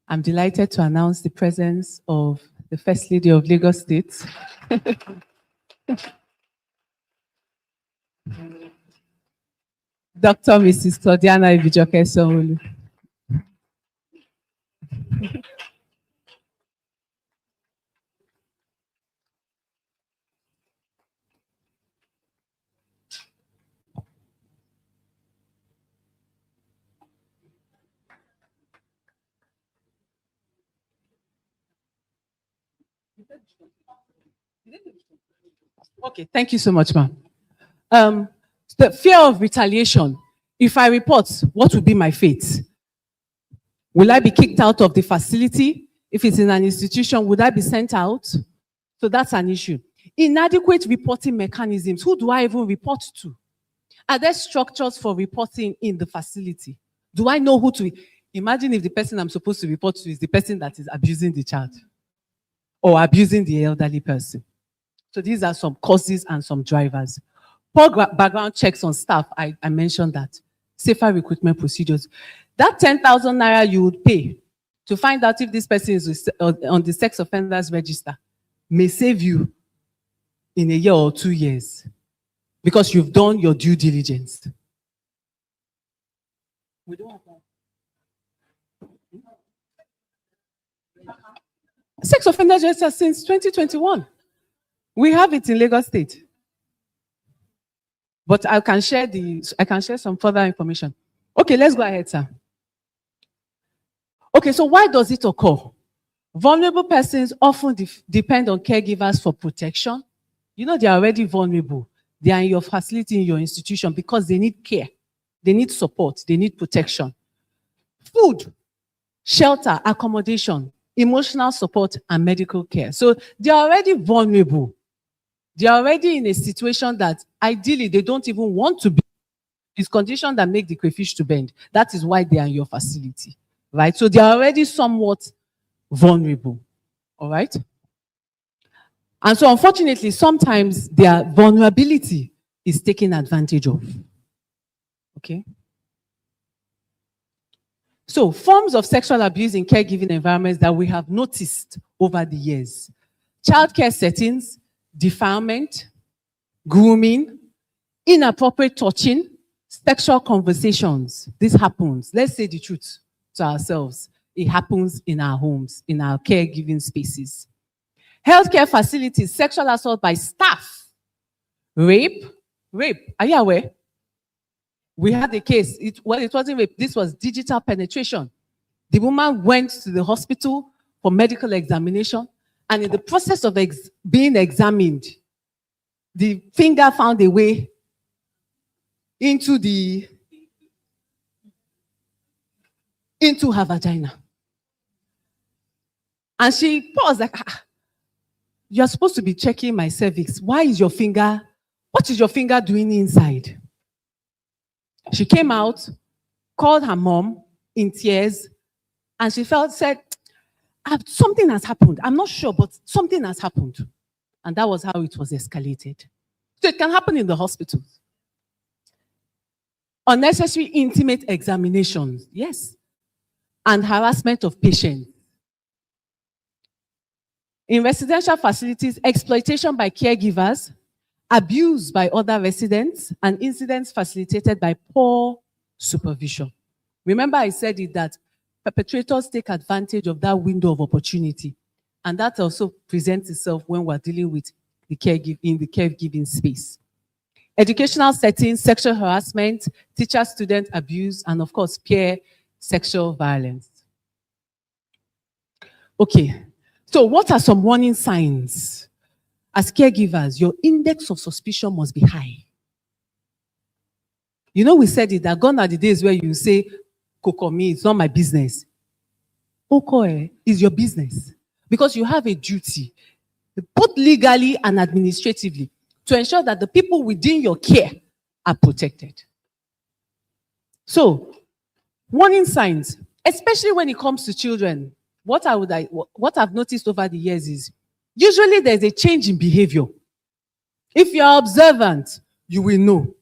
I'm delighted to announce the presence of the First Lady of Lagos State. Dr. Mrs. Claudiana Ibijoke Sanwo-Olu. Okay, thank you so much, ma'am. The fear of retaliation. If I report, what will be my fate? Will I be kicked out of the facility? If it's in an institution, would I be sent out? So that's an issue. Inadequate reporting mechanisms. Who do I even report to? Are there structures for reporting in the facility? Do I know who to? Imagine if the person I'm supposed to report to is the person that is abusing the child or abusing the elderly person. So these are some causes and some drivers. Poor background checks on staff, I mentioned that. Safer recruitment procedures. That 10,000 naira you would pay to find out if this person is on the sex offenders register may save you in a year or 2 years because you've done your due diligence. We don't have that. Sex offenders register since 2021. We have it in Lagos State. But I can share some further information. Okay, let's go ahead, sir. Okay, so why does it occur? Vulnerable persons often depend on caregivers for protection. You know, they are already vulnerable. They are in your facility, in your institution, because they need care. They need support. They need protection. Food, shelter, accommodation, emotional support, and medical care. So they are already vulnerable. They are already in a situation that ideally they don't even want to be. It's conditions that make the crayfish to bend. That is why they are in your facility, right? So they are already somewhat vulnerable, all right? And so unfortunately, sometimes their vulnerability is taken advantage of, okay? So forms of sexual abuse in caregiving environments that we have noticed over the years. Childcare settings, defilement, grooming, inappropriate touching, sexual conversations. This happens. Let's say the truth to ourselves. It happens in our homes, in our caregiving spaces. Healthcare facilities, sexual assault by staff. Rape. Are you aware? We had a case. It wasn't rape. This was digital penetration. The woman went to the hospital for medical examination, and in the process of being examined, the finger found a way into her vagina. And she paused like, you're supposed to be checking my cervix. What is your finger doing inside? She came out, called her mom in tears, and she said, something has happened. I'm not sure, but something has happened. And that was how it was escalated. So it can happen in the hospitals. Unnecessary intimate examinations, yes. And harassment of patients. In residential facilities, exploitation by caregivers, abuse by other residents, and incidents facilitated by poor supervision. Remember I said it that perpetrators take advantage of that window of opportunity. And that also presents itself when we're dealing with the caregiving space. Educational settings, sexual harassment, teacher-student abuse, and of course, peer sexual violence. Okay, so what are some warning signs? As caregivers, your index of suspicion must be high. You know, we said it, that gone are the days where you say, Kokomi, it's not my business. Okoe is your business because you have a duty, both legally and administratively, to ensure that the people within your care are protected. So, warning signs, especially when it comes to children, what I've noticed over the years is usually there's a change in behavior. If you're observant, you will know.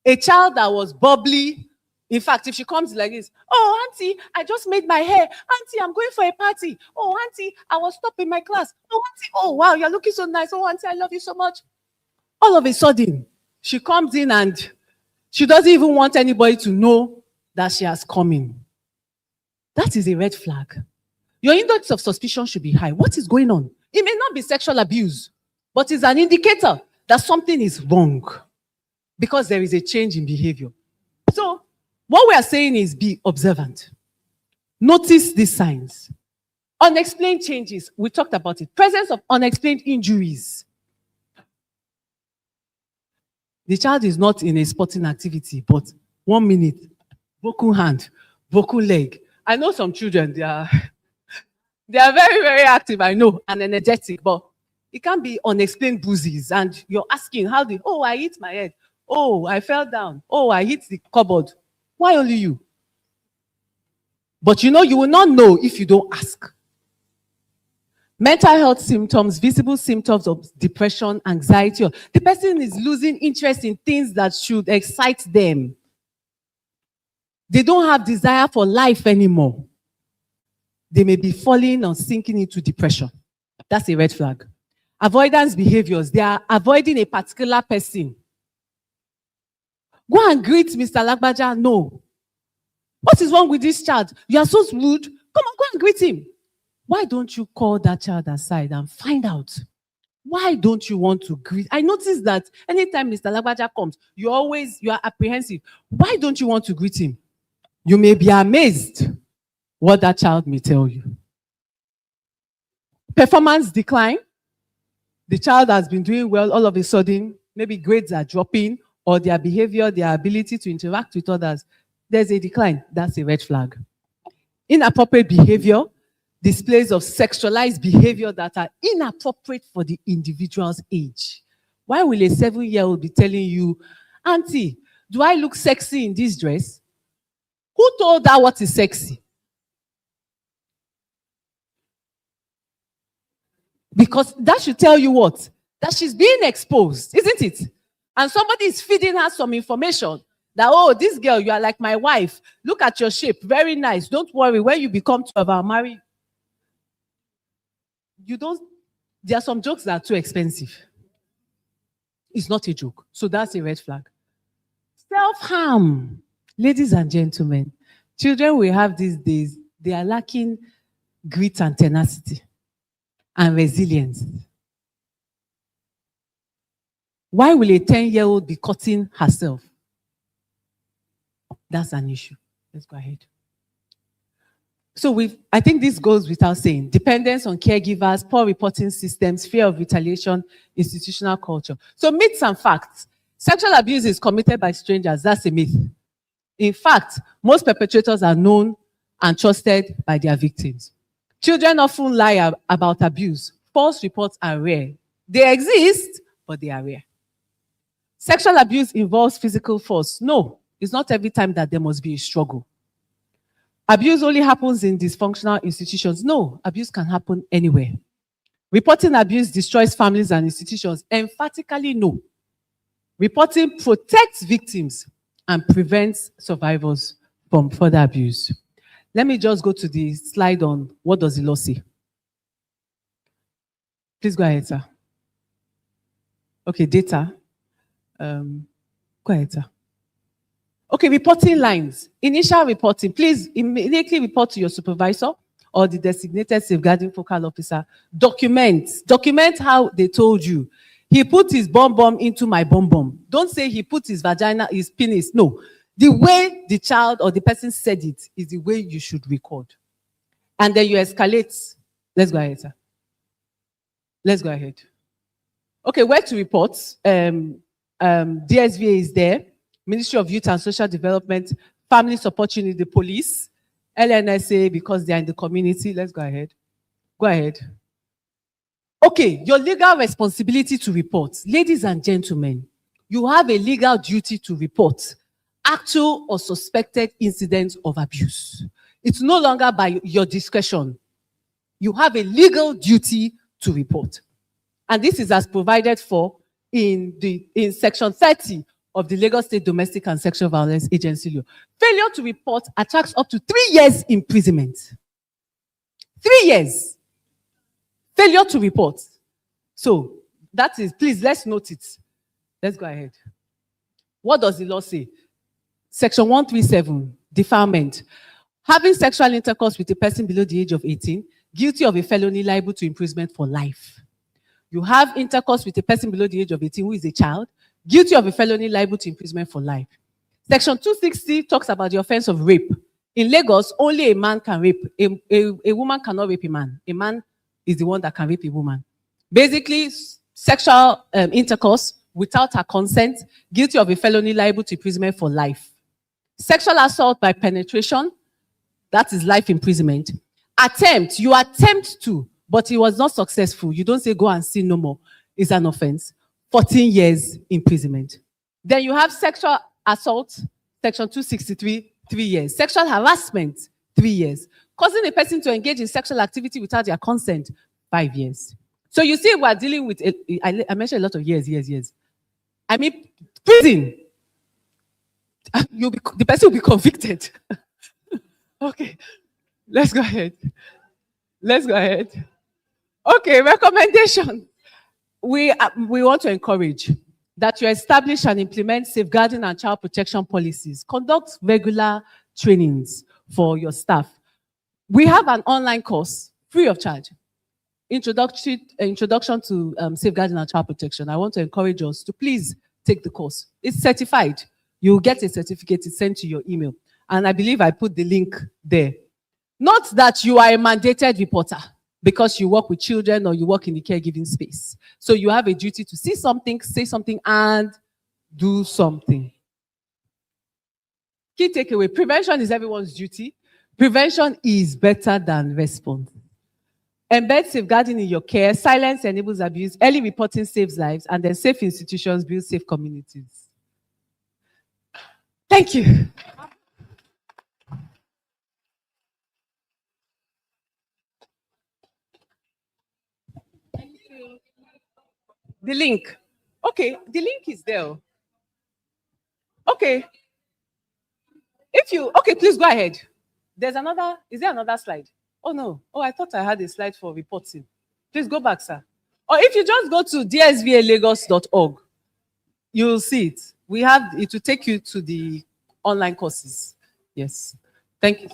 A child that was bubbly, in fact, if she comes like this, oh, auntie, I just made my hair. Auntie, I'm going for a party. Oh, auntie, I was stopping my class. Oh, auntie, oh, wow, you're looking so nice. Oh, auntie, I love you so much. All of a sudden, she comes in and she doesn't even want anybody to know that she has come in. That is a red flag. Your index of suspicion should be high. What is going on? It may not be sexual abuse, but it's an indicator that something is wrong because there is a change in behavior. So, what we are saying is be observant. Notice these signs. Unexplained changes, we talked about it. Presence of unexplained injuries. The child is not in a sporting activity, but 1 minute, broken hand, broken leg. I know some children, they are very, very active, I know, and energetic, but it can be unexplained bruises, and you're asking, oh, I hit my head. Oh, I fell down. Oh, I hit the cupboard. Why only you? But you know, you will not know if you don't ask. Mental health symptoms, visible symptoms of depression, anxiety. The person is losing interest in things that should excite them. They don't have desire for life anymore. They may be falling or sinking into depression. That's a red flag. Avoidance behaviors. They are avoiding a particular person. Go and greet Mr. Lagbaja. No. What is wrong with this child? You are so rude. Come on, go and greet him. Why don't you call that child aside and find out? Why don't you want to greet? I noticed that anytime Mr. Lagbaja comes, you are apprehensive. Why don't you want to greet him? You may be amazed what that child may tell you. Performance decline. The child has been doing well, all of a sudden, maybe grades are dropping, or their behavior, their ability to interact with others, there's a decline. That's a red flag. Inappropriate behavior, displays of sexualized behavior that are inappropriate for the individual's age. Why will a 7-year-old be telling you, auntie, do I look sexy in this dress? Who told her what is sexy? Because that should tell you what? That she's being exposed, isn't it? And somebody is feeding her some information that, oh, this girl, you are like my wife. Look at your shape, very nice. Don't worry, when you become 12, I'll marry you. There are some jokes that are too expensive. It's not a joke. So that's a red flag. Self-harm. Ladies and gentlemen, children we have these days, they are lacking grit and tenacity and resilience. Why will a 10-year-old be cutting herself? That's an issue. Let's go ahead. So I think this goes without saying. Dependence on caregivers, poor reporting systems, fear of retaliation, institutional culture. So myths and facts. Sexual abuse is committed by strangers. That's a myth. In fact, most perpetrators are known and trusted by their victims. Children often lie about abuse. False reports are rare. They exist, but they are rare. Sexual abuse involves physical force. No, it's not every time that there must be a struggle. Abuse only happens in dysfunctional institutions. No, abuse can happen anywhere. Reporting abuse destroys families and institutions. Emphatically, no. Reporting protects victims and prevents survivors from further abuse. Let me just go to the slide on what does the law say. Please go ahead, sir. Okay, data. Go ahead, sir. Okay, reporting lines. Initial reporting. Please immediately report to your supervisor or the designated safeguarding focal officer. Document how they told you. He put his bomb into my bomb. Don't say he put his vagina, his penis. No. The way the child or the person said it is the way you should record. And then you escalate. Let's go ahead, sir. Let's go ahead. Okay, where to report? DSVA is there. Ministry of Youth and Social Development, Family Support Unit, the police, LNSA because they are in the community. Let's go ahead. Go ahead. Okay, your legal responsibility to report. Ladies and gentlemen, you have a legal duty to report actual or suspected incidents of abuse. It's no longer by your discretion. You have a legal duty to report. And this is as provided for in Section 30 of the Lagos State Domestic and Sexual Violence Agency Law. Failure to report attracts up to 3 years imprisonment. 3 years. Failure to report. So, that is, please, let's note it. Let's go ahead. What does the law say? Section 137, defilement. Having sexual intercourse with a person below the age of 18, guilty of a felony liable to imprisonment for life. You have intercourse with a person below the age of 18 who is a child, guilty of a felony liable to imprisonment for life. Section 260 talks about the offense of rape. In Lagos, only a man can rape. A woman cannot rape a man. A man is the one that can rape a woman. Basically, sexual intercourse without her consent, guilty of a felony liable to imprisonment for life. Sexual assault by penetration, that is life imprisonment. Attempt, you attempt to, but it was not successful. You don't say go and sin no more. It's an offense. 14 years imprisonment. Then you have sexual assault, section 263, 3 years. Sexual harassment, 3 years. Causing a person to engage in sexual activity without their consent, 5 years. So you see, we're dealing with, I mentioned a lot of years. I mean, prison. The person will be convicted. Okay, let's go ahead. Let's go ahead. Okay, recommendation. We want to encourage that you establish and implement safeguarding and child protection policies. Conduct regular trainings for your staff. We have an online course, free of charge. Introduction to safeguarding and child protection. I want to encourage us to please take the course. It's certified. You'll get a certificate. It's sent to your email. And I believe I put the link there. Not that you are a mandated reporter because you work with children or you work in the caregiving space. So you have a duty to see something, say something, and do something. Key takeaway, prevention is everyone's duty. Prevention is better than response. Embed safeguarding in your care. Silence enables abuse. Early reporting saves lives. And then safe institutions build safe communities. Thank you. The link. Okay, the link is there. Okay. Okay, please go ahead. Is there another slide? Oh no. Oh, I thought I had a slide for reporting. Please go back, sir. Or if you just go to dsvalagos.org, you'll see it. It will take you to the online courses. Yes. Thank you.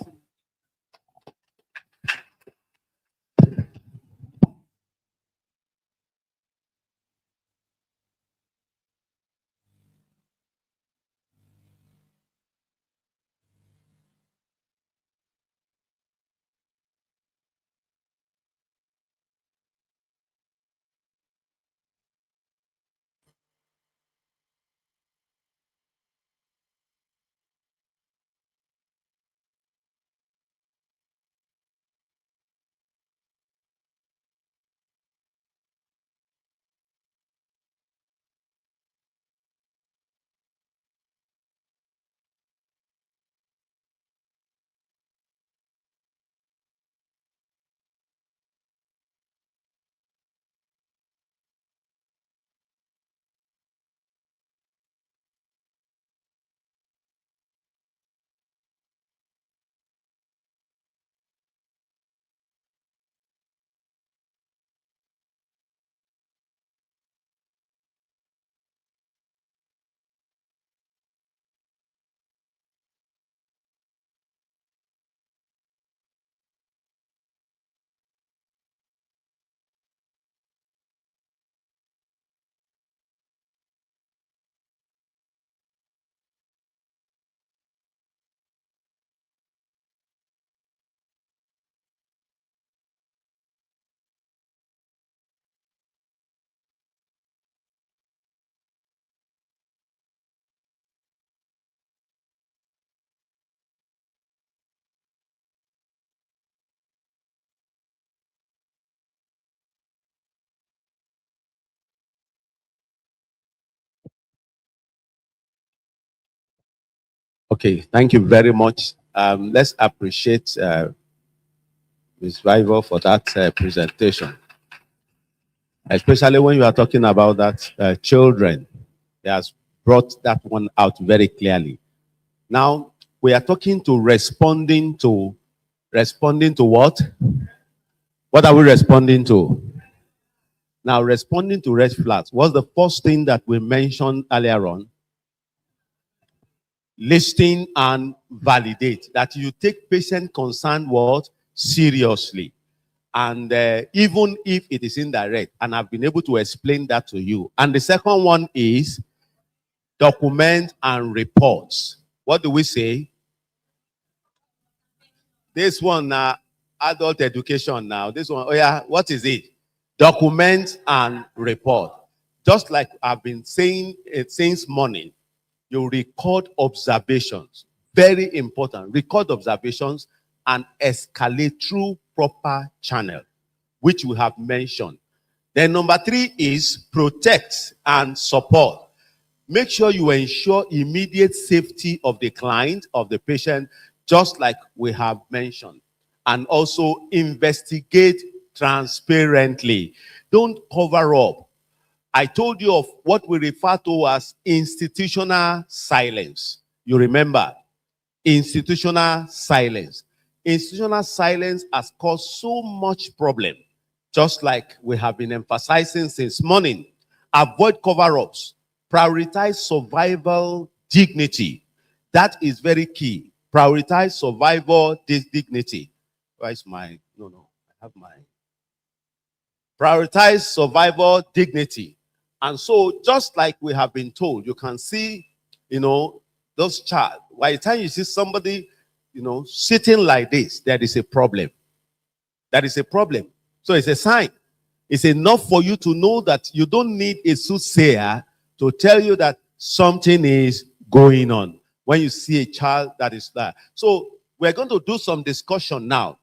Okay, thank you very much. Let's appreciate Ms. Rival for that presentation, especially when you are talking about that children. He has brought that one out very clearly. Now, we are talking to responding to what? What are we responding to? Now, responding to red flags. What's the first thing that we mentioned earlier on? Listing and validate. That you take patient concern what? Seriously. And even if it is indirect, and I've been able to explain that to you. And the second one is document and reports. What do we say? This one now, adult education now. This one, oh yeah, what is it? Document and report. Just like I've been saying it since morning, you record observations. Very important. Record observations and escalate through proper channel, which we have mentioned. Then number 3 is protect and support. Make sure you ensure immediate safety of the client, of the patient, just like we have mentioned. And also investigate transparently. Don't cover up. I told you of what we refer to as institutional silence. You remember? Institutional silence. Institutional silence has caused so much problem, just like we have been emphasizing since morning. Avoid cover-ups. Prioritize survival dignity. That is very key. Prioritize survival dignity. Where is my, no, I have my. Prioritize survival dignity. And so, just like we have been told, you can see, those child. By the time you see somebody, sitting like this, there is a problem. That is a problem. So it's a sign. It's enough for you to know that you don't need a soothsayer to tell you that something is going on when you see a child that is there. So we're going to do some discussion now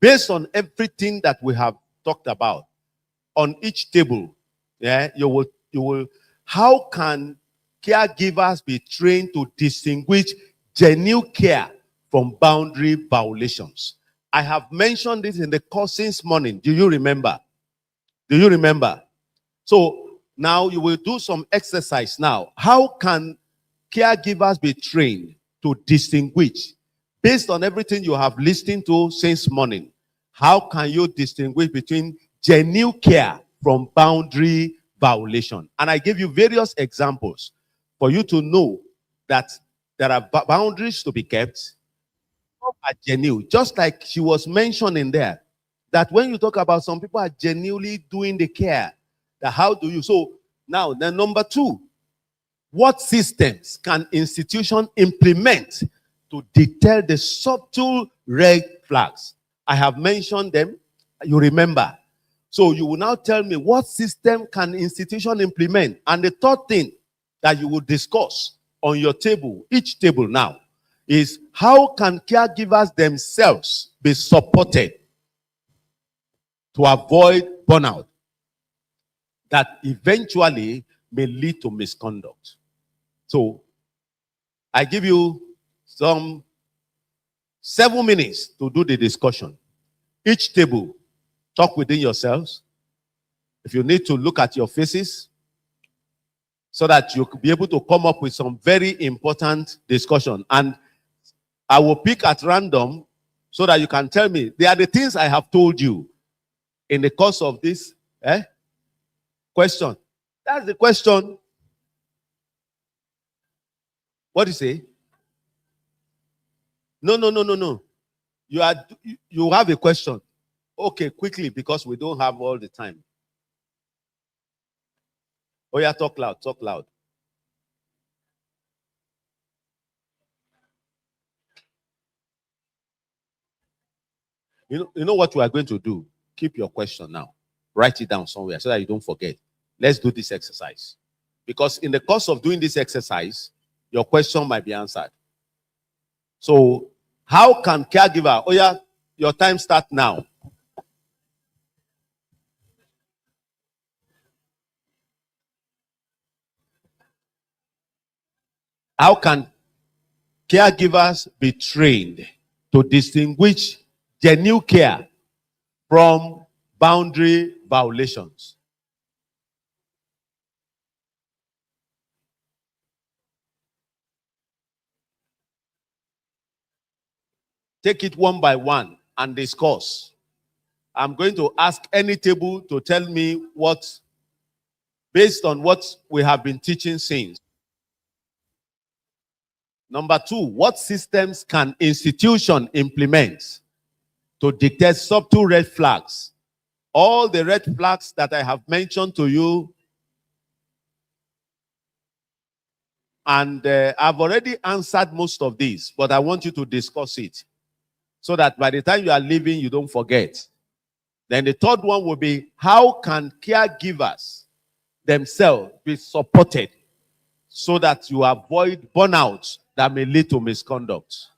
based on everything that we have talked about. On each table, you will. How can caregivers be trained to distinguish genuine care from boundary violations? I have mentioned this in the course since morning. Do you remember? Do you remember? So now you will do some exercise now. How can caregivers be trained to distinguish based on everything you have listened to since morning? How can you distinguish between genuine care from boundary violation? And I give you various examples for you to know that there are boundaries to be kept. Some are genuine. Just like she was mentioning there, that when you talk about some people are genuinely doing the care, that how do you? So now, then number 2, what systems can institution implement to detect the subtle red flags? I have mentioned them. You remember. So you will now tell me what system can institution implement. And the third thing that you will discuss on your table, each table now, is how can caregivers themselves be supported to avoid burnout that eventually may lead to misconduct. So I give you some 7 minutes to do the discussion. Each table, talk within yourselves. If you need to look at your faces, so that you could be able to come up with some very important discussion. And I will pick at random so that you can tell me, they are the things I have told you in the course of this question. That's the question. What do you say? No. You have a question. Okay, quickly, because we don't have all the time. Oh yeah, talk loud, talk loud. You know what we are going to do? Keep your question now. Write it down somewhere so that you don't forget. Let's do this exercise. Because in the course of doing this exercise, your question might be answered. So, how can caregiver, oh yeah, your time start now. How can caregivers be trained to distinguish genuine care from boundary violations. Take it one by one and discuss. I'm going to ask any table to tell me what, based on what we have been teaching since. Number two, what systems can institution implement to detect subtle red flags? All the red flags that I have mentioned to you, and I've already answered most of these, but I want you to discuss it so that by the time you are leaving, you don't forget. Then the third one will be, how can caregivers themselves be supported so that you avoid burnout that may lead to misconduct?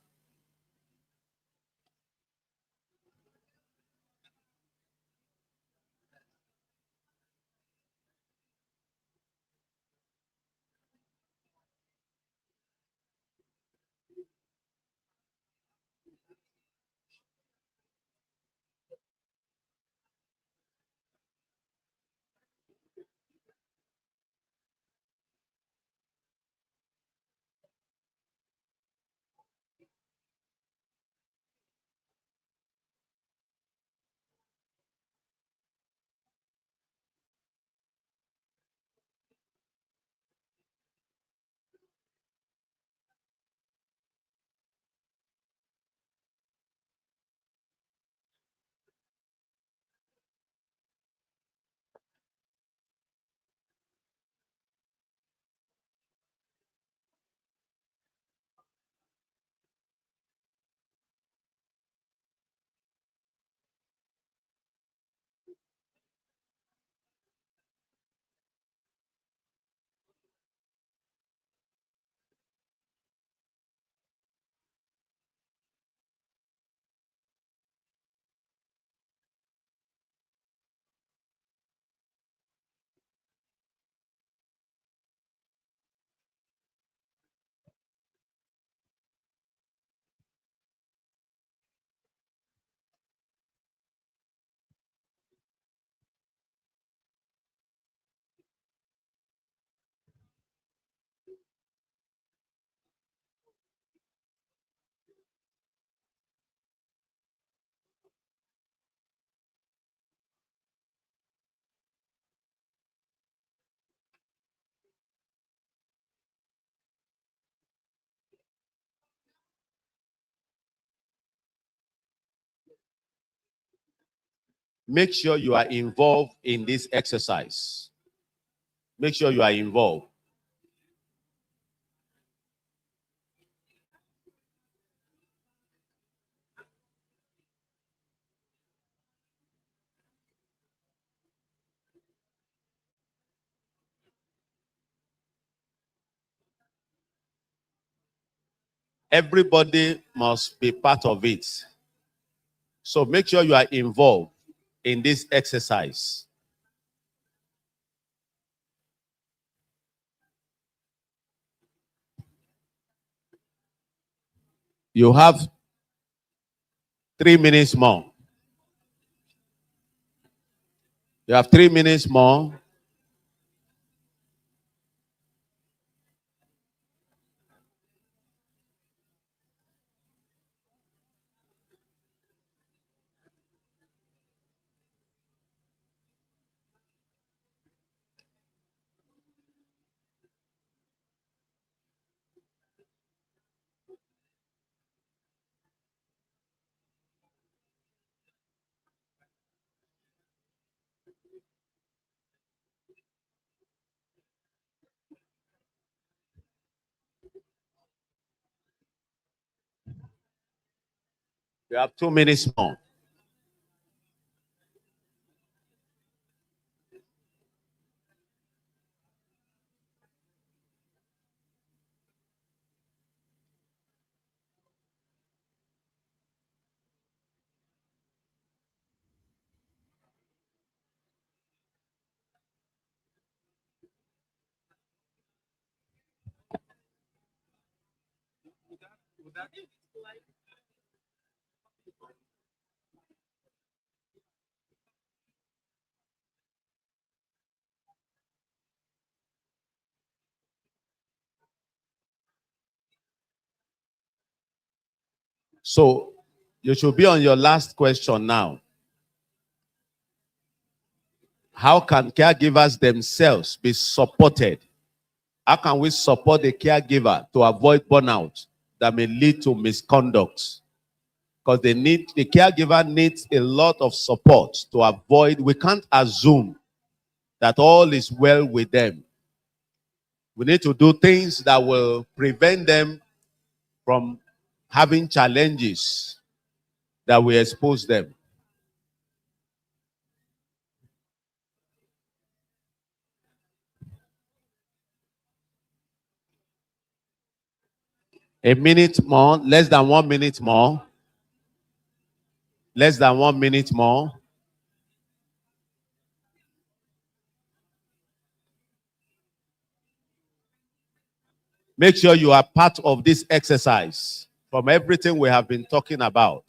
Make sure you are involved in this exercise. Make sure you are involved. Everybody must be part of it. So make sure you are involved in this exercise. You have 3 minutes more. You have 3 minutes more. You have 2 minutes more. So you should be on your last question now. How can caregivers themselves be supported? How can we support the caregiver to avoid burnout that may lead to misconduct? Because the caregiver needs a lot of support to avoid. We can't assume that all is well with them. We need to do things that will prevent them from having challenges that will expose them. A minute more, less than 1 minute more. Less than 1 minute more. Make sure you are part of this exercise from everything we have been talking about.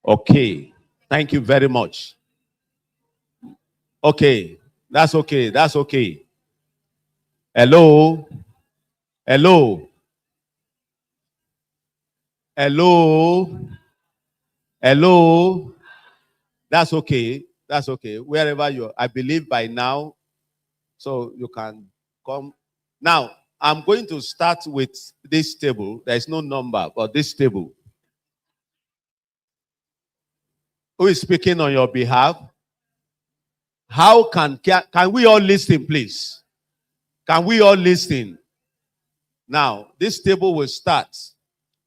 Okay. Thank you very much. Okay. That's okay. That's okay. Hello? Hello? Hello? Hello? That's okay. That's okay. Wherever you are, I believe by now, so you can come. Now, I'm going to start with this table. There is no number, but this table. Who is speaking on your behalf? How can we all listen, please? Can we all listen? Now, this table will start.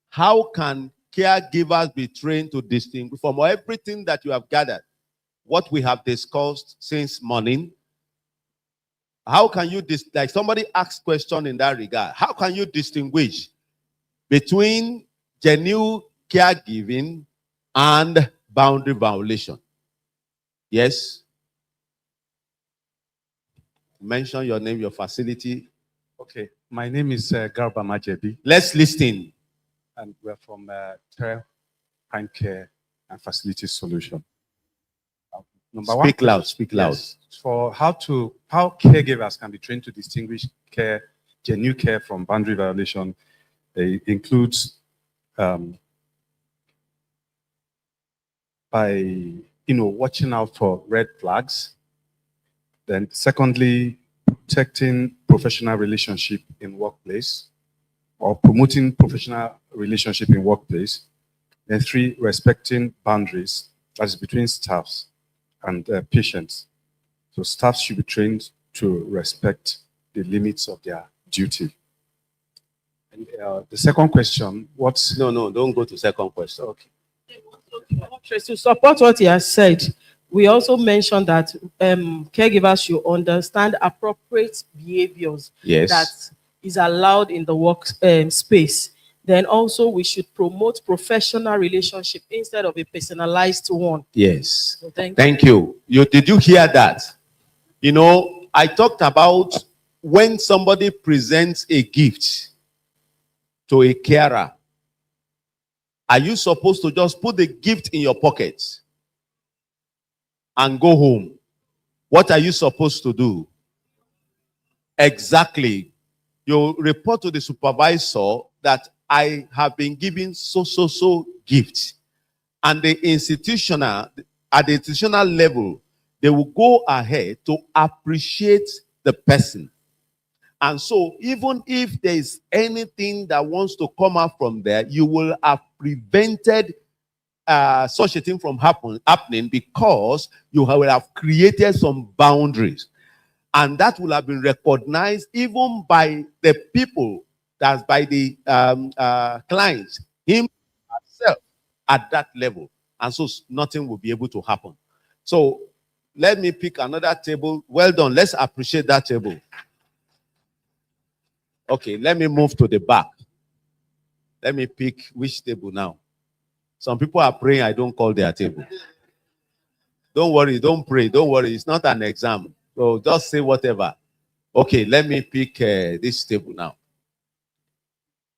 How can caregivers be trained to distinguish from everything that you have gathered, what we have discussed since morning? How can you, like somebody asked question in that regard, how can you distinguish between genuine caregiving and boundary violation? Yes? Mention your name, your facility. Okay, my name is Garba Majebi. Let's listen. And we're from Terre Pine Care and Facility Solution. Speak loud, speak loud. Yes, for how caregivers can be trained to distinguish genuine care from boundary violation. It includes by watching out for red flags. Then secondly, protecting professional relationship in workplace or promoting professional relationship in workplace. Then three, respecting boundaries, that is between staffs and patients. So staff should be trained to respect the limits of their duty. And the second question, what's... No, don't go to second question. Okay. To support what he has said, we also mentioned that caregivers should understand appropriate behaviors that is allowed in the work space. Then also we should promote professional relationship instead of a personalized one. Yes. So thank you. Did you hear that? I talked about when somebody presents a gift to a carer, are you supposed to just put the gift in your pocket and go home? What are you supposed to do? Exactly. You report to the supervisor that I have been given so gifts. And at the institutional level, they will go ahead to appreciate the person. And so even if there is anything that wants to come out from there, you will have prevented such a thing from happening because you will have created some boundaries. And that will have been recognized even by the people, that's by the clients, himself at that level. And so nothing will be able to happen. So let me pick another table. Well done. Let's appreciate that table. Okay, let me move to the back. Let me pick which table now. Some people are praying I don't call their table. Don't worry, don't pray, don't worry. It's not an exam. So just say whatever. Okay, let me pick this table now.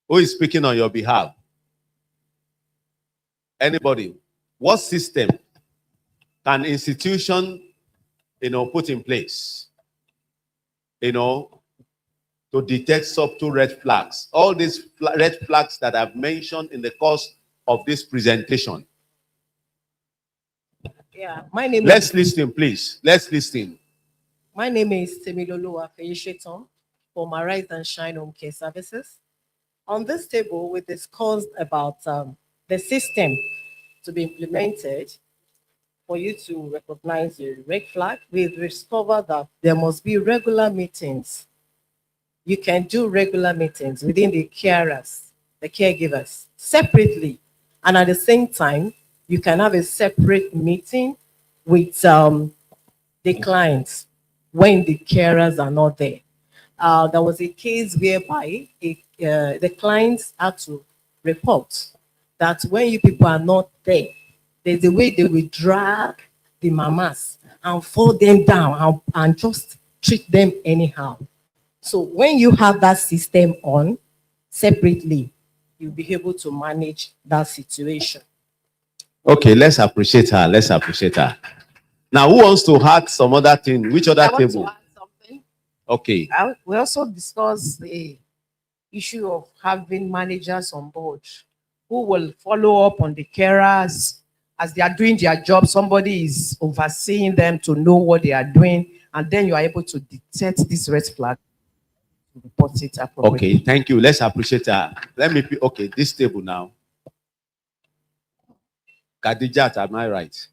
Who is speaking on your behalf? Anybody? What system can institution, put in place, to detect subtle red flags? All these red flags that I've mentioned in the course of this presentation. Yeah, my name Let's listen, please. Let's listen. My name is Temilolu Afeyeshetan from Arise and Shine Home Care Services. On this table, we discussed about the system to be implemented for you to recognize a red flag. We've discovered that there must be regular meetings. You can do regular meetings within the carers, the caregivers, separately. And at the same time, you can have a separate meeting with the clients when the carers are not there. There was a case whereby the clients had to report that when you people are not there, there's a way they will drag the mamas and fall them down and just treat them anyhow. So when you have that system on separately, you'll be able to manage that situation. Okay, let's appreciate her. Let's appreciate her. Now, who wants to add some other thing? Which other I want table? to add something. Okay. We also discussed the issue of having managers on board who will follow up on the carers as they are doing their job. Somebody is overseeing them to know what they are doing, and then you are able to detect this red flag, report it appropriately. Okay, thank you. Let's appreciate her. Let me, okay, this table now. Khadijat, am I right?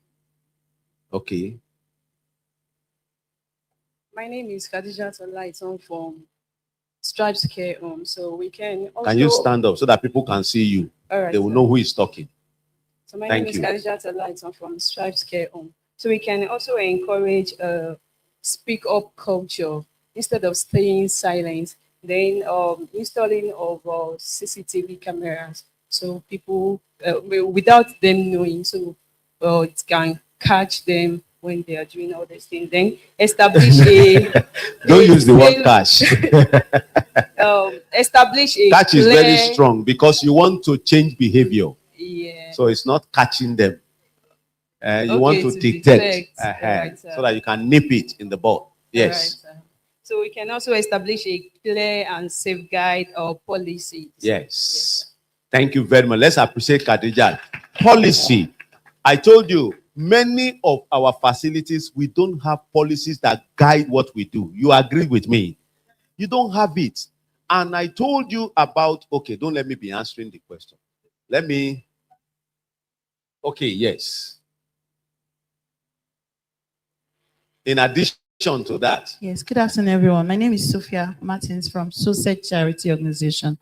Okay. My name is Khadija Olaiton from Stripes Care Home. So we can also... Can you stand up so that people can see you? All right, they will sir. know who is talking. So my Thank name you. is Khadija Olaiton from Stripes Care Home. So we can also encourage speak up culture instead of staying silent. Then installing of CCTV cameras, so people without them knowing, so it can catch them when they are doing all these things. Then establish a Don't use the word catch. establish a Catch is very clear- strong because you want to change behavior. Yeah. So it's not catching them. You Okay, want to to detect, detect. Right, sir. so that you can nip it in the bud. Yes. Right, sir. So we can also establish a clear and safeguard or policy. Yes. Thank you very much. Let's appreciate Khadija. Policy. I told you, many of our facilities, we don't have policies that guide what we do. You agree with me? You don't have it. And I told you about, okay, don't let me be answering the question. Let me, okay, yes. In addition to that. Yes, good afternoon, everyone. My name is Sophia Martins from Sussex Charity Organization.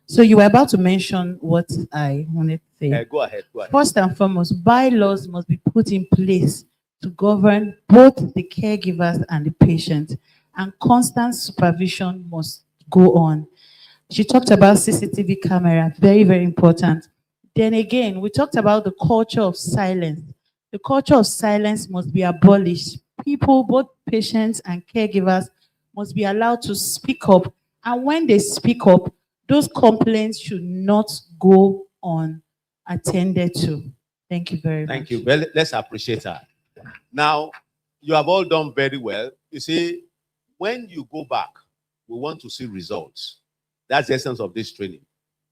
So you were about to mention what I wanted to say. Go ahead, go ahead. First and foremost, bylaws must be put in place to govern both the caregivers and the patient, and constant supervision must go on. She talked about CCTV camera, very, very important. Then again, we talked about the culture of silence. The culture of silence must be abolished. People, both patients and caregivers, must be allowed to speak up. And when they speak up, those complaints should not go unattended to. Thank you very much. Thank you. Well, let's appreciate her. Now, you have all done very well. You see, when you go back, we want to see results. That's the essence of this training.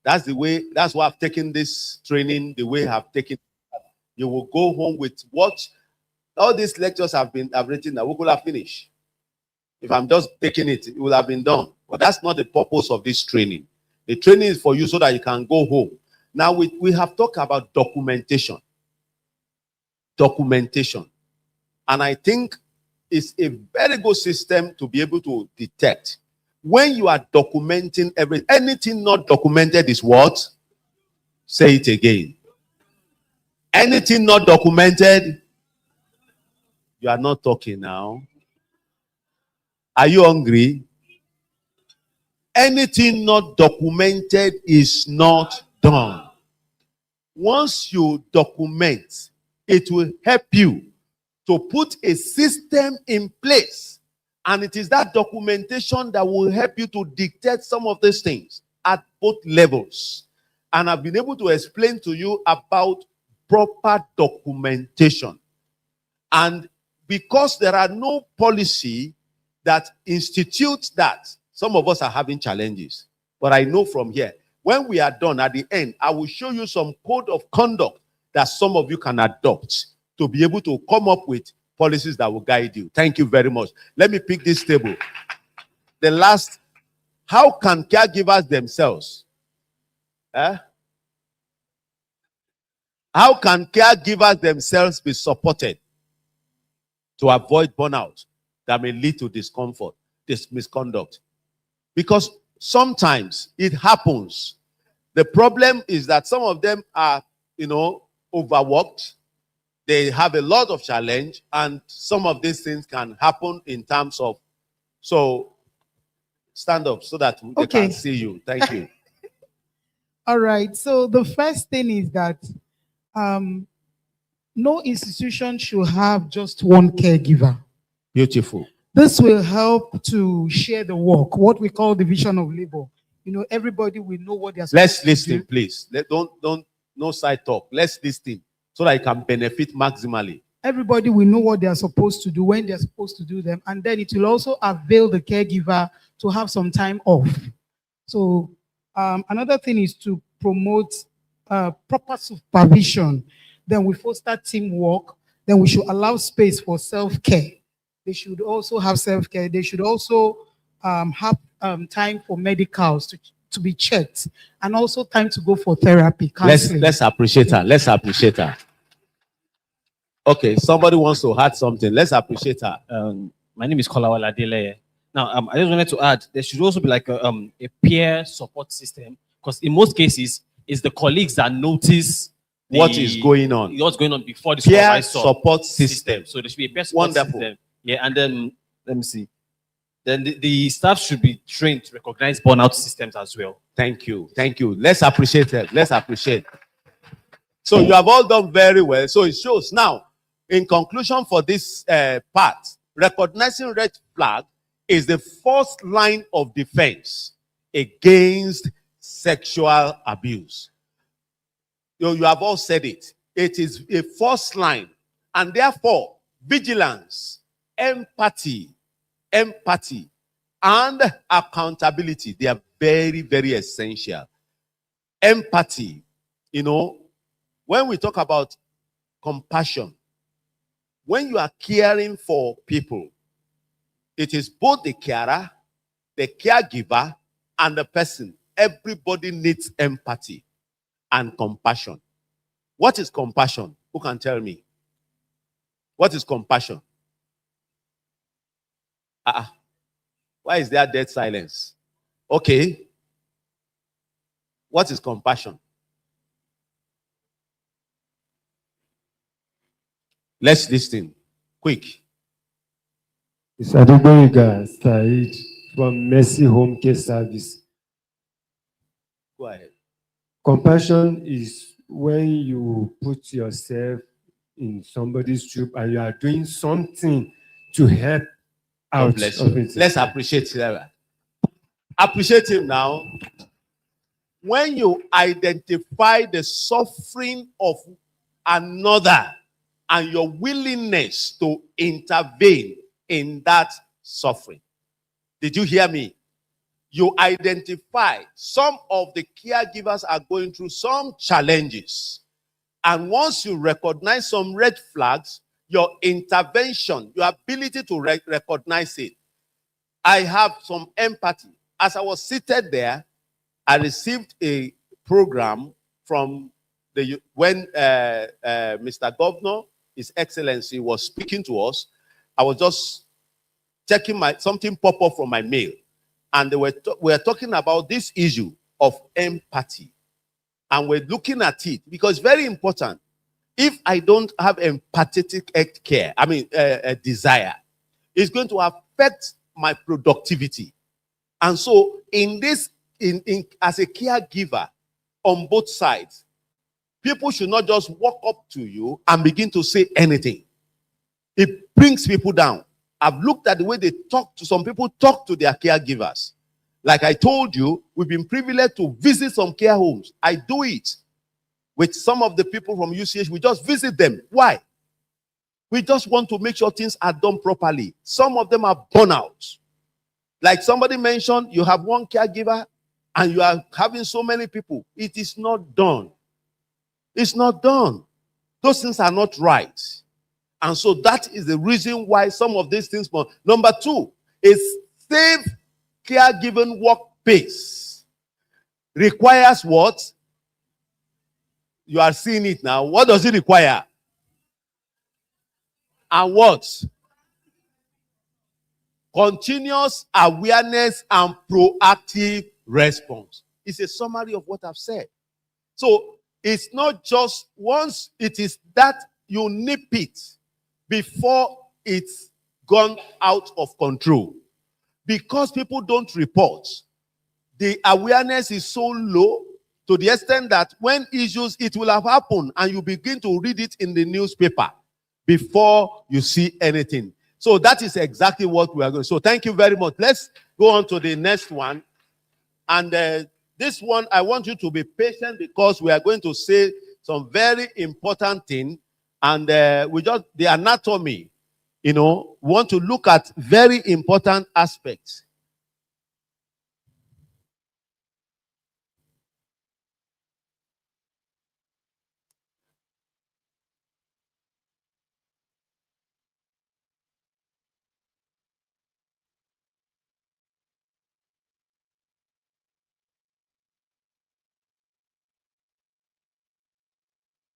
That's the way, that's why I've taken this training, the way I've taken it. You will go home with what all these lectures I've written that we could have finished. If I'm just taking it, it will have been done. But that's not the purpose of this training. The training is for you so that you can go home. Now, we have talked about documentation. Documentation. And I think it's a very good system to be able to detect. When you are documenting anything not documented is what? Say it again. Anything not documented, you are not talking now. Are you hungry? Anything not documented is not done. Once you document, it will help you to put a system in place. And it is that documentation that will help you to dictate some of these things at both levels. And I've been able to explain to you about proper documentation. And because there are no policy that institutes that, some of us are having challenges. But I know from here, when we are done at the end, I will show you some code of conduct that some of you can adopt to be able to come up with policies that will guide you. Thank you very much. Let me pick this table. The last, how can caregivers themselves? How can caregivers themselves be supported to avoid burnout that may lead to discomfort, this misconduct? Because sometimes it happens. The problem is that some of them are, overworked. They have a lot of challenge, and some of these things can happen in terms of, so stand up so that they can see you. Thank you. All right. So the first thing is that no institution should have just one caregiver. Beautiful. This will help to share the work, what we call division of labor. Everybody will know what they're supposed Let's to listen, do. please. No side talk. Let's listen so that I can benefit maximally. Everybody will know what they are supposed to do, when they're supposed to do them, and then it will also avail the caregiver to have some time off. So another thing is to promote proper supervision. Then we foster teamwork. Then we should allow space for self-care. They should also have self-care. They should also have time for medicals to be checked, and also time to go for therapy, counseling. Let's appreciate her. Let's appreciate her. Okay, somebody wants to add something. Let's appreciate her. My name is Kolawala Adeleye. Now, I just wanted to add, there should also be like a peer support system, because in most cases, it's the colleagues that notice what is going on. What's going on before the Peer supervisor support system. So there should be a peer support Wonderful. system. Yeah, and then let me see. Then the staff should be trained to recognize burnout systems as well. Thank you. Thank you. Let's appreciate it. Let's appreciate. So you have all done very well. So it shows now, in conclusion for this part, recognizing red flag is the first line of defense against sexual abuse. You have all said it. It is a first line. And therefore, vigilance, empathy, and accountability, they are very, very essential. Empathy, when we talk about compassion, when you are caring for people, it is both the carer, the caregiver, and the person. Everybody needs empathy and compassion. What is compassion? Who can tell me? What is compassion? Why is there dead silence? Okay. What is compassion? Let's listen. Quick. It's Adegboyega Said from Mercy Home Care Service. Go ahead. Compassion is when you put yourself in somebody's shoe and you are doing something to help God out bless of you. it. Let's appreciate Sarah. Appreciate him now. When you identify the suffering of another and your willingness to intervene in that suffering. Did you hear me? You identify some of the caregivers are going through some challenges. And once you recognize some red flags, your intervention, your ability to recognize it. I have some empathy. As I was seated there, I received a program from when Mr. Governor, His Excellency, was speaking to us. I was just checking something pop up from my mail. And they were talking about this issue of empathy. And we're looking at it because it's very important. If I don't have empathetic care, a desire, it's going to affect my productivity. And so in this, as a caregiver on both sides, people should not just walk up to you and begin to say anything. It brings people down. I've looked at the way they talk to some people, talk to their caregivers. Like I told you, we've been privileged to visit some care homes. I do it with some of the people from UCH. We just visit them. Why? We just want to make sure things are done properly. Some of them are burnout. Like somebody mentioned, you have one caregiver and you are having so many people. It is not done. It's not done. Those things are not right. And so that is the reason why some of these things. Number two is safe caregiving workplace. Requires what? You are seeing it now. What does it require? And what? Continuous awareness and proactive response. It's a summary of what I've said. So it's not just once it is that you nip it before it's gone out of control. Because people don't report, the awareness is so low to the extent that when issues, it will have happened and you begin to read it in the newspaper before you see anything. So that is exactly what we are going to. So thank you very much. Let's go on to the next one. And this one, I want you to be patient because we are going to say some very important thing. And the anatomy, want to look at very important aspects.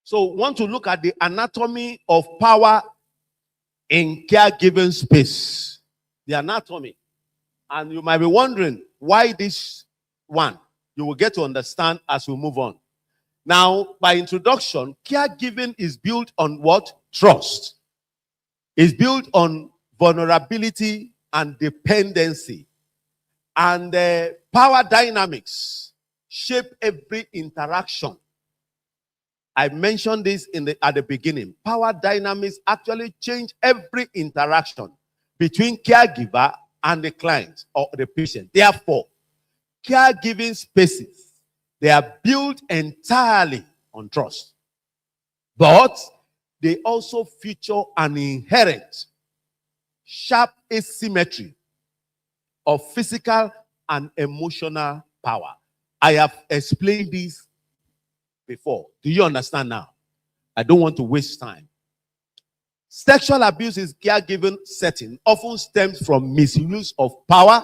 So want to look at the anatomy of power in caregiving space. The anatomy. And you might be wondering why this one. You will get to understand as we move on. Now, by introduction, caregiving is built on what? Trust. It's built on vulnerability and dependency. And power dynamics shape every interaction. I mentioned this at the beginning. Power dynamics actually change every interaction between caregiver and the client or the patient. Therefore, caregiving spaces, they are built entirely on trust. But they also feature an inherent sharp asymmetry of physical and emotional power. I have explained this before. Do you understand now? I don't want to waste time. Sexual abuse in caregiving setting often stems from misuse of power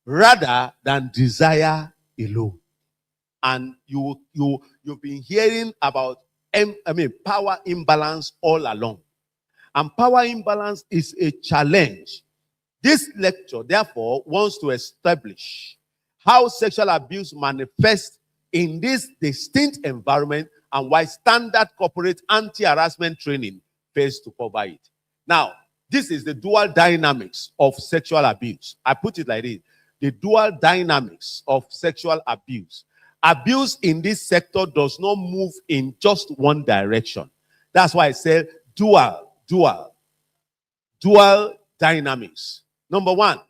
rather than desire alone. And you've been hearing about power imbalance all along. And power imbalance is a challenge. This lecture, therefore, wants to establish how sexual abuse manifests in this distinct environment and why standard corporate anti-harassment training fails to cover it. Now, this is the dual dynamics of sexual abuse. I put it like this. The dual dynamics of sexual abuse. Abuse in this sector does not move in just one direction. That's why I said dual dynamics. Number one,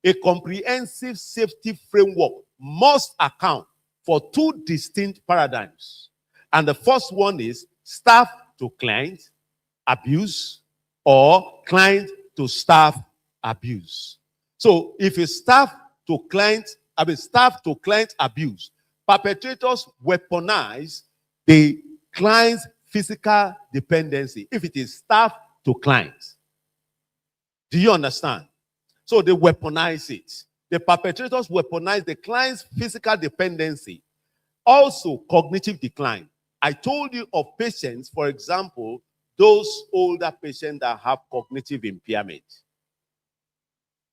a comprehensive safety framework must account for two distinct paradigms. And the first one is staff to client abuse or client to staff abuse. So if it's staff to client abuse, perpetrators weaponize the client's physical dependency if it is staff to client. Do you understand? So they weaponize it. The perpetrators weaponize the client's physical dependency. Also, cognitive decline. I told you of patients, for example, those older patients that have cognitive impairment.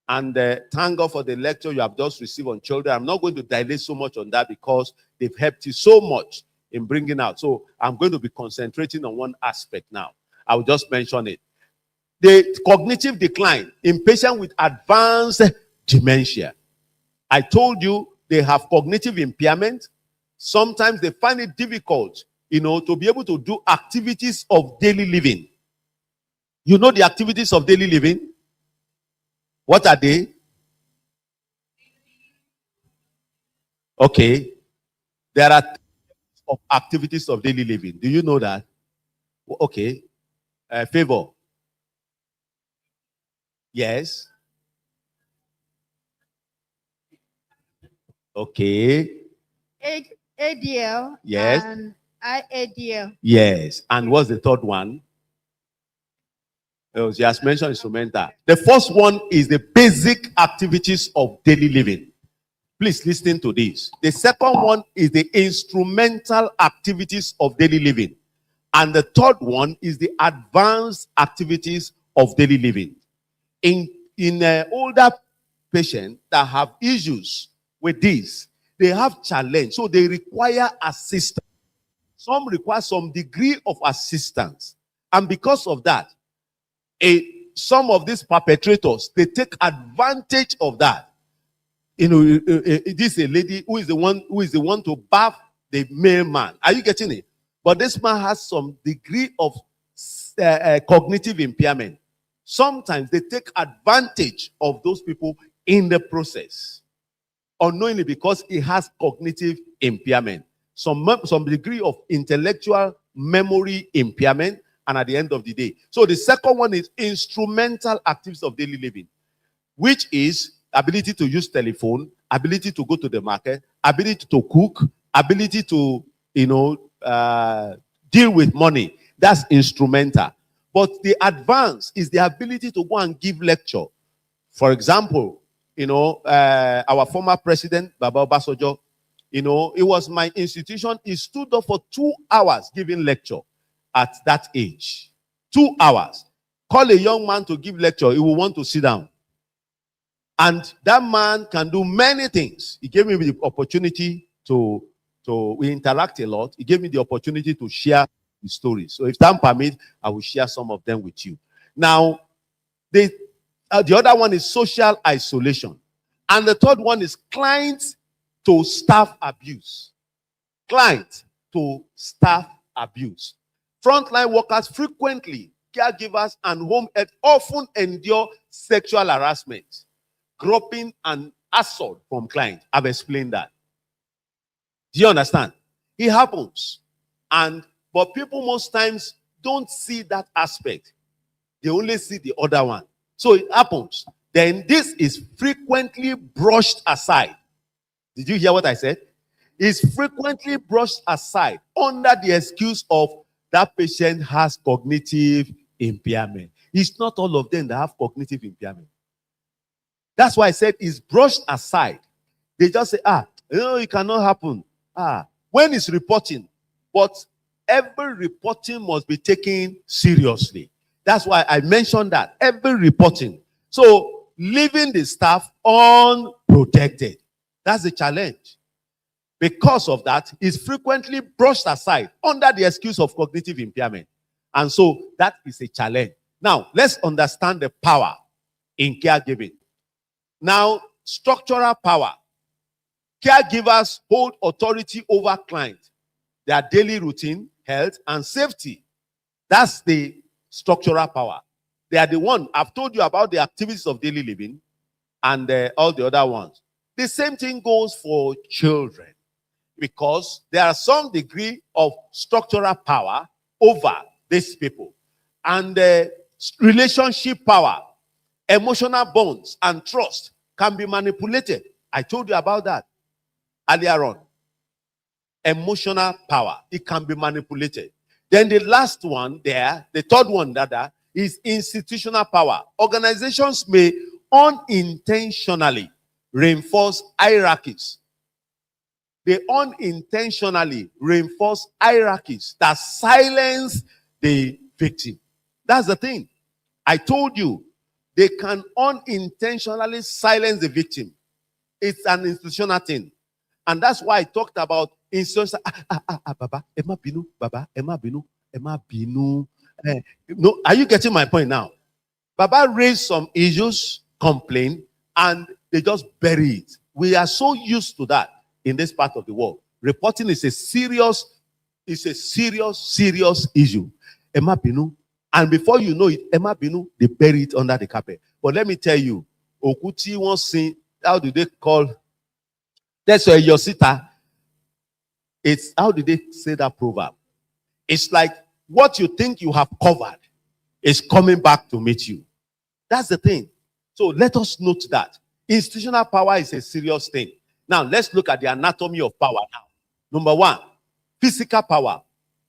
And thank God for the lecture you have just received on children. I'm not going to dilate so much on that because they've helped you so much in bringing out. So I'm going to be concentrating on one aspect now. I'll just mention it. The cognitive decline in patients with advanced dementia. I told you they have cognitive impairment. Sometimes they find it difficult, to be able to do activities of daily living. You know the activities of daily living? What are they? Okay. There are of activities of daily living. Do you know that? Okay. Favor. Yes. Okay. ADL Yes. and IADL. Yes. And what's the third one? Oh, she has mentioned instrumental. The first one is the basic activities of daily living. Please listen to this. The second one is the instrumental activities of daily living. And the third one is the advanced activities of daily living. In older patients that have issues with this, they have challenge. So they require assistance. Some require some degree of assistance. And because of that, some of these perpetrators, they take advantage of that. You know, this is a lady who is the one to bath the male man. Are you getting it? But this man has some degree of cognitive impairment. Sometimes they take advantage of those people in the process, unknowingly, because he has cognitive impairment, some degree of intellectual memory impairment, and at the end of the day. So the second one is instrumental activities of daily living, which is ability to use telephone, ability to go to the market, ability to cook, ability to, deal with money. That's instrumental. But the advance is the ability to go and give lecture. For example, our former president, Baba Obasanjo, it was my institution. He stood up for 2 hours giving lecture at that age. 2 hours. Call a young man to give lecture, he will want to sit down. And that man can do many things. He gave me the opportunity we interact a lot. He gave me the opportunity to share the stories. So if time permits, I will share some of them with you. Now, the other one is social isolation. And the third one is client to staff abuse. Client to staff abuse. Frontline workers frequently, caregivers and home health often endure sexual harassment, groping and assault from clients. I've explained that. Do you understand? It happens. But people most times don't see that aspect. They only see the other one. So it happens. Then this is frequently brushed aside. Did you hear what I said? It's frequently brushed aside under the excuse of that patient has cognitive impairment. It's not all of them that have cognitive impairment. That's why I said it's brushed aside. They just say, it cannot happen. When it's reporting, but every reporting must be taken seriously. That's why I mentioned that. Every reporting. So, leaving the staff unprotected. That's the challenge. Because of that, it's frequently brushed aside under the excuse of cognitive impairment. And so, that is a challenge. Now, let's understand the power in caregiving. Now, structural power. Caregivers hold authority over clients, their daily routine, health, and safety. That's the structural power. They are the one. I've told you about the activities of daily living and all the other ones. The same thing goes for children, because there are some degree of structural power over these people. And relationship power, emotional bonds, and trust can be manipulated. I told you about that earlier on. Emotional power, it can be manipulated. Then the last one there, the third one is institutional power. Organizations may unintentionally reinforce hierarchies. They unintentionally reinforce hierarchies that silence the victim. That's the thing. I told you, they can unintentionally silence the victim. It's an institutional thing. And that's why I talked about institutional. Baba, Emma Binu, Baba, Emma Binu, Emma Binu. No, are you getting my point now? Baba raised some issues, complained, and they just bury it. We are so used to that in this part of the world. Reporting is a serious issue. Emma Binu, And before you know it, Emma Binu, they bury it under the carpet. But let me tell you, Okuti won't sing, how do they call? That's where your sitter. It's, how do they say that proverb? It's like what you think you have covered is coming back to meet you. That's the thing. So let us note that. Institutional power is a serious thing. Now, let's look at the anatomy of power now. Number one, physical power.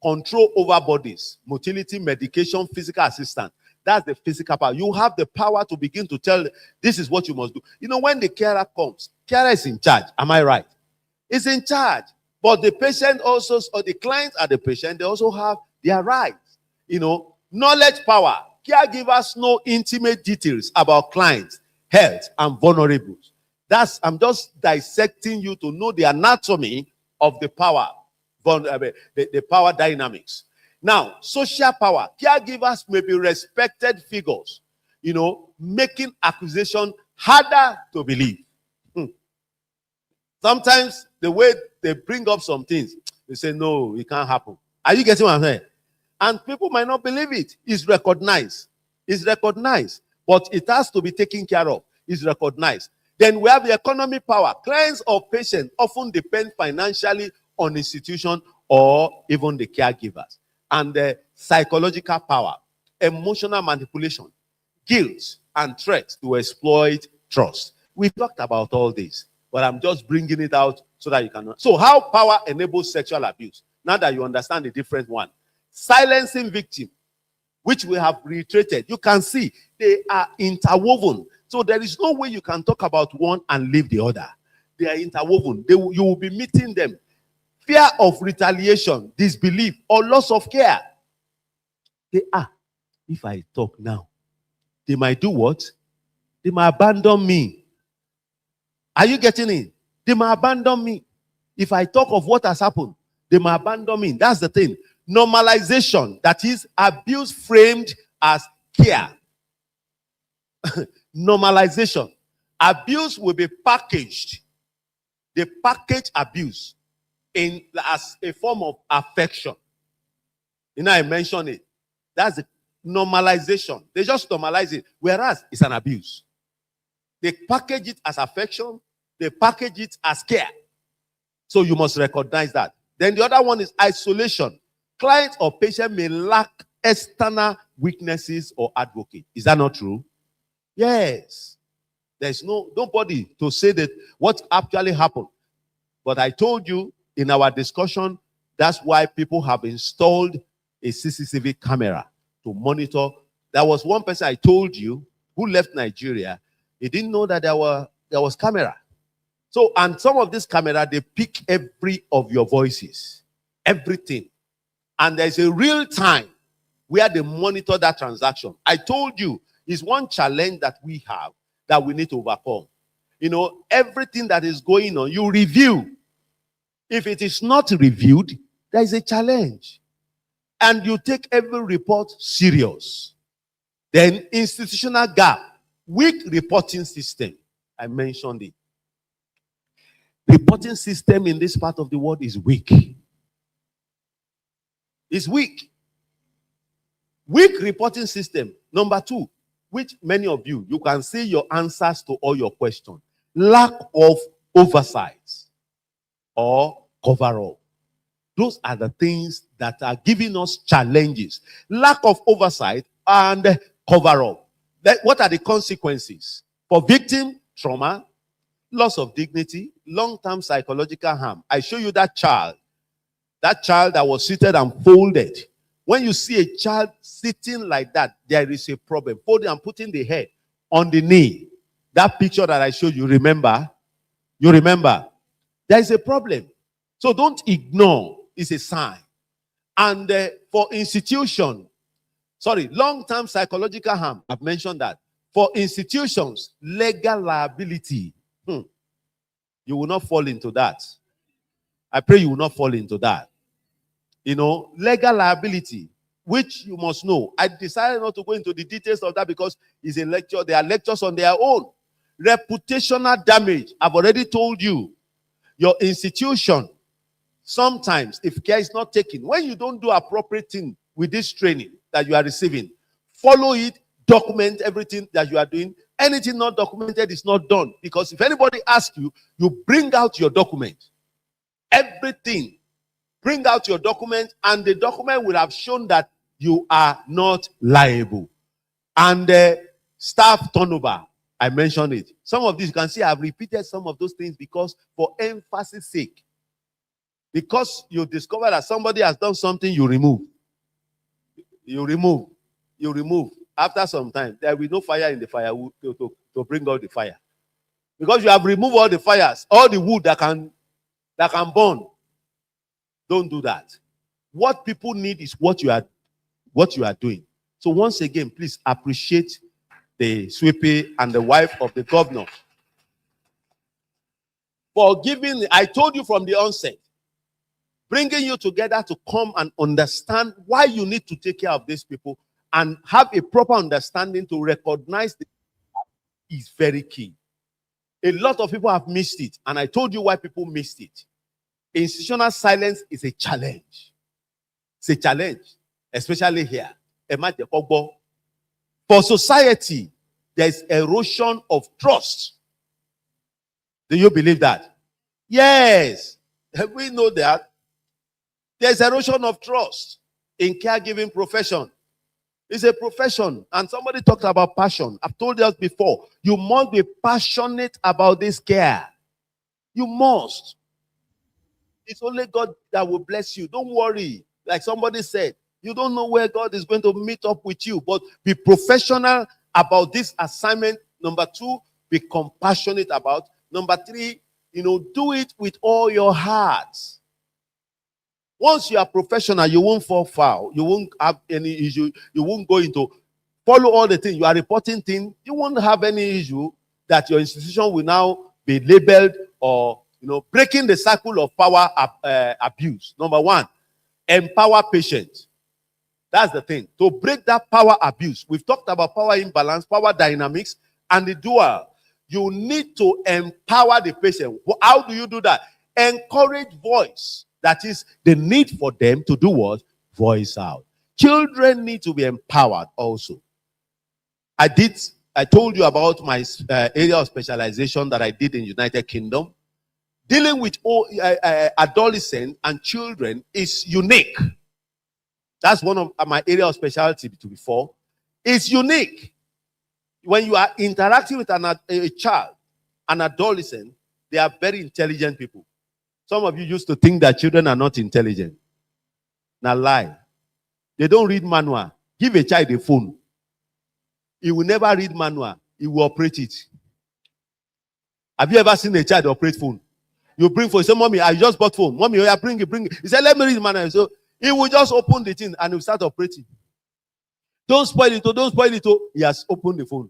Control over bodies, motility, medication, physical assistance. That's the physical power. You have the power to begin to tell, this is what you must do. You know, when the carer comes, carer is in charge. Am I right? Is in charge. But the patient also, or the clients are the patient, they also have their rights. You know, knowledge power. Caregivers know intimate details about clients, health, and vulnerables. I'm just dissecting you to know the anatomy of the power, the power dynamics. Now, social power. Caregivers may be respected figures, you know, making accusation harder to believe. Sometimes the way they bring up some things, they say, no, it can't happen. Are you getting what I'm saying? And people might not believe it. It's recognized. It's recognized. But it has to be taken care of. It's recognized. Then we have the economic power. Clients or patients often depend financially on institution or even the caregivers. And the psychological power, emotional manipulation, guilt, and threats to exploit trust. We talked about all this, but I'm just bringing it out so that you can know. So how power enables sexual abuse? Now that you understand the different one. Silencing victim, which we have reiterated. You can see they are interwoven. So there is no way you can talk about one and leave the other. They are interwoven. You will be meeting them. Fear of retaliation, disbelief, or loss of care. They are. If I talk now, they might do what? They might abandon me. Are you getting it? They might abandon me. If I talk of what has happened, they might abandon me. That's the thing. Normalization, that is abuse framed as care. Normalization. Abuse will be packaged. They package abuse as a form of affection. You know, I mentioned it. That's the normalization. They just normalize it, whereas it's an abuse. They package it as affection. They package it as care. So you must recognize that. Then the other one is isolation. Client or patient may lack external witnesses or advocate. Is that not true? Yes. There's nobody to say that what actually happened. But I told you in our discussion, that's why people have installed a CCTV camera to monitor. There was one person I told you who left Nigeria. He didn't know that there was camera. So, and some of this camera, they pick every of your voices, everything. And there's a real time where they monitor that transaction. I told you, it's one challenge that we have that we need to overcome. You know, everything that is going on, you review. If it is not reviewed, there is a challenge. And you take every report serious. Then institutional gap, weak reporting system. I mentioned it. Reporting system in this part of the world is weak. It's weak. Weak reporting system. Number two, which many of you can see your answers to all your questions. Lack of oversight or cover-up. Those are the things that are giving us challenges. Lack of oversight and cover-up. What are the consequences? For victim, trauma, loss of dignity, long-term psychological harm. I show you that child that was seated and folded. When you see a child sitting like that, there is a problem. Folding and putting the head on the knee. That picture that I showed you, remember? You remember? There is a problem. So don't ignore. It's a sign. And for institution, long-term psychological harm. I've mentioned that. For institutions, legal liability. You will not fall into that. I pray you will not fall into that. You know, legal liability, which you must know. I decided not to go into the details of that because it's a lecture. There are lectures on their own. Reputational damage. I've already told you. Your institution, sometimes, if care is not taken, when you don't do appropriate thing with this training, that you are receiving. Follow it, document everything that you are doing. Anything not documented is not done. Because if anybody asks you, you bring out your document. Everything. Bring out your document, and the document will have shown that you are not liable. And staff turnover, I mentioned it. Some of these, you can see I've repeated some of those things because for emphasis sake. Because you discover that somebody has done something, you remove. You remove. You remove. After some time, there will be no fire in the firewood to bring out the fire. Because you have removed all the fires, all the wood that can burn. Don't do that. What people need is what you are doing. So once again, please appreciate the SWIPI and the wife of the governor for giving. I told you from the onset, bringing you together to come and understand why you need to take care of these people and have a proper understanding to recognize the is very key. A lot of people have missed it, and I told you why people missed it. Institutional silence is a challenge. It's a challenge, especially here. For society, there's erosion of trust. Do you believe that? Yes. We know that. There's erosion of trust in caregiving profession. It's a profession. And somebody talked about passion. I've told us before, you must be passionate about this care. You must. It's only God that will bless you. Don't worry. Like somebody said, you don't know where God is going to meet up with you, but be professional about this assignment. Number 2, be compassionate about. Number 3, do it with all your heart. Once you are professional, you won't fall foul. You won't have any issue. You won't go into follow all the things. You are reporting things. You won't have any issue that your institution will now be labeled or breaking the cycle of power abuse. Number 1, empower patients. That's the thing. To break that power abuse. We've talked about power imbalance, power dynamics, and the dual. You need to empower the patient. How do you do that? Encourage voice. That is the need for them to do what? Voice out. Children need to be empowered also. I told you about my area of specialization that I did in United Kingdom. Dealing with adolescents and children is unique. That's one of my area of specialty before. It's unique. When you are interacting with a child, an adolescent, they are very intelligent people. Some of you used to think that children are not intelligent. Now lie. They don't read manual. Give a child a phone. He will never read manual. He will operate it. Have you ever seen a child operate phone? You bring phone. Say, mommy, I just bought phone. Mommy, bring it. He said, let me read manual. So he will just open the thing and he will start operating. Don't spoil it. Don't spoil it. He has opened the phone.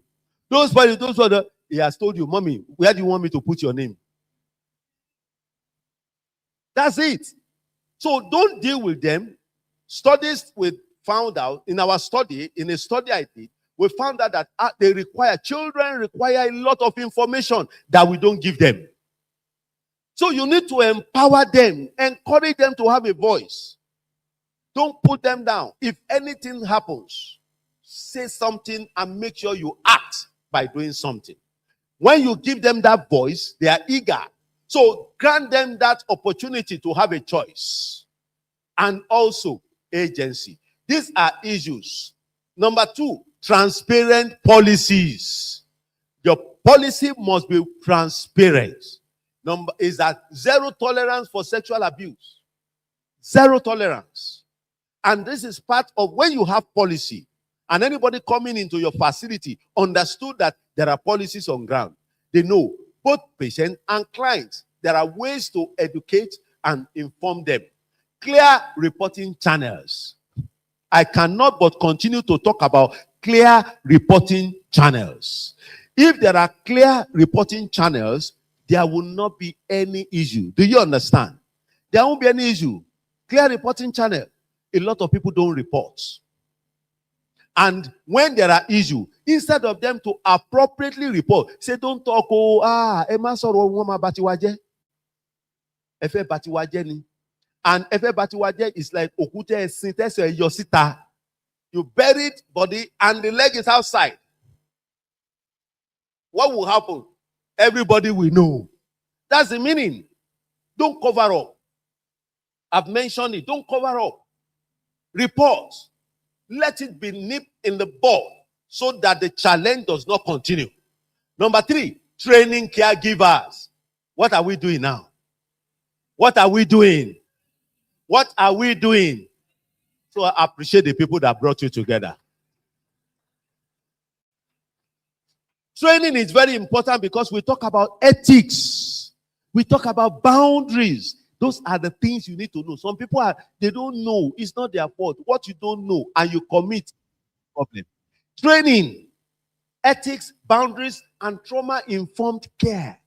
Don't spoil it. Don't spoil it. He has told you, mommy, where do you want me to put your name? That's it. So don't deal with them. Studies we found out in our study, in a study I did, we found out that children require a lot of information that we don't give them. So you need to empower them, encourage them to have a voice. Don't put them down. If anything happens, say something and make sure you act by doing something. When you give them that voice, they are eager. So grant them that opportunity to have a choice. And also agency. These are issues. Number 2, transparent policies. Your policy must be transparent. Number is that 0 tolerance for sexual abuse. 0 tolerance. And this is part of when you have policy and anybody coming into your facility understood that there are policies on ground. They know both patient and clients. There are ways to educate and inform them. Clear reporting channels. I cannot but continue to talk about clear reporting channels. If there are clear reporting channels, there will not be any issue. Do you understand? There won't be any issue. Clear reporting channel. A lot of people don't report. And when there are issues, instead of them to appropriately report, say, don't talk, Emma Soro Woma Batiwaje. Efe Batiwaje ni. And Efe Batiwaje is like Okute Sintese Yosita. You buried body and the leg is outside. What will happen? Everybody will know. That's the meaning. Don't cover up. I've mentioned it. Don't cover up. Report. Let it be nipped in the bud so that the challenge does not continue. Number 3, training caregivers. What are we doing now? What are we doing? What are we doing? So I appreciate the people that brought you together. Training is very important because we talk about ethics. We talk about boundaries. Those are the things you need to know. Some people they don't know. It's not their fault. What you don't know and you commit problem. Training, ethics, boundaries, and trauma-informed care.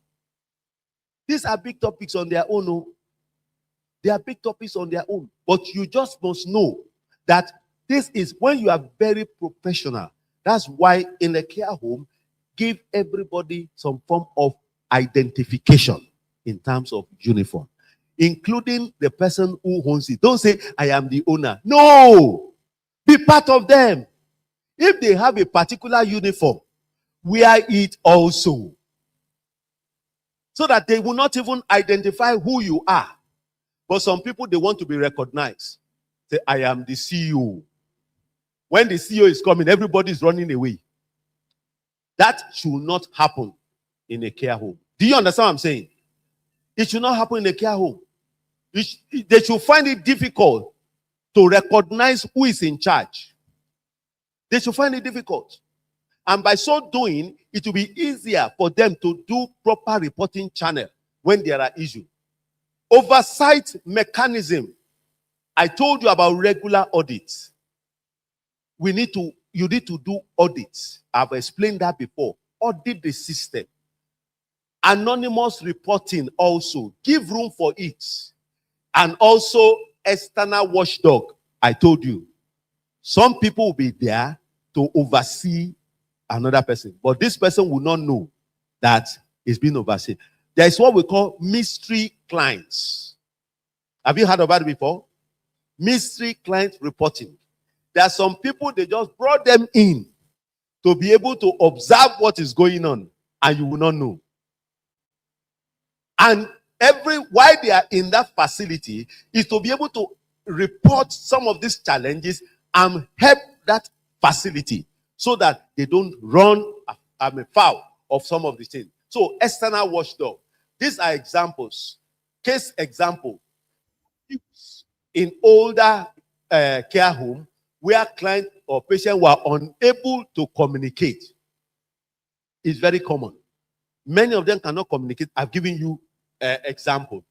These are big topics on their own. Oh. They are big topics on their own. But you just must know that this is when you are very professional. That's why in a care home, give everybody some form of identification in terms of uniform, including the person who owns it. Don't say, I am the owner. No! Be part of them. If they have a particular uniform, wear it also. So that they will not even identify who you are. But some people, they want to be recognized. Say, I am the CEO. When the CEO is coming, everybody is running away. That should not happen in a care home. Do you understand what I'm saying? It should not happen in a care home. They should find it difficult to recognize who is in charge. They should find it difficult. And by so doing, it will be easier for them to do proper reporting channel when there are issues. Oversight mechanism. I told you about regular audits. You need to do audits. I've explained that before. Audit the system. Anonymous reporting also. Give room for it. And also external watchdog. I told you. Some people will be there to oversee another person. But this person will not know that it's being overseen. There is what we call mystery clients. Have you heard about it before? Mystery client reporting. There are some people, they just brought them in to be able to observe what is going on, and you will not know. And why they are in that facility is to be able to report some of these challenges and help that facility so that they don't run afoul of some of the things. So, external watchdog. These are examples. Case example. In older care home, where client or patient were unable to communicate. It's very common. Many of them cannot communicate. I've given you example.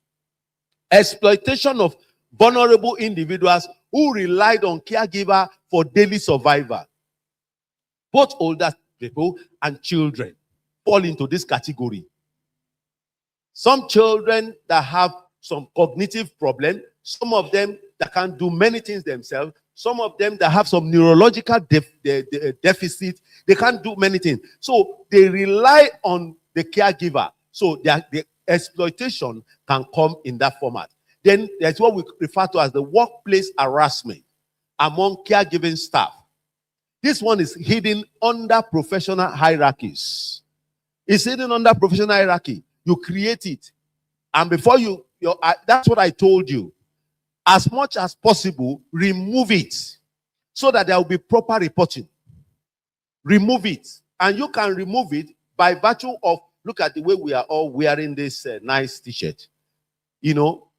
Exploitation of vulnerable individuals who relied on caregiver for daily survival. Both older people and children fall into this category. Some children that have some cognitive problem, some of them that can't do many things themselves, some of them that have some neurological deficit, they can't do many things. So they rely on the caregiver. So the exploitation can come in that format. Then there's what we refer to as the workplace harassment among caregiving staff. This one is hidden under professional hierarchies. It's hidden under professional hierarchy. You create it. And before that's what I told you. As much as possible, remove it so that there will be proper reporting. Remove it. And you can remove it by virtue of, look at the way we are all wearing this nice t-shirt. You know,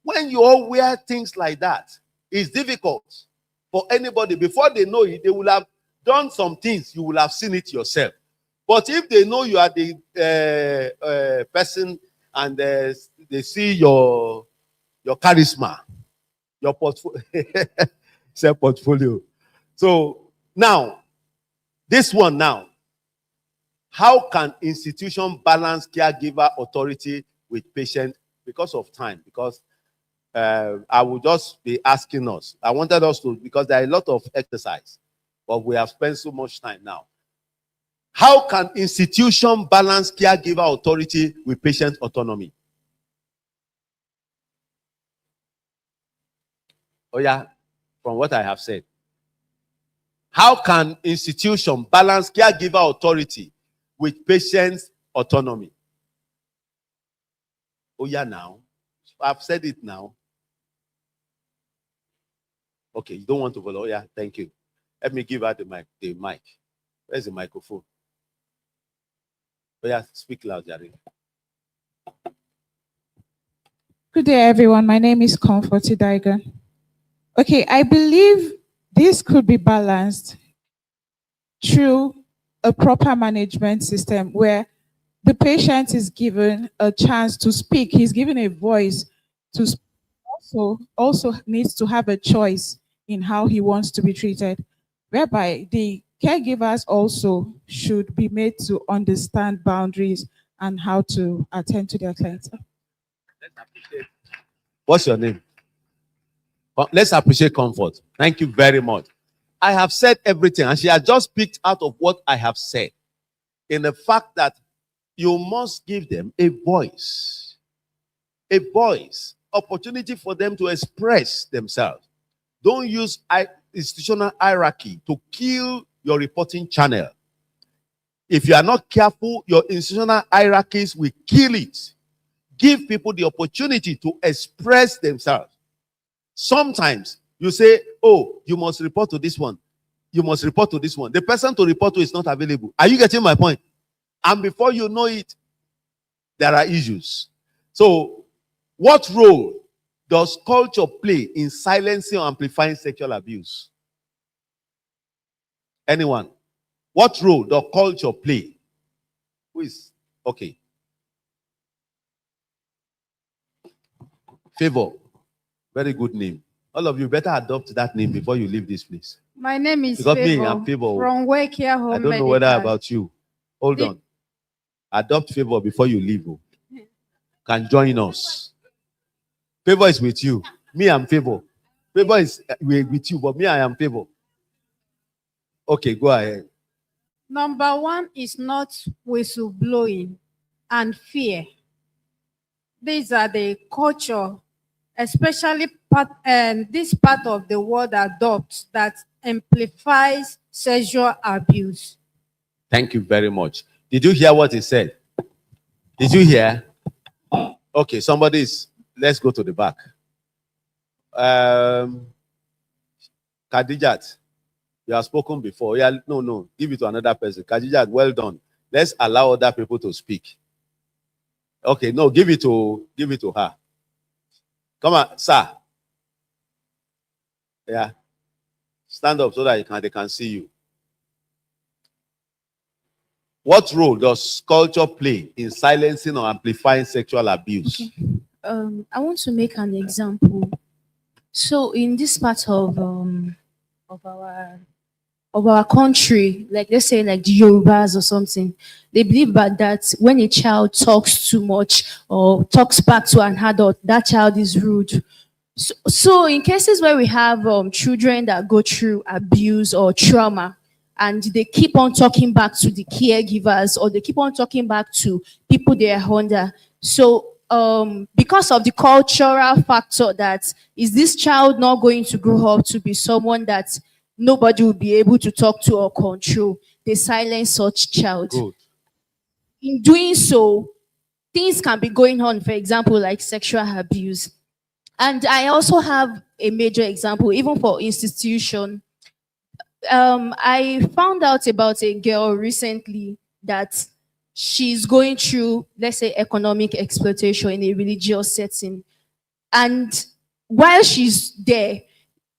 when you all wear things like that, it's difficult for anybody. Before they know it, they will have done some things. You will have seen it yourself. But if they know you are the person and they see your charisma, your portfolio. So now, this one now, how can institution balance caregiver authority with patient? Because of time, because I will just be asking us. I wanted us to, because there are a lot of exercise, but we have spent so much time now. How can institution balance caregiver authority with patient autonomy? Oh yeah, from what I have said. How can institution balance caregiver authority with patient's autonomy? Oh yeah, now. I've said it now. Okay, you don't want to follow? Yeah, thank you. Let me give her the mic. Where's the microphone? Oh yeah, speak loud, Jerry. Good day, everyone. My name is Comfort Idaiga. Okay, I believe this could be balanced through a proper management system where the patient is given a chance to speak. He's given a voice to speak. Also needs to have a choice in how he wants to be treated, whereby the caregivers also should be made to understand boundaries and how to attend to their clients. What's your name? Let's appreciate Comfort. Thank you very much. I have said everything, and she has just picked out of what I have said in the fact that you must give them a voice, opportunity for them to express themselves. Don't use institutional hierarchy to kill your reporting channel. If you are not careful, your institutional hierarchies will kill it. Give people the opportunity to express themselves. Sometimes you say, oh, you must report to this one. You must report to this one. The person to report to is not available. Are you getting my point? And before you know it, there are issues. So, what role does culture play in silencing or amplifying sexual abuse? Anyone? What role does culture play? Who is? Okay. Favor. Very good name. All of you better adopt that name before you leave this place. My name is Because Favor, me, I'm Favor. from Wakia Home I don't know whether about you. Hold on. Adopt Favor before you leave. Can join us. Favor is with you. Me, I'm Favor. Favor is with you, but me, I am Favor. Okay, go ahead. Number one is not whistleblowing and fear. These are the culture, especially this part of the world adopts that amplifies sexual abuse. Thank you very much. Did you hear what he said? Did you hear? Okay, let's go to the back. Khadijat, you have spoken before. Yeah, no, give it to another person. Khadijat, well done. Let's allow other people to speak. Okay, no, give it to her. Come on, sir. Yeah. Stand up so that they can see you. What role does culture play in silencing or amplifying sexual abuse? Okay. I want to make an example. So in this part of our country, like let's say like the Yorubas or something, they believe that when a child talks too much or talks back to an adult, that child is rude. So in cases where we have children that go through abuse or trauma, and they keep on talking back to the caregivers or they keep on talking back to people they are under. So because of the cultural factor that is this child not going to grow up to be someone that nobody will be able to talk to or control, they silence such child. Good. In doing so, things can be going on, for example, like sexual abuse. And I also have a major example, even for institution. I found out about a girl recently that she's going through, let's say, economic exploitation in a religious setting. And while she's there,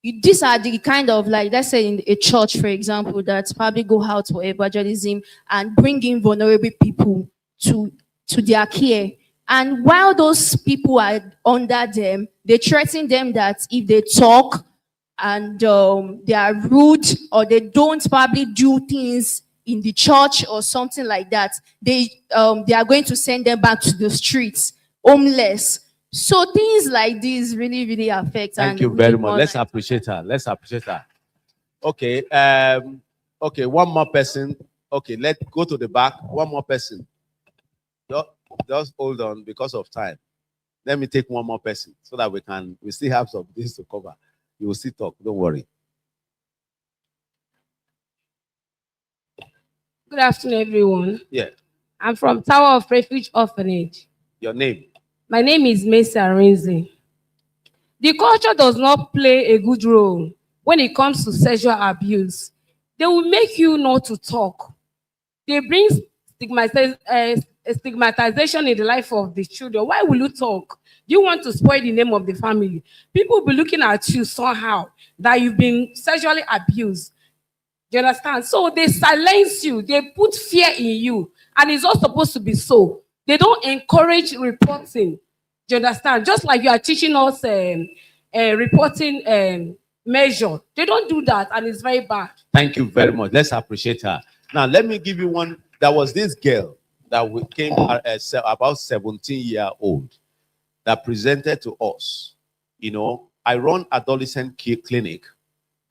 these are the kind of, like, let's say in a church, for example, that probably go out for evangelism and bring in vulnerable people to their care. And while those people are under them, they threaten them that if they talk and they are rude or they don't probably do things in the church or something like that, they are going to send them back to the streets, homeless. So things like this really, really affect. Thank you very much. Let's appreciate her. Let's appreciate her. Okay. Okay, one more person. Okay, let's go to the back. One more person. Just hold on because of time. Let me take one more person so that we still have some things to cover. You will still talk. Don't worry. Good afternoon, everyone. Yeah. I'm from Tower of Refuge Orphanage. Your name? My name is Mesa Arinze. The culture does not play a good role when it comes to sexual abuse. They will make you not to talk. They bring stigmatization in the life of the children. Why will you talk? Do you want to spoil the name of the family? People will be looking at you somehow that you've been sexually abused. Do you understand? So they silence you. They put fear in you. And it's not supposed to be so. They don't encourage reporting. Do you understand? Just like you are teaching us reporting measure. They don't do that, and it's very bad. Thank you very much. Let's appreciate her. Now, let me give you one. There was this girl that came about 17-year-old that presented to us. You know, I run adolescent clinic,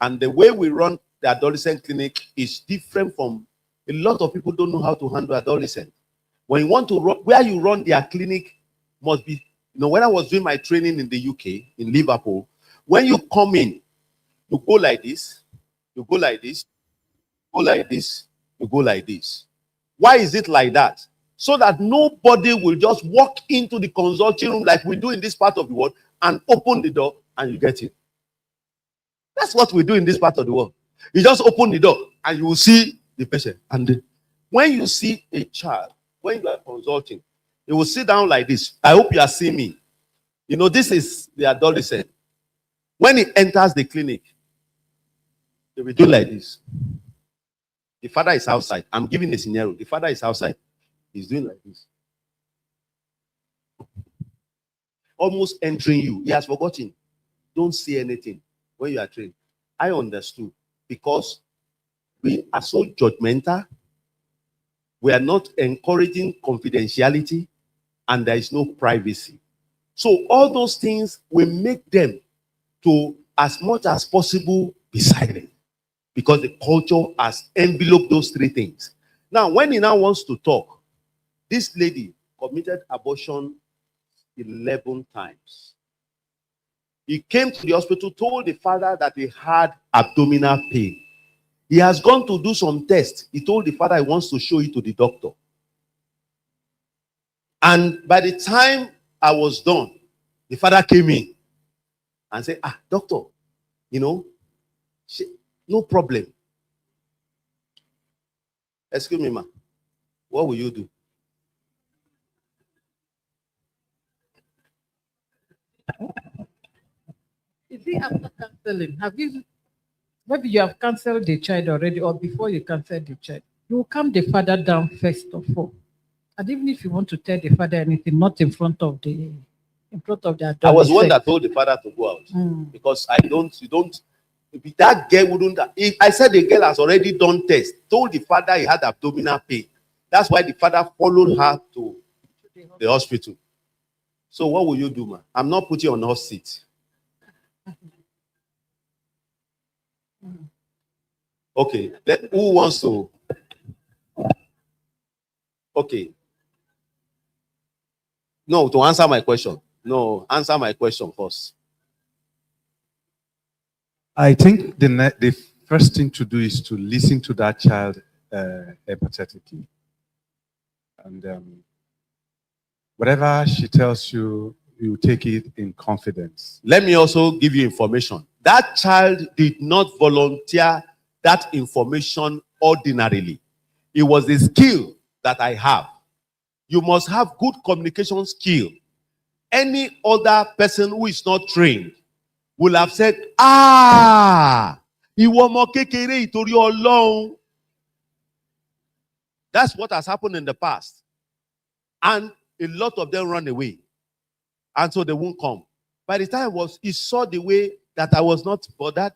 and the way we run the adolescent clinic is different from a lot of people don't know how to handle adolescent. When you want to run, where you run their clinic must be, you know, when I was doing my training in the UK, in Liverpool, when you come in, you go like this, you go like this, go like this, you go like this. Why is it like that? So that nobody will just walk into the consulting room like we do in this part of the world and open the door and you get it. That's what we do in this part of the world. You just open the door and you will see the patient. And when you see a child, when you are consulting, you will sit down like this. I hope you are seeing me. You know, this is the adolescent. When he enters the clinic, he will do like this. The father is outside. I'm giving a scenario. The father is outside. He's doing like this. Almost entering you. He has forgotten. Don't say anything when you are trained. I understood. Because we are so judgmental, we are not encouraging confidentiality, and there is no privacy. So all those things will make them to, as much as possible, be silent. Because the culture has enveloped those three things. Now, when he now wants to talk, this lady committed abortion 11 times. He came to the hospital, told the father that he had abdominal pain. He has gone to do some tests. He told the father he wants to show it to the doctor. And by the time I was done, the father came in and said, doctor, you know, no problem. Excuse me, ma. What will you do? Is it after counseling? Have you, maybe you have counseled the child already, or before you counsel the child, you will calm the father down first of all. And even if you want to tell the father anything, not in front of the adult. I was one that told the father to go out. Because if that girl wouldn't, if I said the girl has already done test, told the father he had abdominal pain. That's why the father followed her to the hospital. So what will you do, man? I'm not putting you on hot seat. Okay, who wants to? Okay. No, to answer my question. No, answer my question first. I think the first thing to do is to listen to that child empathetically. And whatever she tells you, you take it in confidence. Let me also give you information. That child did not volunteer that information ordinarily. It was a skill that I have. You must have good communication skill. Any other person who is not trained will have said, ìwọ ọmọ kékeré ìtorí Ọlọ́run. That's what has happened in the past. And a lot of them run away. And so they won't come. By the time he saw the way that I was not bothered,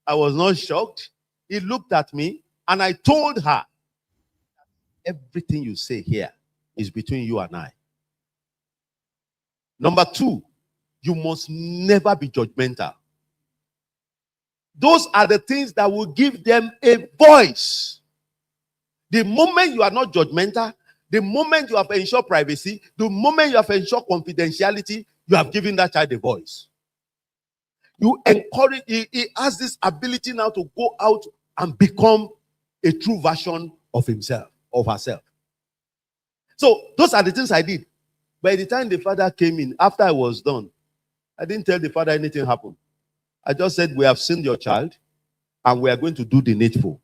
I was not shocked. He looked at me and I told her, everything you say here is between you and I. Number two, you must never be judgmental. Those are the things that will give them a voice. The moment you are not judgmental, the moment you have ensured privacy, the moment you have ensured confidentiality, you have given that child a voice. You encourage, he has this ability now to go out and become a true version of himself, of herself. So those are the things I did. By the time the father came in, after I was done, I didn't tell the father anything happened. I just said, we have seen your child and we are going to do the needful.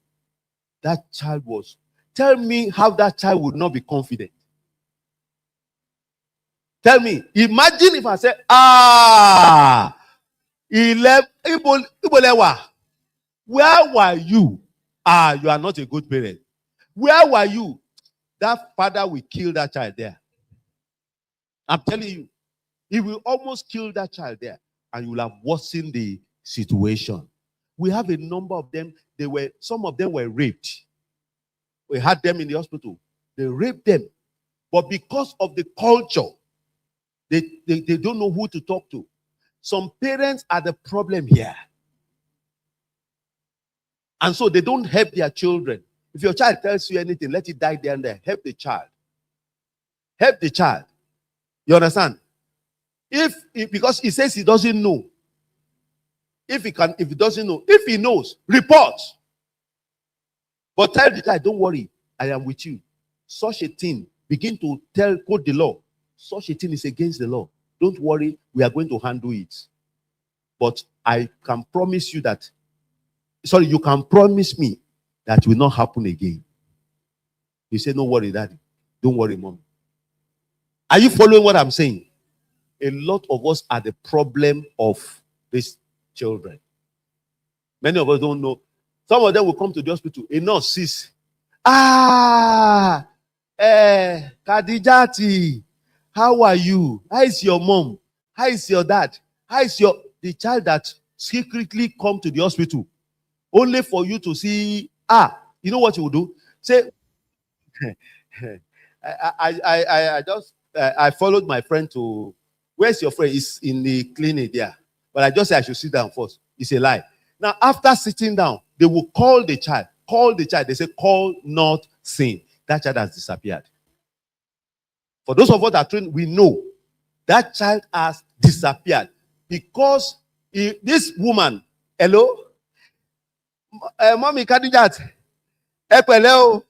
That child was. Tell me how that child would not be confident. Tell me. Imagine if I said, Ibolewa, where were you? You are not a good parent. Where were you? That father will kill that child there. I'm telling you, he will almost kill that child there, and you will have worsened the situation. We have a number of them. Some of them were raped. We had them in the hospital. They raped them. But because of the culture, they don't know who to talk to. Some parents are the problem here. And so they don't help their children. If your child tells you anything, let it die there and there. Help the child. Help the child. You understand? Because he says he doesn't know. If he doesn't know, if he knows, report. But tell the child, don't worry, I am with you. Such a thing, begin to quote the law. Such a thing is against the law. Don't worry, we are going to handle it. But I can promise you that, you can promise me that will not happen again. You say, don't worry, daddy. Don't worry, mom. Are you following what I'm saying? A lot of us are the problem of these children. Many of us don't know. Some of them will come to the hospital. A nurse sees, Kadijati, how are you? How is your mom? How is your dad? How is the child that secretly come to the hospital only for you to see, you know what you will do? Say, I followed my friend to, where's your friend? He's in the clinic there. But I just said I should sit down first. It's a lie. Now, after sitting down, they will call the child. Call the child. They say, call not sin. That child has disappeared. For those of us that train, we know that child has disappeared. Because this woman, hello? Mommy Kadijat. Hello?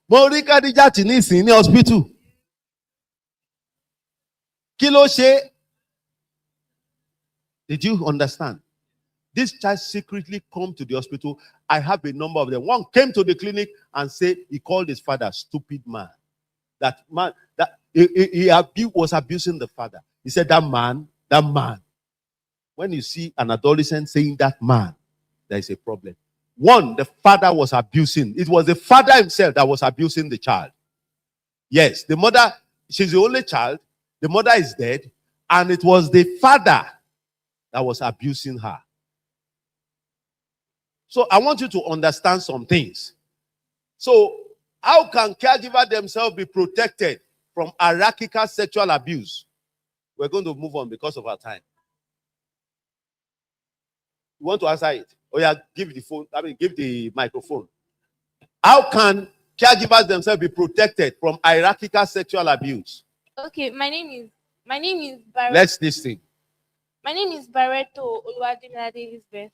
Mori Kadijat in the hospital. Kilo she. Did you understand? This child secretly come to the hospital. I have a number of them. One came to the clinic and said he called his father stupid man. That man, that he was abusing the father. He said that man. When you see an adolescent saying that man, there is a problem. One, the father was abusing. It was the father himself that was abusing the child. Yes, the mother, she's the only child. The mother is dead. And it was the father that was abusing her. So I want you to understand some things. So how can caregivers themselves be protected from hierarchical sexual abuse? We're going to move on because of our time. You want to answer it? Oh yeah, give the microphone. How can caregivers themselves be protected from hierarchical sexual abuse? Okay, my name is Barreto. Let's listen. My name is Barreto Oluwadimilade Elizabeth.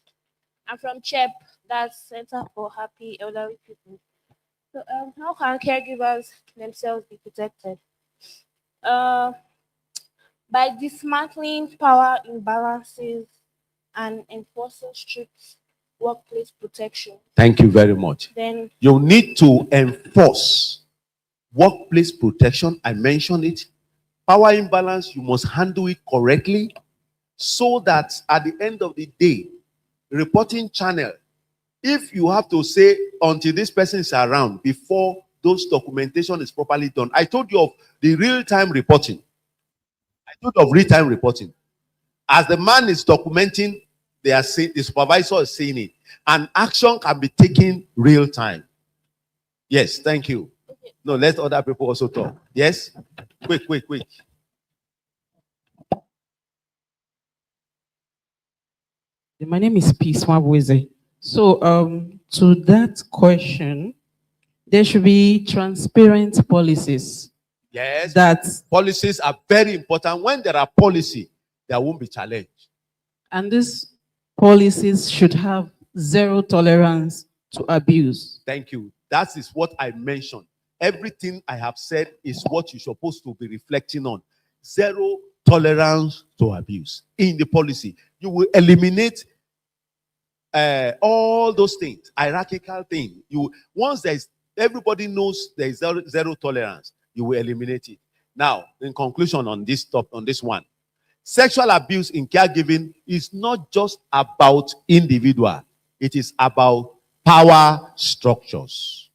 I'm from CHEP, that's Center for Happy Elderly People. So how can caregivers themselves be protected? By dismantling power imbalances and enforcing strict workplace protection. Thank you very much. Then you need to enforce workplace protection. I mentioned it. Power imbalance, you must handle it correctly so that at the end of the day, reporting channel, if you have to say until this person is around before those documentation is properly done. I told you of the real-time reporting. I told you of real-time reporting. As the man is documenting, the supervisor is saying it. And action can be taken real time. Yes, thank you. Okay. No, let other people also talk. Yes? Quick. My name is Peace Mabweze. So, to that question, there should be transparent policies. Yes, that policies are very important. When there are policy, there won't be challenge. And these policies should have zero tolerance to abuse. Thank you. That is what I mentioned. Everything I have said is what you're supposed to be reflecting on. Zero tolerance to abuse in the policy. You will eliminate all those things, hierarchical thing. Once everybody knows there is zero tolerance, you will eliminate it. Now, in conclusion on this one, sexual abuse in caregiving is not just about individual. It is about power structures.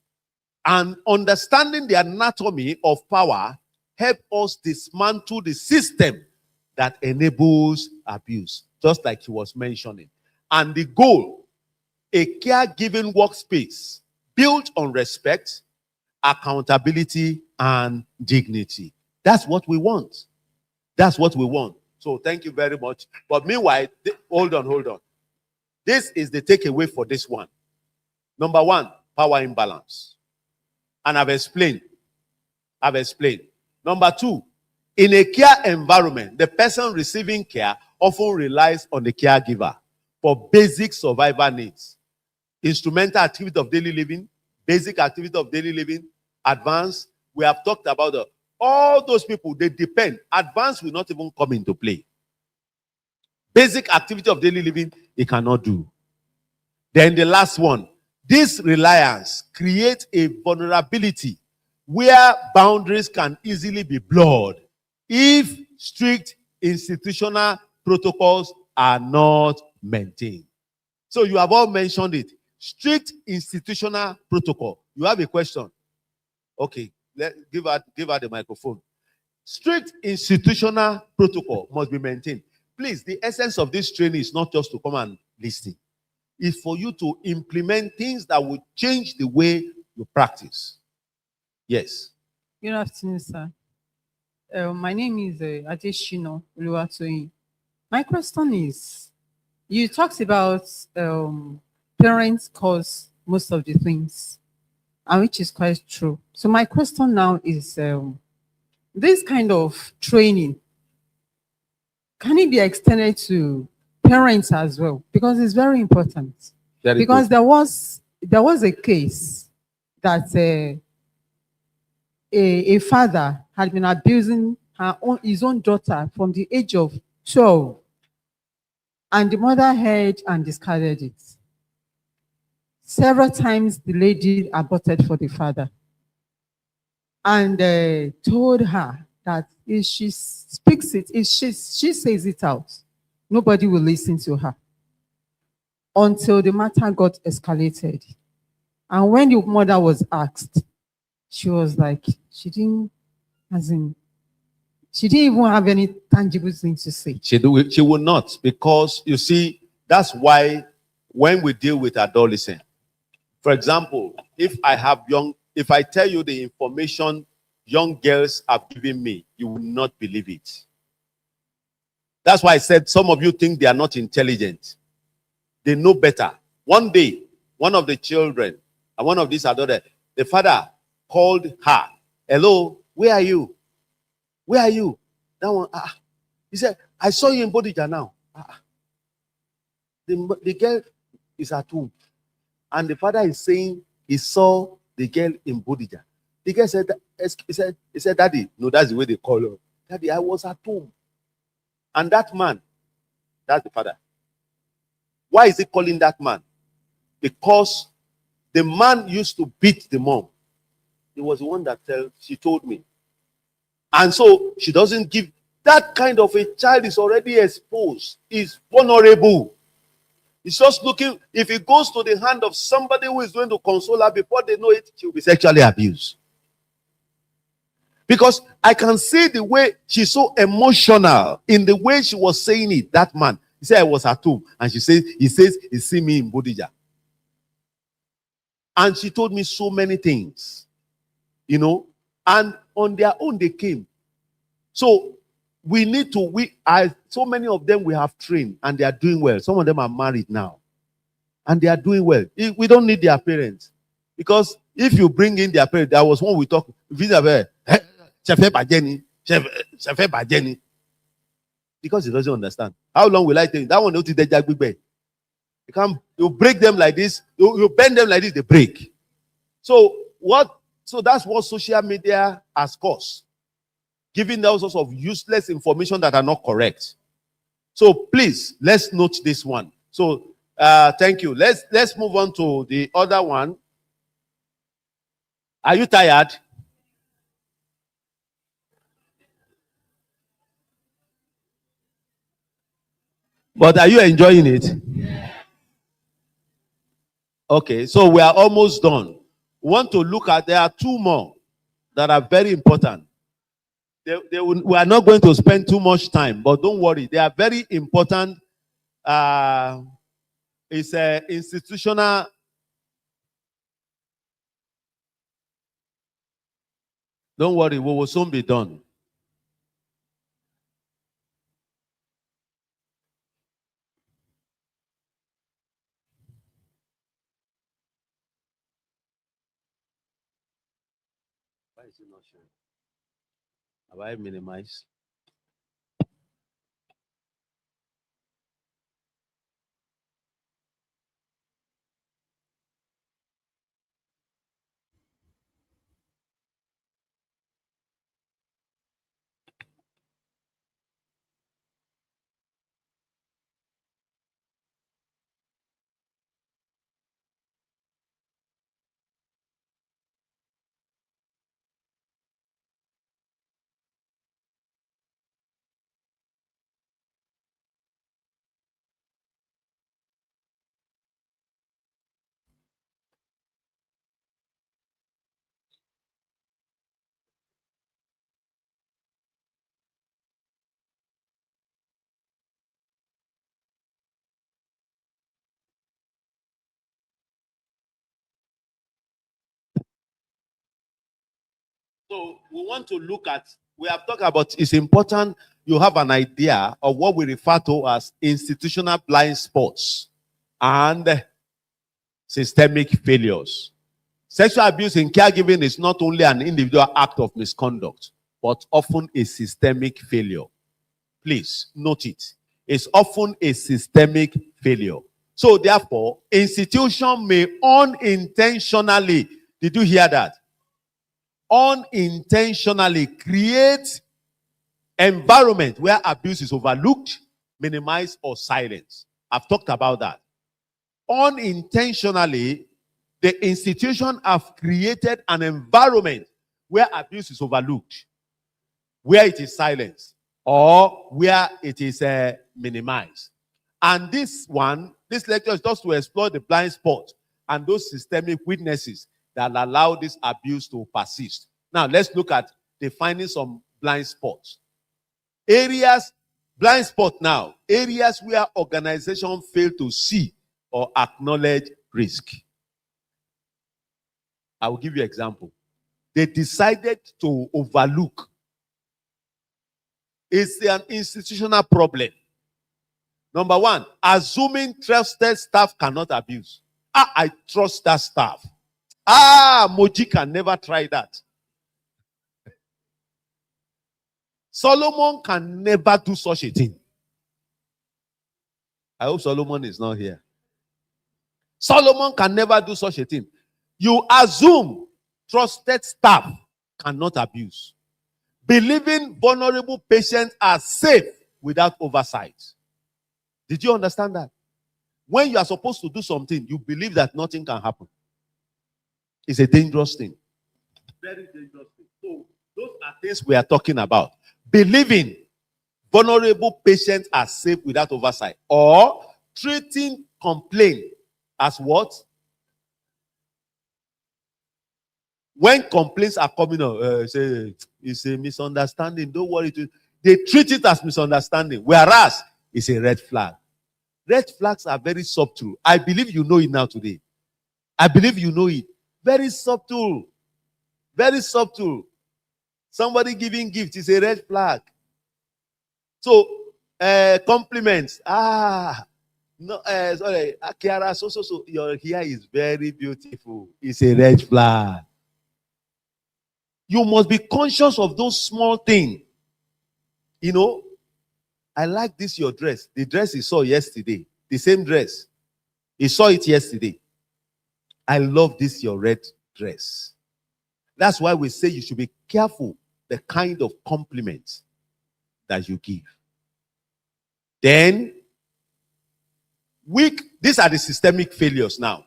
And understanding the anatomy of power help us dismantle the system that enables abuse, just like he was mentioning. And the goal, a caregiving workspace built on respect, accountability, and dignity. That's what we want. That's what we want. So thank you very much. But meanwhile, hold on. This is the takeaway for this one. Number one, power imbalance. And I've explained. Number two, in a care environment, the person receiving care often relies on the caregiver for basic survival needs. Instrumental activity of daily living, basic activity of daily living, advanced. We have talked about all those people, they depend. Advanced will not even come into play. Basic activity of daily living, they cannot do. Then the last one, this reliance creates a vulnerability where boundaries can easily be blurred if strict institutional protocols are not maintained. So you have all mentioned it. Strict institutional protocol. You have a question? Okay, give her the microphone. Strict institutional protocol must be maintained. Please, the essence of this training is not just to come and listen. It's for you to implement things that will change the way you practice. Yes. Good afternoon, sir. My name is Adeshino Oluwatoyin. My question is, you talked about parents cause most of the things, and which is quite true. So my question now is, this kind of training, can it be extended to parents as well? Because it's very important. Because there was a case that a father had been abusing his own daughter from the age of 12, and the mother heard and discarded it. Several times the lady aborted for the father and told her that if she speaks it, if she says it out, nobody will listen to her, until the matter got escalated. And when the mother was asked, she was like, she didn't even have any tangible thing to say. She will not, because you see, that's why when we deal with adolescents, for example, if I tell you the information young girls have given me, you will not believe it. That's why I said some of you think they are not intelligent. They know better. One day, one of the children, and one of these adults, the father called her. Hello, where are you? Where are you? That one, he said, I saw you in Bodija now. The girl is at home. And the father is saying he saw the girl in Bodija. The girl said, he said, Daddy, no, that's the way they call her. Daddy, I was at home. And that man, that's the father. Why is he calling that man? Because the man used to beat the mom. He was the one that she told me. And so she doesn't give. That kind of a child is already exposed, is vulnerable. It's just looking, if it goes to the hand of somebody who is going to console her, before they know it, she will be sexually abused. Because I can see the way she's so emotional in the way she was saying it, that man. He said, I was at home. And he says, he see me in Bodija. And she told me so many things, you know, and on their own they came. So we need to, so many of them we have trained and they are doing well. Some of them are married now and they are doing well. We don't need their parents, because if you bring in their parents, there was one we talked, because he doesn't understand. How long will I take? That one don't take that big bed. You break them like this, you bend them like this, they break. So that's what social media has caused. Giving all sorts of useless information that are not correct. So please, let's note this one. So thank you. Let's move on to the other one. Are you tired? But are you enjoying it? Okay, so we are almost done. We want to look at, there are two more that are very important. We are not going to spend too much time, but don't worry, they are very important. It's a institutional. Don't worry, we will soon be done. Why is it not showing? Have I minimized? So we want to look at, we have talked about, it's important you have an idea of what we refer to as institutional blind spots and systemic failures. Sexual abuse in caregiving is not only an individual act of misconduct, but often a systemic failure. Please note it. It's often a systemic failure. So therefore, institution may unintentionally, did you hear that? Unintentionally create environment where abuse is overlooked, minimized, or silenced. I've talked about that. Unintentionally, the institution have created an environment where abuse is overlooked, where it is silenced, or where it is minimized. And this lecture is just to explore the blind spot and those systemic weaknesses that allow this abuse to persist. Now, let's look at defining some blind spots. Blind spot now, areas where organizations fail to see or acknowledge risk. I will give you an example. They decided to overlook. It's an institutional problem. Number one, assuming trusted staff cannot abuse. I trust that staff. Moji can never try that. Solomon can never do such a thing. I hope Solomon is not here. Solomon can never do such a thing. You assume trusted staff cannot abuse. Believing vulnerable patients are safe without oversight. Did you understand that? When you are supposed to do something, you believe that nothing can happen. It's a dangerous thing. Very dangerous thing. So those are things we are talking about. Believing vulnerable patients are safe without oversight, or treating complaint as what? When complaints are coming up, say it's a misunderstanding. Don't worry. They treat it as misunderstanding, whereas it's a red flag. Red flags are very subtle. I believe you know it now today. I believe you know it. Very subtle. Very subtle. Somebody giving gifts is a red flag. So, compliments. No, sorry, Kiara, so, your hair is very beautiful. It's a red flag. You must be conscious of those small things. You know, I like this, your dress. The dress he saw yesterday. The same dress. He saw it yesterday. I love this, your red address. That's why we say you should be careful the kind of compliments that you give. Then, these are the systemic failures now.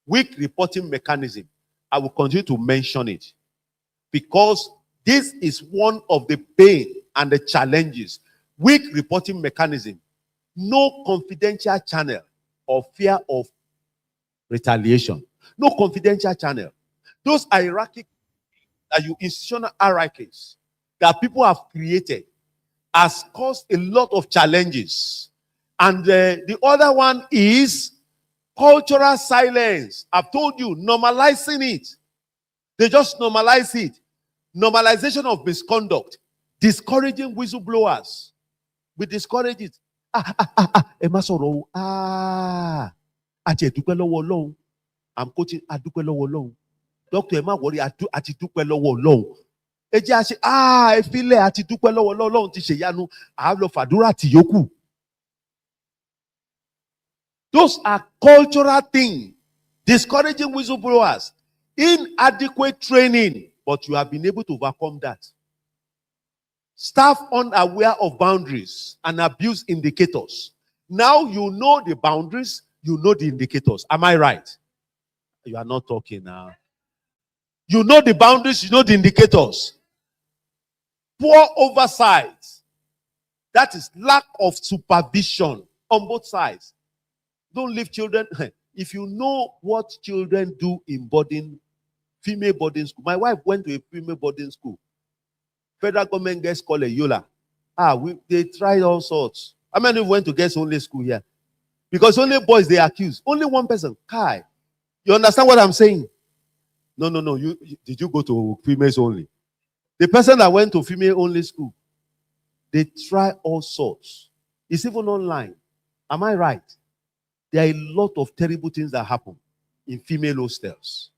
Weak reporting mechanism. I will continue to mention it because this is one of the pain and the challenges. Weak reporting mechanism. No confidential channel or fear of retaliation. No confidential channel. Those hierarchical, institutional hierarchies that people have created has caused a lot of challenges. And the other one is cultural silence. I've told you, normalizing it. They just normalize it. Normalization of misconduct. Discouraging whistleblowers. We discourage it. Ẹ má sọ̀rọ̀ o. Àti ẹ̀dúpẹ́ lọ́wọ́ Ọlọ́run. I'm quoting àdúpẹ́ lọ́wọ́ Ọlọ́run. Doctor, ẹ má worry, àti dúpẹ́ lọ́wọ́ Ọlọ́run. Ẹ jẹ́ àṣẹ, ẹ filẹ̀ àti dúpẹ́ lọ́wọ́ Ọlọ́run ti ṣèyanu. À lọ fàdúrà tì yókù. Those are cultural things. Discouraging whistleblowers. Inadequate training. But you have been able to overcome that. Staff unaware of boundaries and abuse indicators. Now you know the boundaries, you know the indicators. Am I right? You are not talking now. You know the boundaries, you know the indicators. Poor oversight. That is lack of supervision on both sides. Don't leave children. If you know what children do in female boarding school. My wife went to a female boarding school. Federal government girls call it Yola. They tried all sorts. How many went to girls only school here? Because only boys they accuse. Only one person. Kai. You understand what I'm saying? No. Did you go to females only? The person that went to female only school, they try all sorts. It's even online. Am I right? There are a lot of terrible things that happen in female hostels.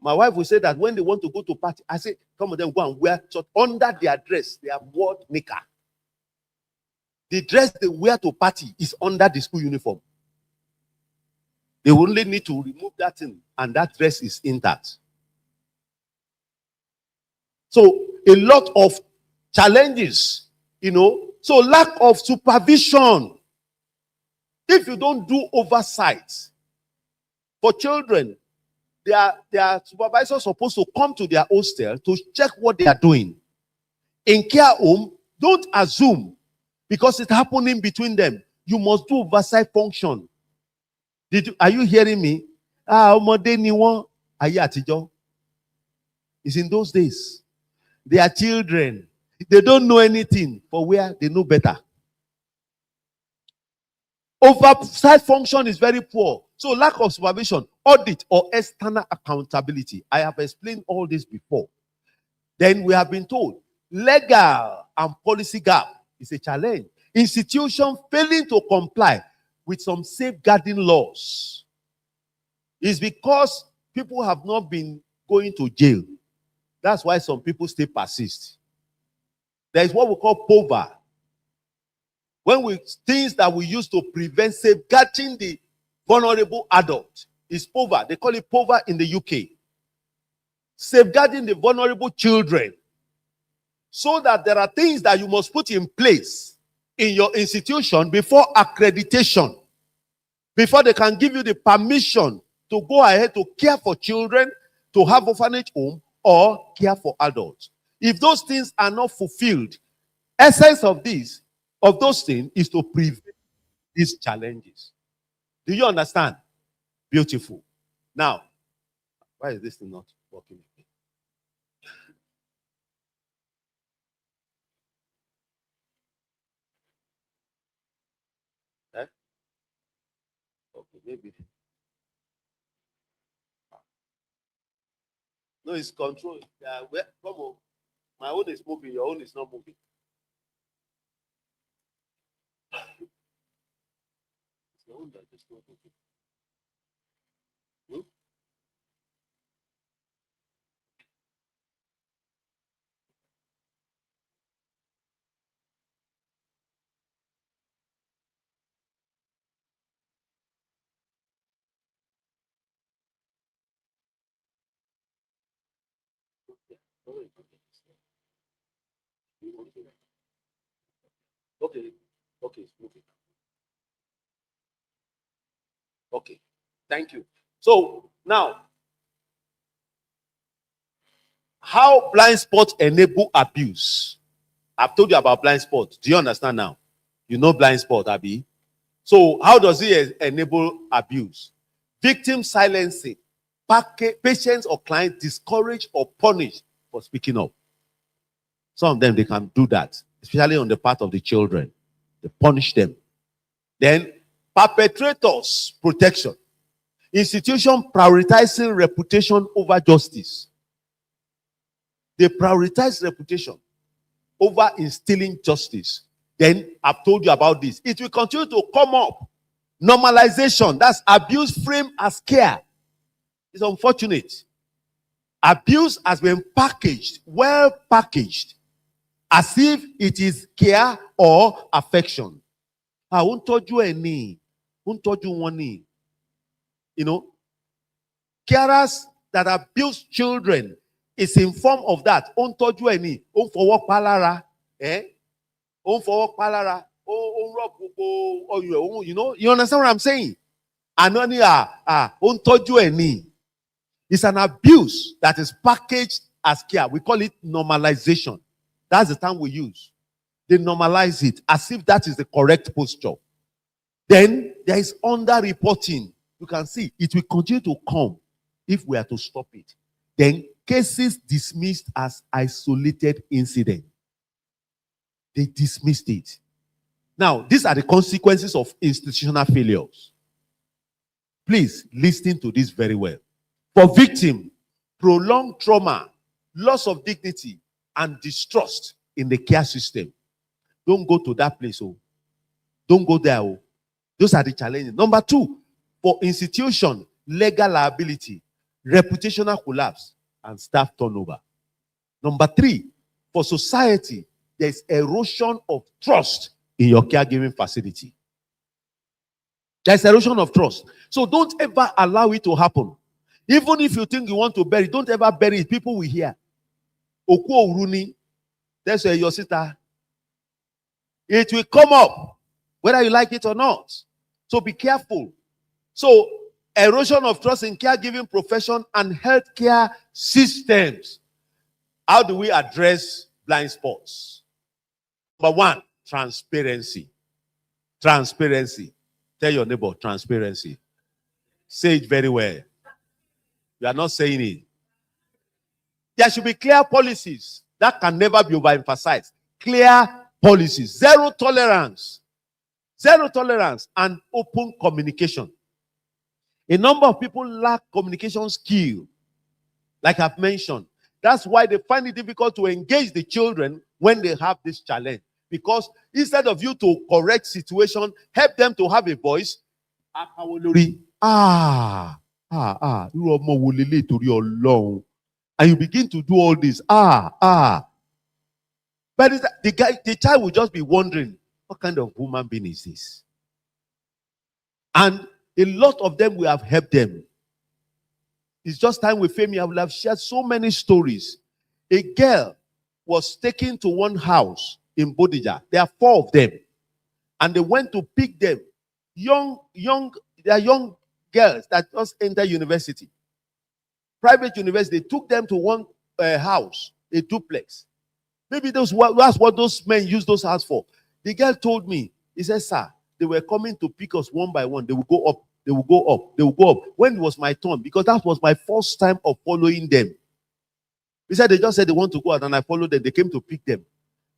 My wife will say that when they want to go to party, I say, come on, then go and wear short under their dress. They have worn knicker. The dress they wear to party is under the school uniform. They only need to remove that thing, and that dress is intact. So a lot of challenges, So lack of supervision. If you don't do oversight for children, their supervisors are supposed to come to their hostel to check what they are doing. In care home, don't assume because it's happening between them. You must do oversight function. Are you hearing me? Ọmọdé ni wọ́n ayé àtijọ́. It's in those days. They are children. They don't know anything. For where they know better. Oversight function is very poor. So lack of supervision, audit, or external accountability. I have explained all this before. Then we have been told legal and policy gap is a challenge. Institutions failing to comply with some safeguarding laws is because people have not been going to jail. That's why some people still persist. There is what we call POVA. Things that we use to prevent safeguarding the vulnerable adult is POVA. They call it POVA in the UK. Safeguarding the vulnerable children. So that there are things that you must put in place in your institution before accreditation. Before they can give you the permission to go ahead to care for children, to have orphanage home, or care for adults. If those things are not fulfilled, essence of those things is to prevent these challenges. Do you understand? Beautiful. Now, why is this thing not working? Eh? Okay, maybe. No, it's control. Come on. My own is moving, your own is not moving. It's your own that is not moving. Hmm? Okay, okay, it's moving. Okay, thank you. So now, how blind spots enable abuse? I've told you about blind spots. Do you understand now? You know blind spot, Abby. So how does it enable abuse? Victim silencing. Patients or clients discouraged or punished for speaking up. Some of them, they can do that, especially on the part of the children. They punish them. Then perpetrators protection. Institution prioritizing reputation over justice. They prioritize reputation over instilling justice. Then I've told you about this. It will continue to come up. Normalization, that's abuse framed as care. It's unfortunate. Abuse has been packaged, well packaged, as if it is care or affection. I won't tell you any. Won't tell you one. You know, carers that abuse children is in form of that. Won't tell you any. Won't forward palara. Won't forward palara. Oh, you know, you understand what I'm saying? And only won't tell you any. It's an abuse that is packaged as care. We call it normalization. That's the term we use. They normalize it as if that is the correct posture. Then there is underreporting. You can see it will continue to come if we are to stop it. Then cases dismissed as isolated incident. They dismissed it. Now, these are the consequences of institutional failures. Please listen to this very well. For victim, prolonged trauma, loss of dignity, and distrust in the care system. Don't go to that place. Oh. Don't go there. Oh. Those are the challenges. Number two, for institution, legal liability, reputational collapse, and staff turnover. Number three, for society, there's erosion of trust in your caregiving facility. There's erosion of trust. So don't ever allow it to happen. Even if you think you want to bury it, don't ever bury it. People will hear. Oku Uruni, that's where your sister. It will come up, whether you like it or not. So be careful. So, erosion of trust in caregiving profession and healthcare systems. How do we address blind spots? Number one, transparency. Transparency. Tell your neighbor, transparency. Say it very well. You are not saying it. There should be clear policies. That can never be overemphasized. Clear policies. Zero tolerance. Zero tolerance and open communication. A number of people lack communication skill, like I've mentioned. That's why they find it difficult to engage the children when they have this challenge. Because instead of you to correct situation, help them to have a voice. And you begin to do all this. But the child will just be wondering, what kind of human being is this? And a lot of them, we have helped them. It's just time with Femi, I will have shared so many stories. A girl was taken to one house in Bodija. There are 4 of them. And they went to pick them. They are young girls that just enter university. Private university. They took them to one house, a duplex. Maybe that's what those men use those houses for. The girl told me, he said, sir, they were coming to pick us one by one. They will go up. They will go up. They will go up. When it was my turn, because that was my first time of following them. He said, they just said they want to go out, and I followed them. They came to pick them.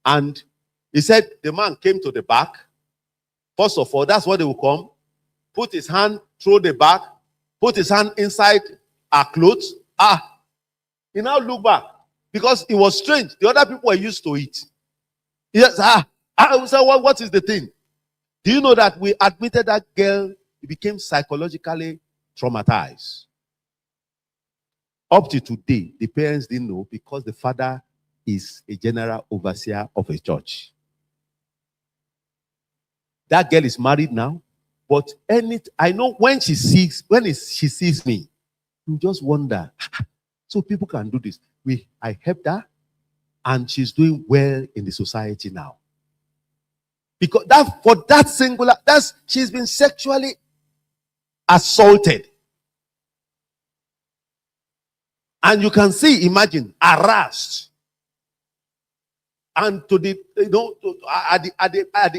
And he said, the man came to the back. First of all, that's what they will come. Put his hand through the back. Put his hand inside our clothes. He now look back. Because it was strange. The other people were used to it. He says, so what is the thing? Do you know that we admitted that girl became psychologically traumatized? Up to today, the parents didn't know because the father is a general overseer of a church. That girl is married now, but I know when she sees me, you just wonder, So people can do this. I helped her, and she's doing well in the society now. Because she's been sexually assaulted. And you can see, imagine, harassed. And at the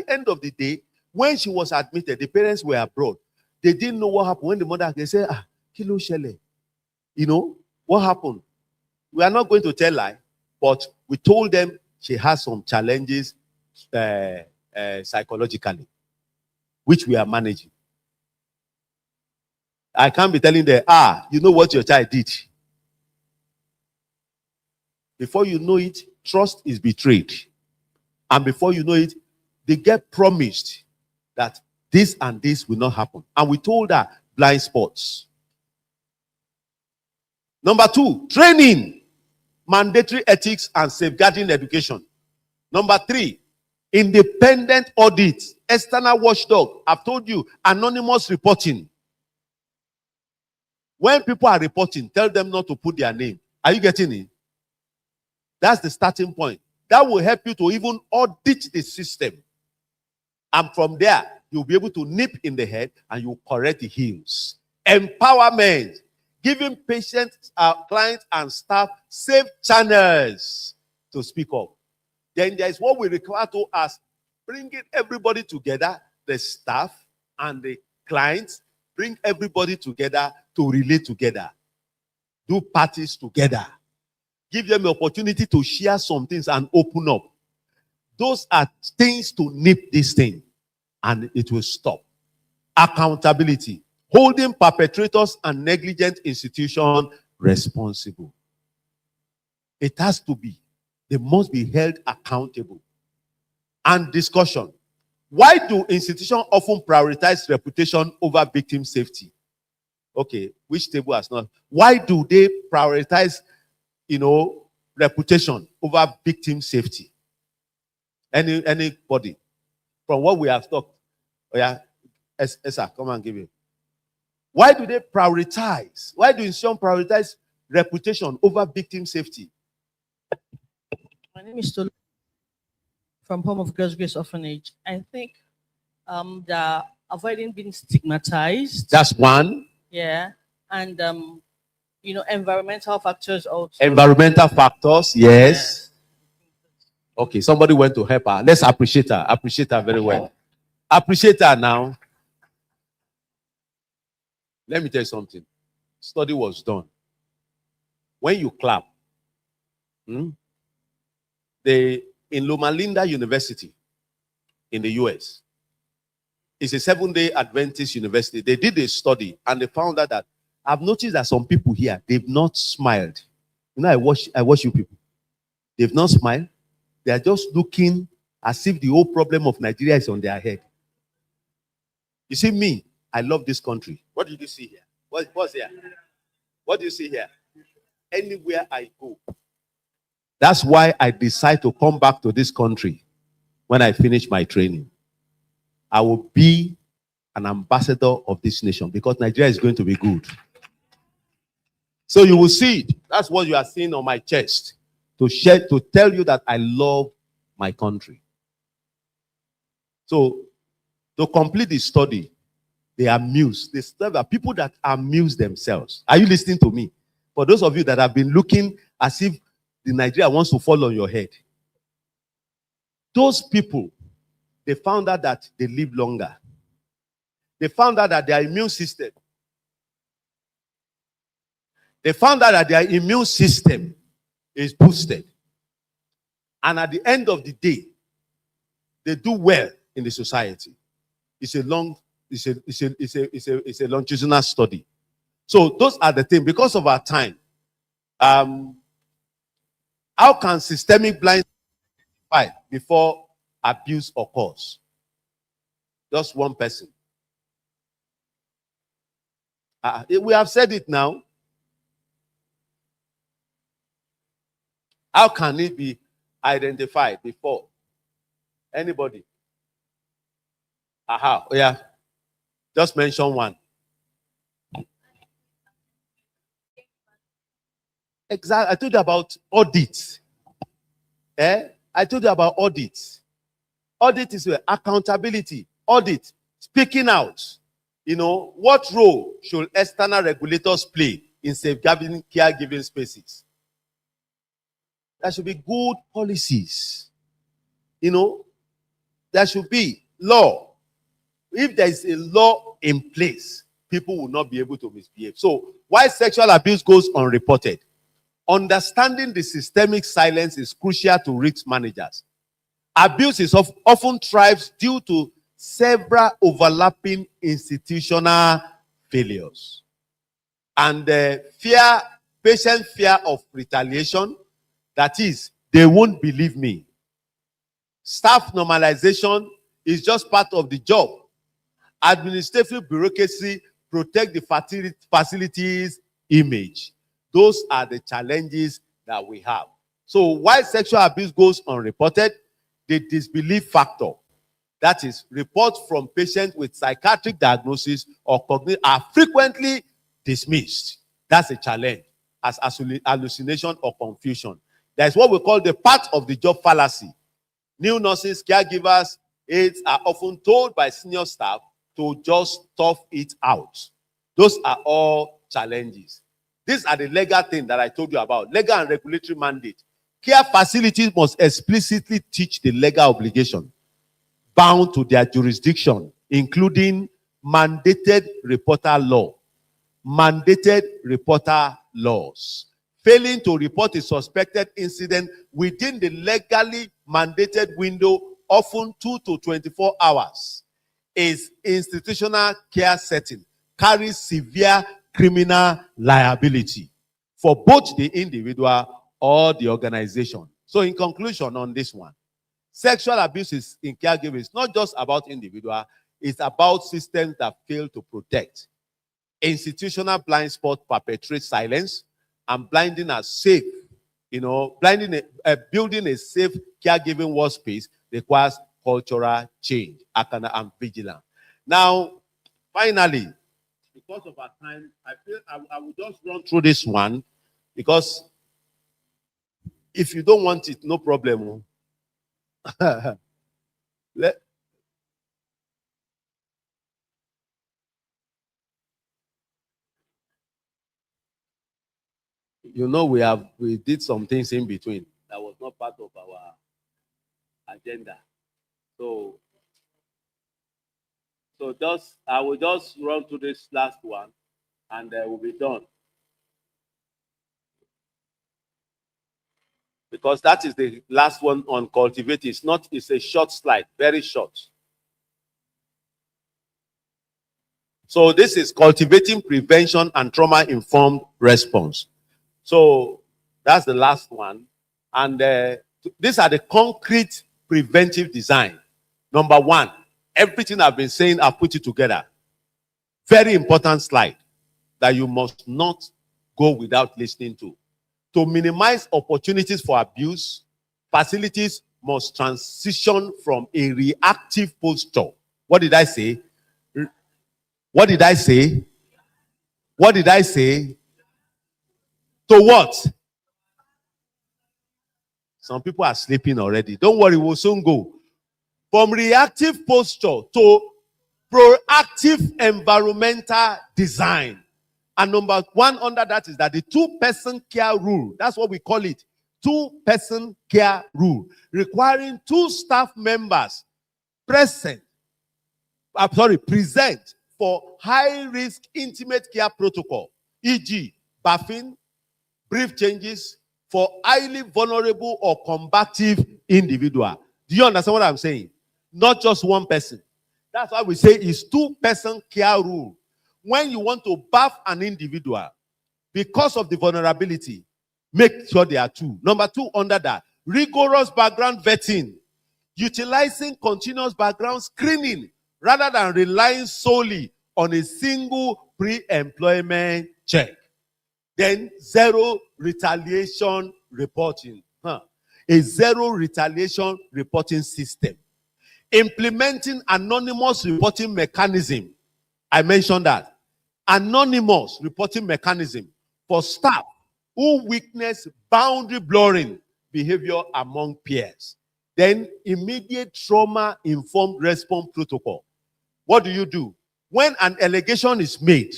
end of the day, when she was admitted, the parents were abroad. They didn't know what happened. When the mother, they said, kilo shele. What happened? We are not going to tell lie, but we told them she has some challenges psychologically, which we are managing. I can't be telling them, you know what your child did. Before you know it, trust is betrayed. And before you know it, they get promised that this and this will not happen. And we told her blind spots. Number 2, training, mandatory ethics and safeguarding education. Number 3, independent audit, external watchdog. I've told you, anonymous reporting. When people are reporting, tell them not to put their name. Are you getting it? That's the starting point. That will help you to even audit the system. And from there, you'll be able to nip in the head and you'll correct the heels. Empowerment. Giving patients, clients, and staff safe channels to speak up. Then there is what we require to us, bringing everybody together, the staff and the clients, bring everybody together to relate together. Do parties together. Give them the opportunity to share some things and open up. Those are things to nip this thing, and it will stop. Accountability. Holding perpetrators and negligent institutions responsible. It has to be. They must be held accountable. And discussion. Why do institutions often prioritize reputation over victim safety? Okay, which table has not? Why do they prioritize, reputation over victim safety? Anybody? From what we have talked. Oh yeah, Esa, come and give it. Why do they prioritize? Why do institutions prioritize reputation over victim safety? My name is Tolu from Home of God's Grace Orphanage. I think they're avoiding being stigmatized. That's one. Yeah. And, environmental factors also. Environmental factors, yes. Okay, somebody went to help her. Let's appreciate her. Appreciate her very well. Appreciate her now. Let me tell you something. Study was done. When you clap, in Loma Linda University in the US, it's a 7-day Adventist university. They did a study and they found out that I've noticed that some people here, they've not smiled. I watch you people. They've not smiled. They are just looking as if the whole problem of Nigeria is on their head. You see me, I love this country. What did you see here? What's here? What do you see here? Anywhere I go. That's why I decide to come back to this country when I finish my training. I will be an ambassador of this nation because Nigeria is going to be good. So you will see it. That's what you are seeing on my chest. To tell you that I love my country. So to complete the study, they amuse. There are people that amuse themselves. Are you listening to me? For those of you that have been looking as if the Nigeria wants to fall on your head. Those people, they found out that they live longer. They found out that their immune system. They found out that their immune system is boosted. And at the end of the day, they do well in the society. It's a longitudinal study. So those are the things. Because of our time, how can systemic blindness fight before abuse occurs? Just one person. We have said it now. How can it be identified before? Anybody? Aha, yeah. Just mention one. Exactly. I told you about audit. I told you about audit. Audit is accountability. Audit, speaking out. You know, what role should external regulators play in safeguarding caregiving spaces? There should be good policies. You know, there should be law. If there is a law in place, people will not be able to misbehave. So, why sexual abuse goes unreported? Understanding the systemic silence is crucial to risk managers. Abuse is often thrives due to several overlapping institutional failures. And patient fear of retaliation, that is, they won't believe me. Staff normalization is just part of the job. Administrative bureaucracy protect the facilities image. Those are the challenges that we have. So why sexual abuse goes unreported? The disbelief factor. That is, reports from patients with psychiatric diagnosis or cognitive are frequently dismissed. That's a challenge as hallucination or confusion. That's what we call the part of the job fallacy. New nurses, caregivers, aides are often told by senior staff to just tough it out. Those are all challenges. These are the legal things that I told you about. Legal and regulatory mandate. Care facilities must explicitly teach the legal obligation bound to their jurisdiction, including mandated reporter law. Mandated reporter laws. Failing to report a suspected incident within the legally mandated window, often 2 to 24 hours, is institutional care setting, carries severe criminal liability for both the individual or the organization. So in conclusion on this one, sexual abuse is in caregiving. It's not just about individual, it's about systems that fail to protect. Institutional blind spot perpetrates silence, and blinding a safe, building a safe caregiving workspace requires cultural change and vigilance. Now, finally, because of our time, I feel I will just run through this one, because if you don't want it, no problem. We did some things in between that was not part of our agenda. So I will just run through this last one, and we'll be done. Because that is the last one on cultivating. It's a short slide, very short. So this is cultivating prevention and trauma-informed response. So that's the last one. And these are the concrete preventive design. Number one, everything I've been saying, I've put it together. Very important slide that you must not go without listening to. To minimize opportunities for abuse, facilities must transition from a reactive posture. What did I say? What did I say? What did I say? To what? Some people are sleeping already. Don't worry, we'll soon go. From reactive posture to proactive environmental design. And number one under that is that the two-person care rule. That's what we call it. Two-person care rule. Requiring two staff members present for high-risk intimate care protocol, e.g., bathing, brief changes for highly vulnerable or combative individual. Do you understand what I'm saying? Not just one person. That's why we say it's two-person care rule. When you want to bath an individual, because of the vulnerability, make sure there are two. Number two, under that, rigorous background vetting, utilizing continuous background screening rather than relying solely on a single pre-employment check. Then zero retaliation reporting. A zero retaliation reporting system. Implementing anonymous reporting mechanism. I mentioned that. Anonymous reporting mechanism for staff who witness boundary blurring behavior among peers. Then immediate trauma-informed response protocol. What do? When an allegation is made,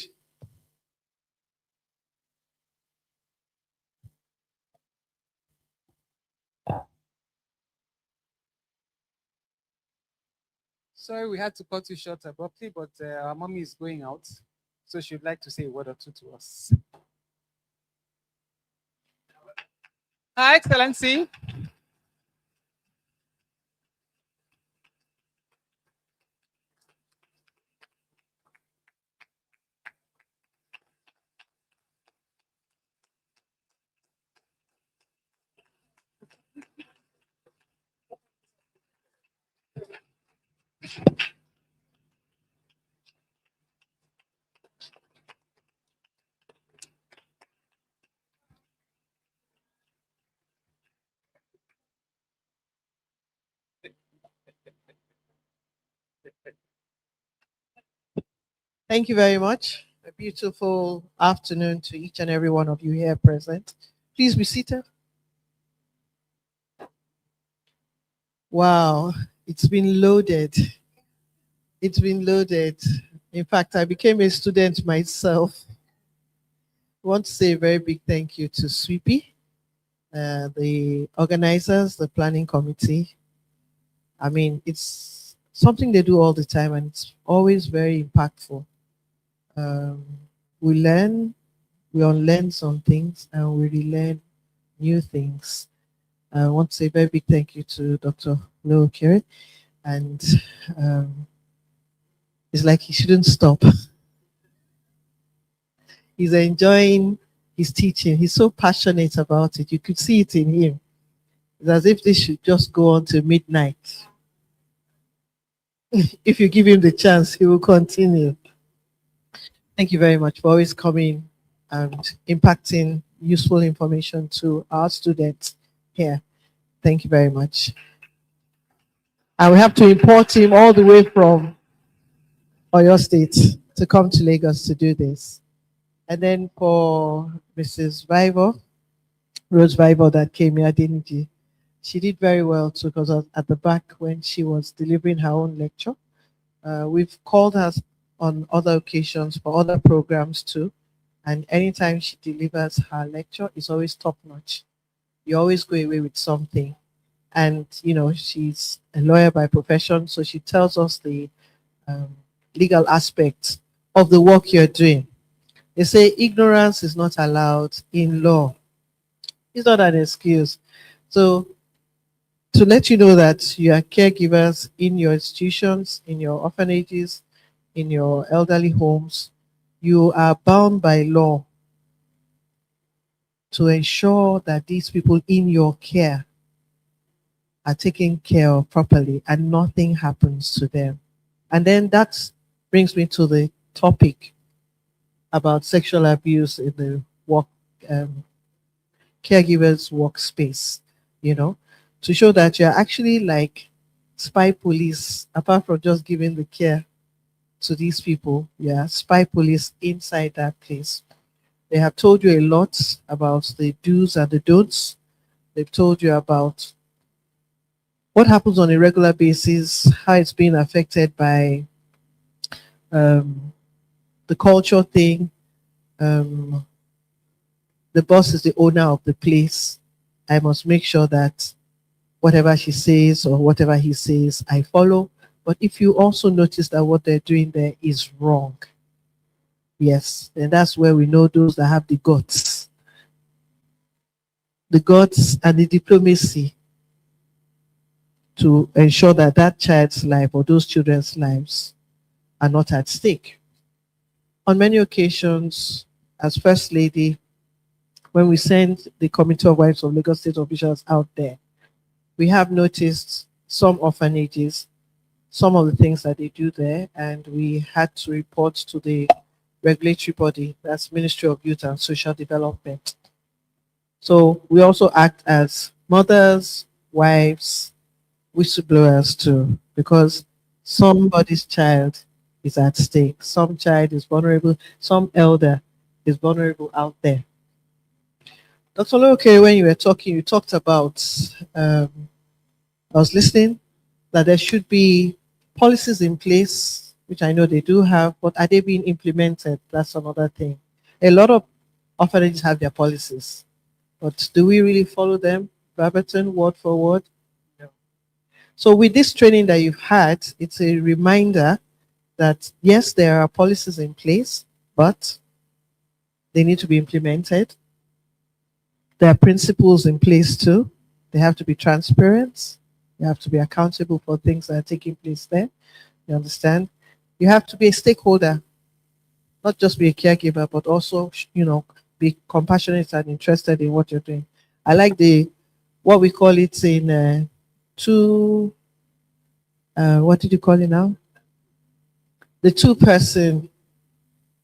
Sorry, we had to cut you short abruptly, but our mommy is going out, so she'd like to say a word or two to us. Hi, Excellency. Thank you very much. A beautiful afternoon to each and every one of you here present. Please be seated. Wow, it's been loaded. It's been loaded. In fact, I became a student myself. I want to say a very big thank you to SWIPI, the organizers, the planning committee. I mean, it's something they do all the time and it's always very impactful. We learn, we unlearn some things, and we relearn new things. I want to say a very big thank you to Dr. Leo Kiri, and it's like he shouldn't stop. He's enjoying his teaching. He's so passionate about it. You could see it in him. It's as if this should just go on to midnight. If you give him the chance, he will continue. Thank you very much for always coming and impacting useful information to our students here. Thank you very much. And we have to import him all the way from Oyo State to come to Lagos to do this. And then for Mrs. Vivo, Rose Vivo that came here, didn't she? She did very well too, because at the back when she was delivering her own lecture. We've called her on other occasions for other programs too. And anytime she delivers her lecture, it's always top notch. You always go away with something. And, you know, she's a lawyer by profession, so she tells us the legal aspects of the work you're doing. They say ignorance is not allowed in law. It's not an excuse. So to let you know that you are caregivers in your institutions, in your orphanages, in your elderly homes, you are bound by law to ensure that these people in your care are taken care of properly and nothing happens to them. And then that brings me to the topic about sexual abuse in the work, caregivers' workspace, you know, to show that you're actually like spy police, apart from just giving the care to these people, yeah, spy police inside that place. They have told you a lot about the do's and the don'ts. They've told you about what happens on a regular basis, how it's being affected by the culture thing. The boss is the owner of the place. I must make sure that whatever she says or whatever he says, I follow. But if you also notice that what they're doing there is wrong, yes, then that's where we know those that have the guts and the diplomacy to ensure that that child's life or those children's lives are not at stake. On many occasions, as First Lady, when we send the Committee of Wives of Lagos State officials out there, we have noticed some orphanages, some of the things that they do there, and we had to report to the regulatory body, that's Ministry of Youth and Social Development. So we also act as mothers, wives, whistleblowers too, because somebody's child is at stake. Some child is vulnerable, some elder is vulnerable out there. Dr. Okay, when you were talking, you talked about, I was listening, that there should be policies in place, which I know they do have, but are they being implemented? That's another thing. A lot of orphanages have their policies, but do we really follow them verbatim, word for word? No. So with this training that you've had, it's a reminder that yes, there are policies in place, but they need to be implemented. There are principles in place too. They have to be transparent. You have to be accountable for things that are taking place there. You understand? You have to be a stakeholder, not just be a caregiver, but also, be compassionate and interested in what you're doing. I like what we call it in what did you call it now? The 2-person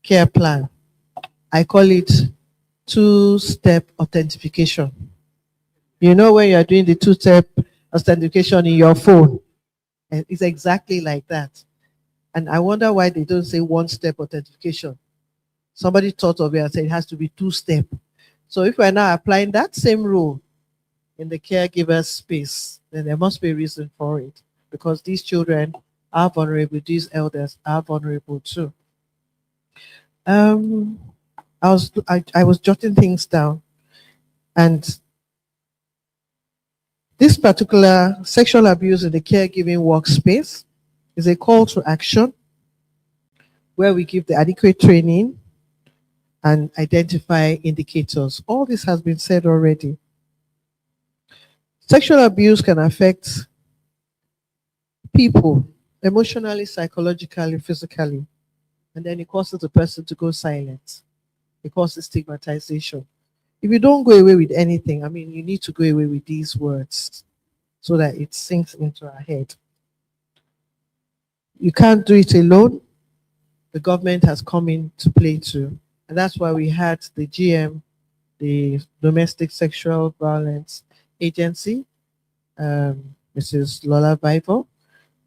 care plan. I call it 2-step authentication. You know, when you're doing the 2-step authentication in your phone, and it's exactly like that. And I wonder why they don't say 1-step authentication. Somebody thought of it and said it has to be 2-step. So if we're now applying that same rule in the caregiver space, then there must be a reason for it, because these children are vulnerable, these elders are vulnerable too. I was jotting things down, and this particular sexual abuse in the caregiving workspace is a call to action where we give the adequate training and identify indicators. All this has been said already. Sexual abuse can affect people emotionally, psychologically, physically, and then it causes the person to go silent. It causes stigmatization. If you don't go away with anything, you need to go away with these words so that it sinks into our head. You can't do it alone. The government has come into play too. And that's why we had the GM, the Domestic Sexual Violence Agency, Mrs. Lola Bible,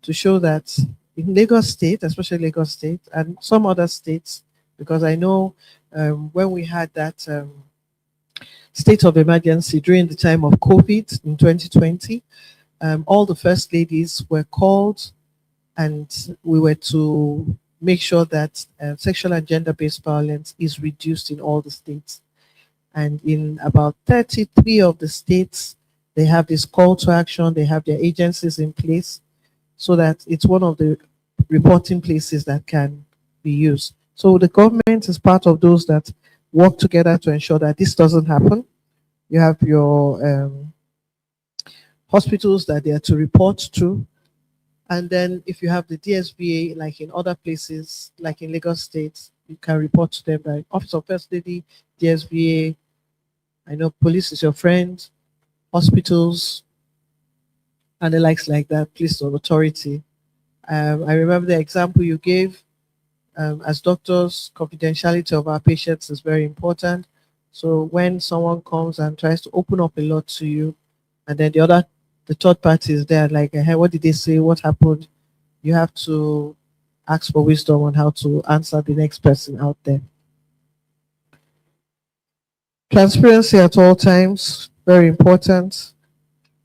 to show that in Lagos State, especially Lagos State and some other states, because I know when we had that state of emergency during the time of COVID in 2020, all the first ladies were called, and we were to make sure that sexual and gender-based violence is reduced in all the states. And in about 33 of the states, they have this call to action, they have their agencies in place, so that it's one of the reporting places that can be used. So the government is part of those that work together to ensure that this doesn't happen. You have your hospitals that they are to report to. And then if you have the DSBA, like in other places, like in Lagos State, you can report to them, like Office of First Lady, DSBA. I know police is your friend, hospitals, and the likes like that, police or authority. I remember the example you gave. As doctors, confidentiality of our patients is very important. So when someone comes and tries to open up a lot to you, and then the third party is there, like, hey, what did they say? What happened? You have to ask for wisdom on how to answer the next person out there. Transparency at all times, very important.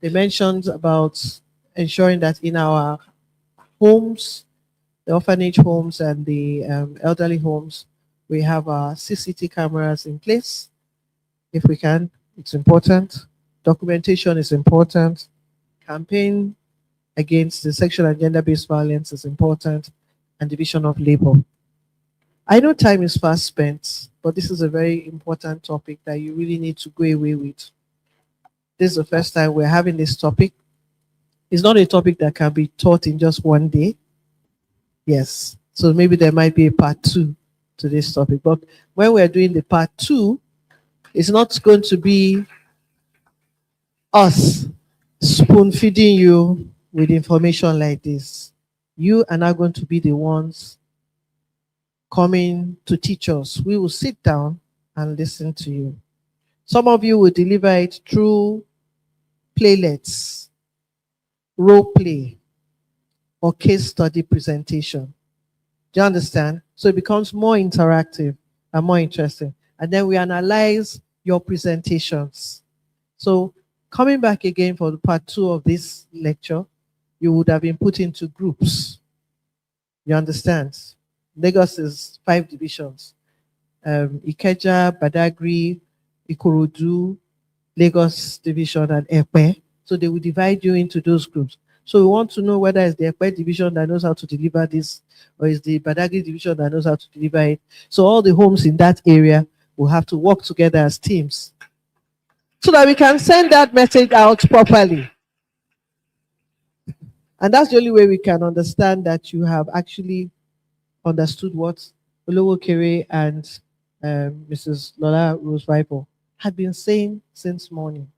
They mentioned about ensuring that in our homes, the orphanage homes and the elderly homes, we have our CCTV cameras in place. If we can, it's important. Documentation is important. Campaign against the sexual and gender-based violence is important, and division of labor. I know time is fast spent, but this is a very important topic that you really need to go away with. This is the first time we're having this topic. It's not a topic that can be taught in just one day. Yes. So maybe there might be a part 2 to this topic. But when we're doing the part 2, it's not going to be us spoon feeding you with information like this. You are not going to be the ones coming to teach us. We will sit down and listen to you. Some of you will deliver it through playlets, role play, or case study presentation. Do you understand? So it becomes more interactive and more interesting. And then we analyze your presentations. So coming back again for the part 2 of this lecture, you would have been put into groups. You understand? Lagos is 5 divisions. Ikeja, Badagry, Ikorodu, Lagos division, and Epe. So they will divide you into those groups. So we want to know whether it's the Epe division that knows how to deliver this, or is the Badagry division that knows how to deliver it. So all the homes in that area will have to work together as teams so that we can send that message out properly. And that's the only way we can understand that you have actually understood what Olowo Kere and Mrs. Lola Rose Bible had been saying since morning.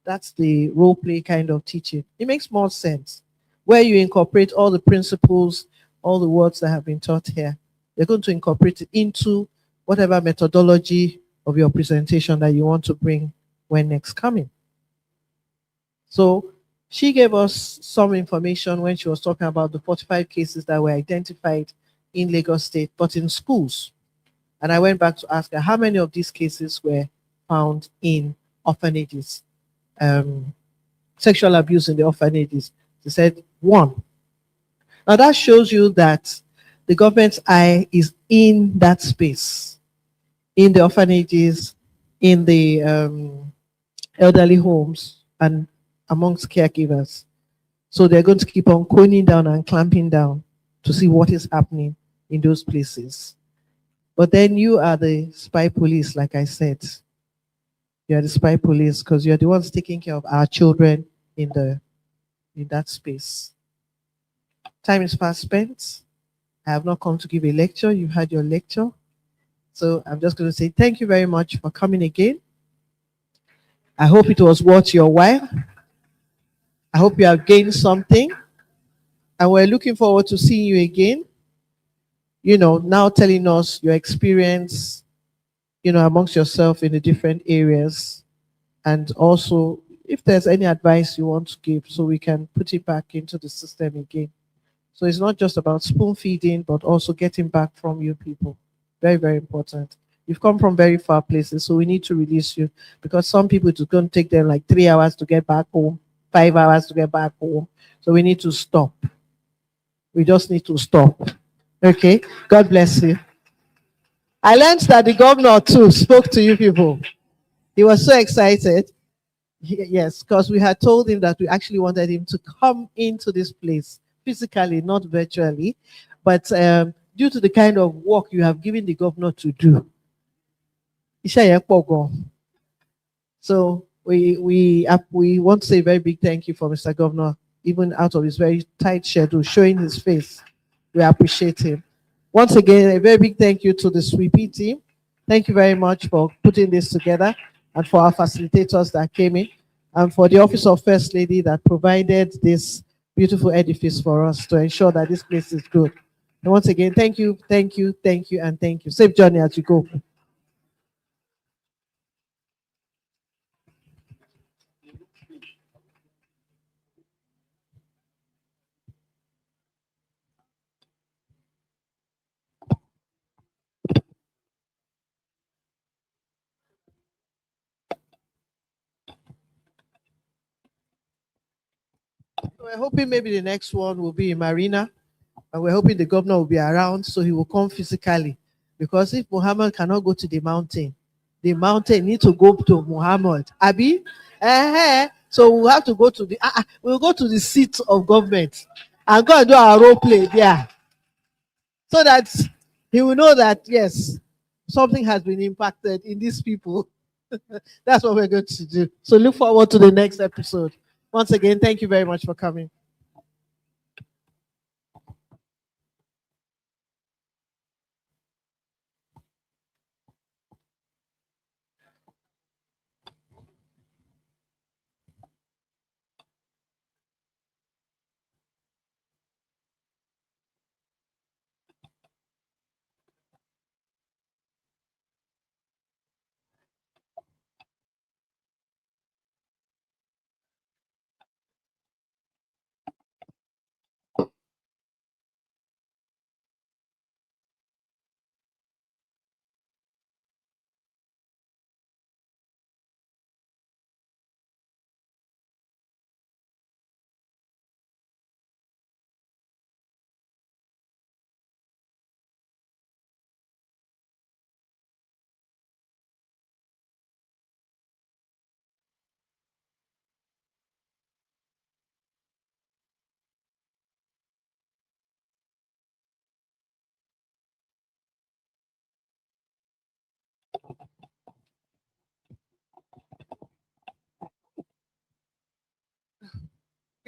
That's the role play kind of teaching. It makes more sense where you incorporate all the principles, all the words that have been taught here. You're going to incorporate it into whatever methodology of your presentation that you want to bring when next coming. So she gave us some information when she was talking about the 45 cases that were identified in Lagos State, but in schools. And I went back to ask her how many of these cases were found in orphanages, sexual abuse in the orphanages. She said 1. Now that shows you that the government's eye is in that space, in the orphanages, in the elderly homes, and amongst caregivers. So they're going to keep on coning down and clamping down to see what is happening in those places. But then you are the spy police, like I said. You are the spy police because you're the ones taking care of our children in that space. Time is fast spent. I have not come to give a lecture. You've had your lecture. So I'm just going to say thank you very much for coming again. I hope it was worth your while. I hope you have gained something. And we're looking forward to seeing you again. Now telling us your experience, amongst yourself in the different areas. And also, if there's any advice you want to give so we can put it back into the system again. So it's not just about spoon feeding, but also getting back from you people. Very, very important. You've come from very far places, so we need to release you because some people it's going to take them like 3 hours to get back home, 5 hours to get back home. So we need to stop. We just need to stop. Okay? God bless you. I learned that the governor too spoke to you people. He was so excited. Yes, because we had told him that we actually wanted him to come into this place physically, not virtually. But due to the kind of work you have given the governor to do, so we want to say a very big thank you for Mr. Governor, even out of his very tight schedule, showing his face. We appreciate him. Once again, a very big thank you to the SWIPI team. Thank you very much for putting this together and for our facilitators that came in and for the Office of First Lady that provided this beautiful edifice for us to ensure that this place is good. And once again, thank you, thank you, thank you, and thank you. Safe journey as you go. We're hoping maybe the next one will be in Marina, and we're hoping the governor will be around so he will come physically. Because if Muhammad cannot go to the mountain needs to go to Muhammad. Abi? So we'll have to go to we'll go to the seat of government and go and do our role play there. So that he will know that, yes, something has been impacted in these people. That's what we're going to do. So look forward to the next episode. Once again, thank you very much for coming.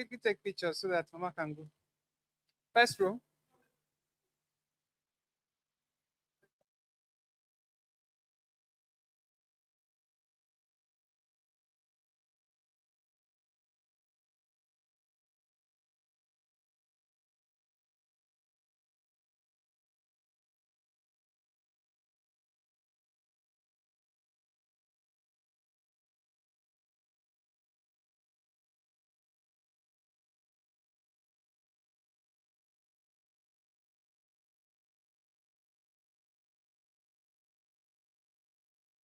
quickly take pictures so that Mama can go. First row.